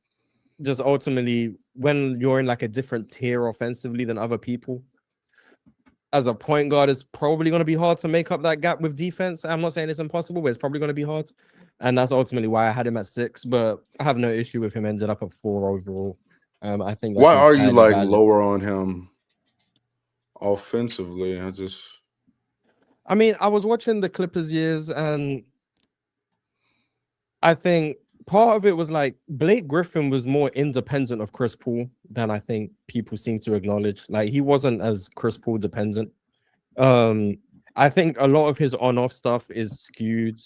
[SPEAKER 1] just ultimately, when you're in like a different tier offensively than other people, as a point guard, it's probably going to be hard to make up that gap with defense. I'm not saying it's impossible, but it's probably going to be hard. And that's ultimately why I had him at 6, but I have no issue with him ending up at 4 overall. I think.
[SPEAKER 4] Why are you like
[SPEAKER 1] valid.
[SPEAKER 4] lower on him offensively?
[SPEAKER 1] I mean, I was watching the Clippers years, and I think part of it was like Blake Griffin was more independent of Chris Paul than I think people seem to acknowledge. Like, he wasn't as Chris Paul dependent. I think a lot of his on-off stuff is skewed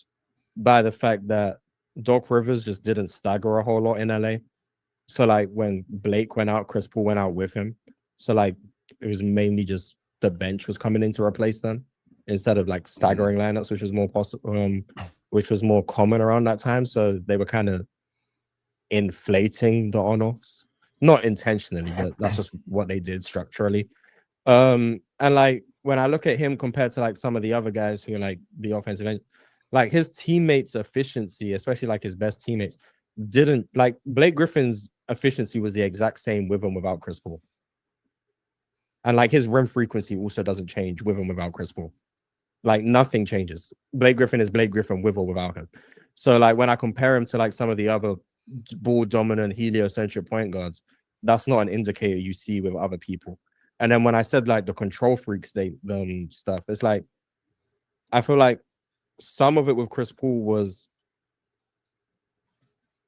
[SPEAKER 1] by the fact that Doc Rivers just didn't stagger a whole lot in LA. So like when Blake went out, Chris Paul went out with him. So like it was mainly just the bench was coming in to replace them instead of like staggering lineups, which was more possible, which was more common around that time. So they were kind of inflating the on-offs, not intentionally, but that's just what they did structurally. And like when I look at him compared to like some of the other guys who are like the offensive end, like his teammates' efficiency, especially like his best teammates, didn't like Blake Griffin's efficiency was the exact same with and without Chris Paul. And like his rim frequency also doesn't change with and without Chris Paul. Like nothing changes. Blake Griffin is Blake Griffin with or without him. So like when I compare him to like some of the other ball dominant heliocentric point guards, that's not an indicator you see with other people. And then when I said like the control freaks stuff, it's like I feel like some of it with Chris Paul was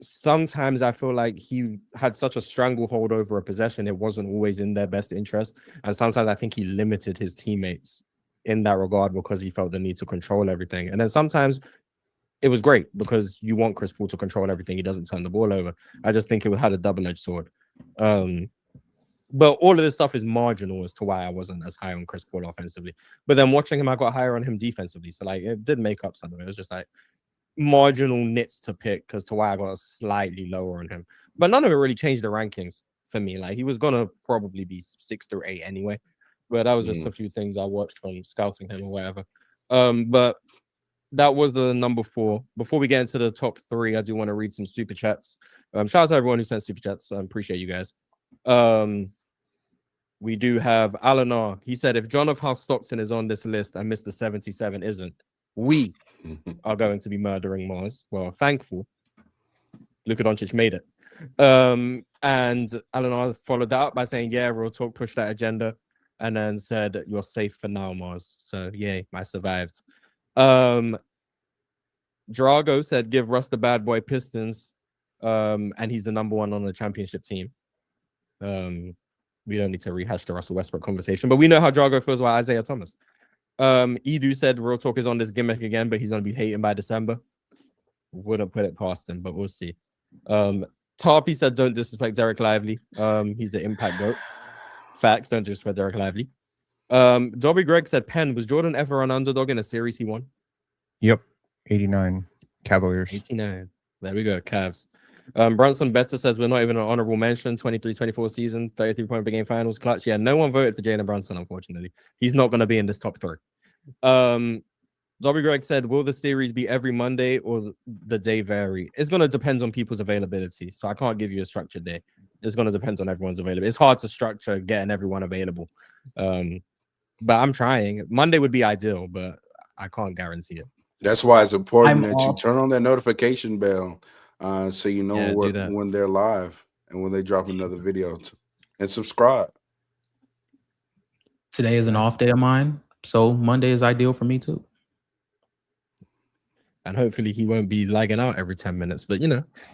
[SPEAKER 1] sometimes I feel like he had such a stranglehold over a possession, it wasn't always in their best interest. And sometimes I think he limited his teammates in that regard because he felt the need to control everything. And then sometimes it was great because you want Chris Paul to control everything. He doesn't turn the ball over. I just think it had a double-edged sword. But all of this stuff is marginal as to why I wasn't as high on Chris Paul offensively. But then watching him, I got higher on him defensively. So like it did make up some of it. It was just like marginal nits to pick as to why I got slightly lower on him. But none of it really changed the rankings for me. Like he was gonna probably be 6 through 8 anyway. But that was just a few things I watched from scouting him or whatever. But that was the number 4. Before we get into the top 3, I do want to read some super chats. Shout out to everyone who sent super chats. I appreciate you guys. We do have Alan R. He said, if John of House Stockton is on this list and Mr. 77 isn't, we are going to be murdering Mars. Well, thankful Luka Doncic made it. And Alan R. followed that up by saying, yeah, Real Talk pushed that agenda, and then said, you're safe for now, Mars. So, yay, I survived. Drago said, give Russ the bad boy Pistons, and he's the number 1 on the championship team. We don't need to rehash the Russell Westbrook conversation, but we know how Drago feels about Isaiah Thomas. Edu said Real Talk is on this gimmick again, but he's going to be hating by December. Wouldn't put it past him, but we'll see. Tarpy said, don't disrespect Derek Lively. He's the impact goat. Facts, don't disrespect Derek Lively. Dobby Greg said, Penn, was Jordan ever an underdog in a series he won?
[SPEAKER 2] Yep. 89 Cavaliers.
[SPEAKER 1] 89. There we go, Cavs. Brunson Better says we're not even an honorable mention. 23-24 season, 33-point per game finals, clutch. Yeah, no one voted for Jalen Brunson, unfortunately. He's not going to be in this top 3. Dobby Greg said, will the series be every Monday or the day vary? It's going to depend on people's availability. So I can't give you a structured day. It's going to depend on everyone's availability. It's hard to structure getting everyone available. But I'm trying. Monday would be ideal, but I can't guarantee it.
[SPEAKER 4] That's why it's important that you turn on that notification bell so you know when they're live and when they drop another video. And subscribe.
[SPEAKER 3] Today is an off day of mine, so Monday is ideal for me too.
[SPEAKER 1] and hopefully he won't be lagging out every 10 minutes. But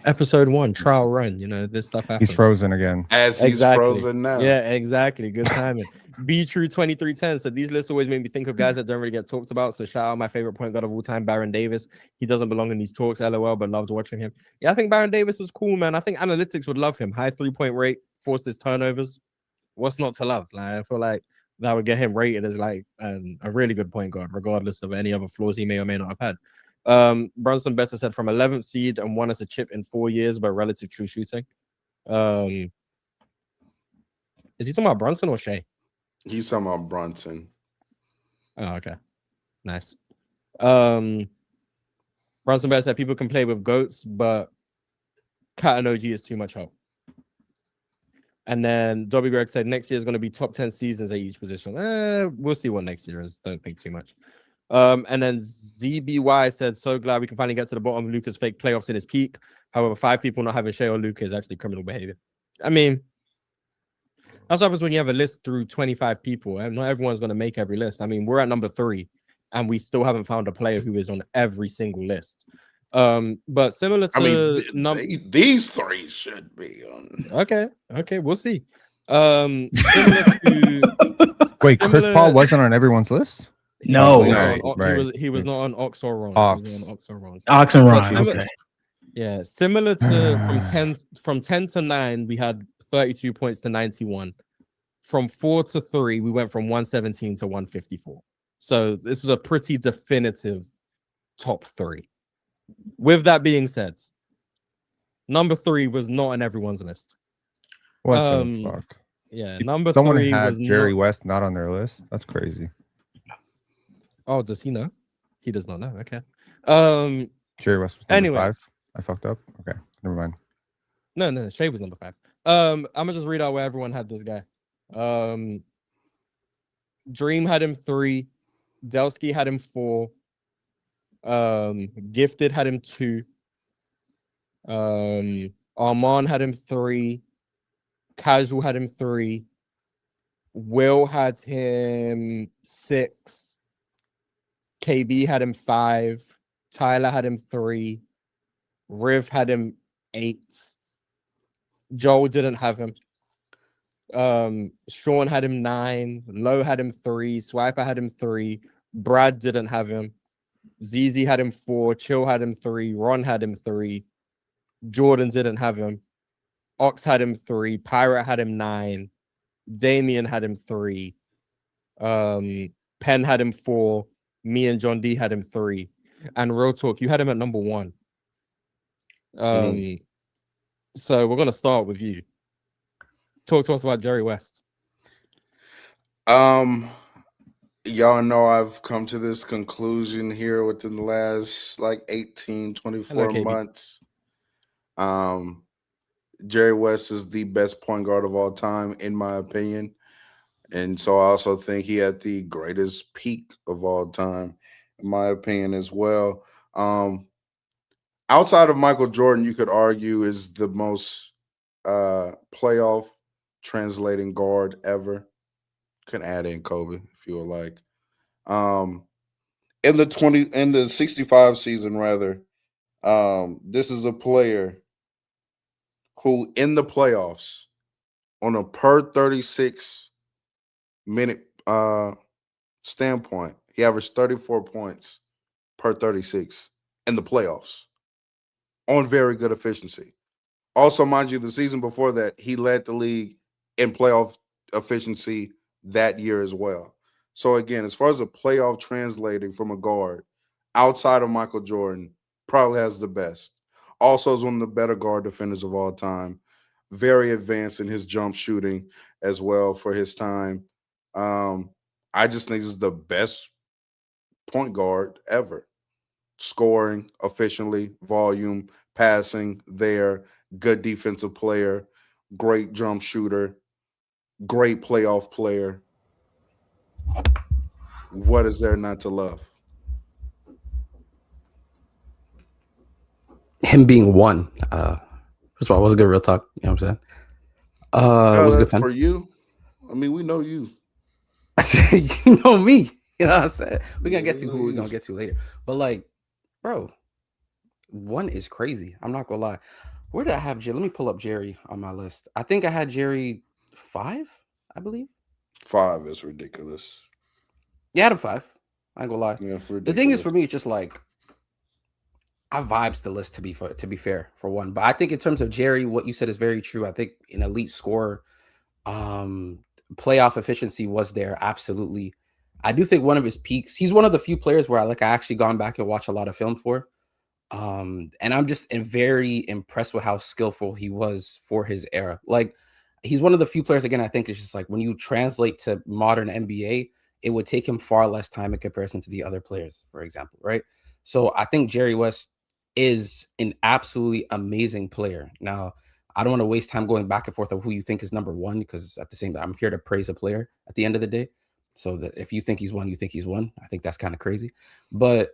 [SPEAKER 1] episode 1, trial run, this stuff happens.
[SPEAKER 2] He's frozen again.
[SPEAKER 4] As he's frozen now.
[SPEAKER 1] Yeah, exactly. Good timing. Be True 2310 said these lists always make me think of guys that don't really get talked about. So shout out my favorite point guard of all time, Baron Davis. He doesn't belong in these talks, LOL, but loved watching him. Yeah, I think Baron Davis was cool, man. I think analytics would love him. High 3-point rate, forced his turnovers. What's not to love? Like, I feel like that would get him rated as like a really good point guard, regardless of any other flaws he may or may not have had. Brunson Better said from 11th seed and won as a chip in 4 years, but relative true shooting. Is he talking about Brunson or Shea?
[SPEAKER 4] He's talking about Brunson.
[SPEAKER 1] Oh, okay. Nice. Brunson Better said people can play with goats, but Cat and OG is too much help. And then Dobby Greg said next year is going to be top 10 seasons at each position. We'll see what next year is. Don't think too much. And then ZBY said, so glad we can finally get to the bottom of Luka's fake playoffs in his peak. However, 5 people not having Shea or Luka is actually criminal behavior. I mean, that's what happens when you have a list through 25 people, and not everyone's going to make every list. I mean, we're at number 3, and we still haven't found a player who is on every single list. But similar to
[SPEAKER 4] these 3 should be on.
[SPEAKER 1] Okay, we'll see. Similar to
[SPEAKER 2] Wait, Chris Paul wasn't on everyone's list?
[SPEAKER 3] No.
[SPEAKER 2] Right.
[SPEAKER 1] He was not on Oxoron.
[SPEAKER 3] Oxoron. Okay.
[SPEAKER 1] Yeah, similar to from 10 to 9, we had 32 points to 91. From 4 to 3, we went from 117 to 154. So this was a pretty definitive top 3. With that being said, number 3 was not on everyone's list.
[SPEAKER 2] What the fuck?
[SPEAKER 1] Yeah, number
[SPEAKER 2] Someone
[SPEAKER 1] 3
[SPEAKER 2] had
[SPEAKER 1] was
[SPEAKER 2] Jerry West not on their list. That's crazy.
[SPEAKER 1] Oh, does he know? He does not know. Okay.
[SPEAKER 2] Jerry West was number 5. I fucked up. Okay, never mind.
[SPEAKER 1] No. Shea was number 5. I'm gonna just read out where everyone had this guy. Dream had him 3. Delsky had him 4. Gifted had him 2. Armand had him 3. Casual had him 3. Will had him 6. KB had him 5. Tyler had him 3. Riv had him 8. Joel didn't have him. Sean had him 9. Lowe had him 3. Swiper had him 3. Brad didn't have him. ZZ had him 4. Chill had him 3. Ron had him 3. Jordan didn't have him. Ox had him 3. Pirate had him 9. Damien had him 3. Penn had him 4. Me and John D had him 3. And Real Talk, you had him at number 1. So we're gonna start with you. Talk to us about Jerry West.
[SPEAKER 4] Y'all know I've come to this conclusion here within the last 18, 24 months. Jerry West is the best point guard of all time, in my opinion. And so I also think he had the greatest peak of all time, in my opinion, as well. Outside of Michael Jordan, you could argue is the most playoff translating guard ever. Can add in Kobe if you would like. In the 65 season, rather, this is a player who in the playoffs on a per 36 minute standpoint, he averaged 34 points per 36 in the playoffs on very good efficiency. Also, mind you, the season before that, he led the league in playoff efficiency that year as well. So again, as far as a playoff translating from a guard outside of Michael Jordan, probably has the best. Also is one of the better guard defenders of all time. Very advanced in his jump shooting as well for his time. I just think this is the best point guard ever. Scoring efficiently, volume, passing there, good defensive player, great jump shooter, great playoff player. What is there not to love?
[SPEAKER 6] Him being 1. First of all, it was a good real talk. You know what I'm saying? It was a good
[SPEAKER 4] for you. I mean, we know you.
[SPEAKER 6] You know me. You know what I'm saying? We're going to get to who we're going to get to later. But bro, 1 is crazy. I'm not gonna lie. Where did I have Jerry? Let me pull up Jerry on my list. I think I had Jerry 5, I believe.
[SPEAKER 4] 5 is ridiculous.
[SPEAKER 6] Yeah, I had him 5. I ain't gonna lie.
[SPEAKER 4] Yeah, ridiculous.
[SPEAKER 6] The thing is, for me, it's just like I vibes the list to be fair for 1. But I think in terms of Jerry, what you said is very true. I think an elite scorer, playoff efficiency was there. Absolutely. I do think one of his peaks, he's one of the few players where I actually gone back and watched a lot of film for. And I'm just very impressed with how skillful he was for his era. Like, he's one of the few players, again, I think it's just like when you translate to modern NBA, it would take him far less time in comparison to the other players, for example, right? So I think Jerry West is an absolutely amazing player. Now, I don't want to waste time going back and forth of who you think is number 1, because at the same time, I'm here to praise a player at the end of the day. So that if you think he's 1, you think he's 1. I think that's kind of crazy. But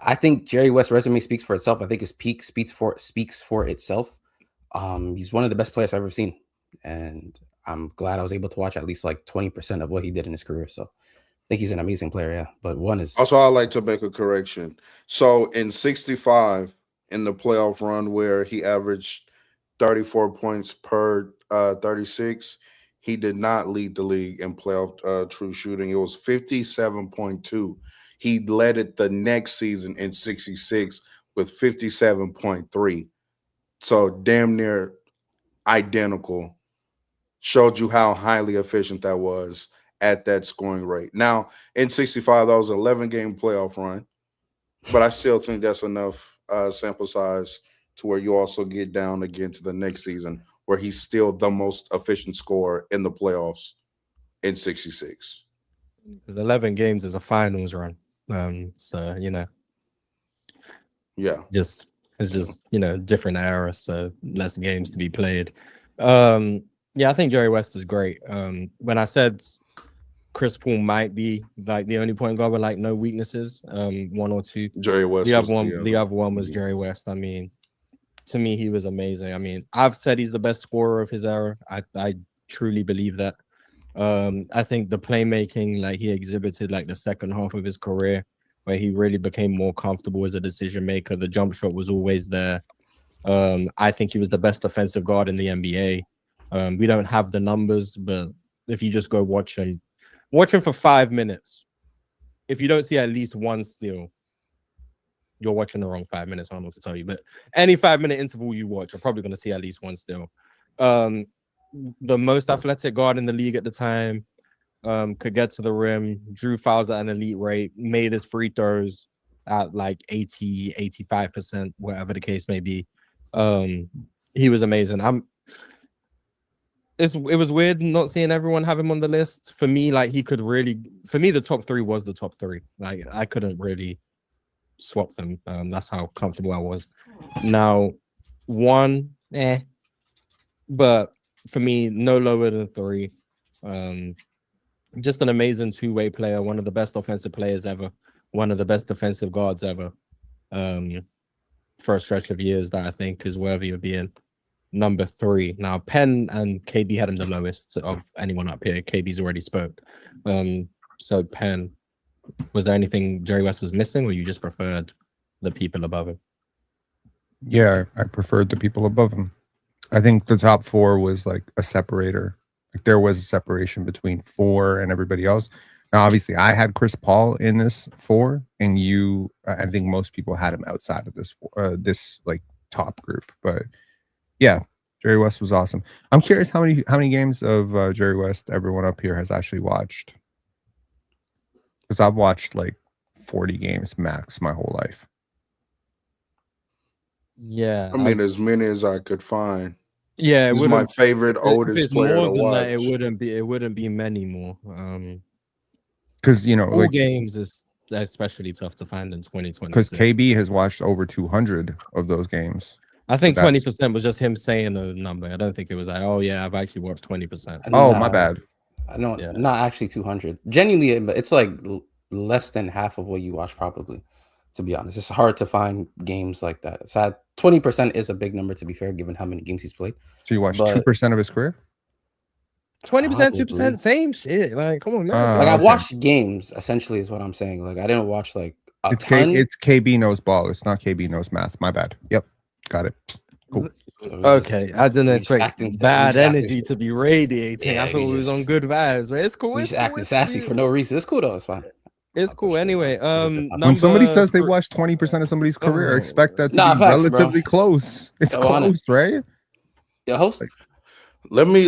[SPEAKER 6] I think Jerry West's resume speaks for itself. I think his peak speaks for itself. He's one of the best players I've ever seen. And I'm glad I was able to watch at least like 20% of what he did in his career. So I think he's an amazing player, yeah. But 1 is
[SPEAKER 4] Also, I'd like to make a correction. So in 65, in the playoff run where he averaged 34 points per 36, he did not lead the league in playoff true shooting. It was 57.2. He led it the next season in 66 with 57.3. So damn near identical. Showed you how highly efficient that was at that scoring rate. Now, in 65, that was an 11-game playoff run, but I still think that's enough sample size to where you also get down again to the next season where he's still the most efficient scorer in the playoffs in 66.
[SPEAKER 1] Because 11 games is a finals run. So,
[SPEAKER 4] Yeah.
[SPEAKER 1] it's just, different era, so less games to be played. Yeah, I think Jerry West is great. When I said Chris Paul might be like the only point guard with like no weaknesses, 1 or 2.
[SPEAKER 4] Jerry West.
[SPEAKER 1] The other one was Jerry West. I mean, to me, he was amazing. I mean, I've said he's the best scorer of his era. I truly believe that. I think the playmaking, like he exhibited like the second half of his career, where he really became more comfortable as a decision maker. The jump shot was always there. I think he was the best defensive guard in the NBA. We don't have the numbers, but if you just go watch him for 5 minutes, if you don't see at least 1 steal, you're watching the wrong 5 minutes. I don't know what to tell you, but any 5-minute interval you watch, you're probably going to see at least 1 steal. The most athletic guard in the league at the time, could get to the rim, drew fouls at an elite rate, made his free throws at like 80, 85%, whatever the case may be. He was amazing. It was weird not seeing everyone have him on the list. For me, like for me, the top 3 was the top 3. Like I couldn't really swap them. That's how comfortable I was. Now, 1, but for me, no lower than 3. Just an amazing 2-way player, one of the best offensive players ever, one of the best defensive guards ever. For a stretch of years that I think is worthy of being number 3. Now, Penn and KB had him the lowest of anyone up here. KB's already spoke. So Penn, was there anything Jerry West was missing, or you just preferred the people above him?
[SPEAKER 2] Yeah, I preferred the people above him. I think the top 4 was like a separator. Like there was a separation between 4 and everybody else. Now, obviously, I had Chris Paul in this 4, and I think most people had him outside of this like top group. But yeah, Jerry West was awesome. I'm curious how many games of Jerry West everyone up here has actually watched. Because I've watched like 40 games max my whole life.
[SPEAKER 1] Yeah,
[SPEAKER 4] I mean, as many as I could find.
[SPEAKER 1] Yeah,
[SPEAKER 4] He's my favorite oldest player to watch.
[SPEAKER 1] That, it wouldn't be many more.
[SPEAKER 2] Because
[SPEAKER 1] all games is especially tough to find in 2020.
[SPEAKER 2] Because KB has watched over 200 of those games.
[SPEAKER 1] I think 20% was just him saying a number. I don't think it was like, oh yeah, I've actually watched 20%.
[SPEAKER 2] Oh, my bad.
[SPEAKER 6] I don't. Yeah. Not actually 200. Genuinely, it's like less than half of what you watch, probably. To be honest, it's hard to find games like that. So 20% is a big number, to be fair, given how many games he's played.
[SPEAKER 2] So you watched 2% of his career?
[SPEAKER 1] 20%, 2%, same shit. Like, come on, man.
[SPEAKER 6] I watched games, essentially, is what I'm saying. Like, I didn't watch like
[SPEAKER 2] It's
[SPEAKER 6] ton.
[SPEAKER 2] It's KB knows ball. It's not KB knows math. My bad. Yep, got it. Cool.
[SPEAKER 6] So we
[SPEAKER 1] Okay, I didn't
[SPEAKER 6] we
[SPEAKER 1] expect
[SPEAKER 6] acting- we
[SPEAKER 1] bad
[SPEAKER 6] just acting-
[SPEAKER 1] energy to be radiating. I
[SPEAKER 6] Yeah,
[SPEAKER 1] thought
[SPEAKER 6] we
[SPEAKER 1] we was on
[SPEAKER 6] just-
[SPEAKER 1] good vibes, but it's cool.
[SPEAKER 6] We
[SPEAKER 1] It's
[SPEAKER 6] just
[SPEAKER 1] cool.
[SPEAKER 6] acting
[SPEAKER 1] It's
[SPEAKER 6] sassy
[SPEAKER 1] cool.
[SPEAKER 6] for no reason. It's cool though. It's fine.
[SPEAKER 1] It's cool. Anyway,
[SPEAKER 2] When somebody says they
[SPEAKER 1] number
[SPEAKER 2] watch 20% of somebody's career,
[SPEAKER 1] Oh.
[SPEAKER 2] expect that to
[SPEAKER 6] Nah,
[SPEAKER 2] be
[SPEAKER 6] facts, bro.
[SPEAKER 2] relatively close. It's
[SPEAKER 6] Go on it.
[SPEAKER 2] close, right?
[SPEAKER 6] Your host.
[SPEAKER 4] Let me,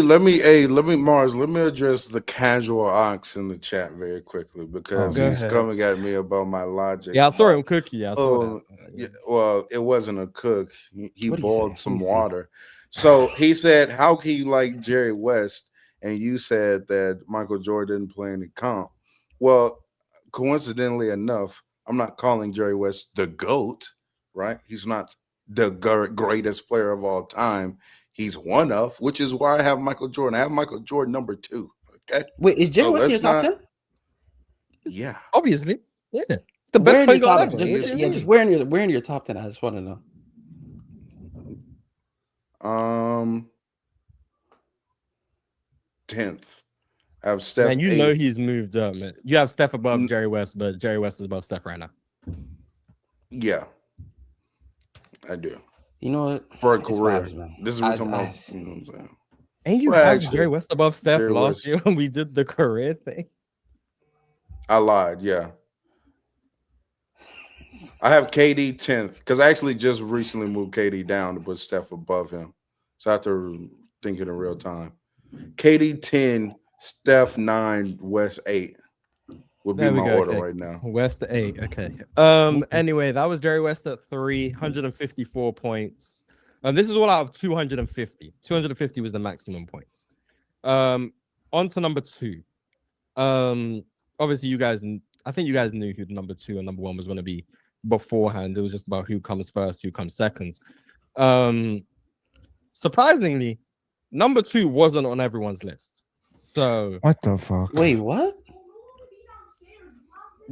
[SPEAKER 4] Mars, let me address the casual ox in the chat very quickly because
[SPEAKER 1] Go
[SPEAKER 4] he's
[SPEAKER 1] ahead.
[SPEAKER 4] coming at me about my logic.
[SPEAKER 1] Yeah, I saw him cookie. I saw
[SPEAKER 4] Oh,
[SPEAKER 1] that.
[SPEAKER 4] yeah, well, it wasn't a cook. He
[SPEAKER 6] What'd he
[SPEAKER 4] boiled
[SPEAKER 6] say?
[SPEAKER 4] some
[SPEAKER 6] Let me see.
[SPEAKER 4] water. So he said, "How can you like Jerry West?" And you said that Michael Jordan didn't play any comp. Well, coincidentally enough, I'm not calling Jerry West the GOAT, right? He's not the greatest player of all time. He's one of, which is why I have Michael Jordan. I have Michael Jordan number 2. Okay.
[SPEAKER 6] Wait, is Jerry
[SPEAKER 4] So
[SPEAKER 6] West in your
[SPEAKER 4] let's
[SPEAKER 6] top
[SPEAKER 4] not-
[SPEAKER 6] 10?
[SPEAKER 4] Yeah.
[SPEAKER 1] Obviously, yeah, it's the
[SPEAKER 6] Where
[SPEAKER 1] best
[SPEAKER 6] in
[SPEAKER 1] point
[SPEAKER 6] your
[SPEAKER 1] guard
[SPEAKER 6] top?
[SPEAKER 1] ever.
[SPEAKER 6] Just,
[SPEAKER 1] What do you
[SPEAKER 6] yeah,
[SPEAKER 1] mean?
[SPEAKER 6] just where in your top 10? I just want to know.
[SPEAKER 4] 10th. I have Steph.
[SPEAKER 1] Man, you know
[SPEAKER 4] 8th.
[SPEAKER 1] he's moved up, man. You have Steph above
[SPEAKER 4] Mm.
[SPEAKER 1] Jerry West, but Jerry West is above Steph right now.
[SPEAKER 4] Yeah. I do.
[SPEAKER 6] You know what?
[SPEAKER 4] For a
[SPEAKER 6] It's
[SPEAKER 4] career.
[SPEAKER 6] vibes, man.
[SPEAKER 4] This is what
[SPEAKER 6] I-
[SPEAKER 4] we're talking
[SPEAKER 6] I-
[SPEAKER 4] about. You know what I'm saying?
[SPEAKER 1] And you
[SPEAKER 4] Well,
[SPEAKER 1] have
[SPEAKER 4] actually,
[SPEAKER 1] Jerry West above Steph
[SPEAKER 4] Jerry
[SPEAKER 1] last
[SPEAKER 4] West-
[SPEAKER 1] year when we did the career thing.
[SPEAKER 4] I lied. Yeah. I have KD 10th because I actually just recently moved KD down to put Steph above him. So I have to think in real time. KD 10, Steph 9, West 8 would be
[SPEAKER 1] There we
[SPEAKER 4] my
[SPEAKER 1] go,
[SPEAKER 4] order
[SPEAKER 1] okay.
[SPEAKER 4] right now.
[SPEAKER 1] West at 8. Okay. Anyway, that was Jerry West at 354 points. This is all out of 250. 250 was the maximum points. On to number 2. Obviously, I think you guys knew who the number 2 and number 1 was going to be beforehand. It was just about who comes first, who comes second. Surprisingly, number 2 wasn't on everyone's list. So
[SPEAKER 2] What the fuck?
[SPEAKER 6] Wait, what?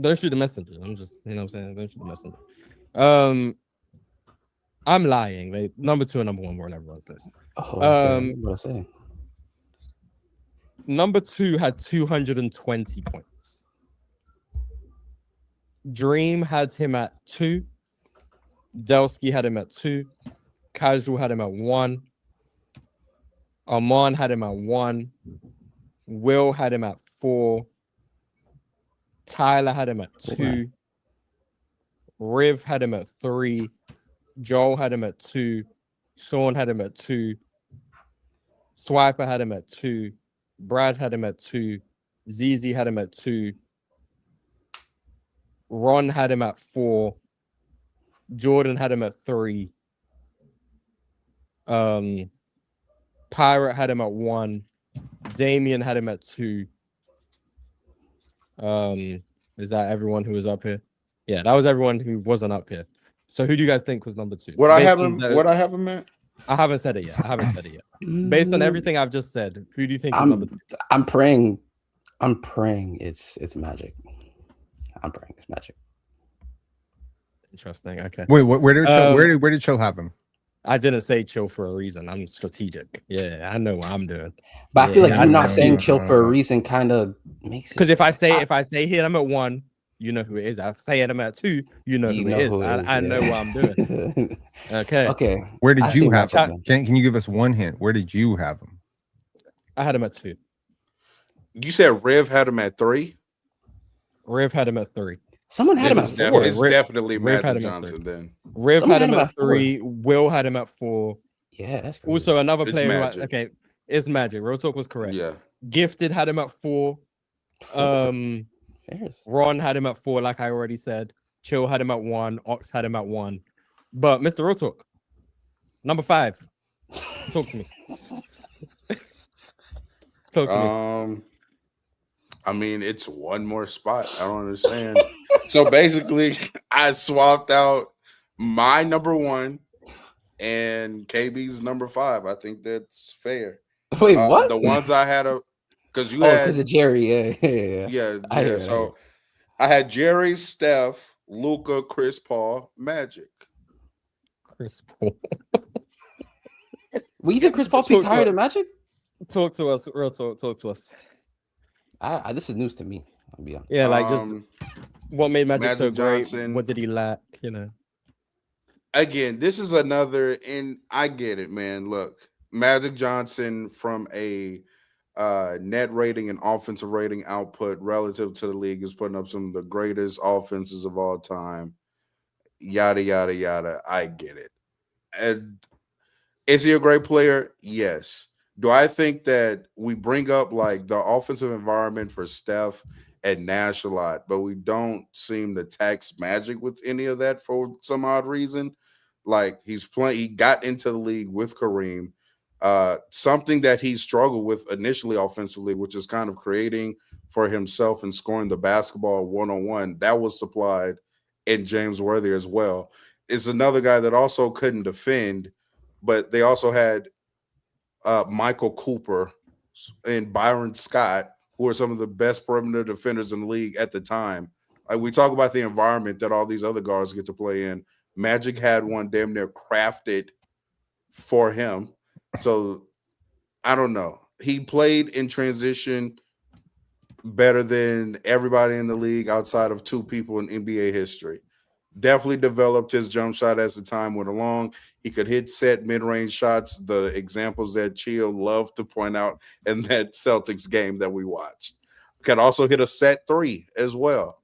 [SPEAKER 1] don't shoot the messenger. I'm just, you know what I'm saying? Don't shoot the messenger. I'm lying. Number 2 and number 1 were on everyone's list.
[SPEAKER 6] Oh, okay. What I say?
[SPEAKER 1] Number 2 had 220 points. Dream had him at 2. Delsky had him at 2. Casual had him at 1. Arman had him at 1. Will had him at 4. Tyler had him at 2. Riv had him at 3. Joel had him at 2. Sean had him at 2. Swiper had him at 2. Brad had him at 2. ZZ had him at 2. Ron had him at 4. Jordan had him at 3. Pirate had him at 1. Damien had him at 2. Is that everyone who was up here? Yeah, that was everyone who wasn't up here. So who do you guys think was number 2?
[SPEAKER 4] What I have
[SPEAKER 1] Based on
[SPEAKER 4] him, what I have him at?
[SPEAKER 1] I haven't said it yet. Based on everything I've just said, who do you think is number 2?
[SPEAKER 6] I'm praying it's Magic. I'm praying it's Magic.
[SPEAKER 1] Interesting. Okay.
[SPEAKER 2] Wait, where did Chill have him?
[SPEAKER 1] I didn't say chill for a reason. I'm strategic. Yeah, I know what I'm doing.
[SPEAKER 6] But I feel like
[SPEAKER 1] Yeah,
[SPEAKER 6] you
[SPEAKER 1] I
[SPEAKER 6] not
[SPEAKER 1] know.
[SPEAKER 6] saying chill for a reason kind of makes it.
[SPEAKER 1] Because if I say here I'm at 1, you know who it is. I say I'm at 2, you know who it is. I know what I'm doing. Okay.
[SPEAKER 6] Okay.
[SPEAKER 2] Where
[SPEAKER 6] I
[SPEAKER 2] did
[SPEAKER 6] see
[SPEAKER 2] you
[SPEAKER 6] my
[SPEAKER 2] have
[SPEAKER 6] problem.
[SPEAKER 2] him? Can you give us one hint? Where did you have him?
[SPEAKER 1] I had him at 2.
[SPEAKER 4] You said Rev had him at 3?
[SPEAKER 1] Riv had him at 3.
[SPEAKER 6] Someone had him at
[SPEAKER 4] It's
[SPEAKER 6] 4.
[SPEAKER 4] definitely
[SPEAKER 1] Riv had
[SPEAKER 4] Magic
[SPEAKER 1] him at
[SPEAKER 4] Johnson then.
[SPEAKER 1] Riv
[SPEAKER 6] Someone
[SPEAKER 1] had him at 3. Will had him at 4.
[SPEAKER 6] Yeah, that's crazy.
[SPEAKER 1] Also, another
[SPEAKER 4] It's
[SPEAKER 1] player.
[SPEAKER 4] Magic.
[SPEAKER 1] Okay, it's Magic. Real Talk was correct.
[SPEAKER 4] Yeah.
[SPEAKER 1] Gifted had him at 4.
[SPEAKER 6] Fairs.
[SPEAKER 1] Ron had him at 4, like I already said. Chill had him at 1. Ox had him at 1. But Mr. Real Talk, number 5. Talk to me. Talk to me.
[SPEAKER 4] I mean, it's one more spot. I don't understand. So basically, I swapped out my number 1 and KB's number 5. I think that's fair.
[SPEAKER 6] Wait, what?
[SPEAKER 4] The ones I had because you
[SPEAKER 6] because
[SPEAKER 4] had
[SPEAKER 6] of Jerry. Yeah. I hear it,
[SPEAKER 4] So I had Jerry, Steph, Luca, Chris Paul, Magic.
[SPEAKER 1] Chris Paul.
[SPEAKER 6] Well, you think Chris Paul
[SPEAKER 1] Talk
[SPEAKER 6] peaked
[SPEAKER 1] to
[SPEAKER 6] higher
[SPEAKER 1] us.
[SPEAKER 6] than Magic?
[SPEAKER 1] Talk to us. Real Talk. Talk to us.
[SPEAKER 6] This is news to me. I'll be honest.
[SPEAKER 1] Yeah, like just What made Magic, so
[SPEAKER 4] Magic
[SPEAKER 1] great?
[SPEAKER 4] Johnson.
[SPEAKER 1] What did he lack? You know.
[SPEAKER 4] Again, this is another, and I get it, man. Look, Magic Johnson from a net rating and offensive rating output relative to the league is putting up some of the greatest offenses of all time. Yada yada yada. I get it. And is he a great player? Yes. Do I think that we bring up like the offensive environment for Steph and Nash a lot, but we don't seem to tax Magic with any of that for some odd reason? Like he's playing, he got into the league with Kareem. Something that he struggled with initially offensively, which is kind of creating for himself and scoring the basketball 1-on-1, that was supplied in James Worthy as well. Is another guy that also couldn't defend, but they also had Michael Cooper and Byron Scott, who are some of the best perimeter defenders in the league at the time. We talk about the environment that all these other guards get to play in. Magic had one damn near crafted for him. So I don't know. He played in transition better than everybody in the league outside of two people in NBA history. Definitely developed his jump shot as the time went along. He could hit set mid-range shots, the examples that Chill loved to point out in that Celtics game that we watched. Could also hit a set three as well.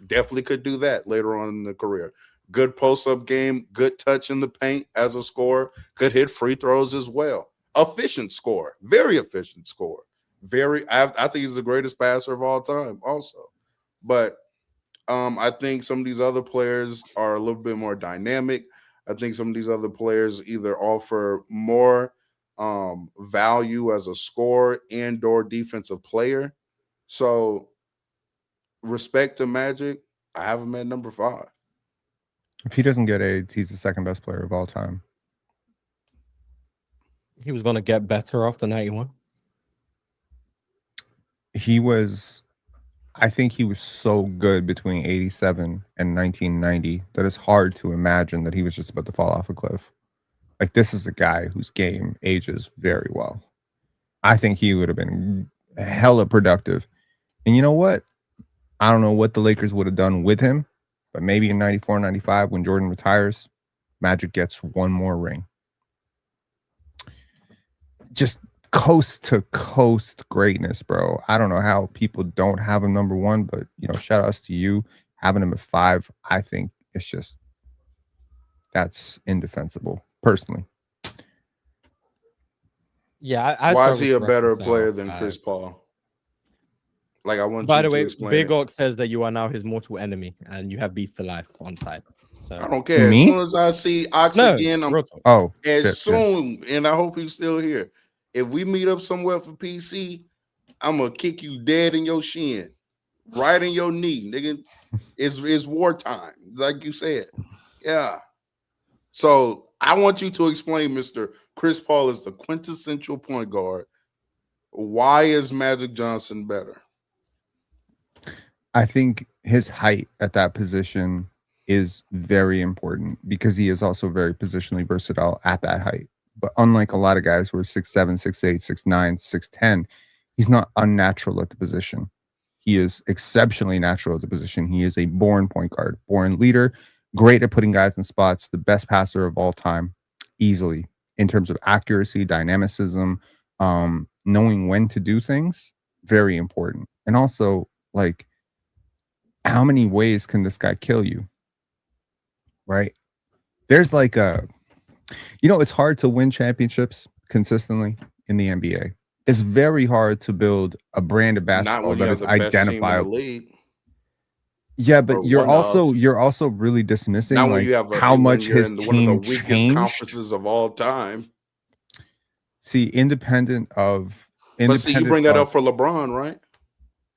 [SPEAKER 4] Definitely could do that later on in the career. Good post-up game, good touch in the paint as a scorer, could hit free throws as well. Efficient scorer, very efficient scorer. I think he's the greatest passer of all time also. But I think some of these other players are a little bit more dynamic. I think some of these other players either offer more value as a scorer and or defensive player. So respect to Magic, I have him at number 5.
[SPEAKER 2] If he doesn't get AIDS, he's the second best player of all time.
[SPEAKER 1] He was going to get better after 91.
[SPEAKER 2] I think he was so good between 87 and 1990 that it's hard to imagine that he was just about to fall off a cliff. Like, this is a guy whose game ages very well. I think he would have been hella productive. And you know what? I don't know what the Lakers would have done with him, but maybe in 94, 95, when Jordan retires, Magic gets one more ring. Just coast to coast greatness, bro. I don't know how people don't have him number 1, but shout outs to you having him at 5. I think it's just that's indefensible, personally.
[SPEAKER 1] Yeah,
[SPEAKER 4] why is he a better player than Chris Paul? Like, I want.
[SPEAKER 1] By
[SPEAKER 4] you
[SPEAKER 1] the
[SPEAKER 4] to
[SPEAKER 1] way,
[SPEAKER 4] explain
[SPEAKER 1] Big
[SPEAKER 4] it.
[SPEAKER 1] Ox says that you are now his mortal enemy, and you have beef for life on side. So
[SPEAKER 4] I don't care.
[SPEAKER 2] Me?
[SPEAKER 4] As soon as I see Ox again, I'm
[SPEAKER 2] shit.
[SPEAKER 4] soon, and I hope he's still here. If we meet up somewhere for PC, I'm gonna kick you dead in your shin, right in your knee, nigga. It's wartime, like you said. Yeah. So I want you to explain, Mr. Chris Paul is the quintessential point guard. Why is Magic Johnson better?
[SPEAKER 2] I think his height at that position is very important because he is also very positionally versatile at that height. But unlike a lot of guys who are 6'7", 6'8", 6'9", 6'10", he's not unnatural at the position. He is exceptionally natural at the position. He is a born point guard, born leader, great at putting guys in spots, the best passer of all time, easily, in terms of accuracy, dynamicism, knowing when to do things, very important. And also, like, how many ways can this guy kill you? Right? There's like it's hard to win championships consistently in the NBA. It's very hard to build a brand of basketball that is identifiable. Yeah, but you're also really dismissing how much his team
[SPEAKER 4] one of the weakest
[SPEAKER 2] changed.
[SPEAKER 4] conferences of all time.
[SPEAKER 2] See, independent of.
[SPEAKER 4] But see, you bring that up for LeBron, right?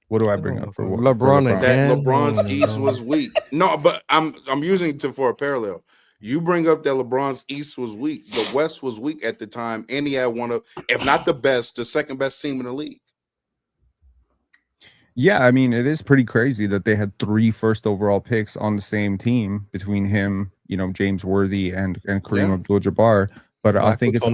[SPEAKER 2] What do I bring up for what?
[SPEAKER 1] LeBron
[SPEAKER 4] That LeBron's East was weak. No, but I'm using it for a parallel. You bring up that LeBron's East was weak. The West was weak at the time, and he had one of, if not the best, the second best team in the league.
[SPEAKER 2] Yeah, I mean, it is pretty crazy that they had 3 first overall picks on the same team between him, James Worthy and Kareem Abdul-Jabbar. But I think it's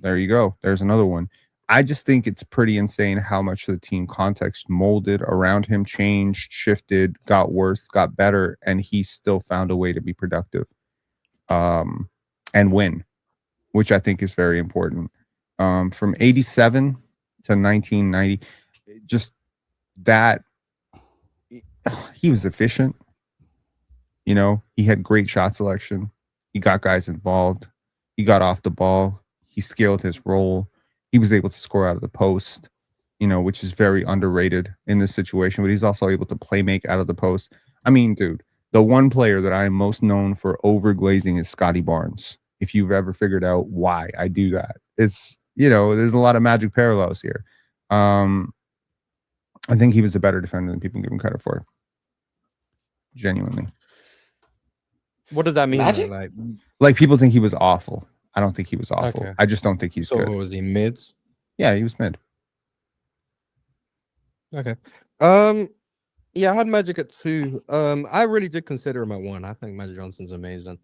[SPEAKER 2] there you go. There's another one.
[SPEAKER 5] I just think it's pretty insane how much the team context molded around him, changed, shifted, got worse, got better, and he still found a way to be productive and win, which I think is very important. From 87 to 1990, just that he was efficient. You know, he had great shot selection. He got guys involved. He got off the ball. He scaled his role. He was able to score out of the post, you know, which is very underrated in this situation, but he's also able to play make out of the post. I mean, dude, the one player that I am most known for overglazing is Scotty Barnes. If you've ever figured out why I do that, it's, you know, there's a lot of magic parallels here. I think he was a better defender than people give him credit for. Genuinely.
[SPEAKER 1] What does that mean?
[SPEAKER 6] Magic?
[SPEAKER 1] Though?
[SPEAKER 5] Like people think he was awful. I don't think he was awful.
[SPEAKER 1] Okay.
[SPEAKER 5] I just don't think he's
[SPEAKER 1] So
[SPEAKER 5] good.
[SPEAKER 1] what was he, mids?
[SPEAKER 5] Yeah, he was mid.
[SPEAKER 1] Okay. Yeah, I had Magic at 2. I really did consider him at 1. I think Magic Johnson's amazing.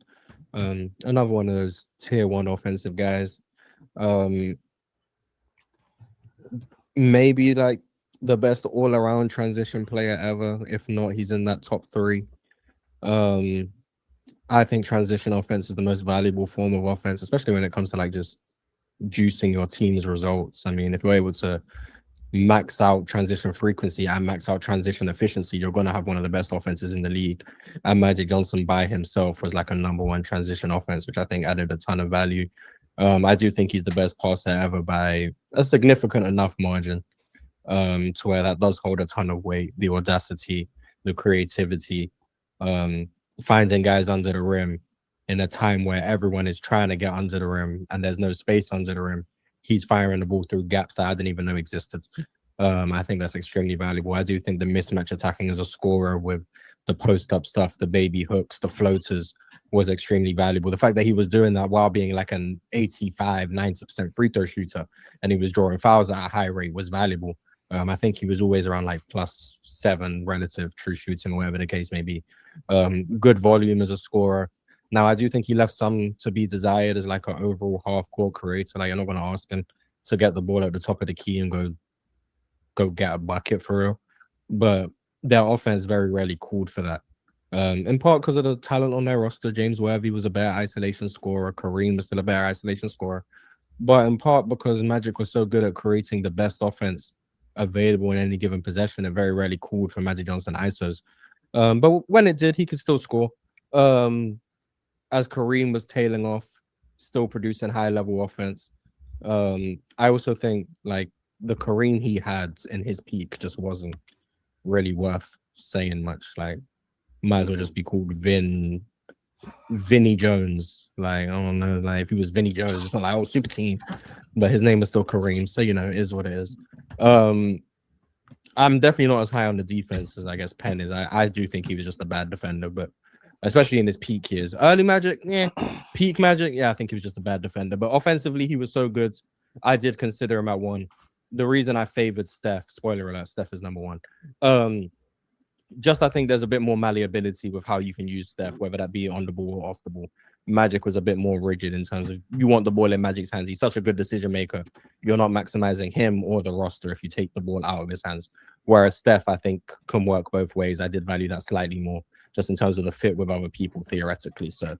[SPEAKER 1] Another one of those tier 1 offensive guys. Maybe like the best all-around transition player ever. If not, he's in that top 3. I think transition offense is the most valuable form of offense, especially when it comes to like just juicing your team's results. I mean, if you're able to max out transition frequency and max out transition efficiency, you're going to have one of the best offenses in the league. And Magic Johnson by himself was like a #1 transition offense, which I think added a ton of value. I do think he's the best passer ever by a significant enough margin to where that does hold a ton of weight. The audacity, the creativity, finding guys under the rim in a time where everyone is trying to get under the rim and there's no space under the rim. He's firing the ball through gaps that I didn't even know existed. I think that's extremely valuable. I do think the mismatch attacking as a scorer with the post-up stuff, the baby hooks, the floaters was extremely valuable. The fact that he was doing that while being like an 85, 90% free throw shooter and he was drawing fouls at a high rate was valuable. I think he was always around like +7 relative true shooting, whatever the case may be. Good volume as a scorer. Now, I do think he left some to be desired as like an overall half-court creator. Like, you're not going to ask him to get the ball at the top of the key and go get a bucket for real. But their offense very rarely called for that. In part because of the talent on their roster. James Worthy was a better isolation scorer. Kareem was still a better isolation scorer. But in part because Magic was so good at creating the best offense available in any given possession, it very rarely called for Magic Johnson ISOs. But when it did, he could still score. As Kareem was tailing off, still producing high-level offense. I also think like the Kareem he had in his peak just wasn't really worth saying much. Like, might as well just be called Vinny Jones. Like, I don't know, like if he was Vinny Jones, it's not like, oh, super team, but his name is still Kareem, so you know, it is what it is. I'm definitely not as high on the defense as I guess Penn is. I do think he was just a bad defender, but especially in his peak years. Early Magic, yeah. Peak Magic, yeah, I think he was just a bad defender. But offensively, he was so good. I did consider him at 1. The reason I favored Steph, spoiler alert, Steph is #1. Just I think there's a bit more malleability with how you can use Steph, whether that be on the ball or off the ball. Magic was a bit more rigid in terms of you want the ball in Magic's hands. He's such a good decision maker. You're not maximizing him or the roster if you take the ball out of his hands. Whereas Steph, I think, can work both ways. I did value that slightly more, just in terms of the fit with other people theoretically. So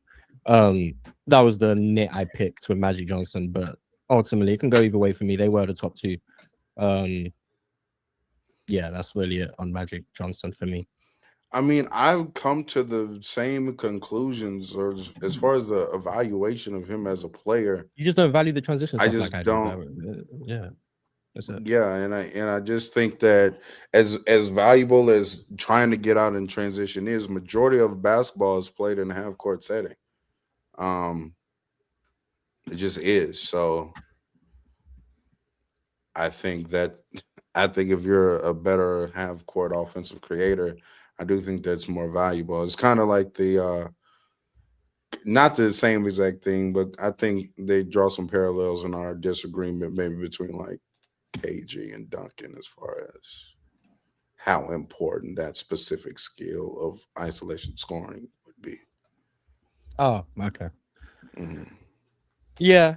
[SPEAKER 1] that was the nit I picked with Magic Johnson, but ultimately it can go either way for me. They were the top 2. Yeah, that's really it on Magic Johnson for me.
[SPEAKER 4] I mean, I've come to the same conclusions, or as far as the evaluation of him as a player.
[SPEAKER 1] You just don't value the transition
[SPEAKER 4] I
[SPEAKER 1] stuff
[SPEAKER 4] just
[SPEAKER 1] like I
[SPEAKER 4] don't.
[SPEAKER 1] do. Yeah, that's it.
[SPEAKER 4] Yeah, and I just think that as valuable as trying to get out in transition is, majority of basketball is played in a half court setting. It just is. So I think if you're a better half court offensive creator, I do think that's more valuable. It's kind of like the not the same exact thing, but I think they draw some parallels in our disagreement maybe between like KG and Duncan as far as how important that specific skill of isolation scoring would be.
[SPEAKER 1] Oh, okay.
[SPEAKER 4] Mhm.
[SPEAKER 1] Yeah,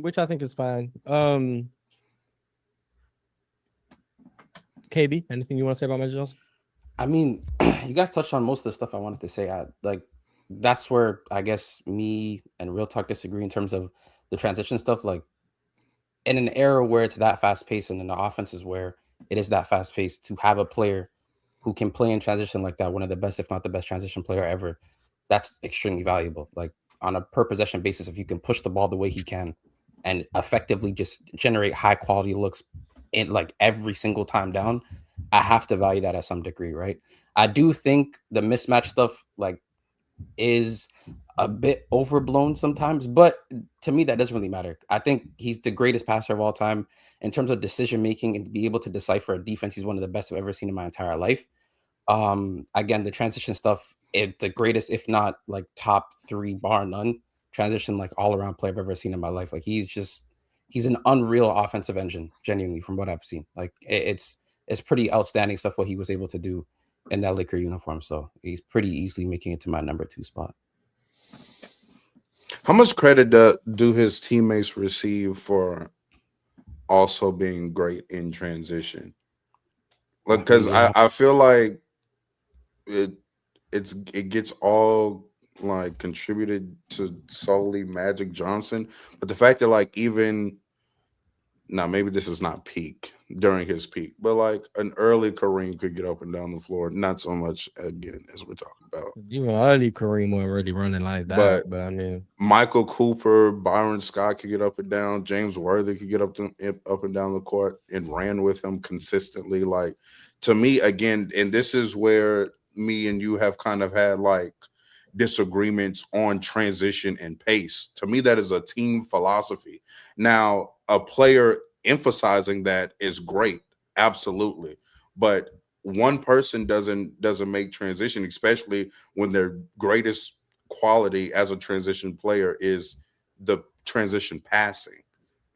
[SPEAKER 1] which I think is fine. KB, anything you want to say about Magic Johnson?
[SPEAKER 6] I mean, you guys touched on most of the stuff I wanted to say. That's where I guess me and Real Talk disagree in terms of the transition stuff. Like, in an era where it's that fast paced and in the offenses where it is that fast paced, to have a player who can play in transition like that, one of the best, if not the best transition player ever, that's extremely valuable. Like, on a per possession basis, if you can push the ball the way he can and effectively just generate high quality looks in like every single time down, I have to value that at some degree, right? I do think the mismatch stuff like is a bit overblown sometimes, but to me that doesn't really matter. I think he's the greatest passer of all time in terms of decision making and to be able to decipher a defense. He's one of the best I've ever seen in my entire life. Again, the transition stuff, the greatest, if not like top 3 bar none transition, like all around play I've ever seen in my life. Like he's an unreal offensive engine, genuinely, from what I've seen. Like it's pretty outstanding stuff what he was able to do in that Laker uniform. So he's pretty easily making it to my number 2 spot.
[SPEAKER 4] How much credit do his teammates receive for also being great in transition? Like, because I feel like it gets all like contributed to solely Magic Johnson, but the fact that like even now maybe this is not peak during his peak, but like an early Kareem could get up and down the floor, not so much again as we're talking about.
[SPEAKER 1] Even early Kareem wasn't really running like that, but I mean,
[SPEAKER 4] Michael Cooper, Byron Scott could get up and down. James Worthy could get up and down the court and ran with him consistently. Like, to me, again, and this is where me and you have kind of had like disagreements on transition and pace. To me, that is a team philosophy. Now, a player emphasizing that is great, absolutely, but one person doesn't make transition, especially when their greatest quality as a transition player is the transition passing.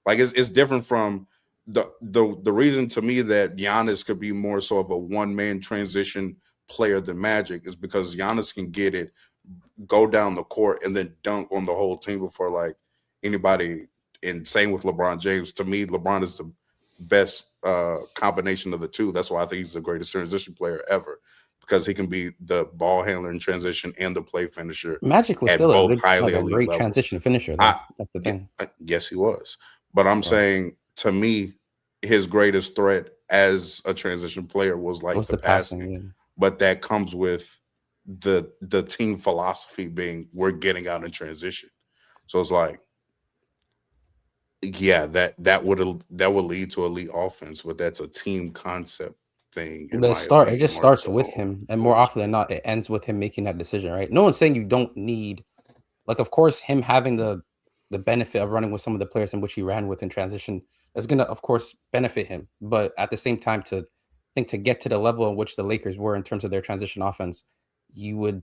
[SPEAKER 4] Like it's different from the reason to me that Giannis could be more so of a one-man transition player than Magic is because Giannis can get it, go down the court, and then dunk on the whole team before like anybody. And same with LeBron James. To me, LeBron is the best combination of the two. That's why I think he's the greatest transition player ever, because he can be the ball handler in transition and the play finisher.
[SPEAKER 6] Magic was still a great transition finisher. That's the thing.
[SPEAKER 4] Yes, he was. But I'm saying, to me, his greatest threat as a transition player was like the passing. Yeah. But that comes with the team philosophy being we're getting out in transition. So it's like, yeah, that would lead to elite offense, but that's a team concept thing.
[SPEAKER 6] It just starts with him, and more often than not, it ends with him making that decision. Right? No one's saying you don't need, like, of course, him having the benefit of running with some of the players in which he ran with in transition is gonna, of course, benefit him. But at the same time, to get to the level in which the Lakers were in terms of their transition offense, you would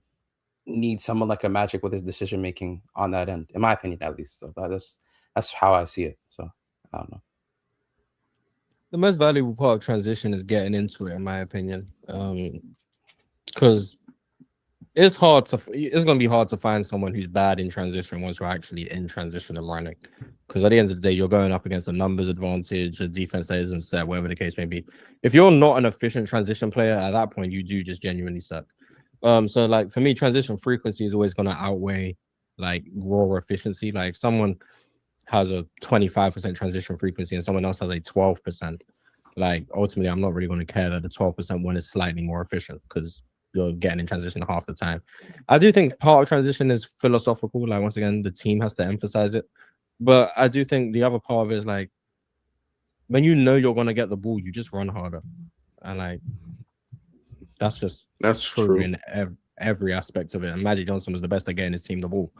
[SPEAKER 6] need someone like a Magic with his decision making on that end, in my opinion, at least. So that's how I see it. So I don't know.
[SPEAKER 1] The most valuable part of transition is getting into it, in my opinion, because it's going to be hard to find someone who's bad in transition once you're actually in transition and running. Because at the end of the day, you're going up against a numbers advantage, a defense that isn't set, whatever the case may be. If you're not an efficient transition player, at that point, you do just genuinely suck. So like for me, transition frequency is always going to outweigh like raw efficiency. Like someone has a 25% transition frequency and someone else has a 12%. Like ultimately, I'm not really going to care that the 12% one is slightly more efficient because you're getting in transition half the time. I do think part of transition is philosophical. Like once again, the team has to emphasize it. But I do think the other part of it is like when you know you're going to get the ball, you just run harder. And like that's true in every aspect of it. And Magic Johnson was the best at getting his team the ball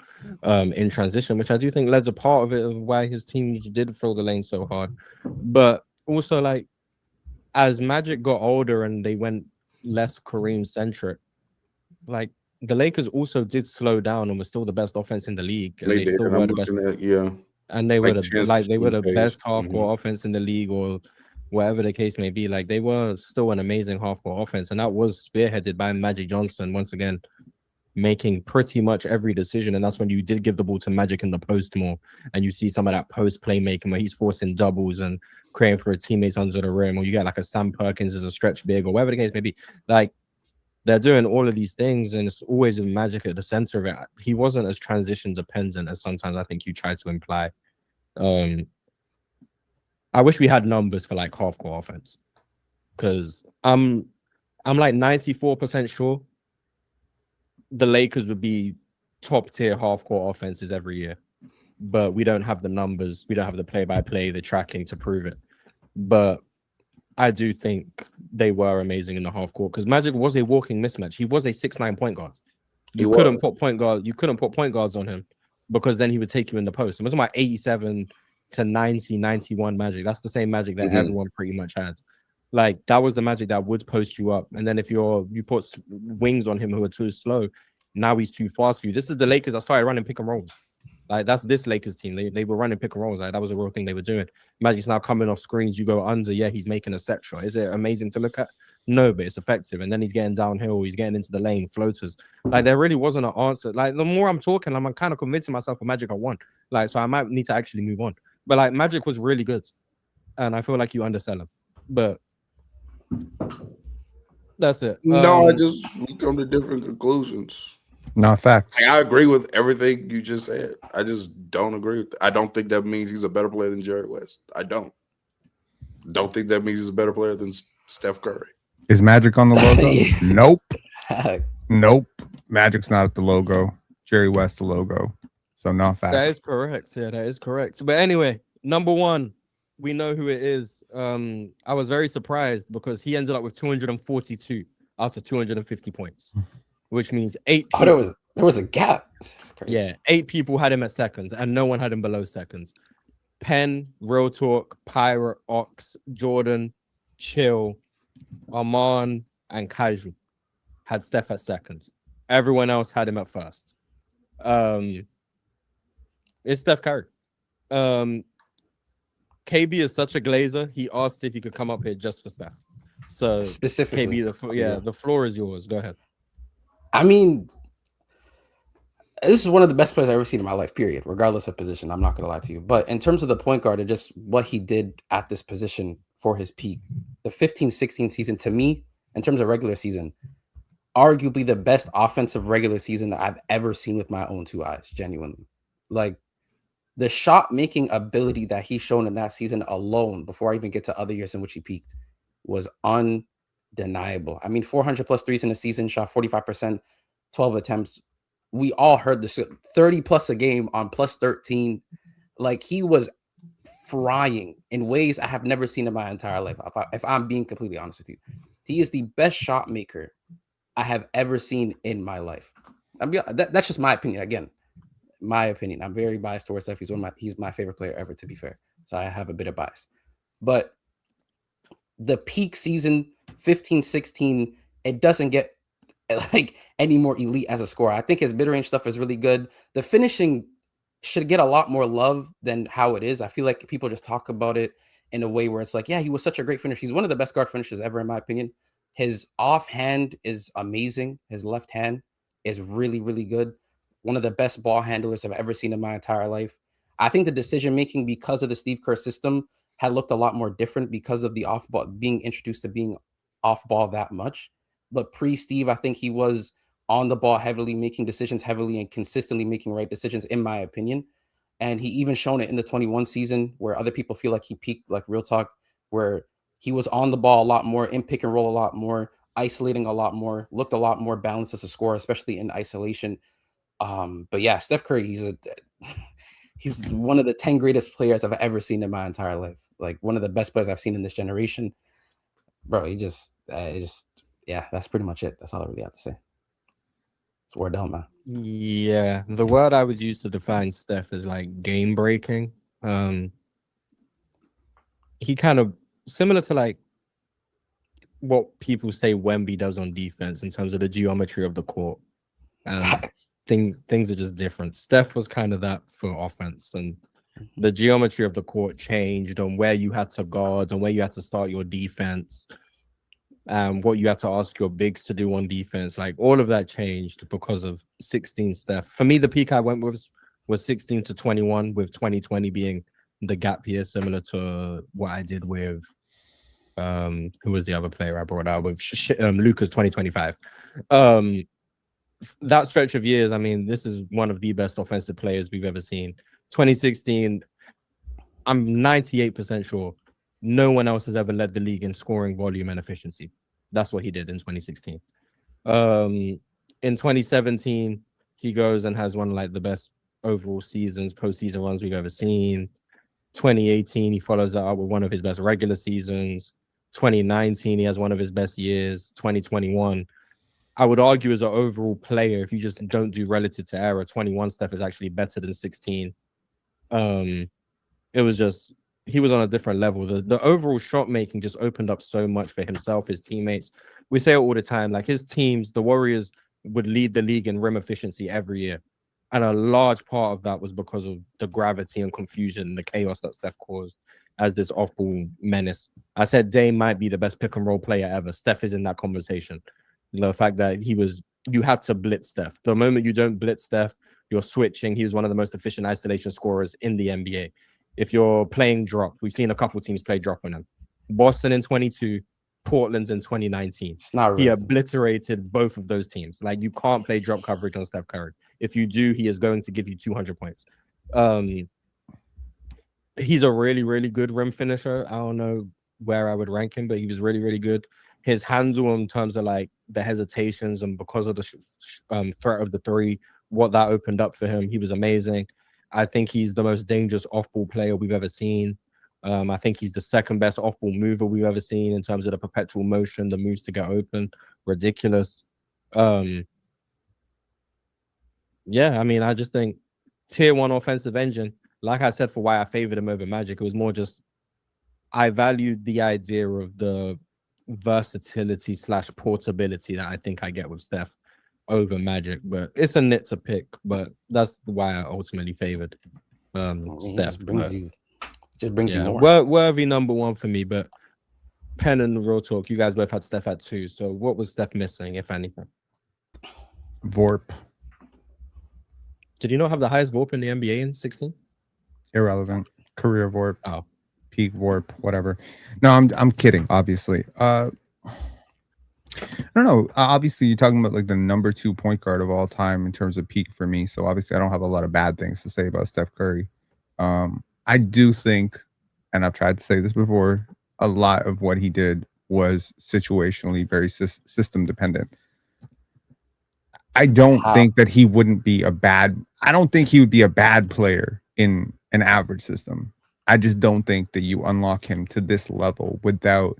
[SPEAKER 1] in transition, which I do think led to part of it of why his team did fill the lane so hard. But also, like, as Magic got older and they went less Kareem centric, like the Lakers also did slow down and were still the best offense in the league. And they still were the best. And they were the best half-court offense in the league, or whatever the case may be. Like they were still an amazing half-court offense, and that was spearheaded by Magic Johnson. Once again, making pretty much every decision. And that's when you did give the ball to Magic in the post more. And you see some of that post playmaking where he's forcing doubles and creating for his teammates under the rim, or you get like a Sam Perkins as a stretch big, or whatever the case may be. Like, they're doing all of these things, and it's always with Magic at the center of it. He wasn't as transition dependent as sometimes I think you try to imply. I wish we had numbers for like half court offense, because I'm like 94% sure the Lakers would be top tier half court offenses every year, but we don't have the numbers, we don't have the play-by-play, the tracking to prove it. But I do think they were amazing in the half court, because Magic was a walking mismatch. He was a 6'9" point guard. You couldn't put point guards on him, because then he would take you in the post. I'm talking about 87 to 90, 91 Magic. That's the same Magic that everyone pretty much had. Like, that was the Magic that would post you up. And then if you put wings on him who are too slow, now he's too fast for you. This is the Lakers that started running pick and rolls. Like, that's this Lakers team. They were running pick and rolls. Like, that was a real thing they were doing. Magic's now coming off screens. You go under. Yeah, he's making a set shot. Is it amazing to look at? No, but it's effective. And then he's getting downhill. He's getting into the lane, floaters. Like, there really wasn't an answer. Like, the more I'm talking, I'm kind of convincing myself for Magic I won. Like, so I might need to actually move on. But like, Magic was really good, and I feel like you undersell him. But that's it.
[SPEAKER 4] No, we come to different conclusions.
[SPEAKER 2] Not facts.
[SPEAKER 4] I agree with everything you just said. I just don't agree with that. I don't think that means he's a better player than Jerry West. I don't think that means he's a better player than Steph Curry.
[SPEAKER 2] Is Magic on the logo? Nope. Magic's not at the logo. Jerry West the logo. So not facts.
[SPEAKER 1] That is correct. Yeah, that is correct. But anyway, number one, we know who it is. I was very surprised because he ended up with 242 out of 250 points, which means 8 people.
[SPEAKER 6] Oh, there was a gap.
[SPEAKER 1] Yeah, 8 people had him at seconds, and no one had him below seconds. Penn, Real Talk, Pirate, Ox, Jordan, Chill, Arman, and Casual had Steph at seconds. Everyone else had him at first. It's Steph Curry. KB is such a glazer. He asked if he could come up here just for Steph. So
[SPEAKER 6] specifically,
[SPEAKER 1] KB, the floor is yours. Go ahead.
[SPEAKER 6] I mean, this is one of the best players I've ever seen in my life, period, regardless of position. I'm not going to lie to you. But in terms of the point guard and just what he did at this position for his peak, the 15-16 season, to me, in terms of regular season, arguably the best offensive regular season that I've ever seen with my own 2 eyes, genuinely. Like, the shot making ability that he's shown in that season alone, before I even get to other years in which he peaked, was undeniable. I mean, 400 plus threes in a season, shot 45%, 12 attempts. We all heard this, 30 plus a game on plus 13. Like, he was frying in ways I have never seen in my entire life. If I'm being completely honest with you, he is the best shot maker I have ever seen in my life. That's just my opinion. Again, my opinion. I'm very biased towards Steph. He's my favorite player ever, to be fair. So I have a bit of bias. But the peak season, 15-16, it doesn't get like any more elite as a scorer. I think his mid-range stuff is really good. The finishing should get a lot more love than how it is. I feel like people just talk about it in a way where it's like, yeah, he was such a great finisher. He's one of the best guard finishers ever, in my opinion. His offhand is amazing. His left hand is really, really good. One of the best ball handlers I've ever seen in my entire life. I think the decision making, because of the Steve Kerr system, had looked a lot more different because of the off ball, being introduced to being off ball that much. But pre-Steve, I think he was on the ball heavily, making decisions heavily and consistently making right decisions, in my opinion. And he even shown it in the 21 season, where other people feel like he peaked, like Real Talk, where he was on the ball a lot more, in pick and roll a lot more, isolating a lot more, looked a lot more balanced as a scorer, especially in isolation. But yeah, Steph Curry, he's one of the 10 greatest players I've ever seen in my entire life. Like, one of the best players I've seen in this generation. Bro, yeah, that's pretty much it. That's all I really have to say. It's word down, man.
[SPEAKER 1] Yeah, the word I would use to define Steph is like game breaking. He kind of similar to like what people say Wemby does on defense in terms of the geometry of the court. And things are just different. Steph was kind of that for offense, and the geometry of the court changed on where you had to guard and where you had to start your defense. what you had to ask your bigs to do on defense, like all of that changed because of 16 Steph. For me, the peak I went with was 16 to 21, with 2020 being the gap year, similar to what I did with who was the other player I brought out with Lucas 2025. That stretch of years, I mean, this is one of the best offensive players we've ever seen. 2016, I'm 98% sure no one else has ever led the league in scoring volume and efficiency. That's what he did in 2016. In 2017, he goes and has one of like the best overall seasons, postseason runs we've ever seen. 2018, he follows that up with one of his best regular seasons. 2019, he has one of his best years. 2021, I would argue as an overall player, if you just don't do relative to error, 21 Steph is actually better than 16. It was just, he was on a different level. The overall shot making just opened up so much for himself, his teammates. We say it all the time, like his teams, the Warriors would lead the league in rim efficiency every year. And a large part of that was because of the gravity and confusion, the chaos that Steph caused as this off-ball menace. I said Dame might be the best pick and roll player ever. Steph is in that conversation. The fact that you had to blitz Steph. The moment you don't blitz Steph, you're switching. He was one of the most efficient isolation scorers in the NBA. If you're playing drop, we've seen a couple teams play drop on him. Boston in 22, Portland's in 2019.
[SPEAKER 6] It's not really.
[SPEAKER 1] He obliterated both of those teams. Like, you can't play drop coverage on Steph Curry. If you do, he is going to give you 200 points. He's a really, really good rim finisher. I don't know where I would rank him, but he was really, really good. His handle in terms of like the hesitations and because of the threat of the three, what that opened up for him, he was amazing. I think he's the most dangerous off-ball player we've ever seen. I think he's the second best off-ball mover we've ever seen in terms of the perpetual motion, the moves to get open, ridiculous. Yeah, I mean, I just think tier one offensive engine, like I said, for why I favored him over Magic, it was more just I valued the idea of the versatility / portability that I think I get with Steph over Magic, but it's a nit to pick, but that's why I ultimately favored Steph.
[SPEAKER 6] Just brings you more.
[SPEAKER 1] Worthy number one for me, but Pen and Real Talk, you guys both had Steph at 2, so what was Steph missing, if anything?
[SPEAKER 5] Vorp.
[SPEAKER 1] Did he not have the highest VORP in the NBA in 16?
[SPEAKER 5] Irrelevant. Career Vorp.
[SPEAKER 1] Oh.
[SPEAKER 5] Peak Vorp, whatever. No, I'm kidding, obviously. I don't know. Obviously, you're talking about like the number 2 point guard of all time in terms of peak for me. So obviously, I don't have a lot of bad things to say about Steph Curry. I do think, and I've tried to say this before, a lot of what he did was situationally very system dependent. I don't think that he wouldn't be I don't think he would be a bad player in an average system. I just don't think that you unlock him to this level without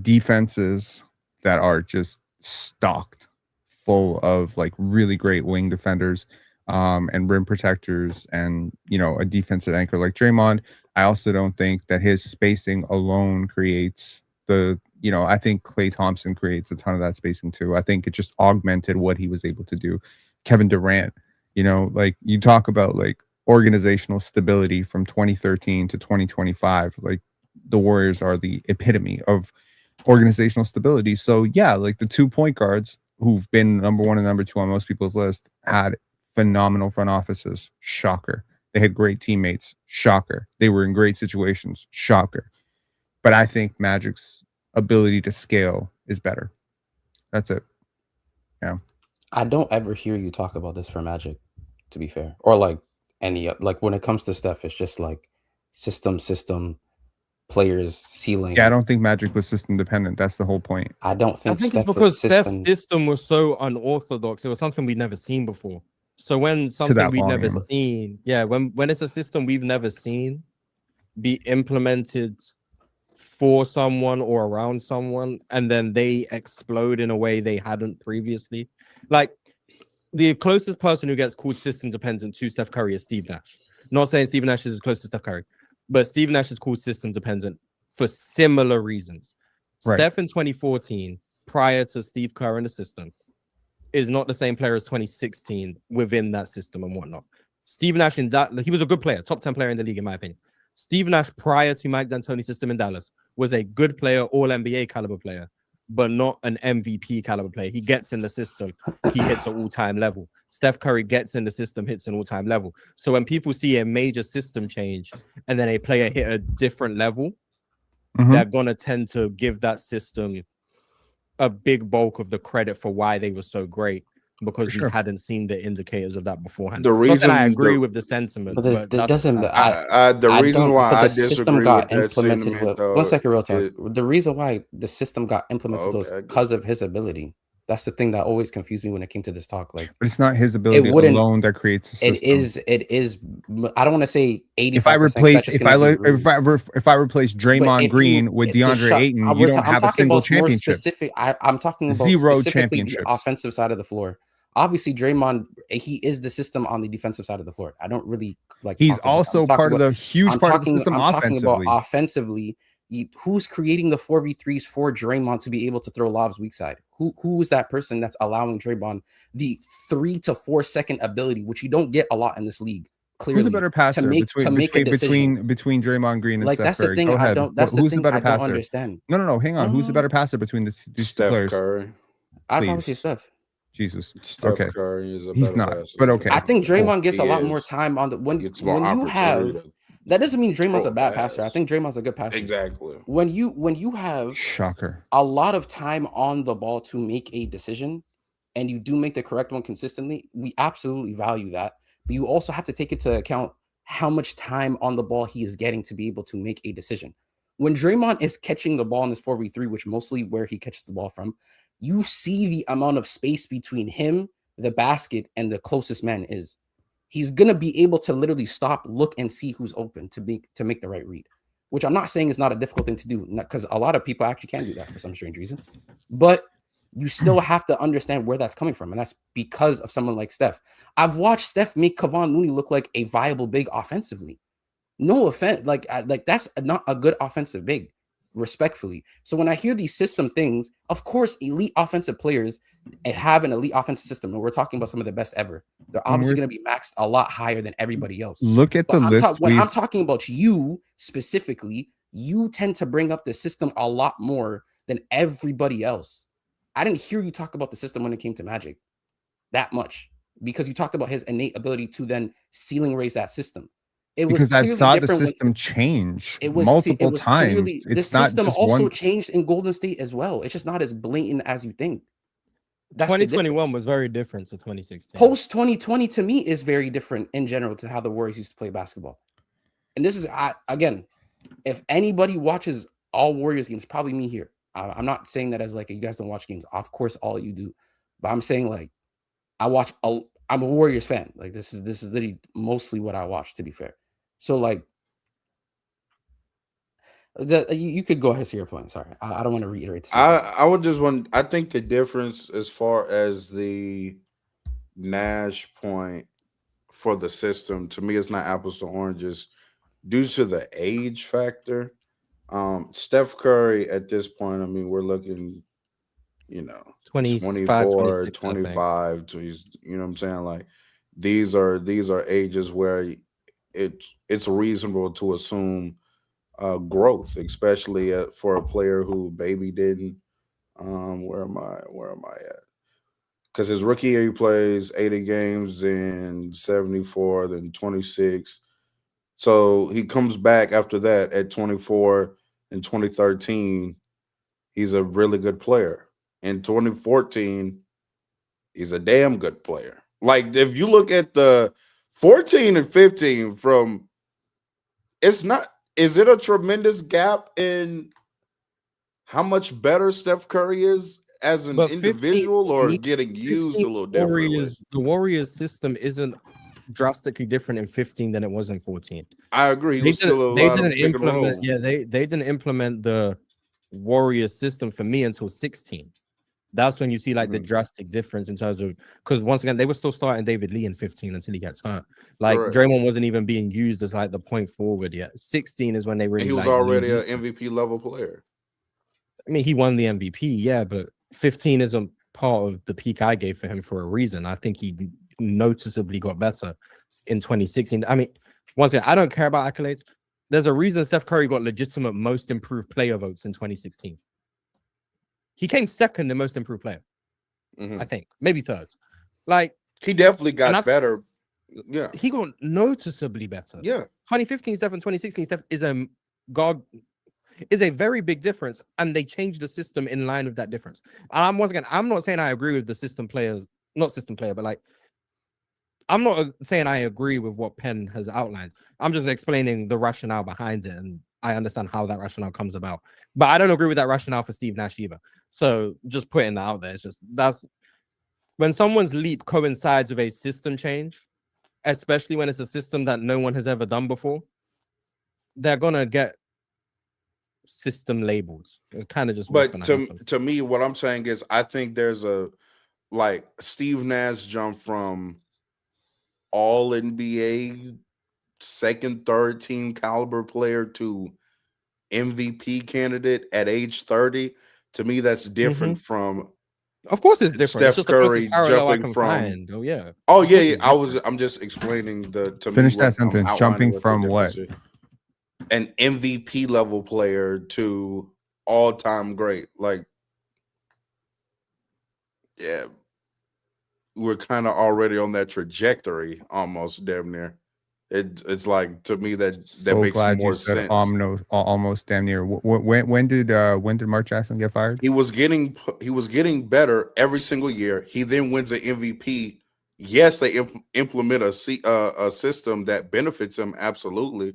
[SPEAKER 5] defenses that are just stocked full of like really great wing defenders and rim protectors and, you know, a defensive anchor like Draymond. I also don't think that his spacing alone creates I think Klay Thompson creates a ton of that spacing too. I think it just augmented what he was able to do. Kevin Durant, like you talk about like organizational stability from 2013 to 2025, like the Warriors are the epitome of organizational stability. So yeah, like the 2 point guards who've been number 1 and number 2 on most people's list had phenomenal front offices. Shocker. They had great teammates. Shocker. They were in great situations. Shocker. But I think Magic's ability to scale is better. That's it. Yeah.
[SPEAKER 6] I don't ever hear you talk about this for Magic, to be fair. Or like like when it comes to Steph, it's just like system, players, ceiling.
[SPEAKER 5] Yeah, I don't think Magic was system dependent. That's the whole point.
[SPEAKER 6] I think
[SPEAKER 1] it's because Steph's system was so unorthodox. It was something we'd never seen before. So when something we've never seen, when it's a system we've never seen be implemented for someone or around someone, and then they explode in a way they hadn't previously. Like, the closest person who gets called system dependent to Steph Curry is Steve Nash. Not saying Steve Nash is as close to Steph Curry, but Steve Nash is called system dependent for similar reasons. Right. Steph in 2014, prior to Steve Kerr in the system, is not the same player as 2016 within that system and whatnot. Steve Nash in that, he was a good player, top 10 player in the league, in my opinion. Steve Nash prior to Mike D'Antoni's system in Dallas was a good player, all NBA caliber player, but not an MVP caliber player. He gets in the system, he hits an all-time level. Steph Curry gets in the system, hits an all-time level. So when people see a major system change and then a player hit a different level, they're gonna tend to give that system a big bulk of the credit for why they were so great, because we hadn't seen the indicators of that beforehand.
[SPEAKER 4] The reason
[SPEAKER 1] I agree with the sentiment,
[SPEAKER 6] But
[SPEAKER 1] but
[SPEAKER 6] it doesn't.
[SPEAKER 4] the reason why I
[SPEAKER 6] system
[SPEAKER 4] disagree
[SPEAKER 6] got
[SPEAKER 4] with that
[SPEAKER 6] implemented.
[SPEAKER 4] sentiment, though,
[SPEAKER 6] One second, real talk. The reason why the system got implemented was
[SPEAKER 4] Okay,
[SPEAKER 6] because of his ability. That's the thing that always confused me when it came to this talk. Like,
[SPEAKER 5] But it's not his ability
[SPEAKER 6] wouldn't-
[SPEAKER 5] alone that creates a system.
[SPEAKER 6] It is. I don't want to say 85%.
[SPEAKER 5] If I replace if I replace Draymond Green with DeAndre Ayton, you don't have a single championship.
[SPEAKER 6] I'm talking about
[SPEAKER 5] Zero
[SPEAKER 6] specifically the
[SPEAKER 5] championships.
[SPEAKER 6] offensive side of the floor. Obviously, Draymond, he is the system on the defensive side of the floor. I don't really like.
[SPEAKER 5] He's also part of the huge part of the system offensively.
[SPEAKER 6] Offensively, who's creating the 4v3s for Draymond to be able to throw lobs weak side? Who is that person that's allowing Draymond the 3 to 4 second ability, which you don't get a lot in this league? Clearly,
[SPEAKER 5] who's a better passer between Draymond Green and
[SPEAKER 6] like
[SPEAKER 5] Steph
[SPEAKER 6] that's
[SPEAKER 5] Curry?
[SPEAKER 6] the thing.
[SPEAKER 5] Go ahead.
[SPEAKER 6] I don't. That's
[SPEAKER 5] who's
[SPEAKER 6] the thing
[SPEAKER 5] the better
[SPEAKER 6] I
[SPEAKER 5] passer?
[SPEAKER 6] don't understand.
[SPEAKER 5] No. Hang on. Who's the better passer between these two
[SPEAKER 4] Steph
[SPEAKER 5] players?
[SPEAKER 4] Curry.
[SPEAKER 6] I'd probably say
[SPEAKER 5] Please.
[SPEAKER 6] Steph.
[SPEAKER 5] Jesus.
[SPEAKER 4] Steph
[SPEAKER 5] Okay.
[SPEAKER 4] Curry is a
[SPEAKER 5] He's
[SPEAKER 4] better
[SPEAKER 5] not,
[SPEAKER 4] passer.
[SPEAKER 5] but okay.
[SPEAKER 6] I think Draymond gets a lot
[SPEAKER 4] He
[SPEAKER 6] more
[SPEAKER 4] is.
[SPEAKER 6] time on the when
[SPEAKER 4] Gets more
[SPEAKER 6] you have.
[SPEAKER 4] opportunity
[SPEAKER 6] That doesn't mean Draymond's
[SPEAKER 4] throw
[SPEAKER 6] a bad passer. I
[SPEAKER 4] pass.
[SPEAKER 6] think Draymond's a good passer.
[SPEAKER 4] Exactly.
[SPEAKER 6] When you have
[SPEAKER 5] Shocker.
[SPEAKER 6] a lot of time on the ball to make a decision, and you do make the correct one consistently, we absolutely value that. But you also have to take into account how much time on the ball he is getting to be able to make a decision. When Draymond is catching the ball in this 4v3, which mostly where he catches the ball from, you see the amount of space between him, the basket, and the closest man is. He's gonna be able to literally stop, look, and see who's open to make the right read. Which I'm not saying is not a difficult thing to do, because a lot of people actually can do that for some strange reason. But you still have to understand where that's coming from, and that's because of someone like Steph. I've watched Steph make Kevon Looney look like a viable big offensively. No offense, like that's not a good offensive big, respectfully. So when I hear these system things, of course, elite offensive players have an elite offensive system, and we're talking about some of the best ever. They're obviously going to be maxed a lot higher than everybody else.
[SPEAKER 5] Look at the list.
[SPEAKER 6] When I'm talking about you specifically, you tend to bring up the system a lot more than everybody else. I didn't hear you talk about the system when it came to Magic that much, because you talked about his innate ability to then ceiling raise that system. It was
[SPEAKER 5] because I saw the
[SPEAKER 6] different
[SPEAKER 5] system change
[SPEAKER 6] it was
[SPEAKER 5] multiple times.
[SPEAKER 6] clearly, the
[SPEAKER 5] It's not
[SPEAKER 6] system
[SPEAKER 5] just
[SPEAKER 6] also
[SPEAKER 5] one.
[SPEAKER 6] changed in Golden State as well. It's just not as blatant as you think. That's the
[SPEAKER 1] 2021
[SPEAKER 6] difference.
[SPEAKER 1] was very different to 2016.
[SPEAKER 6] Post 2020 to me is very different in general to how the Warriors used to play basketball. And this is again, if anybody watches all Warriors games, probably me here. I'm not saying that as like you guys don't watch games. Of course, all you do, but I'm saying like I'm a Warriors fan. Like this is literally mostly what I watch. To be fair, so like you could go ahead and say your point. Sorry, I don't want to reiterate this.
[SPEAKER 4] I would just want. I think the difference as far as the Nash point for the system, to me, it's not apples to oranges due to the age factor. Steph Curry at this point, I mean, we're looking, 24, 25 to he's, you know what I'm saying? Like these are ages where it's reasonable to assume growth, especially for a player who Baby didn't. Where am I at? Because his rookie year he plays 80 games in 74, then 26. So he comes back after that at 24 in 2013. He's a really good player. In 2014, he's a damn good player. Like if you look at the 14 and 15 from, is it a tremendous gap in how much better Steph Curry is as an individual or getting used a little differently?
[SPEAKER 1] The Warriors system isn't drastically different in 15 than it was in 14.
[SPEAKER 4] I agree. They
[SPEAKER 1] didn't implement the Warriors system for me until 16. That's when you see like the drastic difference in terms of, because once again they were still starting David Lee in 15 until he gets hurt. Like Draymond wasn't even being used as like the point forward yet. 16 is when they really.
[SPEAKER 4] And he was already an MVP level player.
[SPEAKER 1] I mean, he won the MVP, yeah, but 15 isn't part of the peak I gave for him for a reason. I think he noticeably got better in 2016. I mean, once again, I don't care about accolades. There's a reason Steph Curry got legitimate most improved player votes in 2016. He came second in most improved player, I think, maybe third. Like,
[SPEAKER 4] he definitely got better. Yeah,
[SPEAKER 1] he got noticeably better.
[SPEAKER 4] Yeah,
[SPEAKER 1] 2015 Steph and 2016 Steph is a very big difference, and they changed the system in line with that difference. And I'm not saying I agree with the system players, not system player, but like, I'm not saying I agree with what Penn has outlined. I'm just explaining the rationale behind it, and I understand how that rationale comes about. But I don't agree with that rationale for Steve Nash either. So just putting that out there, it's just that's when someone's leap coincides with a system change, especially when it's a system that no one has ever done before, they're gonna get system labels. It's kind of just what's
[SPEAKER 4] but
[SPEAKER 1] gonna happen.
[SPEAKER 4] to me, what I'm saying is, I think there's a like Steve Nash jump from all NBA second, third team caliber player to MVP candidate at age 30. To me, that's different from.
[SPEAKER 1] Of course, it's different.
[SPEAKER 4] Steph
[SPEAKER 1] It's just
[SPEAKER 4] Curry
[SPEAKER 1] the parallel I
[SPEAKER 4] jumping
[SPEAKER 1] can
[SPEAKER 4] from.
[SPEAKER 1] find. Oh yeah.
[SPEAKER 4] Oh yeah. I'm just explaining the. To
[SPEAKER 5] Finish
[SPEAKER 4] me,
[SPEAKER 5] that
[SPEAKER 4] what I'm
[SPEAKER 5] sentence.
[SPEAKER 4] outlining
[SPEAKER 5] Jumping
[SPEAKER 4] what the
[SPEAKER 5] from what?
[SPEAKER 4] difference is. An MVP level player to all-time great. Like, yeah, we're kind of already on that trajectory, almost damn near. It's like, to me, that
[SPEAKER 5] So
[SPEAKER 4] makes
[SPEAKER 5] glad
[SPEAKER 4] more
[SPEAKER 5] you said
[SPEAKER 4] sense.
[SPEAKER 5] almost damn near. When did Mark Jackson get fired?
[SPEAKER 4] He was getting better every single year. He then wins an MVP. Yes, they implement a system that benefits him, absolutely,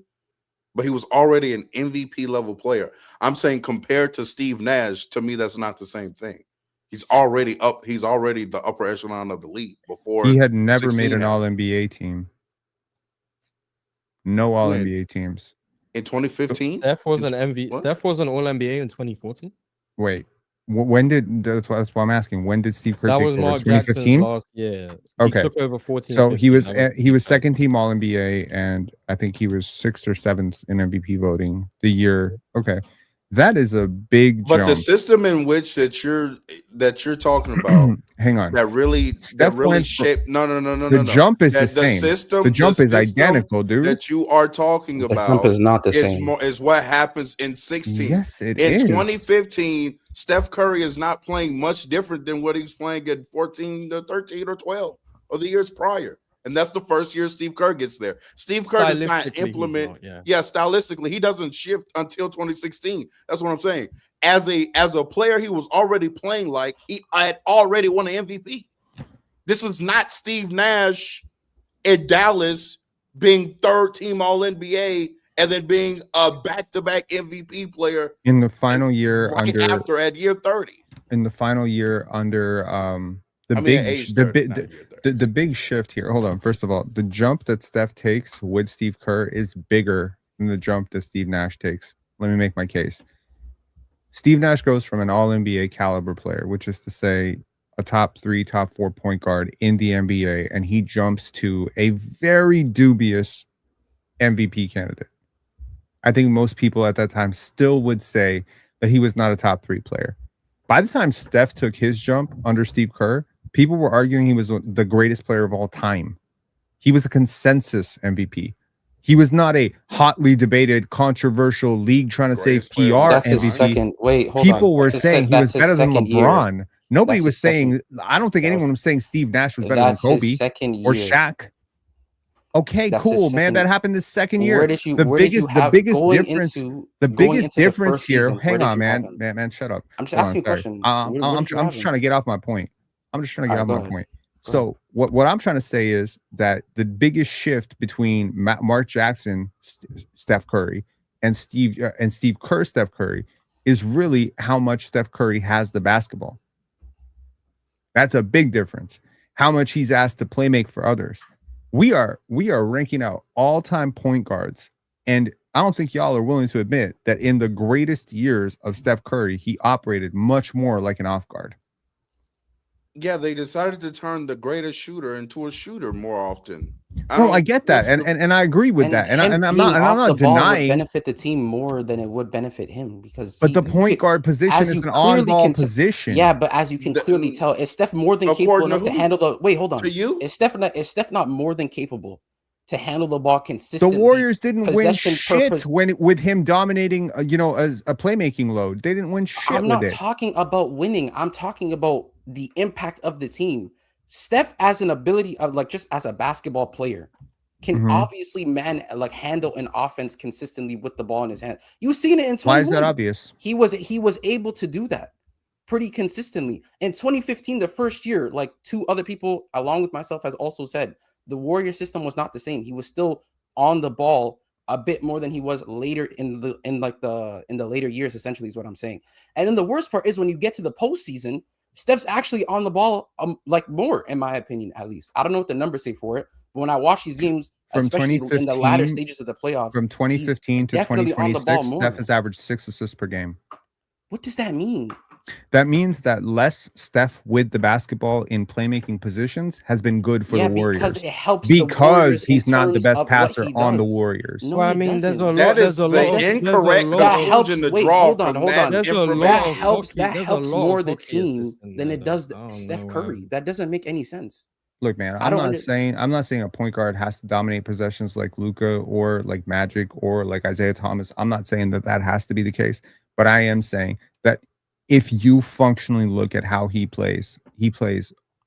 [SPEAKER 4] but he was already an MVP level player. I'm saying, compared to Steve Nash, to me, that's not the same thing. He's already up. He's already the upper echelon of the league. Before
[SPEAKER 5] He had never
[SPEAKER 4] 16
[SPEAKER 5] made an
[SPEAKER 4] happened.
[SPEAKER 5] All NBA team. No All
[SPEAKER 4] When?
[SPEAKER 5] NBA teams.
[SPEAKER 4] In 2015,
[SPEAKER 1] Steph was an MVP.
[SPEAKER 4] What?
[SPEAKER 1] Steph was an All NBA in 2014.
[SPEAKER 5] Wait, when did that's why I'm asking? When did Steve Kerr
[SPEAKER 1] That
[SPEAKER 5] take
[SPEAKER 1] was
[SPEAKER 5] over?
[SPEAKER 1] Mark Jackson's
[SPEAKER 5] 2015.
[SPEAKER 1] last year.
[SPEAKER 5] Okay.
[SPEAKER 1] He took over 14.
[SPEAKER 5] So
[SPEAKER 1] 15.
[SPEAKER 5] he was
[SPEAKER 1] That
[SPEAKER 5] he was second team All NBA, and I think he was 6th or 7th in MVP voting the year. Okay, that is a big
[SPEAKER 4] but
[SPEAKER 5] jump.
[SPEAKER 4] the system in which that you're talking about,
[SPEAKER 5] Hang on,
[SPEAKER 4] that really shaped. No.
[SPEAKER 5] The jump is
[SPEAKER 4] that
[SPEAKER 5] the same.
[SPEAKER 4] System,
[SPEAKER 5] the jump is
[SPEAKER 4] system
[SPEAKER 5] identical, dude.
[SPEAKER 4] that you are talking
[SPEAKER 6] The
[SPEAKER 4] about
[SPEAKER 6] jump is not the same.
[SPEAKER 4] is what happens in 16.
[SPEAKER 5] Yes, it
[SPEAKER 4] in
[SPEAKER 5] is.
[SPEAKER 4] 2015, Steph Curry is not playing much different than what he was playing at 14 to 13 or 12 of the years prior. And that's the first year Steve Kerr gets there. Steve Kerr does not
[SPEAKER 1] Stylistically,
[SPEAKER 4] implement.
[SPEAKER 1] he's not,
[SPEAKER 4] yeah, stylistically, he doesn't shift until 2016. That's what I'm saying. As a player, he was already playing like he had already won an MVP. This is not Steve Nash in Dallas being third team All NBA and then being a back-to-back MVP player
[SPEAKER 5] in the final year
[SPEAKER 4] right
[SPEAKER 5] under
[SPEAKER 4] after at year 30.
[SPEAKER 5] in the final year under the big shift here. Hold on. First of all, the jump that Steph takes with Steve Kerr is bigger than the jump that Steve Nash takes. Let me make my case. Steve Nash goes from an All NBA caliber player, which is to say a top 3, top 4 point guard in the NBA, and he jumps to a very dubious MVP candidate. I think most people at that time still would say that he was not a top 3 player. By the time Steph took his jump under Steve Kerr, people were arguing he was the greatest player of all time. He was a consensus MVP. He was not a hotly debated, controversial league trying to save PR
[SPEAKER 6] That's
[SPEAKER 5] MVP.
[SPEAKER 6] his second. Wait, hold
[SPEAKER 5] People
[SPEAKER 6] on.
[SPEAKER 5] were
[SPEAKER 6] That's
[SPEAKER 5] saying he was better than
[SPEAKER 6] second
[SPEAKER 5] LeBron.
[SPEAKER 6] year.
[SPEAKER 5] Nobody
[SPEAKER 6] That's
[SPEAKER 5] was
[SPEAKER 6] his
[SPEAKER 5] saying.
[SPEAKER 6] second-
[SPEAKER 5] I don't think anyone was saying Steve Nash was better than
[SPEAKER 6] That's
[SPEAKER 5] Kobe
[SPEAKER 6] his second
[SPEAKER 5] or
[SPEAKER 6] year.
[SPEAKER 5] Shaq. Okay,
[SPEAKER 6] That's his
[SPEAKER 5] cool, man.
[SPEAKER 6] second-
[SPEAKER 5] That happened the second year.
[SPEAKER 6] Where did you?
[SPEAKER 5] The
[SPEAKER 6] where did you
[SPEAKER 5] biggest
[SPEAKER 6] have
[SPEAKER 5] difference.
[SPEAKER 6] going
[SPEAKER 5] The biggest
[SPEAKER 6] into
[SPEAKER 5] difference
[SPEAKER 6] first
[SPEAKER 5] here.
[SPEAKER 6] season, where
[SPEAKER 5] Hang
[SPEAKER 6] did
[SPEAKER 5] on,
[SPEAKER 6] you have
[SPEAKER 5] man.
[SPEAKER 6] him?
[SPEAKER 5] Man, shut up.
[SPEAKER 6] I'm just
[SPEAKER 5] Hold on,
[SPEAKER 6] asking a
[SPEAKER 5] sorry.
[SPEAKER 6] question.
[SPEAKER 5] I'm just trying to get off my point. I'm just trying to get
[SPEAKER 6] All
[SPEAKER 5] off
[SPEAKER 6] right,
[SPEAKER 5] my
[SPEAKER 6] go ahead.
[SPEAKER 5] point. So what I'm trying to say is that the biggest shift between Mark Jackson, Steph Curry, and Steve Kerr, Steph Curry, is really how much Steph Curry has the basketball. That's a big difference. How much he's asked to play make for others. We are ranking out all-time point guards, and I don't think y'all are willing to admit that in the greatest years of Steph Curry, he operated much more like an off guard.
[SPEAKER 4] Yeah, they decided to turn the greatest shooter into a shooter more often.
[SPEAKER 5] I get that, and I agree with that, and I'm not denying
[SPEAKER 6] would benefit the team more than it would benefit him because.
[SPEAKER 5] But the point guard position is an on-ball position.
[SPEAKER 6] Yeah, but as you can clearly tell, is Steph more than capable enough to handle the? Wait, hold on.
[SPEAKER 4] To you,
[SPEAKER 6] is Steph not more than capable to handle the ball
[SPEAKER 5] The
[SPEAKER 6] consistently.
[SPEAKER 5] Warriors didn't win
[SPEAKER 6] possession
[SPEAKER 5] shit
[SPEAKER 6] purpose-
[SPEAKER 5] with him dominating, as a playmaking load. They didn't win shit
[SPEAKER 6] I'm
[SPEAKER 5] with
[SPEAKER 6] not
[SPEAKER 5] it.
[SPEAKER 6] talking about winning. I'm talking about the impact of the team. Steph, as an ability of just as a basketball player, can
[SPEAKER 5] Mhm.
[SPEAKER 6] obviously handle an offense consistently with the ball in his hand. You've seen it in 21.
[SPEAKER 5] Why is that obvious?
[SPEAKER 6] He was able to do that pretty consistently. In 2015, the first year, like two other people along with myself has also said, the Warrior system was not the same. He was still on the ball a bit more than he was later in the later years, essentially, is what I'm saying. And then the worst part is when you get to the postseason, Steph's actually on the ball more, in my opinion, at least. I don't know what the numbers say for it, but when I watch these games,
[SPEAKER 5] From
[SPEAKER 6] especially in the
[SPEAKER 5] 2015
[SPEAKER 6] latter stages of the playoffs,
[SPEAKER 5] From 2015 to
[SPEAKER 6] definitely on the ball
[SPEAKER 5] 2026,
[SPEAKER 6] more.
[SPEAKER 5] Steph has averaged 6 assists per game.
[SPEAKER 6] what does that mean?
[SPEAKER 5] That means that less Steph with the basketball in playmaking positions has been good for the Warriors.
[SPEAKER 6] Because it helps the
[SPEAKER 5] Because
[SPEAKER 6] Warriors in
[SPEAKER 5] he's not the
[SPEAKER 6] terms
[SPEAKER 5] best
[SPEAKER 6] of what
[SPEAKER 5] passer
[SPEAKER 6] he
[SPEAKER 5] on the
[SPEAKER 6] does.
[SPEAKER 5] Warriors.
[SPEAKER 6] No,
[SPEAKER 1] Well, I
[SPEAKER 6] it
[SPEAKER 1] mean, there's a
[SPEAKER 6] doesn't.
[SPEAKER 1] lot.
[SPEAKER 4] That
[SPEAKER 1] There's
[SPEAKER 4] is
[SPEAKER 1] a
[SPEAKER 4] the
[SPEAKER 1] lot.
[SPEAKER 4] incorrect
[SPEAKER 6] That helps-
[SPEAKER 4] conclusion to
[SPEAKER 6] wait,
[SPEAKER 4] draw
[SPEAKER 6] hold on,
[SPEAKER 4] from
[SPEAKER 6] hold
[SPEAKER 4] that
[SPEAKER 6] on.
[SPEAKER 1] There's a lot
[SPEAKER 4] information.
[SPEAKER 6] That
[SPEAKER 1] of
[SPEAKER 6] helps.
[SPEAKER 1] hockey-
[SPEAKER 6] That
[SPEAKER 1] there's a
[SPEAKER 6] helps
[SPEAKER 1] lot
[SPEAKER 6] more
[SPEAKER 1] of
[SPEAKER 6] the
[SPEAKER 1] hockey
[SPEAKER 6] team
[SPEAKER 1] assists in
[SPEAKER 6] than
[SPEAKER 1] there,
[SPEAKER 6] it does
[SPEAKER 1] though. I don't
[SPEAKER 6] Steph
[SPEAKER 1] know,
[SPEAKER 6] Curry. That doesn't make any sense.
[SPEAKER 5] Look, man,
[SPEAKER 6] I
[SPEAKER 5] I'm
[SPEAKER 6] don't
[SPEAKER 5] not
[SPEAKER 6] under-
[SPEAKER 5] saying a point guard has to dominate possessions like Luka or like Magic or like Isaiah Thomas. I'm not saying that has to be the case, but I am saying that if you functionally look at how he plays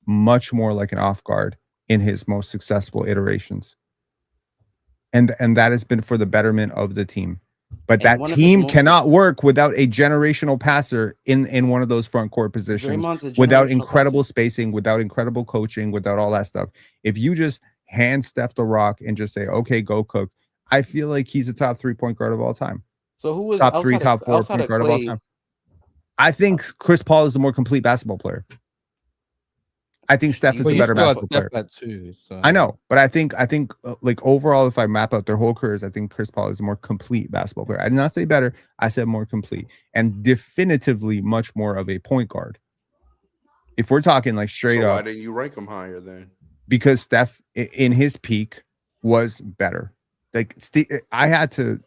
[SPEAKER 5] much more like an off guard in his most successful iterations. And that has been for the betterment of the team. But
[SPEAKER 6] And
[SPEAKER 5] that
[SPEAKER 6] one of his
[SPEAKER 5] team
[SPEAKER 6] most
[SPEAKER 5] cannot work without a generational passer in one of those front court positions,
[SPEAKER 6] Draymond's a
[SPEAKER 5] without
[SPEAKER 6] generational
[SPEAKER 5] incredible
[SPEAKER 6] passer.
[SPEAKER 5] spacing, without incredible coaching, without all that stuff. If you just hand Steph the rock and just say, okay, go cook, I feel like he's a top 3-point guard of all time.
[SPEAKER 6] So who was
[SPEAKER 5] Top 3, top 4
[SPEAKER 6] outside
[SPEAKER 5] point
[SPEAKER 6] of
[SPEAKER 5] guard of all
[SPEAKER 6] Clay?
[SPEAKER 5] time. I think Chris Paul is the more complete basketball player. I think Steph is
[SPEAKER 1] Well,
[SPEAKER 5] a
[SPEAKER 1] you
[SPEAKER 5] better
[SPEAKER 1] still had
[SPEAKER 5] basketball player.
[SPEAKER 1] Steph at 2. So.
[SPEAKER 5] I know, but I think like overall, if I map out their whole careers, I think Chris Paul is a more complete basketball player. I did not say better. I said more complete and definitively much more of a point guard. If we're talking like straight
[SPEAKER 4] So why
[SPEAKER 5] up,
[SPEAKER 4] didn't you rank him higher then?
[SPEAKER 5] because Steph in his peak was better. Like I had to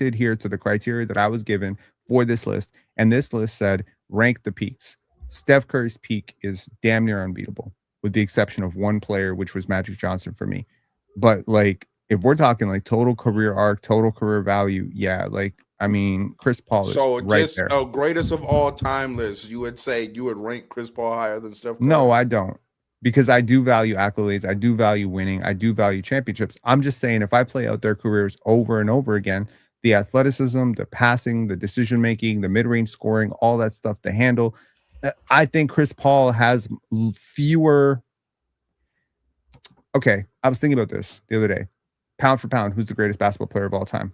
[SPEAKER 5] adhere to the criteria that I was given for this list, and this list said rank the peaks. Steph Curry's peak is damn near unbeatable, with the exception of one player, which was Magic Johnson for me. But like, if we're talking like total career arc, total career value, yeah, like I mean, Chris Paul is
[SPEAKER 4] So
[SPEAKER 5] right
[SPEAKER 4] just
[SPEAKER 5] there.
[SPEAKER 4] a greatest of all time list, you would say you would rank Chris Paul higher than Steph Curry?
[SPEAKER 5] No, I don't. Because I do value accolades. I do value winning. I do value championships. I'm just saying if I play out their careers over and over again, the athleticism, the passing, the decision-making, the mid-range scoring, all that stuff to handle, I think Chris Paul has fewer. Okay, I was thinking about this the other day. Pound for pound, who's the greatest basketball player of all time?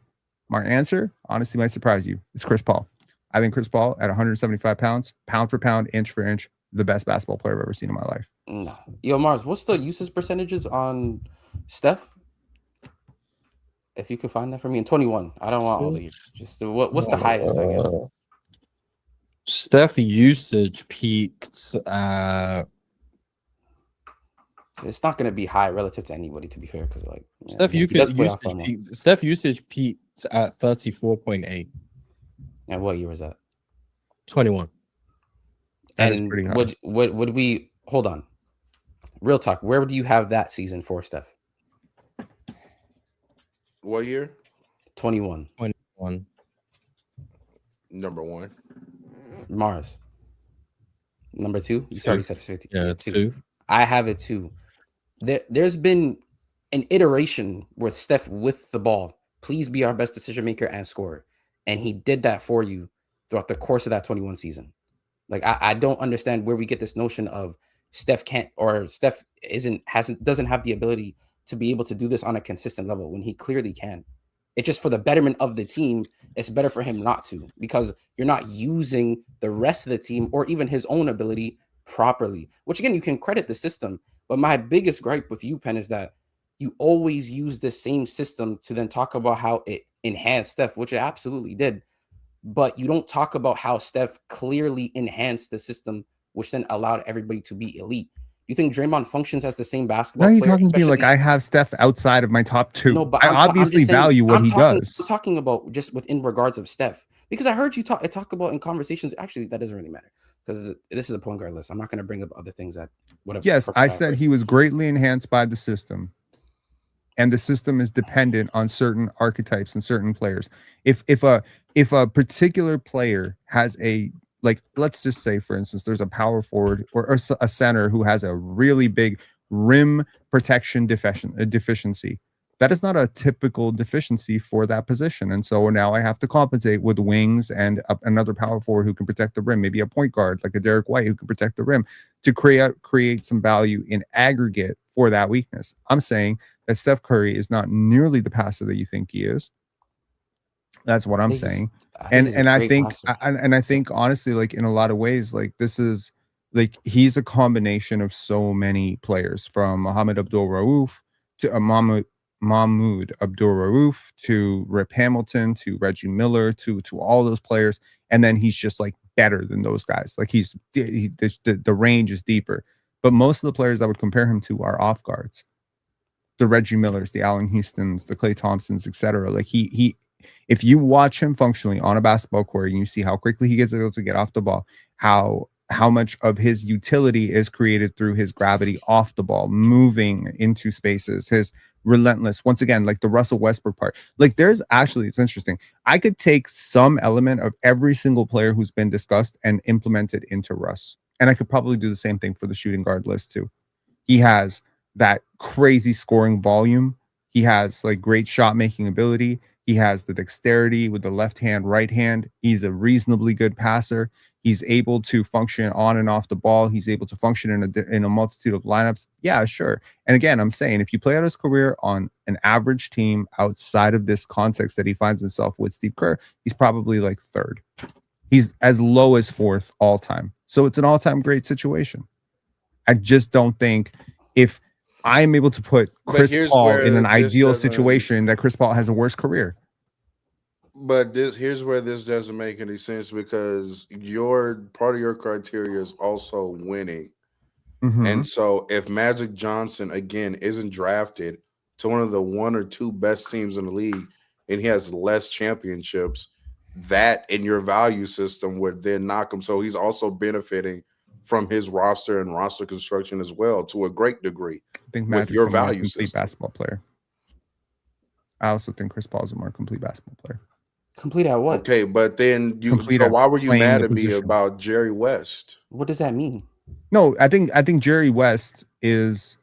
[SPEAKER 5] My answer, honestly, might surprise you. It's Chris Paul. I think Chris Paul at 175 pounds, pound for pound, inch for inch, the best basketball player I've ever seen in my life.
[SPEAKER 6] No. Yo, Mars, what's the usage percentages on Steph? If you could find that for me in 21. I don't want all the years. Just what's the highest, I guess.
[SPEAKER 1] Steph usage peaked at
[SPEAKER 6] It's not going to be high relative to anybody, to be fair, because like
[SPEAKER 1] Steph
[SPEAKER 6] he does play off
[SPEAKER 1] usage peaked. Steph usage peaked at 34.8.
[SPEAKER 6] And what year was that?
[SPEAKER 1] 21.
[SPEAKER 5] That is
[SPEAKER 6] And
[SPEAKER 5] pretty high.
[SPEAKER 6] would we hold on? Real talk. Where would you have that season for Steph?
[SPEAKER 4] What year?
[SPEAKER 6] 21.
[SPEAKER 1] 21.
[SPEAKER 4] Number one.
[SPEAKER 6] Mars. Number 2. You already said 50.
[SPEAKER 1] Yeah, 2.
[SPEAKER 6] I have it too. There's been an iteration with Steph with the ball. Please be our best decision maker and scorer. And he did that for you throughout the course of that 21 season. Like I don't understand where we get this notion of Steph can't, or Steph doesn't have the ability to be able to do this on a consistent level when he clearly can. It's just for the betterment of the team. It's better for him not to, because you're not using the rest of the team or even his own ability properly, which again, you can credit the system. But my biggest gripe with you, Penn, is that you always use the same system to then talk about how it enhanced Steph, which it absolutely did. But you don't talk about how Steph clearly enhanced the system, which then allowed everybody to be elite. You think Draymond functions as the same basketball
[SPEAKER 5] Now you're
[SPEAKER 6] player?
[SPEAKER 5] talking to me like I have Steph outside of my top 2.
[SPEAKER 6] No, but
[SPEAKER 5] I
[SPEAKER 6] I'm
[SPEAKER 5] obviously
[SPEAKER 6] just saying,
[SPEAKER 5] value what he does.
[SPEAKER 6] I'm talking about just within regards of Steph, because I heard you talk about in conversations. Actually, that doesn't really matter because this is a point guard list. I'm not going to bring up other things that would have.
[SPEAKER 5] Yes, I said he was greatly enhanced by the system. and the system is dependent on certain archetypes and certain players. If a particular player has a, like, let's just say, for instance, there's a power forward or a center who has a really big rim protection deficiency. That is not a typical deficiency for that position. And so now I have to compensate with wings and another power forward who can protect the rim, maybe a point guard like a Derek White who can protect the rim, to create some value in aggregate for that weakness. I'm saying that Steph Curry is not nearly the passer that you think he is. That's what I'm saying. And I think honestly, like, in a lot of ways, like, this is like, he's a combination of so many players, from Mohamed Abdul-Rauf to Mahmoud Abdul-Rauf to Rip Hamilton to Reggie Miller to all those players, and then he's just like better than those guys. Like, the range is deeper. But most of the players I would compare him to are off guards. The Reggie Millers, the Allen Houstons, the Klay Thompsons, etc. Like, he if you watch him functionally on a basketball court and you see how quickly he gets able to get off the ball, how much of his utility is created through his gravity off the ball, moving into spaces, his relentless, once again, like the Russell Westbrook part. Like, there's actually, it's interesting. I could take some element of every single player who's been discussed and implement it into Russ. And I could probably do the same thing for the shooting guard list too. He has that crazy scoring volume. He has like great shot making ability. He has the dexterity with the left hand, right hand. He's a reasonably good passer. He's able to function on and off the ball. He's able to function in a multitude of lineups. Yeah, sure. And again, I'm saying, if you play out his career on an average team outside of this context that he finds himself with Steve Kerr, he's probably like third. He's as low as fourth all time. So it's an all-time great situation. I just don't think, if I'm able to put Chris Paul in an ideal situation, that Chris Paul has a worse career.
[SPEAKER 4] But here's where this doesn't make any sense, because part of your criteria is also winning.
[SPEAKER 5] Mm-hmm.
[SPEAKER 4] And so if Magic Johnson, again, isn't drafted to one of the one or two best teams in the league, and he has less championships, that in your value system would then knock him. So he's also benefiting from his roster and roster construction as well, to a great degree.
[SPEAKER 5] I think
[SPEAKER 4] with
[SPEAKER 5] Magic's
[SPEAKER 4] your
[SPEAKER 5] a more
[SPEAKER 4] value
[SPEAKER 5] complete
[SPEAKER 4] system.
[SPEAKER 5] basketball player. I also think Chris Paul is a more complete basketball player.
[SPEAKER 6] Complete at what?
[SPEAKER 4] Okay, but then
[SPEAKER 5] Complete
[SPEAKER 4] so
[SPEAKER 5] at
[SPEAKER 4] why were you
[SPEAKER 5] playing
[SPEAKER 4] mad
[SPEAKER 5] the
[SPEAKER 4] at me
[SPEAKER 5] position.
[SPEAKER 4] about Jerry West?
[SPEAKER 6] What does that mean?
[SPEAKER 5] No, I think Jerry West is,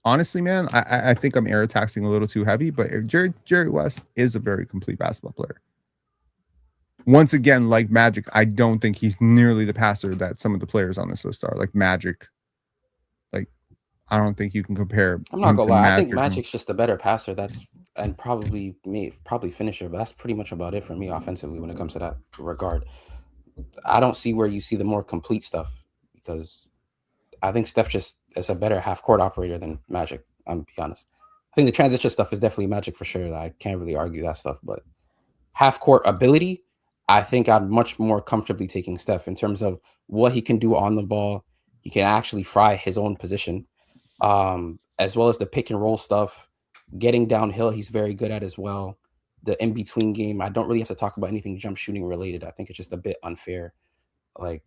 [SPEAKER 5] honestly, man, I think I'm air taxing a little too heavy, but Jerry West is a very complete basketball player. Once again, like Magic, I don't think he's nearly the passer that some of the players on this list are. Like Magic, like, I don't think you can compare.
[SPEAKER 6] I'm not gonna lie. I think
[SPEAKER 5] Magic.
[SPEAKER 6] Magic's just a better passer. And probably finisher, but that's pretty much about it for me offensively when it comes to that regard. I don't see where you see the more complete stuff, because I think Steph just is a better half court operator than Magic. I'm gonna be honest. I think the transition stuff is definitely Magic for sure. I can't really argue that stuff, but half court ability, I think I'd much more comfortably taking Steph in terms of what he can do on the ball. He can actually fry his own position, as well as the pick and roll stuff. Getting downhill, he's very good at as well. The in-between game, I don't really have to talk about anything jump shooting related. I think it's just a bit unfair. Like,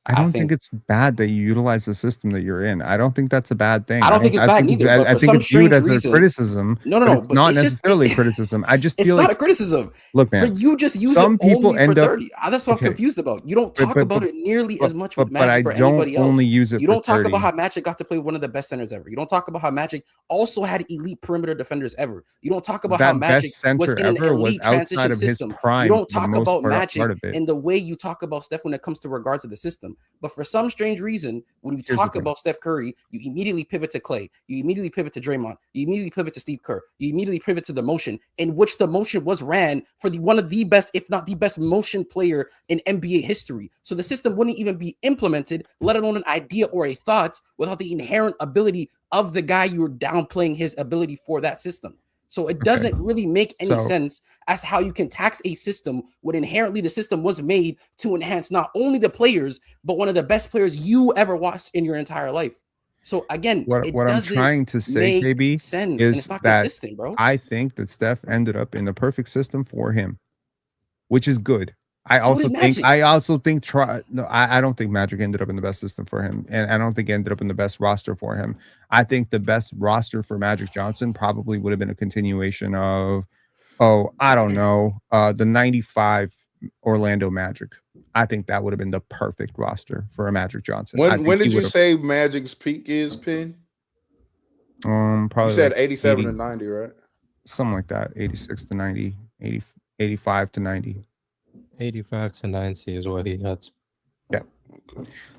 [SPEAKER 5] I don't think it's bad that you utilize the system that you're in. I don't think that's a bad thing.
[SPEAKER 6] I don't think it's bad neither.
[SPEAKER 5] I think it's viewed as a criticism.
[SPEAKER 6] No.
[SPEAKER 5] It's not necessarily criticism. I just feel
[SPEAKER 6] it's
[SPEAKER 5] like
[SPEAKER 6] not a criticism.
[SPEAKER 5] Look, man,
[SPEAKER 6] but you just use
[SPEAKER 5] some
[SPEAKER 6] it
[SPEAKER 5] people
[SPEAKER 6] only
[SPEAKER 5] end
[SPEAKER 6] for
[SPEAKER 5] up
[SPEAKER 6] 30. That's what I'm confused about. You don't talk about it nearly as much with Magic or anybody else.
[SPEAKER 5] Only use it.
[SPEAKER 6] You don't talk about how Magic got to play one of the best centers ever. You don't talk about how Magic also had elite perimeter defenders ever. You don't talk about how Magic was in an elite transition system. You don't talk about Magic in the way you talk about Steph when it comes to regards to the system. But for some strange reason, when you talk about Steph Curry, you immediately pivot to Klay. You immediately pivot to Draymond. You immediately pivot to Steve Kerr. You immediately pivot to the motion, in which the motion was ran for one of the best, if not the best, motion player in NBA history. So the system wouldn't even be implemented, let alone an idea or a thought, without the inherent ability of the guy you were downplaying his ability for that system. So it doesn't really make any sense as to how you can tax a system when inherently the system was made to enhance not only the players, but one of the best players you ever watched in your entire life. So again,
[SPEAKER 5] what I'm trying to say, KB,
[SPEAKER 6] sense,
[SPEAKER 5] is
[SPEAKER 6] and it's not
[SPEAKER 5] that
[SPEAKER 6] consistent, bro.
[SPEAKER 5] I think that Steph ended up in the perfect system for him, which is good. I
[SPEAKER 6] So
[SPEAKER 5] also
[SPEAKER 6] did
[SPEAKER 5] think
[SPEAKER 6] Magic.
[SPEAKER 5] no, I don't think Magic ended up in the best system for him, and I don't think it ended up in the best roster for him. I think the best roster for Magic Johnson probably would have been a continuation of, I don't know, the 95 Orlando Magic. I think that would have been the perfect roster for a Magic Johnson. I
[SPEAKER 4] When
[SPEAKER 5] think he
[SPEAKER 4] did you
[SPEAKER 5] would have
[SPEAKER 4] say Magic's peak is, Pin? You
[SPEAKER 5] probably
[SPEAKER 4] said
[SPEAKER 5] like
[SPEAKER 4] 87
[SPEAKER 5] 80,
[SPEAKER 4] to 90, right?
[SPEAKER 5] something like that, 86 to 90, 80, 85 to 90.
[SPEAKER 1] 85 to 90 is what he had.
[SPEAKER 5] Yeah.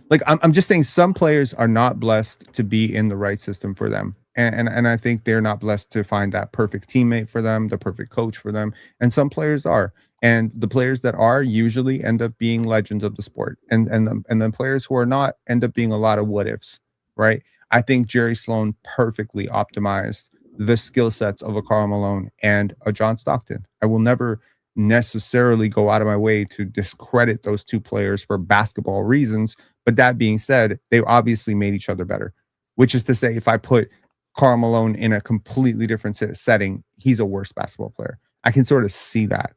[SPEAKER 5] Like I'm just saying some players are not blessed to be in the right system for them. And I think they're not blessed to find that perfect teammate for them, the perfect coach for them. And some players are. And the players that are usually end up being legends of the sport. And the players who are not end up being a lot of what ifs, right? I think Jerry Sloan perfectly optimized the skill sets of a Karl Malone and a John Stockton. I will never necessarily go out of my way to discredit those two players for basketball reasons. But that being said, they obviously made each other better, which is to say, if I put Karl Malone in a completely different setting, he's a worse basketball player. I can sort of see that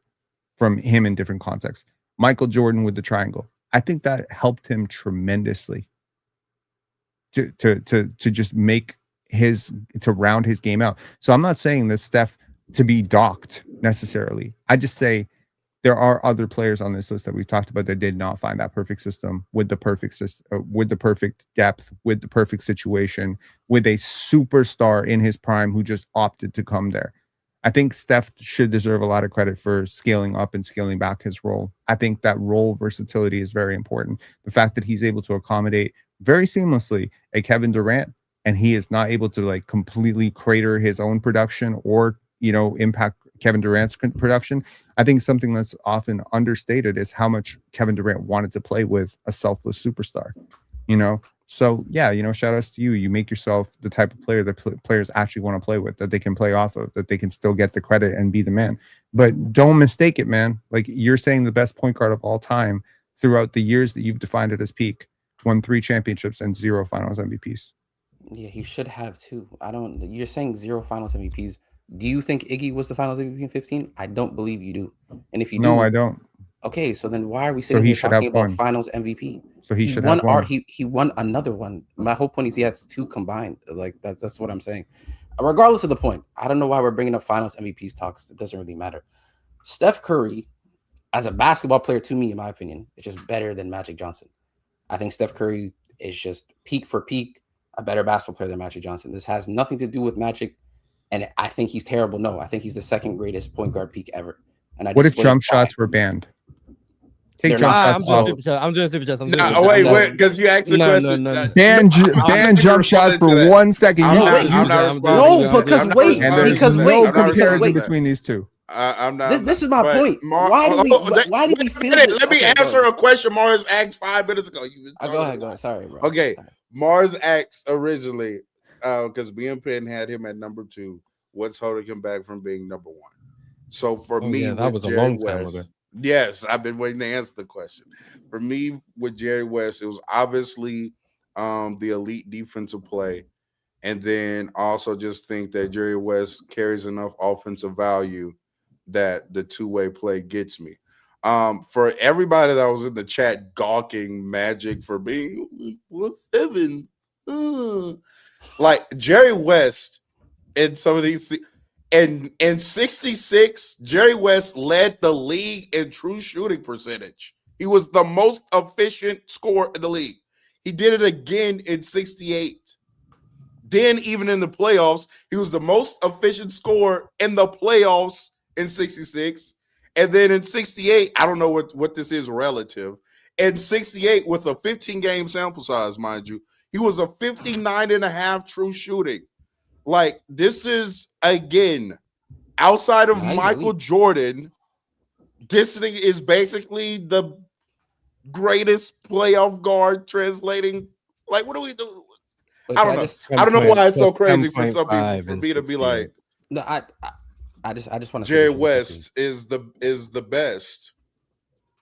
[SPEAKER 5] from him in different contexts. Michael Jordan with the triangle. I think that helped him tremendously to just make to round his game out. So I'm not saying that Steph to be docked necessarily. I just say there are other players on this list that we've talked about that did not find that perfect system with the perfect system, with the perfect depth, with the perfect situation, with a superstar in his prime who just opted to come there. I think Steph should deserve a lot of credit for scaling up and scaling back his role. I think that role versatility is very important. The fact that he's able to accommodate very seamlessly a Kevin Durant, and he is not able to like completely crater his own production or, impact Kevin Durant's production. I think something that's often understated is how much Kevin Durant wanted to play with a selfless superstar, So yeah, shout outs to you. You make yourself the type of player that players actually want to play with, that they can play off of, that they can still get the credit and be the man. But don't mistake it, man. Like you're saying the best point guard of all time throughout the years that you've defined it as peak, won 3 championships and 0 finals MVPs.
[SPEAKER 6] Yeah, he should have too. You're saying 0 finals MVPs. Do you think Iggy was the finals MVP in 15? I don't believe you do. And if you do,
[SPEAKER 5] No, I don't.
[SPEAKER 6] Okay, so then why are we sitting
[SPEAKER 5] he
[SPEAKER 6] here
[SPEAKER 5] should
[SPEAKER 6] talking
[SPEAKER 5] have
[SPEAKER 6] about
[SPEAKER 5] one.
[SPEAKER 6] finals MVP?
[SPEAKER 5] So he should have one.
[SPEAKER 6] He won another one. My whole point is he has 2 combined. Like that's what I'm saying. Regardless of the point, I don't know why we're bringing up finals MVPs talks. It doesn't really matter. Steph Curry, as a basketball player, to me, in my opinion, is just better than Magic Johnson. I think Steph Curry is just peak for peak a better basketball player than Magic Johnson. This has nothing to do with Magic, and I think he's terrible. No, I think he's the second greatest point guard peak ever. And
[SPEAKER 5] what if jump shots were banned?
[SPEAKER 6] Take jump
[SPEAKER 1] shots off. I'm doing super chats.
[SPEAKER 4] Wait, because you asked the question.
[SPEAKER 5] Ban jump shots for 1 second.
[SPEAKER 4] I'm not responding.
[SPEAKER 6] No, because wait,
[SPEAKER 5] and there's
[SPEAKER 6] because
[SPEAKER 5] no
[SPEAKER 6] wait,
[SPEAKER 5] comparison between these two.
[SPEAKER 4] I'm not.
[SPEAKER 6] This is my point. Why did we feel
[SPEAKER 4] it? Let me answer a question Mars asked 5 minutes ago.
[SPEAKER 6] Go ahead. Sorry, bro.
[SPEAKER 4] Okay,
[SPEAKER 6] sorry.
[SPEAKER 4] Mars asked originally because me and Penn had him at number 2. What's holding him back from being number 1? So for me,
[SPEAKER 1] that was a long time ago.
[SPEAKER 4] Yes, I've been waiting to answer the question. For me, with Jerry West, it was obviously the elite defensive play. And then also just think that Jerry West carries enough offensive value that the two-way play gets me. For everybody that was in the chat gawking Magic for being 7, like Jerry West in some of these – in 66, Jerry West led the league in true shooting percentage. He was the most efficient scorer in the league. He did it again in 68. Then even in the playoffs, he was the most efficient scorer in the playoffs in 66. And then in 68, I don't know what this is relative. In 68, with a 15-game sample size, mind you, he was a 59.5 true shooting. Like, this is, again, outside of Michael Jordan, this thing is basically the greatest playoff guard translating. Like, what do we do? I don't know. I don't know why it's so crazy for some people, for me to be like,
[SPEAKER 6] no, I just want to
[SPEAKER 4] Jerry West is the best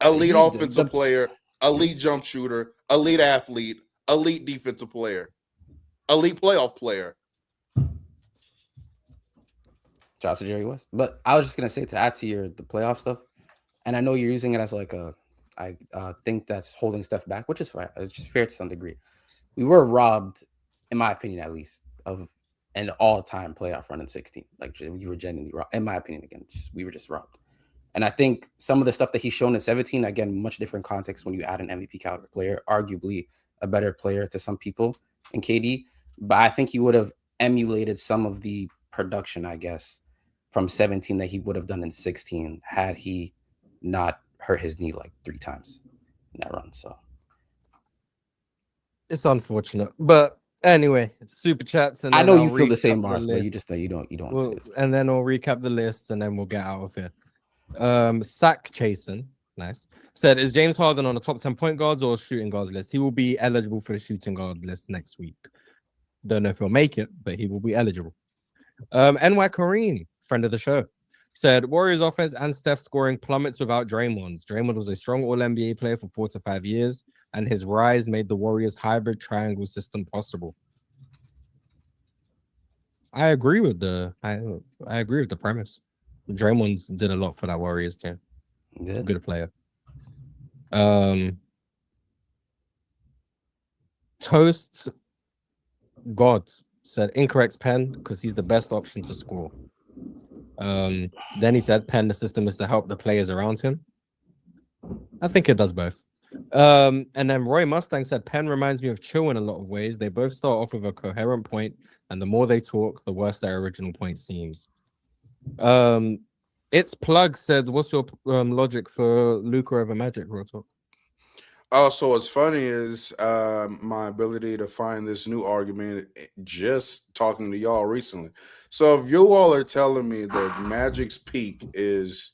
[SPEAKER 4] elite offensive player, elite jump shooter, elite athlete, elite defensive player, elite playoff player.
[SPEAKER 6] Shout out to Jerry West. But I was just gonna say, to add to the playoff stuff, and I know you're using it as like I think that's holding Steph back, which is fair. It's fair to some degree. We were robbed, in my opinion, at least, of an all-time playoff run in 16. Like you were genuinely robbed, in my opinion. Again, we were just robbed. And I think some of the stuff that he's shown in 17, again, much different context when you add an MVP caliber player, arguably a better player to some people in KD. But I think he would have emulated some of the production, I guess, from 17 that he would have done in 16 had he not hurt his knee like 3 times in that run. So
[SPEAKER 1] It's unfortunate, but anyway, super chats, and
[SPEAKER 6] I
[SPEAKER 1] then
[SPEAKER 6] know
[SPEAKER 1] I'll
[SPEAKER 6] you feel the
[SPEAKER 1] recap
[SPEAKER 6] same, Mars, but you
[SPEAKER 1] list.
[SPEAKER 6] just you don't want to
[SPEAKER 1] Well,
[SPEAKER 6] say it.
[SPEAKER 1] and then I'll recap the list, and then we'll get out of here. Sack Chasen, nice, said, is James Harden on the top 10 point guards or shooting guards list? He will be eligible for the shooting guard list next week. Don't know if he'll make it, but he will be eligible. NY Kareem, friend of the show, said Warriors offense and Steph scoring plummets without Draymond. Draymond was a strong All-NBA player for 4 to 5 years, and his rise made the Warriors' hybrid triangle system possible. I agree with the premise. Draymond did a lot for that Warriors team. Good player. Toast God said incorrect Penn because he's the best option to score. Then he said Penn, the system is to help the players around him. I think it does both. And then Roy Mustang said Penn reminds me of Chill in a lot of ways. They both start off with a coherent point, and the more they talk, the worse their original point seems. It's Plug said, what's your logic for Luka over Magic, real talk?
[SPEAKER 4] Oh, so what's funny is my ability to find this new argument just talking to y'all recently. So if you all are telling me that Magic's peak is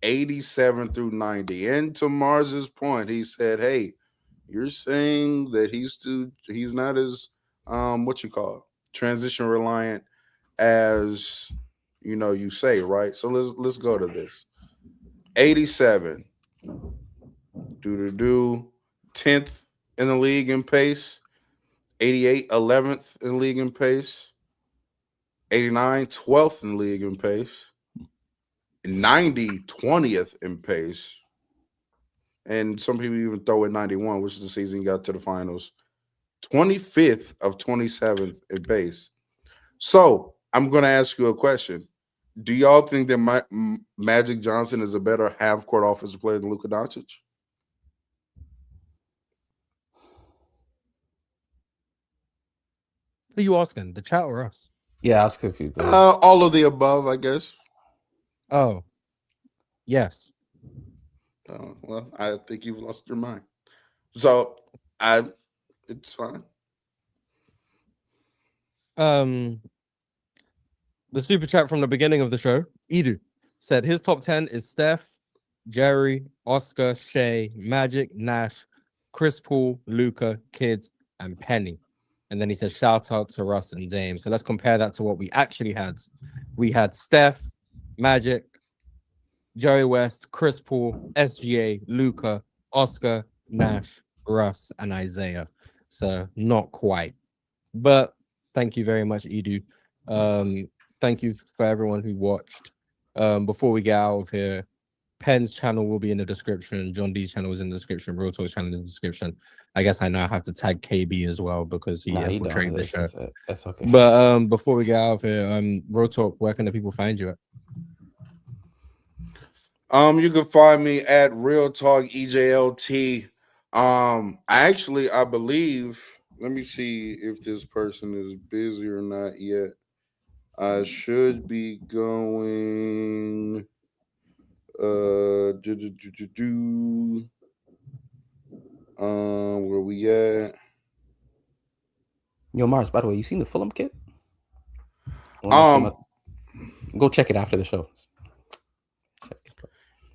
[SPEAKER 4] 87 through 90, and to Mars's point, he said, hey, you're saying that he's not as transition reliant as you say, right? So let's go to this. 87. 10th in the league in pace. 88, 11th in the league in pace. 89, 12th in the league in pace. 90, 20th in pace. And some people even throw in 91, which is the season he got to the finals. 25th of 27th in pace. So I'm going to ask you a question. Do y'all think that Magic Johnson is a better half-court offensive player than Luka Doncic?
[SPEAKER 1] Who are you asking, the chat or us?
[SPEAKER 6] Yeah, I was confused.
[SPEAKER 4] All of the above, I guess.
[SPEAKER 1] Oh, yes.
[SPEAKER 4] Well, I think you've lost your mind. So it's fine.
[SPEAKER 1] The super chat from the beginning of the show, Edu, said his top 10 is Steph, Jerry, Oscar, Shea, Magic, Nash, Chris Paul, Luka, Kidd, and Penny. And then he said, shout out to Russ and Dame. So let's compare that to what we actually had. We had Steph, Magic, Jerry West, Chris Paul, SGA, Luka, Oscar, Nash, Russ, and Isaiah. So not quite. But thank you very much, Edu. Thank you for everyone who watched. Before we get out of here, Penn's channel will be in the description. John D's channel is in the description. Real Talk's channel in the description. I guess I now have to tag KB as well because he infiltrated the show.
[SPEAKER 6] That's okay.
[SPEAKER 1] But before we get out of here, Real Talk, where can the people find you at?
[SPEAKER 4] You can find me at Real Talk EJLT. I believe. Let me see if this person is busy or not yet. I should be going. Where we at?
[SPEAKER 6] Yo, Mars, by the way, you seen the Fulham kit? Go check it after the show.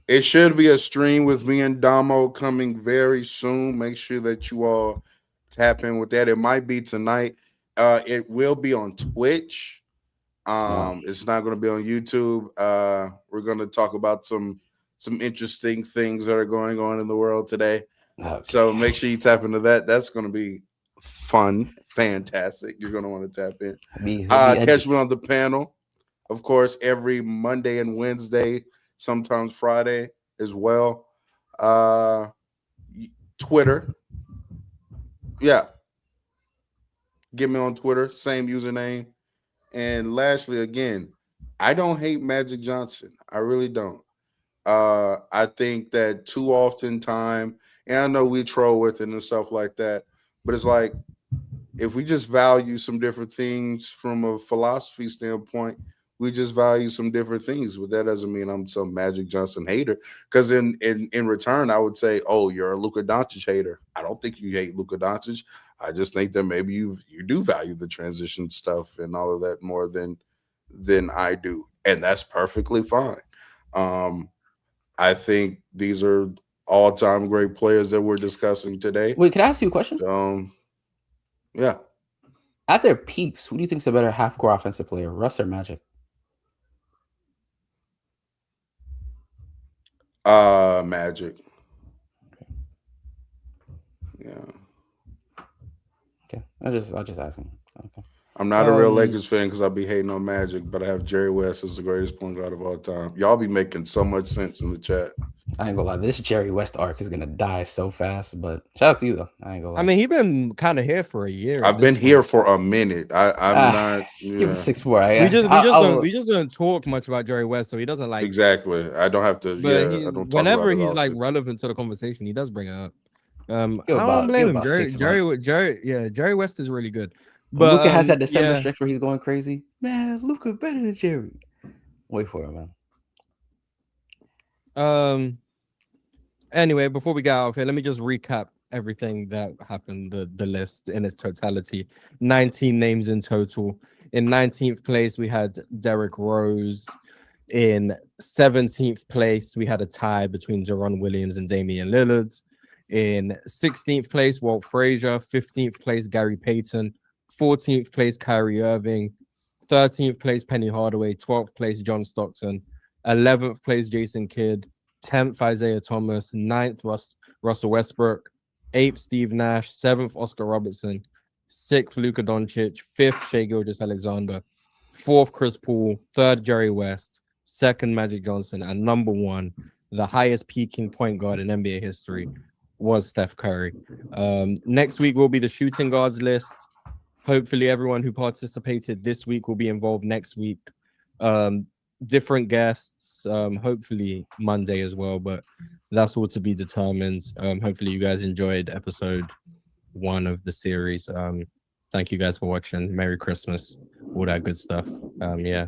[SPEAKER 4] It should be a stream with me and Damo coming very soon. Make sure that you all tap in with that. It might be tonight. It will be on Twitch. It's not going to be on YouTube. We're going to talk about some interesting things that are going on in the world today. Okay. So make sure you tap into that. That's going to be fun, fantastic. You're going to want to tap in. Catch me on the panel, of course, every Monday and Wednesday, sometimes Friday as well. Twitter. Yeah. Get me on Twitter, same username. And lastly, again, I don't hate Magic Johnson. I really don't. I think that too often time, and I know we troll with it and stuff like that, but it's like if we just value some different things from a philosophy standpoint, we just value some different things. But that doesn't mean I'm some Magic Johnson hater. Because in return, I would say, oh, you're a Luka Doncic hater. I don't think you hate Luka Doncic. I just think that maybe you do value the transition stuff and all of that more than I do, and that's perfectly fine. I think these are all-time great players that we're discussing today.
[SPEAKER 6] Wait, can I ask you a question?
[SPEAKER 4] Yeah.
[SPEAKER 6] At their peaks, who do you think's a better half-court offensive player, Russ or Magic?
[SPEAKER 4] Magic. Yeah.
[SPEAKER 6] Okay, I'll just ask him. Okay.
[SPEAKER 4] I'm not a real Lakers fan because I'll be hating on Magic, but I have Jerry West as the greatest point guard of all time. Y'all be making so much sense in the chat.
[SPEAKER 6] I ain't gonna lie, this Jerry West arc is gonna die so fast, but shout out to you though. I ain't gonna lie.
[SPEAKER 1] I mean, he's been kind of here for a year.
[SPEAKER 4] I've been here for a minute. I'm not.
[SPEAKER 6] Give it 6 more.
[SPEAKER 1] We just don't talk much about Jerry West, so he doesn't like
[SPEAKER 4] exactly. I don't have to.
[SPEAKER 1] But
[SPEAKER 4] I don't.
[SPEAKER 1] Whenever he's like relevant to the conversation, he does bring it up. I don't blame him. Jerry West is really good. But
[SPEAKER 6] Luka has that December stretch where he's going crazy. Man, Luka better than Jerry. Wait for it, man.
[SPEAKER 1] Anyway, before we get out of here, let me just recap everything that happened, the list in its totality. 19 names in total. In 19th place, we had Derrick Rose. In 17th place, we had a tie between Deron Williams and Damian Lillard. In 16th place, Walt Frazier. 15th place, Gary Payton. 14th place, Kyrie Irving. 13th place, Penny Hardaway. 12th place, John Stockton. 11th place, Jason Kidd. 10th, Isaiah Thomas. 9th, Russell Westbrook. 8th, Steve Nash. 7th, Oscar Robertson. 6th, Luka Doncic. 5th, Shai Gilgeous-Alexander. 4th, Chris Paul. 3rd, Jerry West. 2nd, Magic Johnson. And number 1, the highest peaking point guard in NBA history, was Steph Curry. Next week will be the shooting guards list. Hopefully everyone who participated this week will be involved next week. Different guests, hopefully Monday as well, but that's all to be determined. Hopefully you guys enjoyed episode 1 of the series. Thank you guys for watching. Merry Christmas, all that good stuff. Yeah.